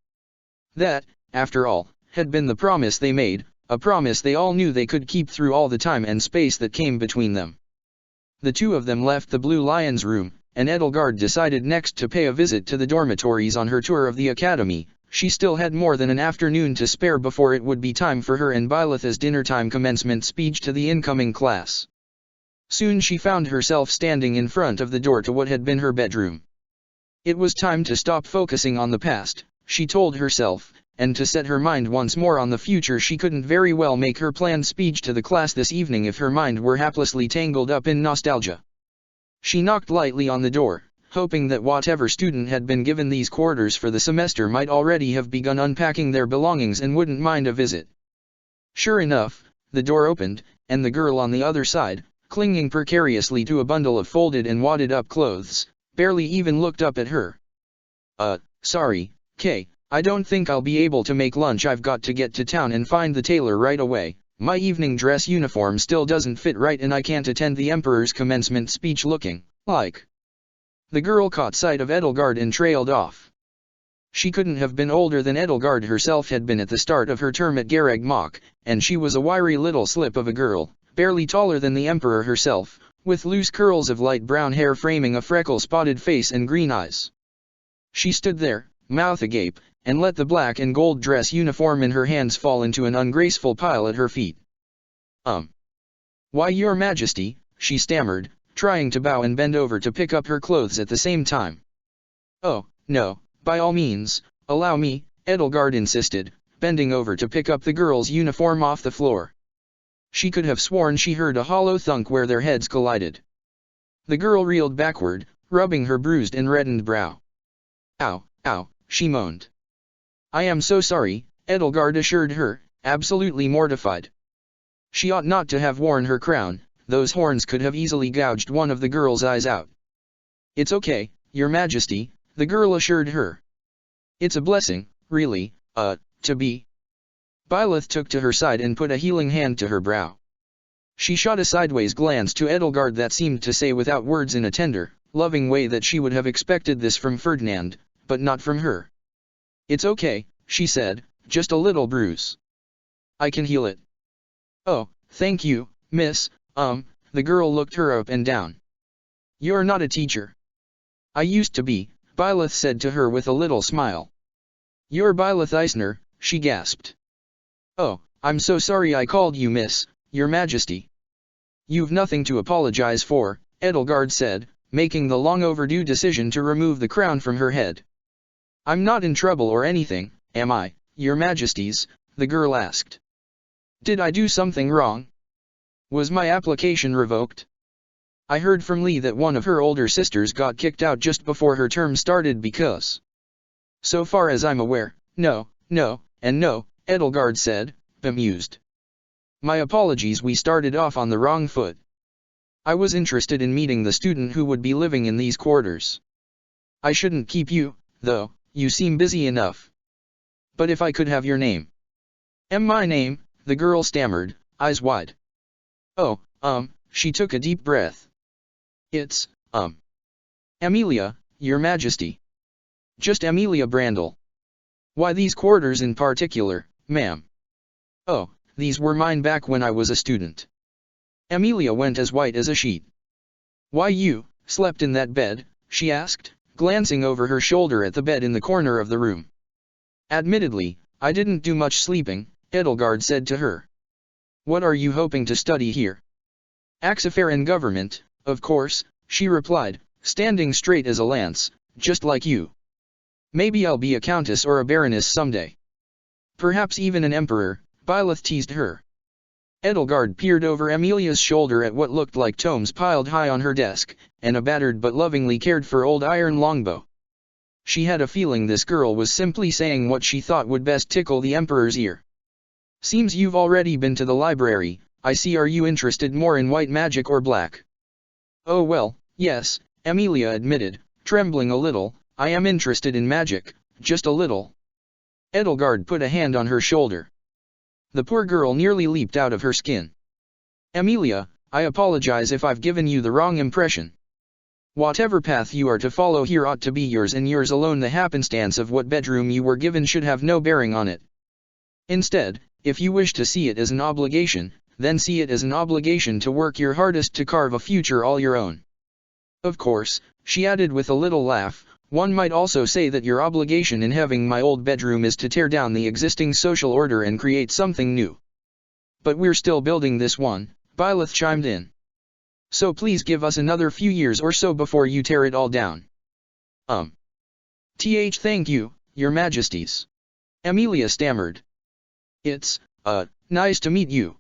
That, after all, had been the promise they made, a promise they all knew they could keep through all the time and space that came between them. The two of them left the Blue Lion's room, and Edelgard decided next to pay a visit to the dormitories on her tour of the academy. She still had more than an afternoon to spare before it would be time for her and Byleth's dinner-time commencement speech to the incoming class. Soon she found herself standing in front of the door to what had been her bedroom. It was time to stop focusing on the past, she told herself, and to set her mind once more on the future. She couldn't very well make her planned speech to the class this evening if her mind were haplessly tangled up in nostalgia. She knocked lightly on the door, hoping that whatever student had been given these quarters for the semester might already have begun unpacking their belongings and wouldn't mind a visit. Sure enough, the door opened, and the girl on the other side, clinging precariously to a bundle of folded and wadded-up clothes, barely even looked up at her. Sorry, Kay, I don't think I'll be able to make lunch. I've got to get to town and find the tailor right away. My evening dress uniform still doesn't fit right and I can't attend the Emperor's commencement speech looking like. The girl caught sight of Edelgard and trailed off. She couldn't have been older than Edelgard herself had been at the start of her term at Garreg Mach, and she was a wiry little slip of a girl, barely taller than the Emperor herself, with loose curls of light brown hair framing a freckle-spotted face and green eyes. She stood there, mouth agape, and let the black and gold dress uniform in her hands fall into an ungraceful pile at her feet. Why, Your Majesty, she stammered, trying to bow and bend over to pick up her clothes at the same time. Oh, no, by all means, allow me, Edelgard insisted, bending over to pick up the girl's uniform off the floor. She could have sworn she heard a hollow thunk where their heads collided. The girl reeled backward, rubbing her bruised and reddened brow. Ow, ow, she moaned. I am so sorry, Edelgard assured her, absolutely mortified. She ought not to have worn her crown, those horns could have easily gouged one of the girl's eyes out. It's okay, Your Majesty, the girl assured her. It's a blessing, really, to be. Byleth took to her side and put a healing hand to her brow. She shot a sideways glance to Edelgard that seemed to say without words in a tender, loving way that she would have expected this from Ferdinand, but not from her. It's okay, she said, just a little bruise. I can heal it. Oh, thank you, miss, the girl looked her up and down. You're not a teacher. I used to be, Byleth said to her with a little smile. You're Byleth Eisner, she gasped. Oh, I'm so sorry I called you Miss, Your Majesty. You've nothing to apologize for, Edelgard said, making the long overdue decision to remove the crown from her head. I'm not in trouble or anything, am I, Your Majesties? The girl asked. Did I do something wrong? Was my application revoked? I heard from Lee that one of her older sisters got kicked out just before her term started because. So far as I'm aware, no, and no, Edelgard said, bemused. My apologies, we started off on the wrong foot. I was interested in meeting the student who would be living in these quarters. I shouldn't keep you, though, you seem busy enough. But if I could have your name. My name, the girl stammered, eyes wide. Oh, she took a deep breath. It's, Amelia, Your Majesty. Just Amelia Brandel. Why these quarters in particular, ma'am? Oh, these were mine back when I was a student. Amelia went as white as a sheet. Why you, slept in that bed? She asked, glancing over her shoulder at the bed in the corner of the room. Admittedly, I didn't do much sleeping, Edelgard said to her. What are you hoping to study here? Axafair and government, of course, she replied, standing straight as a lance, just like you. Maybe I'll be a countess or a baroness someday. Perhaps even an emperor, Byleth teased her. Edelgard peered over Amelia's shoulder at what looked like tomes piled high on her desk, and a battered but lovingly cared-for old iron longbow. She had a feeling this girl was simply saying what she thought would best tickle the emperor's ear. Seems you've already been to the library, I see. Are you interested more in white magic or black? Oh well, yes, Amelia admitted, trembling a little, I am interested in magic, just a little. Edelgard put a hand on her shoulder. The poor girl nearly leaped out of her skin. Amelia, I apologize if I've given you the wrong impression. Whatever path you are to follow here ought to be yours and yours alone. The happenstance of what bedroom you were given should have no bearing on it. Instead, if you wish to see it as an obligation, then see it as an obligation to work your hardest to carve a future all your own. Of course, she added with a little laugh, one might also say that your obligation in having my old bedroom is to tear down the existing social order and create something new. But we're still building this one, Byleth chimed in. So please give us another few years or so before you tear it all down. Thank you, Your Majesties. Amelia stammered. It's, nice to meet you.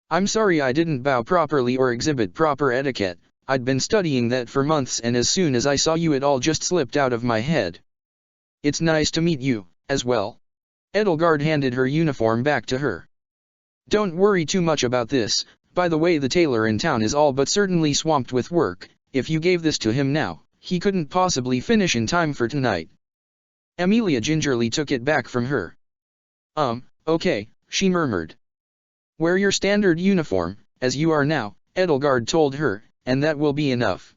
I'm sorry I didn't bow properly or exhibit proper etiquette. I'd been studying that for months and as soon as I saw you it all just slipped out of my head. It's nice to meet you, as well. Edelgard handed her uniform back to her. Don't worry too much about this, by the way the tailor in town is all but certainly swamped with work. If you gave this to him now, he couldn't possibly finish in time for tonight. Amelia gingerly took it back from her. Okay, she murmured. Wear your standard uniform, as you are now, Edelgard told her, and that will be enough.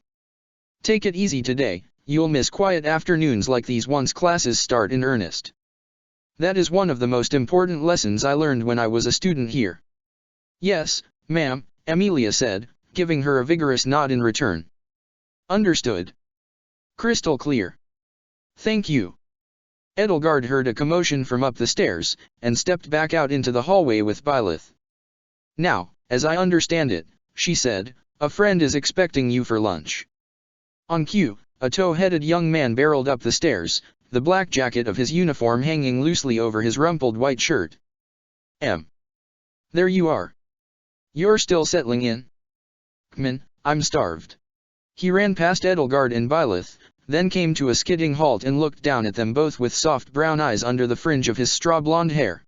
Take it easy today, you'll miss quiet afternoons like these once classes start in earnest. That is one of the most important lessons I learned when I was a student here. Yes, ma'am, Amelia said, giving her a vigorous nod in return. Understood. Crystal clear. Thank you. Edelgard heard a commotion from up the stairs, and stepped back out into the hallway with Byleth. Now, as I understand it, she said, a friend is expecting you for lunch. On cue, a tow-headed young man barreled up the stairs, the black jacket of his uniform hanging loosely over his rumpled white shirt. There you are. You're still settling in? Kman, I'm starved. He ran past Edelgard and Byleth, then came to a skidding halt and looked down at them both with soft brown eyes under the fringe of his straw-blonde hair.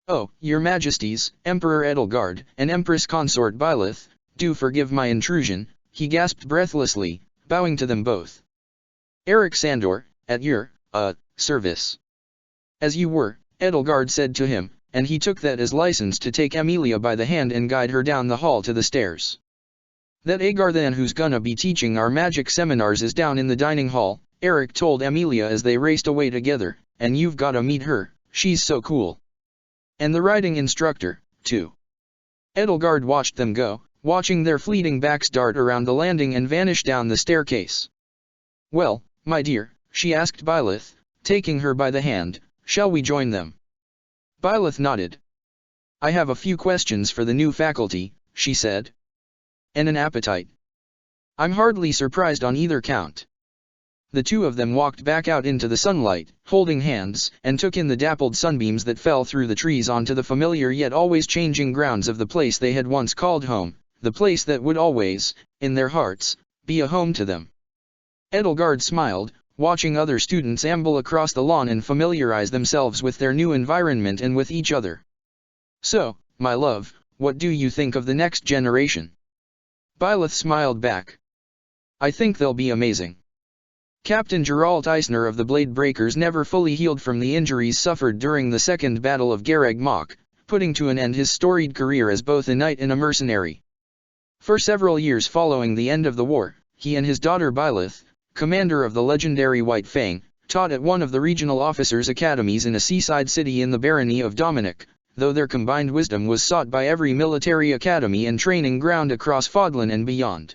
Oh, Your Majesties, Emperor Edelgard, and Empress Consort Byleth, do forgive my intrusion, he gasped breathlessly, bowing to them both. Eric Sandor, at your, service. As you were, Edelgard said to him, and he took that as license to take Amelia by the hand and guide her down the hall to the stairs. That Agarthan who's gonna be teaching our magic seminars is down in the dining hall, Eric told Amelia as they raced away together, and you've gotta meet her, she's so cool. And the riding instructor, too. Edelgard watched them go, watching their fleeting backs dart around the landing and vanish down the staircase. "Well, my dear," she asked Byleth, taking her by the hand, "shall we join them?" Byleth nodded. "I have a few questions for the new faculty," she said. "And an appetite. I'm hardly surprised on either count." The two of them walked back out into the sunlight, holding hands, and took in the dappled sunbeams that fell through the trees onto the familiar yet always changing grounds of the place they had once called home, the place that would always, in their hearts, be a home to them. Edelgard smiled, watching other students amble across the lawn and familiarize themselves with their new environment and with each other. "So, my love, what do you think of the next generation?" Byleth smiled back. "I think they'll be amazing." Captain Geralt Eisner of the Blade Breakers never fully healed from the injuries suffered during the Second Battle of Garreg Mach, putting to an end his storied career as both a knight and a mercenary. For several years following the end of the war, he and his daughter Byleth, commander of the legendary White Fang, taught at one of the regional officers' academies in a seaside city in the barony of Dominic, though their combined wisdom was sought by every military academy and training ground across Fodlan and beyond.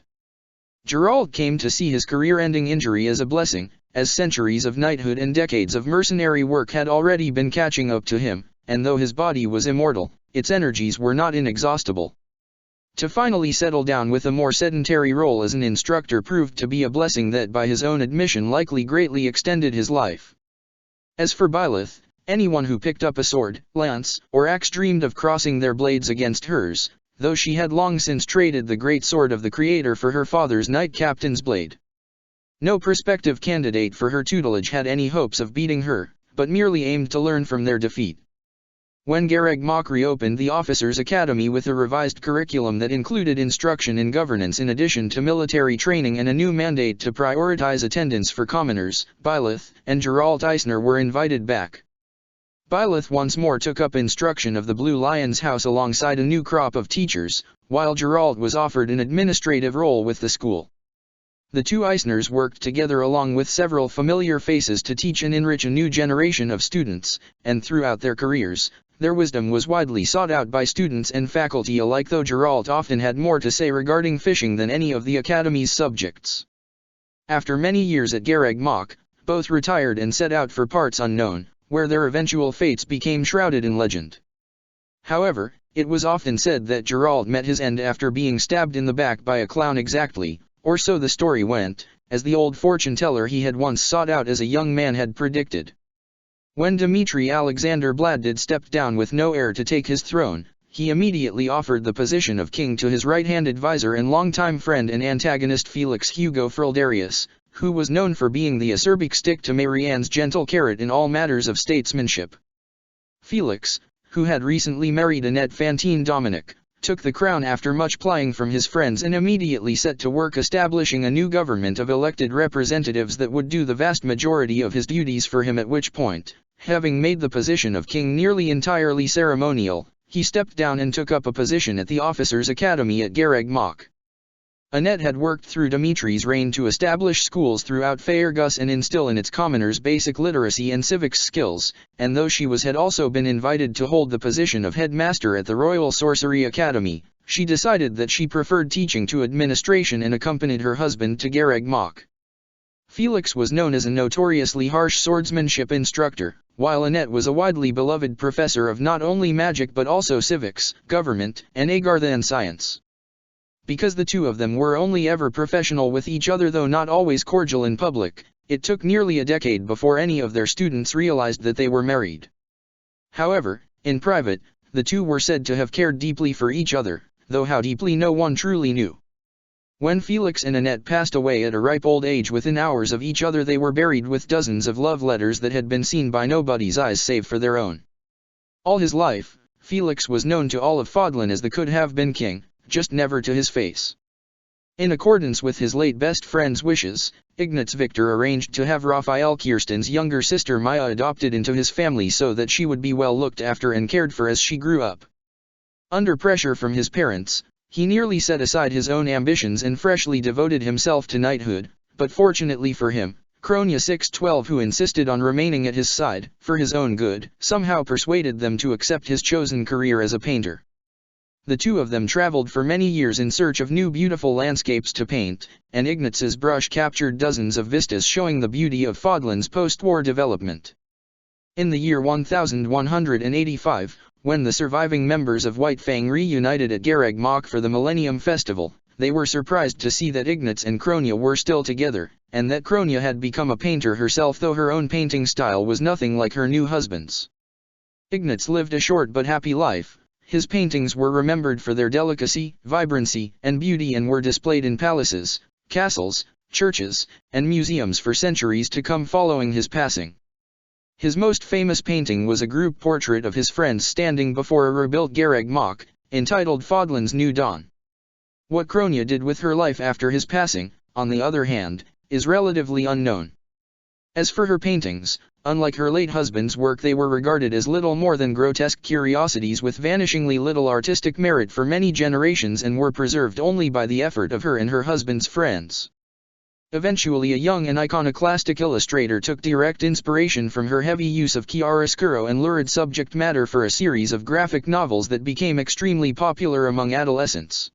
Geralt came to see his career-ending injury as a blessing, as centuries of knighthood and decades of mercenary work had already been catching up to him, and though his body was immortal, its energies were not inexhaustible. To finally settle down with a more sedentary role as an instructor proved to be a blessing that by his own admission likely greatly extended his life. As for Byleth, anyone who picked up a sword, lance, or axe dreamed of crossing their blades against hers, though she had long since traded the great sword of the Creator for her father's knight captain's blade. No prospective candidate for her tutelage had any hopes of beating her, but merely aimed to learn from their defeat. When Garreg Mach reopened the Officers' Academy with a revised curriculum that included instruction in governance in addition to military training and a new mandate to prioritize attendance for commoners, Byleth and Geralt Eisner were invited back. Byleth once more took up instruction of the Blue Lion's House alongside a new crop of teachers, while Geralt was offered an administrative role with the school. The two Eisners worked together along with several familiar faces to teach and enrich a new generation of students, and throughout their careers, their wisdom was widely sought out by students and faculty alike, though Geralt often had more to say regarding fishing than any of the Academy's subjects. After many years at Garreg Mach, both retired and set out for parts unknown, where their eventual fates became shrouded in legend. However, it was often said that Geralt met his end after being stabbed in the back by a clown exactly, or so the story went, as the old fortune-teller he had once sought out as a young man had predicted. When Dmitri Alexander Bladdid stepped down with no heir to take his throne, he immediately offered the position of king to his right-hand advisor and longtime friend and antagonist Felix Hugo Frildarius, who was known for being the acerbic stick to Marianne's gentle carrot in all matters of statesmanship. Felix, who had recently married Annette Fantine Dominic, took the crown after much plying from his friends and immediately set to work establishing a new government of elected representatives that would do the vast majority of his duties for him, at which point, having made the position of king nearly entirely ceremonial, he stepped down and took up a position at the Officers' Academy at Garreg Mach. Annette had worked through Dimitri's reign to establish schools throughout Faerghus and instill in its commoners basic literacy and civics skills, and though she had also been invited to hold the position of headmaster at the Royal Sorcery Academy, she decided that she preferred teaching to administration and accompanied her husband to Garreg Mach. Felix was known as a notoriously harsh swordsmanship instructor, while Annette was a widely beloved professor of not only magic but also civics, government, and Agarthan science. Because the two of them were only ever professional with each other, though not always cordial in public, it took nearly a decade before any of their students realized that they were married. However, in private, the two were said to have cared deeply for each other, though how deeply no one truly knew. When Felix and Annette passed away at a ripe old age within hours of each other, they were buried with dozens of love letters that had been seen by nobody's eyes save for their own. All his life, Felix was known to all of Fodlan as the could-have-been king, just never to his face. In accordance with his late best friend's wishes, Ignaz Victor arranged to have Raphael Kirsten's younger sister Maya adopted into his family so that she would be well looked after and cared for as she grew up. Under pressure from his parents, he nearly set aside his own ambitions and freshly devoted himself to knighthood, but fortunately for him, Cronia 612, who insisted on remaining at his side, for his own good, somehow persuaded them to accept his chosen career as a painter. The two of them traveled for many years in search of new beautiful landscapes to paint, and Ignatz's brush captured dozens of vistas showing the beauty of Fodlan's post-war development. In the year 1185, when the surviving members of White Fang reunited at Garreg Mach for the Millennium Festival, they were surprised to see that Ignatz and Kronia were still together, and that Kronia had become a painter herself, though her own painting style was nothing like her new husband's. Ignatz lived a short but happy life. His paintings were remembered for their delicacy, vibrancy, and beauty, and were displayed in palaces, castles, churches, and museums for centuries to come following his passing. His most famous painting was a group portrait of his friends standing before a rebuilt Garreg Mach, entitled Fodlan's New Dawn. What Kronia did with her life after his passing, on the other hand, is relatively unknown. As for her paintings, unlike her late husband's work, they were regarded as little more than grotesque curiosities with vanishingly little artistic merit for many generations, and were preserved only by the effort of her and her husband's friends. Eventually, a young and iconoclastic illustrator took direct inspiration from her heavy use of chiaroscuro and lurid subject matter for a series of graphic novels that became extremely popular among adolescents.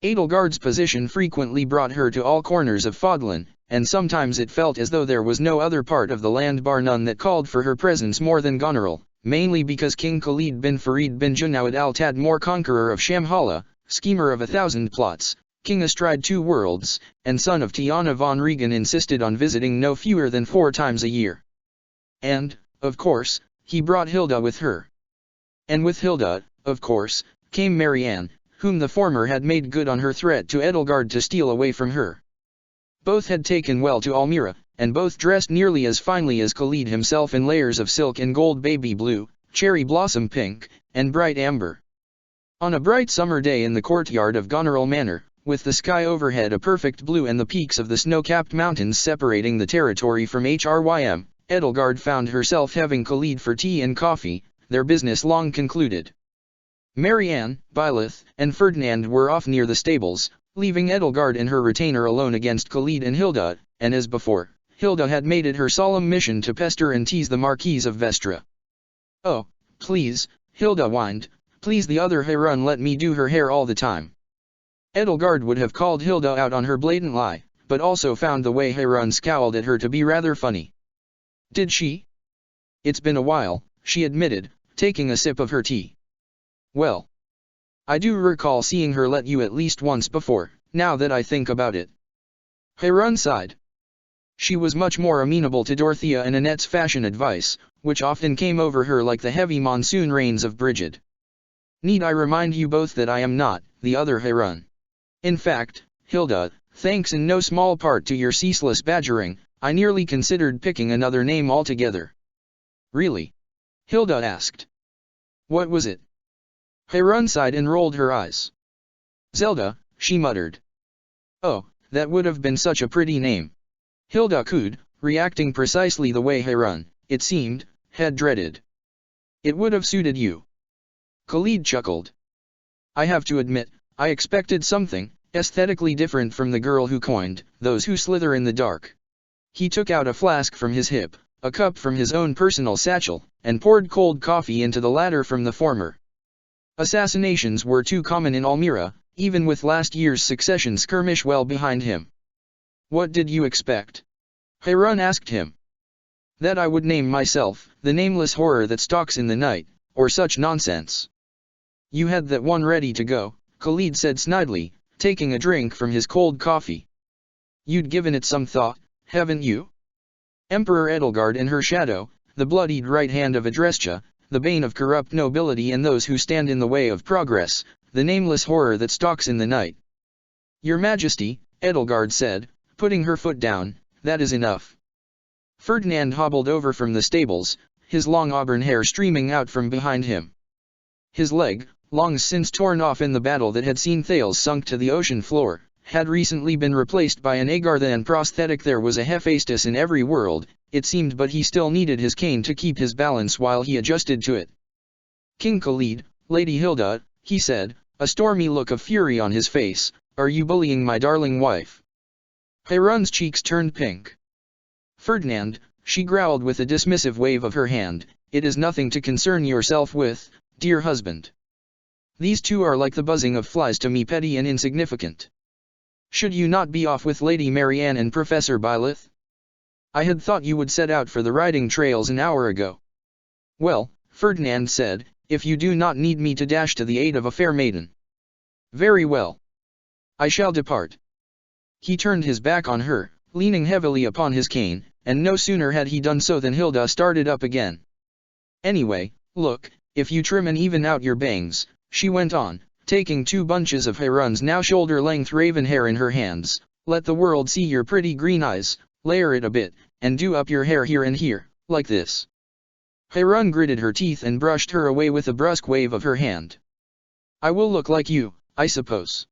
Edelgard's position frequently brought her to all corners of Fodlan, and sometimes it felt as though there was no other part of the land bar none that called for her presence more than Goneril, mainly because King Khalid bin Farid bin Junawad al-Tadmor, conqueror of Shamhala, schemer of 1,000 plots, king astride 2 worlds, and son of Tiana von Regan, insisted on visiting no fewer than 4 times a year. And, of course, he brought Hilda with her. And with Hilda, of course, came Marianne, whom the former had made good on her threat to Edelgard to steal away from her. Both had taken well to Almira, and both dressed nearly as finely as Khalid himself in layers of silk and gold baby blue, cherry blossom pink, and bright amber. On a bright summer day in the courtyard of Goneril Manor, with the sky overhead a perfect blue and the peaks of the snow-capped mountains separating the territory from Hrym, Edelgard found herself having Khalid for tea and coffee, their business long concluded. Marianne, Byleth, and Ferdinand were off near the stables, leaving Edelgard and her retainer alone against Khalid and Hilda, and as before, Hilda had made it her solemn mission to pester and tease the Marquise of Vestra. "Oh, please," Hilda whined, "please the other Harun let me do her hair all the time." Edelgard would have called Hilda out on her blatant lie, but also found the way Harun scowled at her to be rather funny. "Did she?" "It's been a while," she admitted, taking a sip of her tea. "Well, I do recall seeing her let you at least once before, now that I think about it." Harun sighed. She was much more amenable to Dorothea and Annette's fashion advice, which often came over her like the heavy monsoon rains of Brigid. "Need I remind you both that I am not the other Harun? In fact, Hilda, thanks in no small part to your ceaseless badgering, I nearly considered picking another name altogether." "Really?" Hilda asked. "What was it?" Harun sighed and rolled her eyes. "Zelda," she muttered. "Oh, that would have been such a pretty name." Hilda cooed, reacting precisely the way Harun, it seemed, had dreaded. "It would have suited you." Khalid chuckled. "I have to admit, I expected something aesthetically different from the girl who coined those who slither in the dark." He took out a flask from his hip, a cup from his own personal satchel, and poured cold coffee into the latter from the former. Assassinations were too common in Almira, even with last year's succession skirmish well behind him. "What did you expect?" Harun asked him. "That I would name myself the nameless horror that stalks in the night, or such nonsense." "You had that one ready to go," Khalid said snidely, taking a drink from his cold coffee. "You'd given it some thought, haven't you?" Emperor Edelgard and her shadow, the bloodied right hand of Adrestia, the bane of corrupt nobility and those who stand in the way of progress, the nameless horror that stalks in the night. "Your Majesty," Edelgard said, putting her foot down, "that is enough." Ferdinand hobbled over from the stables, his long auburn hair streaming out from behind him. His leg, long since torn off in the battle that had seen Thales sunk to the ocean floor, had recently been replaced by an Agarthan prosthetic. There was a Hephaestus in every world, it seemed, but he still needed his cane to keep his balance while he adjusted to it. "King Khalid, Lady Hilda," he said, a stormy look of fury on his face, "are you bullying my darling wife?" Harun's cheeks turned pink. "Ferdinand," she growled with a dismissive wave of her hand, "it is nothing to concern yourself with, dear husband." These two are like the buzzing of flies to me, petty and insignificant. Should you not be off with Lady Marianne and Professor Byleth? I had thought you would set out for the riding trails an hour ago. Well, Ferdinand said, if you do not need me to dash to the aid of a fair maiden. Very well. I shall depart. He turned his back on her, leaning heavily upon his cane, and no sooner had he done so than Hilda started up again. Anyway, look, if you trim and even out your bangs, she went on, taking 2 bunches of Heron's now shoulder-length raven hair in her hands, let the world see your pretty green eyes, layer it a bit, and do up your hair here and here, like this. Heron gritted her teeth and brushed her away with a brusque wave of her hand. I will look like you, I suppose.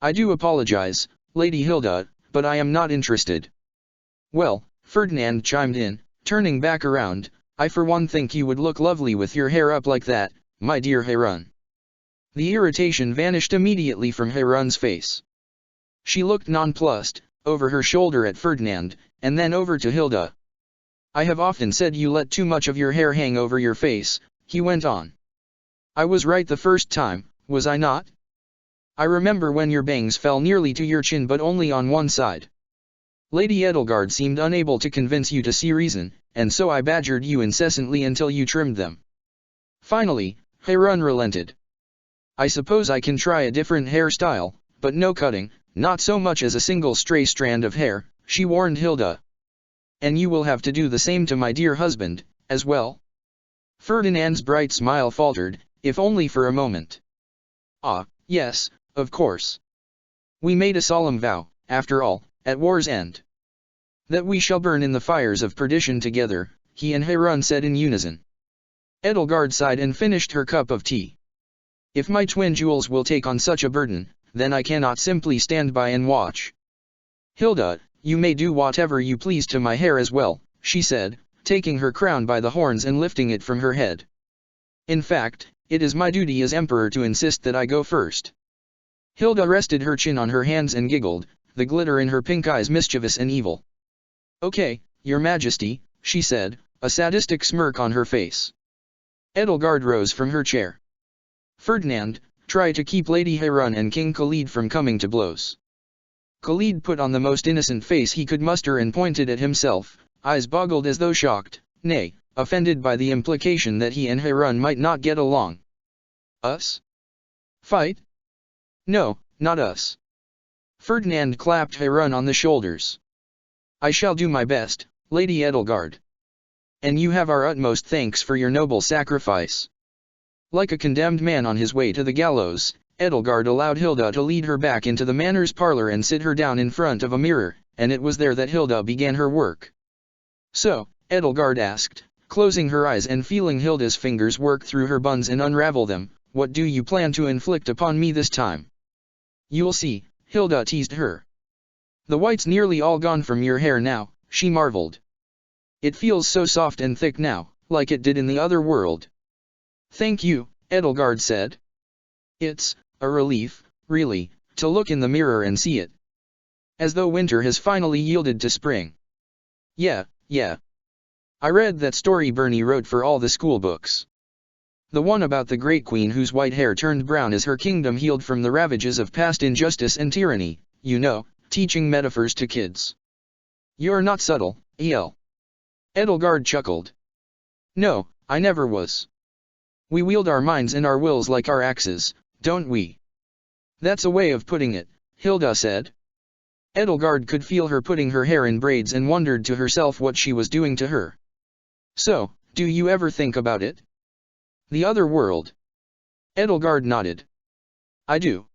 I do apologize, Lady Hilda, but I am not interested. Well, Ferdinand chimed in, turning back around, I for one think you would look lovely with your hair up like that, my dear Heron. The irritation vanished immediately from Heron's face. She looked nonplussed, over her shoulder at Ferdinand, and then over to Hilda. I have often said you let too much of your hair hang over your face, he went on. I was right the first time, was I not? I remember when your bangs fell nearly to your chin but only on one side. Lady Edelgard seemed unable to convince you to see reason, and so I badgered you incessantly until you trimmed them. Finally, Heron relented. I suppose I can try a different hairstyle, but no cutting, not so much as a single stray strand of hair, she warned Hilda. And you will have to do the same to my dear husband, as well? Ferdinand's bright smile faltered, if only for a moment. Ah, yes, of course. We made a solemn vow, after all, at war's end. That we shall burn in the fires of perdition together, he and Heron said in unison. Edelgard sighed and finished her cup of tea. If my twin jewels will take on such a burden, then I cannot simply stand by and watch. Hilda, you may do whatever you please to my hair as well, she said, taking her crown by the horns and lifting it from her head. In fact, it is my duty as emperor to insist that I go first. Hilda rested her chin on her hands and giggled, the glitter in her pink eyes mischievous and evil. Okay, your majesty, she said, a sadistic smirk on her face. Edelgard rose from her chair. Ferdinand, try to keep Lady Heron and King Khalid from coming to blows. Khalid put on the most innocent face he could muster and pointed at himself, eyes boggled as though shocked, nay, offended by the implication that he and Heron might not get along. Us? Fight? No, not us. Ferdinand clapped Heron on the shoulders. I shall do my best, Lady Edelgard. And you have our utmost thanks for your noble sacrifice. Like a condemned man on his way to the gallows, Edelgard allowed Hilda to lead her back into the manor's parlor and sit her down in front of a mirror, and it was there that Hilda began her work. So, Edelgard asked, closing her eyes and feeling Hilda's fingers work through her buns and unravel them, what do you plan to inflict upon me this time? You'll see, Hilda teased her. The white's nearly all gone from your hair now, she marveled. It feels so soft and thick now, like it did in the other world. Thank you, Edelgard said. It's a relief, really, to look in the mirror and see it. As though winter has finally yielded to spring. Yeah. I read that story Bernie wrote for all the school books. The one about the great queen whose white hair turned brown as her kingdom healed from the ravages of past injustice and tyranny, you know, teaching metaphors to kids. You're not subtle, E.L. Edelgard chuckled. No, I never was. We wield our minds and our wills like our axes, don't we? That's a way of putting it, Hilda said. Edelgard could feel her putting her hair in braids and wondered to herself what she was doing to her. So, do you ever think about it? The other world. Edelgard nodded. I do.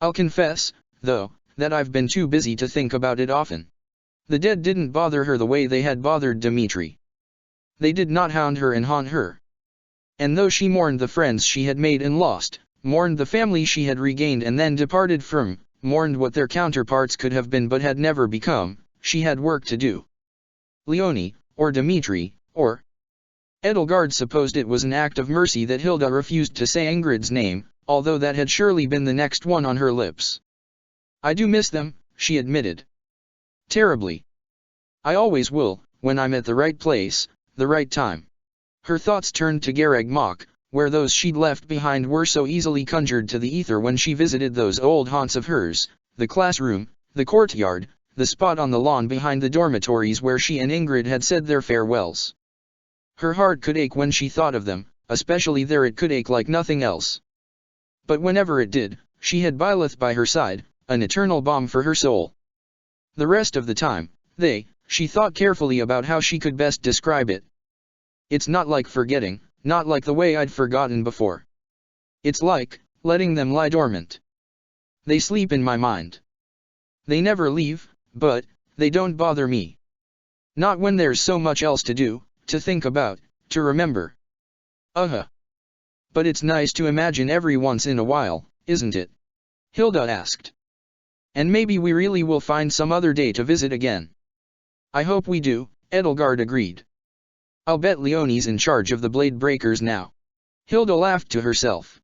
I'll confess, though, that I've been too busy to think about it often. The dead didn't bother her the way they had bothered Dmitri. They did not hound her and haunt her. And though she mourned the friends she had made and lost, mourned the family she had regained and then departed from, mourned what their counterparts could have been but had never become, she had work to do. Leonie, or Dmitri, or... Edelgard supposed it was an act of mercy that Hilda refused to say Ingrid's name, although that had surely been the next one on her lips. I do miss them, she admitted. Terribly. I always will, when I'm at the right place, the right time. Her thoughts turned to Gareg Mach, where those she'd left behind were so easily conjured to the ether when she visited those old haunts of hers, the classroom, the courtyard, the spot on the lawn behind the dormitories where she and Ingrid had said their farewells. Her heart could ache when she thought of them, especially there it could ache like nothing else. But whenever it did, she had Byleth by her side, an eternal balm for her soul. The rest of the time, she thought carefully about how she could best describe it. It's not like forgetting, not like the way I'd forgotten before. It's like letting them lie dormant. They sleep in my mind. They never leave, but they don't bother me. Not when there's so much else to do, to think about, to remember. But it's nice to imagine every once in a while, isn't it? Hilda asked. And maybe we really will find some other day to visit again. I hope we do, Edelgard agreed. I'll bet Leonie's in charge of the Blade Breakers now. Hilda laughed to herself.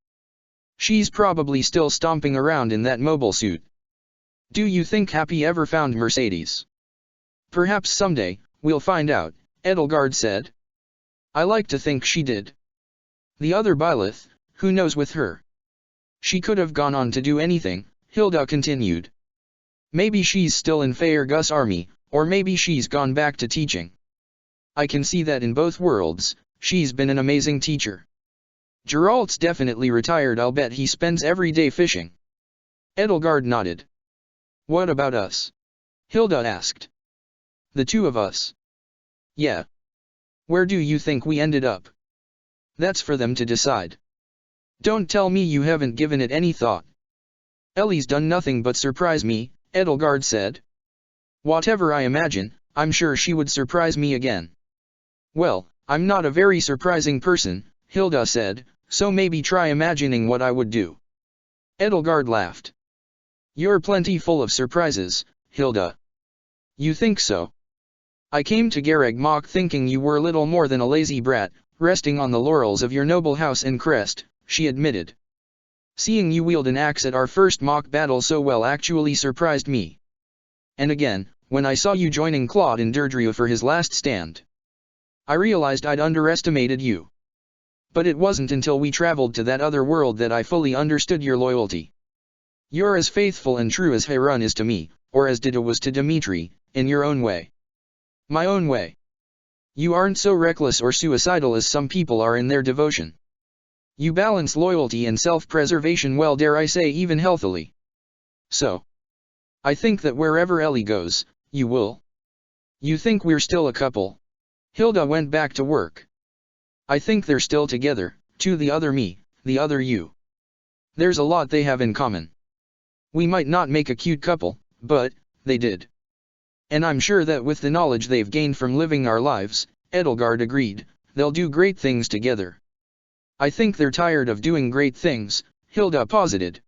She's probably still stomping around in that mobile suit. Do you think Happy ever found Mercedes? Perhaps someday, we'll find out, Edelgard said. I like to think she did. The other Byleth, who knows with her? She could have gone on to do anything, Hilda continued. Maybe she's still in Faerghus' army, or maybe she's gone back to teaching. I can see that in both worlds, she's been an amazing teacher. Geralt's definitely retired. I'll bet he spends every day fishing. Edelgard nodded. What about us? Hilda asked. The two of us. Yeah. Where do you think we ended up? That's for them to decide. Don't tell me you haven't given it any thought. Ellie's done nothing but surprise me, Edelgard said. Whatever I imagine, I'm sure she would surprise me again. Well, I'm not a very surprising person, Hilda said, so maybe try imagining what I would do. Edelgard laughed. You're plenty full of surprises, Hilda. You think so? I came to Garreg Mach thinking you were little more than a lazy brat, resting on the laurels of your noble house and crest, she admitted. Seeing you wield an axe at our first mock battle so well actually surprised me. And again, when I saw you joining Claude in Deirdre for his last stand. I realized I'd underestimated you. But it wasn't until we traveled to that other world that I fully understood your loyalty. You're as faithful and true as Harun is to me, or as Dida was to Dimitri, in your own way. My own way. You aren't so reckless or suicidal as some people are in their devotion. You balance loyalty and self-preservation well, dare I say even healthily. So. I think that wherever Ellie goes, you will. You think we're still a couple? Hilda went back to work. I think they're still together, to the other me, the other you. There's a lot they have in common. We might not make a cute couple, but they did. And I'm sure that with the knowledge they've gained from living our lives, Edelgard agreed, they'll do great things together. I think they're tired of doing great things, Hilda posited.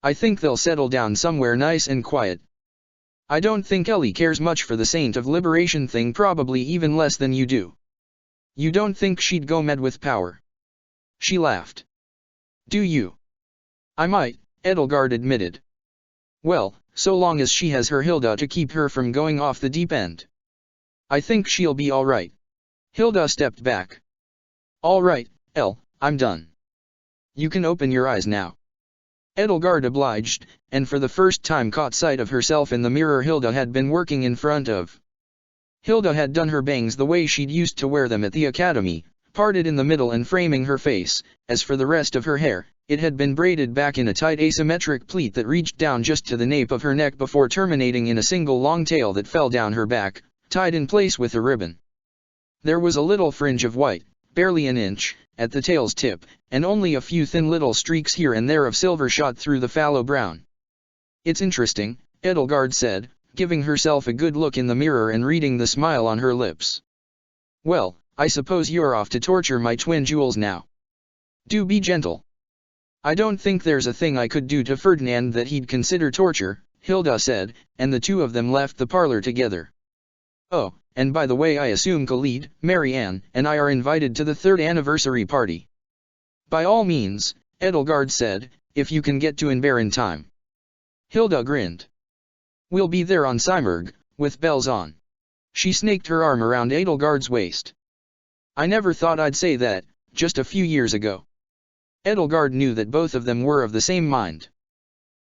I think they'll settle down somewhere nice and quiet. I don't think Ellie cares much for the Saint of Liberation thing, probably even less than you do. You don't think she'd go mad with power? She laughed. Do you? I might, Edelgard admitted. Well, so long as she has her Hilda to keep her from going off the deep end. I think she'll be all right. Hilda stepped back. All right, Elle, I'm done. You can open your eyes now. Edelgard obliged, and for the first time caught sight of herself in the mirror Hilda had been working in front of. Hilda had done her bangs the way she'd used to wear them at the academy, parted in the middle and framing her face. As for the rest of her hair, it had been braided back in a tight asymmetric pleat that reached down just to the nape of her neck before terminating in a single long tail that fell down her back, tied in place with a ribbon. There was a little fringe of white, barely an inch, at the tail's tip, and only a few thin little streaks here and there of silver shot through the fallow brown. It's interesting, Edelgard said, giving herself a good look in the mirror and reading the smile on her lips. Well, I suppose you're off to torture my twin jewels now. Do be gentle. I don't think there's a thing I could do to Ferdinand that he'd consider torture, Hilda said, and the two of them left the parlor together. Oh, and by the way, I assume Khalid, Marianne, and I are invited to the 3rd anniversary party. By all means, Edelgard said, if you can get to Inver in time. Hilda grinned. We'll be there on Simurgh, with bells on. She snaked her arm around Edelgard's waist. I never thought I'd say that, just a few years ago. Edelgard knew that both of them were of the same mind.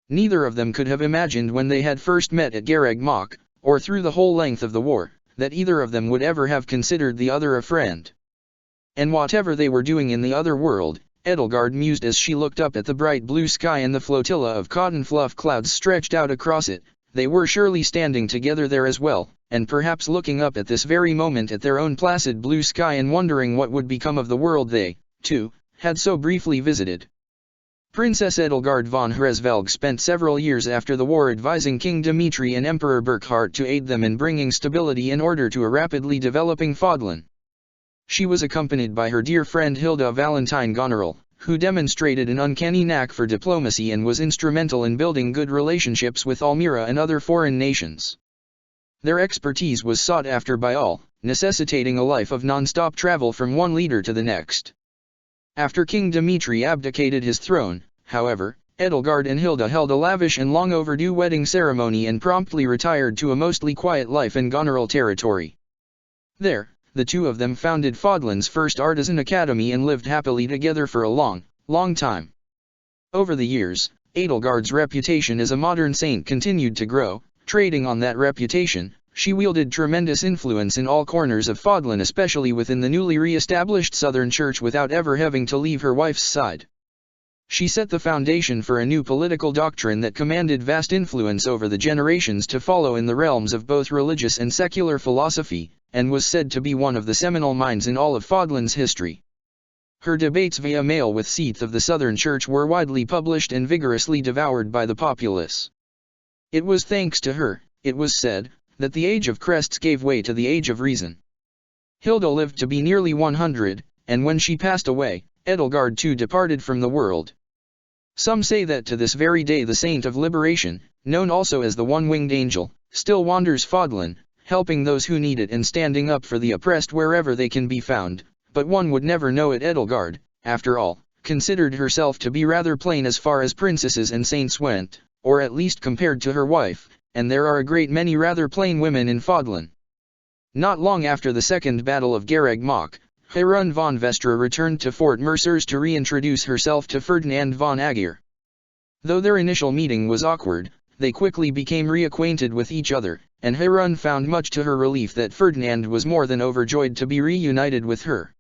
Neither of them could have imagined when they had first met at Garreg Mach, or through the whole length of the war, that either of them would ever have considered the other a friend. And whatever they were doing in the other world, Edelgard mused as she looked up at the bright blue sky and the flotilla of cotton fluff clouds stretched out across it, they were surely standing together there as well, and perhaps looking up at this very moment at their own placid blue sky and wondering what would become of the world they, too, had so briefly visited. Princess Edelgard von Hresvelg spent several years after the war advising King Dmitri and Emperor Burkhard to aid them in bringing stability and order to a rapidly developing Fodlan. She was accompanied by her dear friend Hilda Valentine Goneril, who demonstrated an uncanny knack for diplomacy and was instrumental in building good relationships with Almira and other foreign nations. Their expertise was sought after by all, necessitating a life of non-stop travel from one leader to the next. After King Dmitri abdicated his throne, however, Edelgard and Hilda held a lavish and long overdue wedding ceremony and promptly retired to a mostly quiet life in Goneril territory. There, the two of them founded Fodlan's first artisan academy and lived happily together for a long, long time. Over the years, Edelgard's reputation as a modern saint continued to grow. Trading on that reputation, she wielded tremendous influence in all corners of Fodlan, especially within the newly re-established Southern Church, without ever having to leave her wife's side. She set the foundation for a new political doctrine that commanded vast influence over the generations to follow in the realms of both religious and secular philosophy, and was said to be one of the seminal minds in all of Fodlan's history. Her debates via mail with Seath of the Southern Church were widely published and vigorously devoured by the populace. It was thanks to her, it was said, that the age of crests gave way to the age of reason. Hilda lived to be nearly 100, and when she passed away, Edelgard too departed from the world. Some say that to this very day the Saint of Liberation, known also as the One-Winged Angel, still wanders Fodlan, helping those who need it and standing up for the oppressed wherever they can be found, but one would never know it. Edelgard, after all, considered herself to be rather plain as far as princesses and saints went, or at least compared to her wife, and there are a great many rather plain women in Fodlan. Not long after the Second Battle of Garreg Mach, Herun von Vestra returned to Fort Mercers to reintroduce herself to Ferdinand von Aguirre. Though their initial meeting was awkward, they quickly became reacquainted with each other, and Herun found much to her relief that Ferdinand was more than overjoyed to be reunited with her.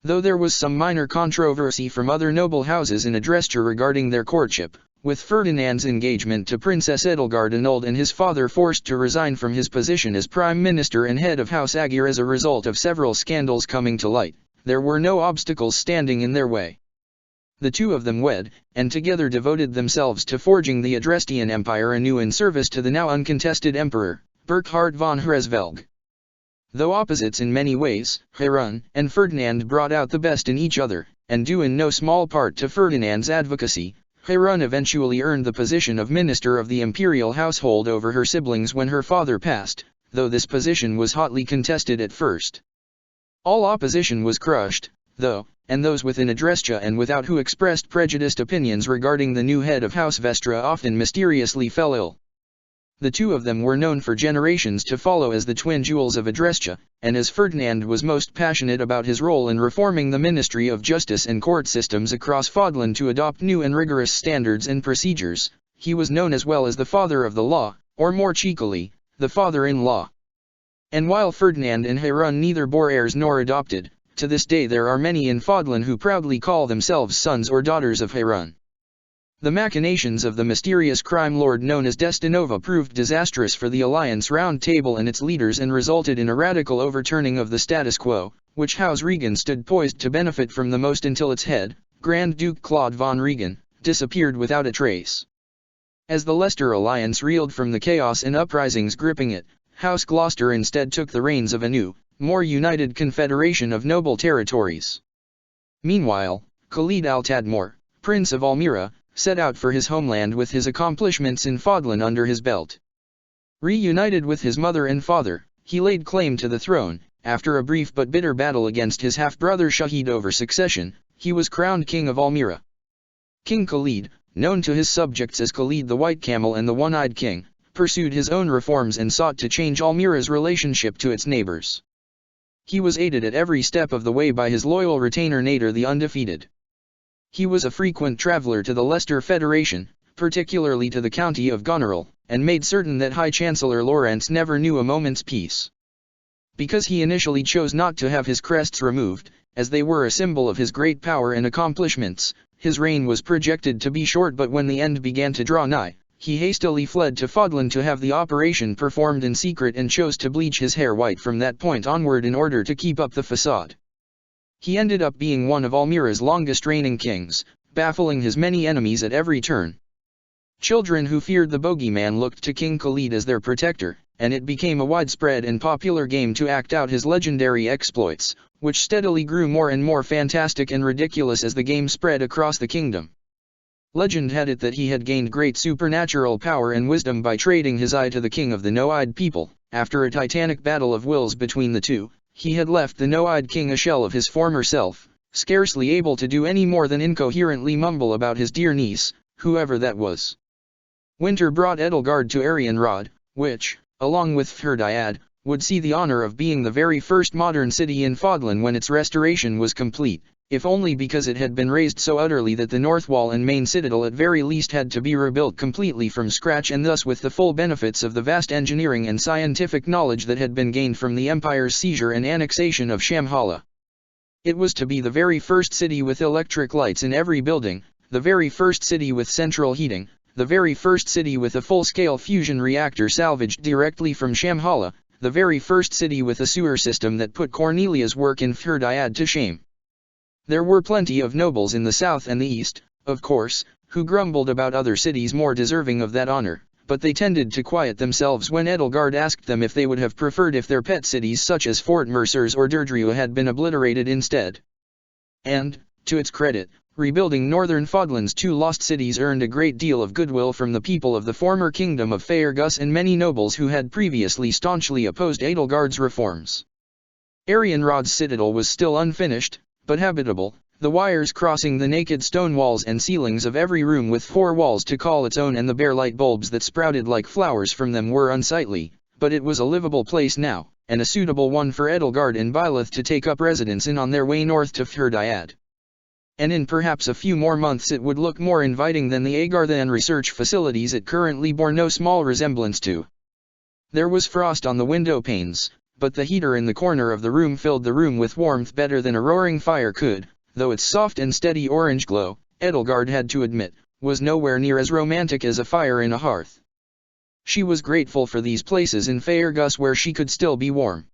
Though there was some minor controversy from other noble houses in Adrestia regarding their courtship, with Ferdinand's engagement to Princess Edelgard annulled and his father forced to resign from his position as Prime Minister and head of House Aguirre as a result of several scandals coming to light, there were no obstacles standing in their way. The two of them wed, and together devoted themselves to forging the Adrestian Empire anew in service to the now uncontested Emperor, Burkhard von Hresvelg. Though opposites in many ways, Herun and Ferdinand brought out the best in each other, and due in no small part to Ferdinand's advocacy, Herun eventually earned the position of Minister of the Imperial Household over her siblings when her father passed, though this position was hotly contested at first. All opposition was crushed, though, and those within Adrestia and without who expressed prejudiced opinions regarding the new head of House Vestra often mysteriously fell ill. The two of them were known for generations to follow as the twin jewels of Adrestia, and as Ferdinand was most passionate about his role in reforming the Ministry of Justice and court systems across Fodlan to adopt new and rigorous standards and procedures, he was known as well as the father of the law, or more cheekily, the father-in-law. And while Ferdinand and Herun neither bore heirs nor adopted, to this day there are many in Fodlan who proudly call themselves sons or daughters of Herun. The machinations of the mysterious crime lord known as Destinova proved disastrous for the Alliance Round Table and its leaders and resulted in a radical overturning of the status quo, which House Regan stood poised to benefit from the most until its head, Grand Duke Claude von Regan, disappeared without a trace. As the Leicester Alliance reeled from the chaos and uprisings gripping it, House Gloucester instead took the reins of a new, more united confederation of noble territories. Meanwhile, Khalid al-Tadmor, Prince of Almira, set out for his homeland with his accomplishments in Fodlan under his belt. Reunited with his mother and father, he laid claim to the throne. After a brief but bitter battle against his half-brother Shahid over succession, he was crowned King of Almira. King Khalid, known to his subjects as Khalid the White Camel and the One-Eyed King, pursued his own reforms and sought to change Almira's relationship to its neighbors. He was aided at every step of the way by his loyal retainer Nader the Undefeated. He was a frequent traveler to the Leicester Federation, particularly to the county of Goneril, and made certain that High Chancellor Lawrence never knew a moment's peace. Because he initially chose not to have his crests removed, as they were a symbol of his great power and accomplishments, his reign was projected to be short, but when the end began to draw nigh, he hastily fled to Fodlan to have the operation performed in secret and chose to bleach his hair white from that point onward in order to keep up the facade. He ended up being one of Almira's longest reigning kings, baffling his many enemies at every turn. Children who feared the bogeyman looked to King Khalid as their protector, and it became a widespread and popular game to act out his legendary exploits, which steadily grew more and more fantastic and ridiculous as the game spread across the kingdom. Legend had it that he had gained great supernatural power and wisdom by trading his eye to the king of the No-Eyed people. After a titanic battle of wills between the two, he had left the No-Eyed king a shell of his former self, scarcely able to do any more than incoherently mumble about his dear niece, whoever that was. Winter brought Edelgard to Arianrhod, which, along with Fhirdiad, would see the honor of being the very first modern city in Fodlan when its restoration was complete, if only because it had been razed so utterly that the north wall and main citadel at very least had to be rebuilt completely from scratch, and thus with the full benefits of the vast engineering and scientific knowledge that had been gained from the Empire's seizure and annexation of Shamhala. It was to be the very first city with electric lights in every building, the very first city with central heating, the very first city with a full-scale fusion reactor salvaged directly from Shamhala, the very first city with a sewer system that put Cornelia's work in Fhirdiad to shame. There were plenty of nobles in the south and the east, of course, who grumbled about other cities more deserving of that honor, but they tended to quiet themselves when Edelgard asked them if they would have preferred if their pet cities such as Fort Mercers or Deirdre had been obliterated instead. And, to its credit, rebuilding northern Fodlan's two lost cities earned a great deal of goodwill from the people of the former kingdom of Faerghus and many nobles who had previously staunchly opposed Edelgard's reforms. Arianrhod's citadel was still unfinished, but habitable, the wires crossing the naked stone walls and ceilings of every room with four walls to call its own, and the bare light bulbs that sprouted like flowers from them were unsightly, but it was a livable place now, and a suitable one for Edelgard and Byleth to take up residence in on their way north to Fhirdiad. And in perhaps a few more months it would look more inviting than the Agarthan research facilities it currently bore no small resemblance to. There was frost on the window panes, but the heater in the corner of the room filled the room with warmth better than a roaring fire could, though its soft and steady orange glow, Edelgard had to admit, was nowhere near as romantic as a fire in a hearth. She was grateful for these places in Faerghus where she could still be warm.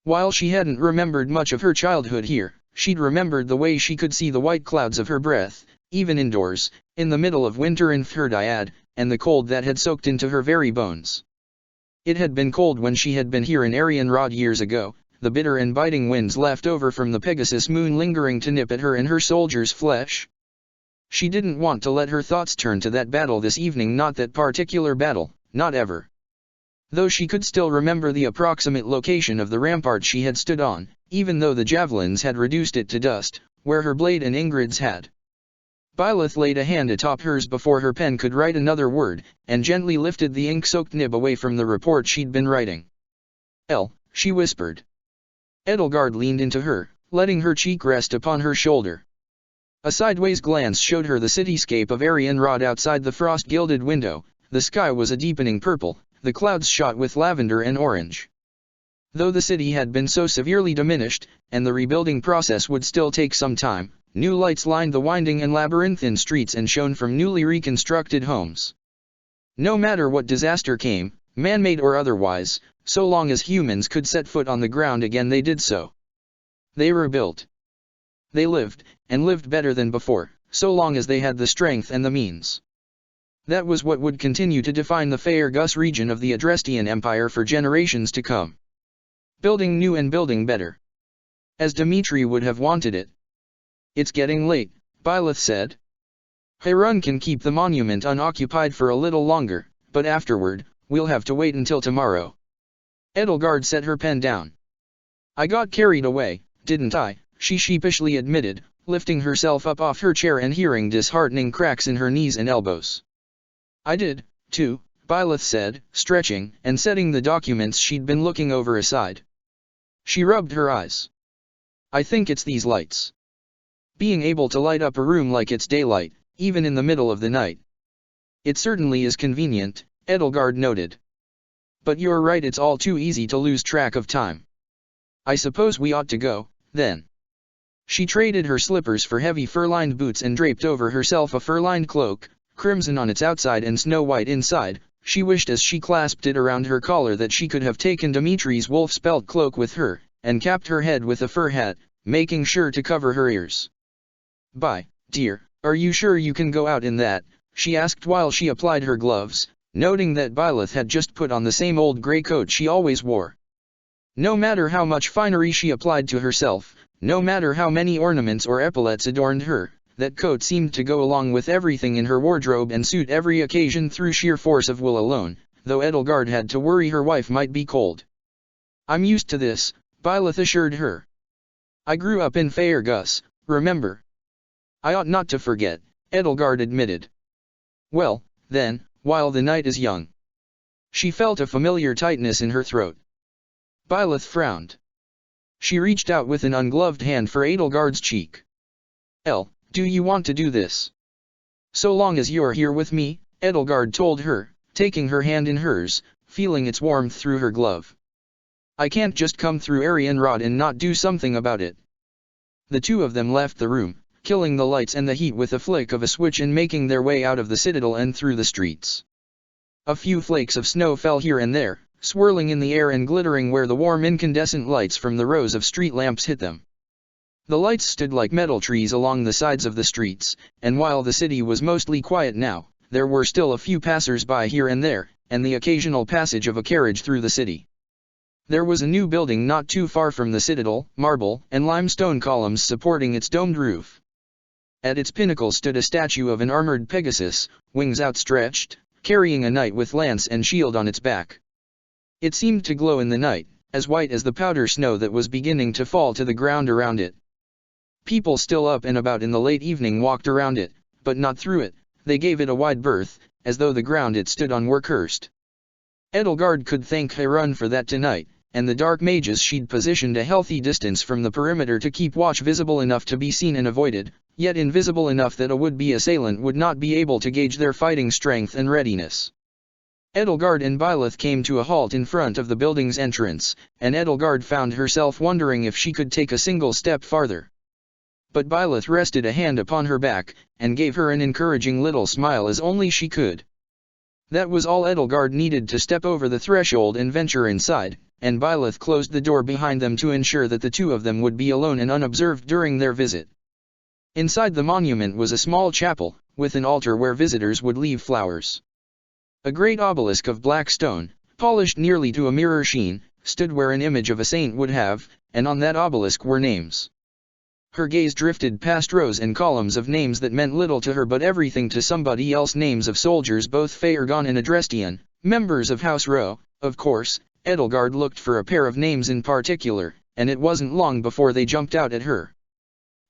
While she hadn't remembered much of her childhood here, she'd remembered the way she could see the white clouds of her breath, even indoors, in the middle of winter in Fhirdiad, and the cold that had soaked into her very bones. It had been cold when she had been here in Arianrhod years ago, the bitter and biting winds left over from the Pegasus moon lingering to nip at her and her soldiers' flesh. She didn't want to let her thoughts turn to that battle this evening, not that particular battle, not ever. Though she could still remember the approximate location of the rampart she had stood on, even though the javelins had reduced it to dust, where her blade and Ingrid's had. Byleth laid a hand atop hers before her pen could write another word, and gently lifted the ink-soaked nib away from the report she'd been writing. She whispered. Edelgard leaned into her, letting her cheek rest upon her shoulder. A sideways glance showed her the cityscape of Arianrhod outside the frost-gilded window. The sky was a deepening purple, the clouds shot with lavender and orange. Though the city had been so severely diminished, and the rebuilding process would still take some time, new lights lined the winding and labyrinthine streets and shone from newly reconstructed homes. No matter what disaster came, man-made or otherwise, so long as humans could set foot on the ground again they did so. They rebuilt. They lived, and lived better than before, so long as they had the strength and the means. That was what would continue to define the Faerghus region of the Adrestian Empire for generations to come. Building new and building better. As Dimitri would have wanted it. It's getting late, Byleth said. Harun can keep the monument unoccupied for a little longer, but afterward, we'll have to wait until tomorrow. Edelgard set her pen down. I got carried away, didn't I? She sheepishly admitted, lifting herself up off her chair and hearing disheartening cracks in her knees and elbows. I did, too, Byleth said, stretching, and setting the documents she'd been looking over aside. She rubbed her eyes. I think it's these lights. Being able to light up a room like it's daylight, even in the middle of the night. It certainly is convenient, Edelgard noted. But you're right, it's all too easy to lose track of time. I suppose we ought to go, then. She traded her slippers for heavy fur-lined boots and draped over herself a fur-lined cloak, crimson on its outside and snow-white inside. She wished as she clasped it around her collar that she could have taken Dimitri's wolf-spelt cloak with her, and capped her head with a fur hat, making sure to cover her ears. "Bye, dear, are you sure you can go out in that?" she asked while she applied her gloves, noting that Byleth had just put on the same old grey coat she always wore. No matter how much finery she applied to herself, no matter how many ornaments or epaulets adorned her, that coat seemed to go along with everything in her wardrobe and suit every occasion through sheer force of will alone, though Edelgard had to worry her wife might be cold. "I'm used to this," Byleth assured her. "I grew up in Faerghus, remember?" "I ought not to forget," Edelgard admitted. "Well, then, while the night is young." She felt a familiar tightness in her throat. Byleth frowned. She reached out with an ungloved hand for Edelgard's cheek. "Do you want to do this?" "So long as you're here with me," Edelgard told her, taking her hand in hers, feeling its warmth through her glove. "I can't just come through Arianrod and not do something about it." The two of them left the room, killing the lights and the heat with a flick of a switch and making their way out of the citadel and through the streets. A few flakes of snow fell here and there, swirling in the air and glittering where the warm incandescent lights from the rows of street lamps hit them. The lights stood like metal trees along the sides of the streets, and while the city was mostly quiet now, there were still a few passers-by here and there, and the occasional passage of a carriage through the city. There was a new building not too far from the citadel, marble and limestone columns supporting its domed roof. At its pinnacle stood a statue of an armored Pegasus, wings outstretched, carrying a knight with lance and shield on its back. It seemed to glow in the night, as white as the powder snow that was beginning to fall to the ground around it. People still up and about in the late evening walked around it, but not through it. They gave it a wide berth, as though the ground it stood on were cursed. Edelgard could thank Harun for that tonight, and the dark mages she'd positioned a healthy distance from the perimeter to keep watch visible enough to be seen and avoided, yet invisible enough that a would-be assailant would not be able to gauge their fighting strength and readiness. Edelgard and Byleth came to a halt in front of the building's entrance, and Edelgard found herself wondering if she could take a single step farther. But Byleth rested a hand upon her back, and gave her an encouraging little smile as only she could. That was all Edelgard needed to step over the threshold and venture inside, and Byleth closed the door behind them to ensure that the two of them would be alone and unobserved during their visit. Inside the monument was a small chapel, with an altar where visitors would leave flowers. A great obelisk of black stone, polished nearly to a mirror sheen, stood where an image of a saint would have, and on that obelisk were names. Her gaze drifted past rows and columns of names that meant little to her but everything to somebody else, names of soldiers both Faerghon and Adrestian, members of House Row. Of course, Edelgard looked for a pair of names in particular, and it wasn't long before they jumped out at her.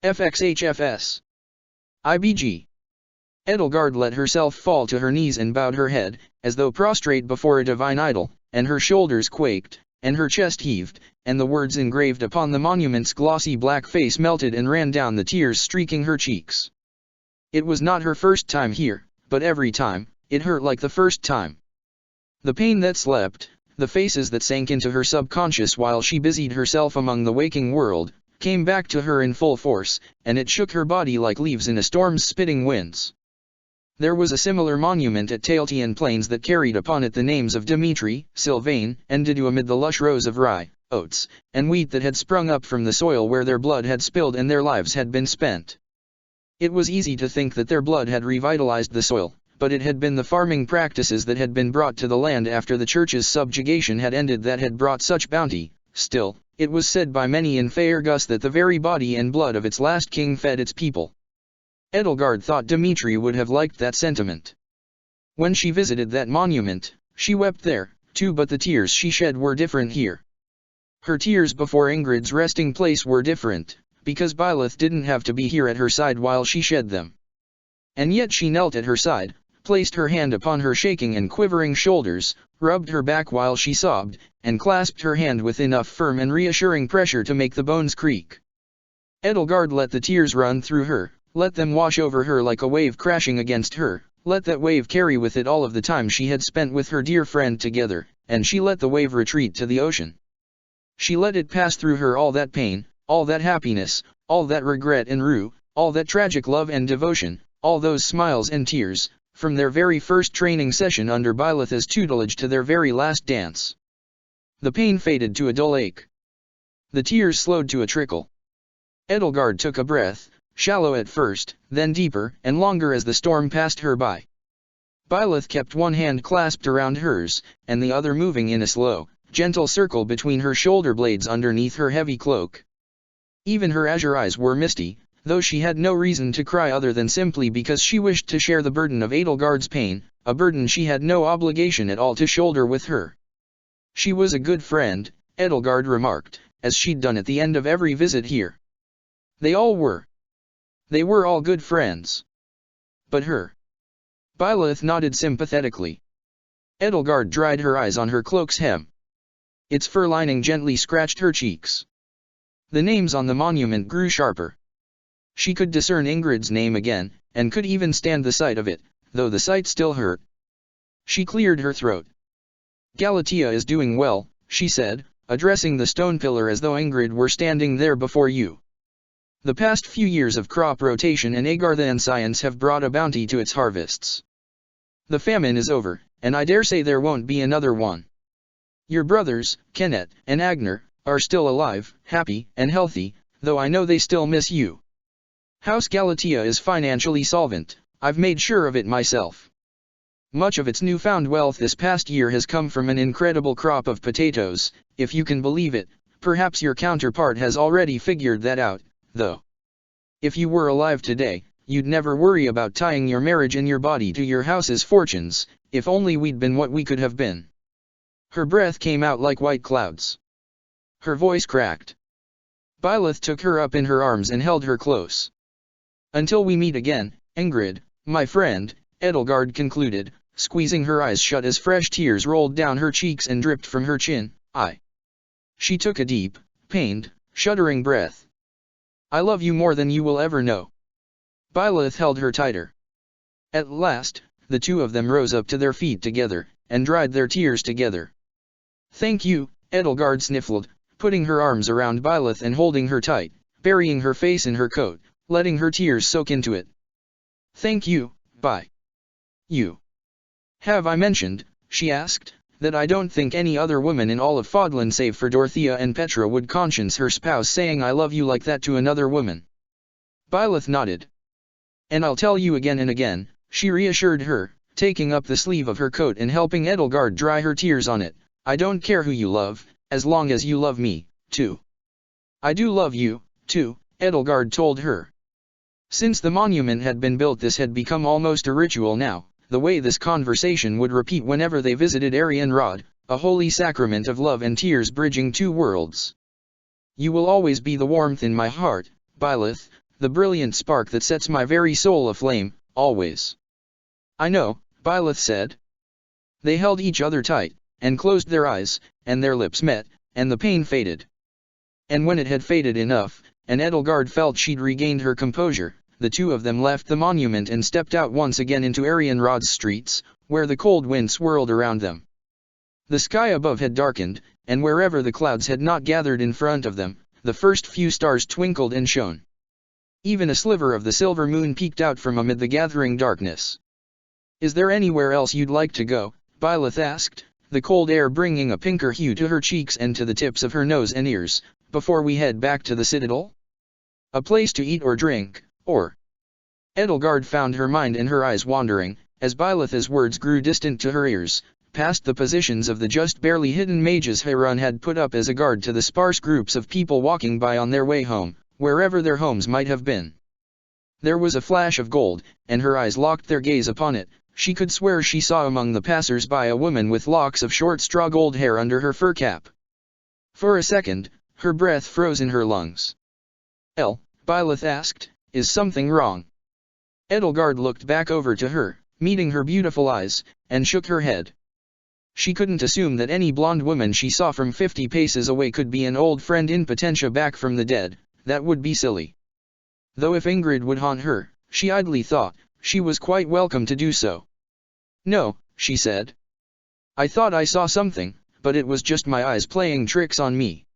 FXHFS. IBG. Edelgard let herself fall to her knees and bowed her head, as though prostrate before a divine idol, and her shoulders quaked, and her chest heaved, and the words engraved upon the monument's glossy black face melted and ran down, the tears streaking her cheeks. It was not her first time here, but every time, it hurt like the first time. The pain that slept, the faces that sank into her subconscious while she busied herself among the waking world, came back to her in full force, and it shook her body like leaves in a storm's spitting winds. There was a similar monument at Tailtean Plains that carried upon it the names of Dimitri, Sylvain, and Didu amid the lush rows of rye, oats, and wheat that had sprung up from the soil where their blood had spilled and their lives had been spent. It was easy to think that their blood had revitalized the soil, but it had been the farming practices that had been brought to the land after the church's subjugation had ended that had brought such bounty. Still, it was said by many in Faerghus that the very body and blood of its last king fed its people. Edelgard thought Dimitri would have liked that sentiment. When she visited that monument, she wept there, too, but the tears she shed were different here. Her tears before Ingrid's resting place were different, because Byleth didn't have to be here at her side while she shed them. And yet she knelt at her side, placed her hand upon her shaking and quivering shoulders, rubbed her back while she sobbed, and clasped her hand with enough firm and reassuring pressure to make the bones creak. Edelgard let the tears run through her, let them wash over her like a wave crashing against her, let that wave carry with it all of the time she had spent with her dear friend together, and she let the wave retreat to the ocean. She let it pass through her all that pain, all that happiness, all that regret and rue, all that tragic love and devotion, all those smiles and tears, from their very first training session under Byleth's tutelage to their very last dance. The pain faded to a dull ache. The tears slowed to a trickle. Edelgard took a breath, shallow at first, then deeper and longer as the storm passed her by. Byleth kept one hand clasped around hers, and the other moving in a slow, gentle circle between her shoulder blades underneath her heavy cloak. Even her azure eyes were misty, though she had no reason to cry other than simply because she wished to share the burden of Edelgard's pain, a burden she had no obligation at all to shoulder with her. She was a good friend, Edelgard remarked, as she'd done at the end of every visit here. They all were. They were all good friends. But her. Byleth nodded sympathetically. Edelgard dried her eyes on her cloak's hem. Its fur lining gently scratched her cheeks. The names on the monument grew sharper. She could discern Ingrid's name again, and could even stand the sight of it, though the sight still hurt. She cleared her throat. "Galatea is doing well," she said, addressing the stone pillar as though Ingrid were standing there before you. "The past few years of crop rotation and Agarthan science have brought a bounty to its harvests. The famine is over, and I dare say there won't be another one. Your brothers, Kenneth and Agner, are still alive, happy and healthy, though I know they still miss you. House Galatea is financially solvent, I've made sure of it myself. Much of its newfound wealth this past year has come from an incredible crop of potatoes, if you can believe it. Perhaps your counterpart has already figured that out, though. If you were alive today, you'd never worry about tying your marriage and your body to your house's fortunes, if only we'd been what we could have been." Her breath came out like white clouds. Her voice cracked. Byleth took her up in her arms and held her close. "Until we meet again, Ingrid, my friend," Edelgard concluded, squeezing her eyes shut as fresh tears rolled down her cheeks and dripped from her chin. She took a deep, pained, shuddering breath. "I love you more than you will ever know." Byleth held her tighter. At last, the two of them rose up to their feet together, and dried their tears together. "Thank you," Edelgard sniffled, putting her arms around Byleth and holding her tight, burying her face in her coat, letting her tears soak into it. "Thank you, you. Have I mentioned," she asked, "that I don't think any other woman in all of Fodlan save for Dorothea and Petra would conscience her spouse saying I love you like that to another woman?" Byleth nodded. "And I'll tell you again and again," she reassured her, taking up the sleeve of her coat and helping Edelgard dry her tears on it. "I don't care who you love, as long as you love me, too." "I do love you, too," Edelgard told her. Since the monument had been built, this had become almost a ritual now, the way this conversation would repeat whenever they visited Arianrhod, a holy sacrament of love and tears bridging two worlds. "You will always be the warmth in my heart, Byleth, the brilliant spark that sets my very soul aflame, always." "I know," Byleth said. They held each other tight, and closed their eyes, and their lips met, and the pain faded. And when it had faded enough, and Edelgard felt she'd regained her composure, the two of them left the monument and stepped out once again into Arianrhod's streets, where the cold wind swirled around them. The sky above had darkened, and wherever the clouds had not gathered in front of them, the first few stars twinkled and shone. Even a sliver of the silver moon peeked out from amid the gathering darkness. "Is there anywhere else you'd like to go?" Byleth asked, the cold air bringing a pinker hue to her cheeks and to the tips of her nose and ears, "before we head back to the Citadel? A place to eat or drink, or—" Edelgard found her mind and her eyes wandering, as Byleth's words grew distant to her ears, past the positions of the just barely hidden mages Harun had put up as a guard to the sparse groups of people walking by on their way home, wherever their homes might have been. There was a flash of gold, and her eyes locked their gaze upon it. She could swear she saw among the passers-by a woman with locks of short straw gold hair under her fur cap. For a second, her breath froze in her lungs. Byleth asked, "Is something wrong?" Edelgard looked back over to her, meeting her beautiful eyes, and shook her head. She couldn't assume that any blonde woman she saw from 50 paces away could be an old friend in potentia back from the dead. That would be silly. Though if Ingrid would haunt her, she idly thought, she was quite welcome to do so. "No," she said. "I thought I saw something, but it was just my eyes playing tricks on me.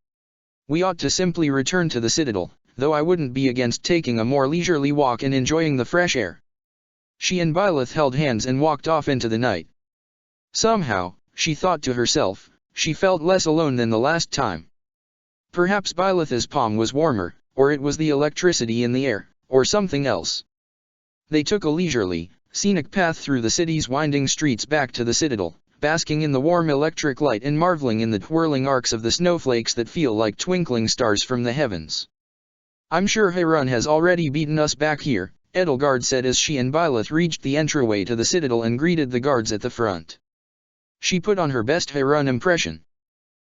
We ought to simply return to the citadel, though I wouldn't be against taking a more leisurely walk and enjoying the fresh air." She and Byleth held hands and walked off into the night. Somehow, she thought to herself, she felt less alone than the last time. Perhaps Byleth's palm was warmer, or it was the electricity in the air, or something else. They took a leisurely, scenic path through the city's winding streets back to the citadel, basking in the warm electric light and marveling in the twirling arcs of the snowflakes that feel like twinkling stars from the heavens. "I'm sure Harun has already beaten us back here," Edelgard said as she and Byleth reached the entryway to the citadel and greeted the guards at the front. She put on her best Harun impression.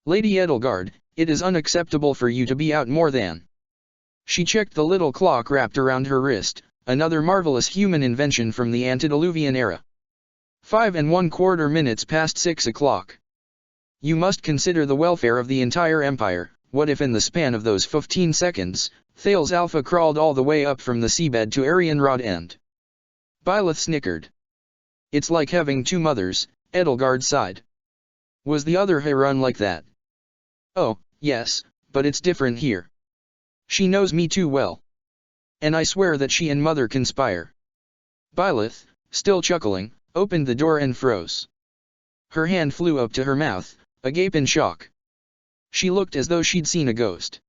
"Lady Edelgard, it is unacceptable for you to be out more than." She checked the little clock wrapped around her wrist, another marvelous human invention from the antediluvian era. 5¼ minutes past 6 o'clock. "You must consider the welfare of the entire empire. What if in the span of those 15 seconds, Thales Alpha crawled all the way up from the seabed to Arianrod End?" Byleth snickered. "It's like having two mothers," Edelgard sighed. "Was the other Harun like that?" "Oh, yes, but it's different here. She knows me too well. And I swear that she and Mother conspire." Byleth, still chuckling, opened the door and froze. Her hand flew up to her mouth, agape in shock. She looked as though she'd seen a ghost.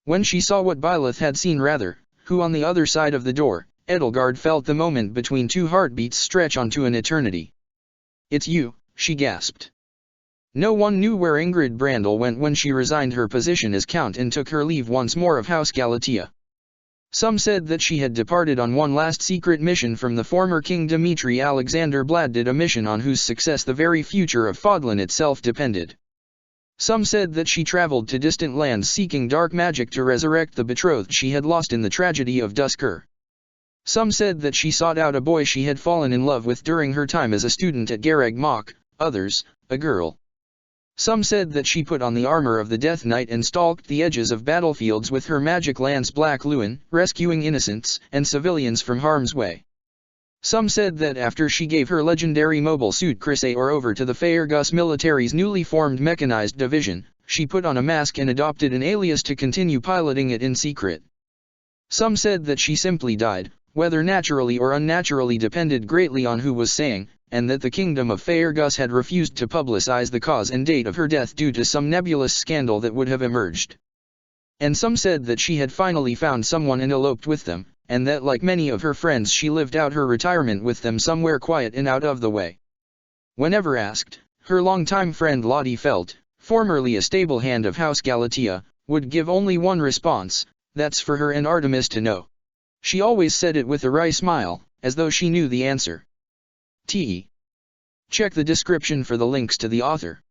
When she saw what Byleth had seen rather, who on the other side of the door, Edelgard felt the moment between two heartbeats stretch onto an eternity. "It's you," she gasped. No one knew where Ingrid Brandel went when she resigned her position as count and took her leave once more of House Galatea. Some said that she had departed on one last secret mission from the former King Dmitry Alexander Bladdid, a mission on whose success the very future of Fodlan itself depended. Some said that she traveled to distant lands seeking dark magic to resurrect the betrothed she had lost in the tragedy of Duskur. Some said that she sought out a boy she had fallen in love with during her time as a student at Gareg Mach, others, a girl. Some said that she put on the armor of the Death Knight and stalked the edges of battlefields with her magic lance Black Lewin, rescuing innocents and civilians from harm's way. Some said that after she gave her legendary mobile suit Chrysaor over to the Faerghus military's newly formed mechanized division, she put on a mask and adopted an alias to continue piloting it in secret. Some said that she simply died, whether naturally or unnaturally depended greatly on who was saying, and that the kingdom of Faerghus had refused to publicize the cause and date of her death due to some nebulous scandal that would have emerged. And some said that she had finally found someone and eloped with them, and that like many of her friends she lived out her retirement with them somewhere quiet and out of the way. Whenever asked, her longtime friend Lottie Felt, formerly a stable hand of House Galatea, would give only one response: "That's for her and Artemis to know." She always said it with a wry smile, as though she knew the answer. Check the description for the links to the author.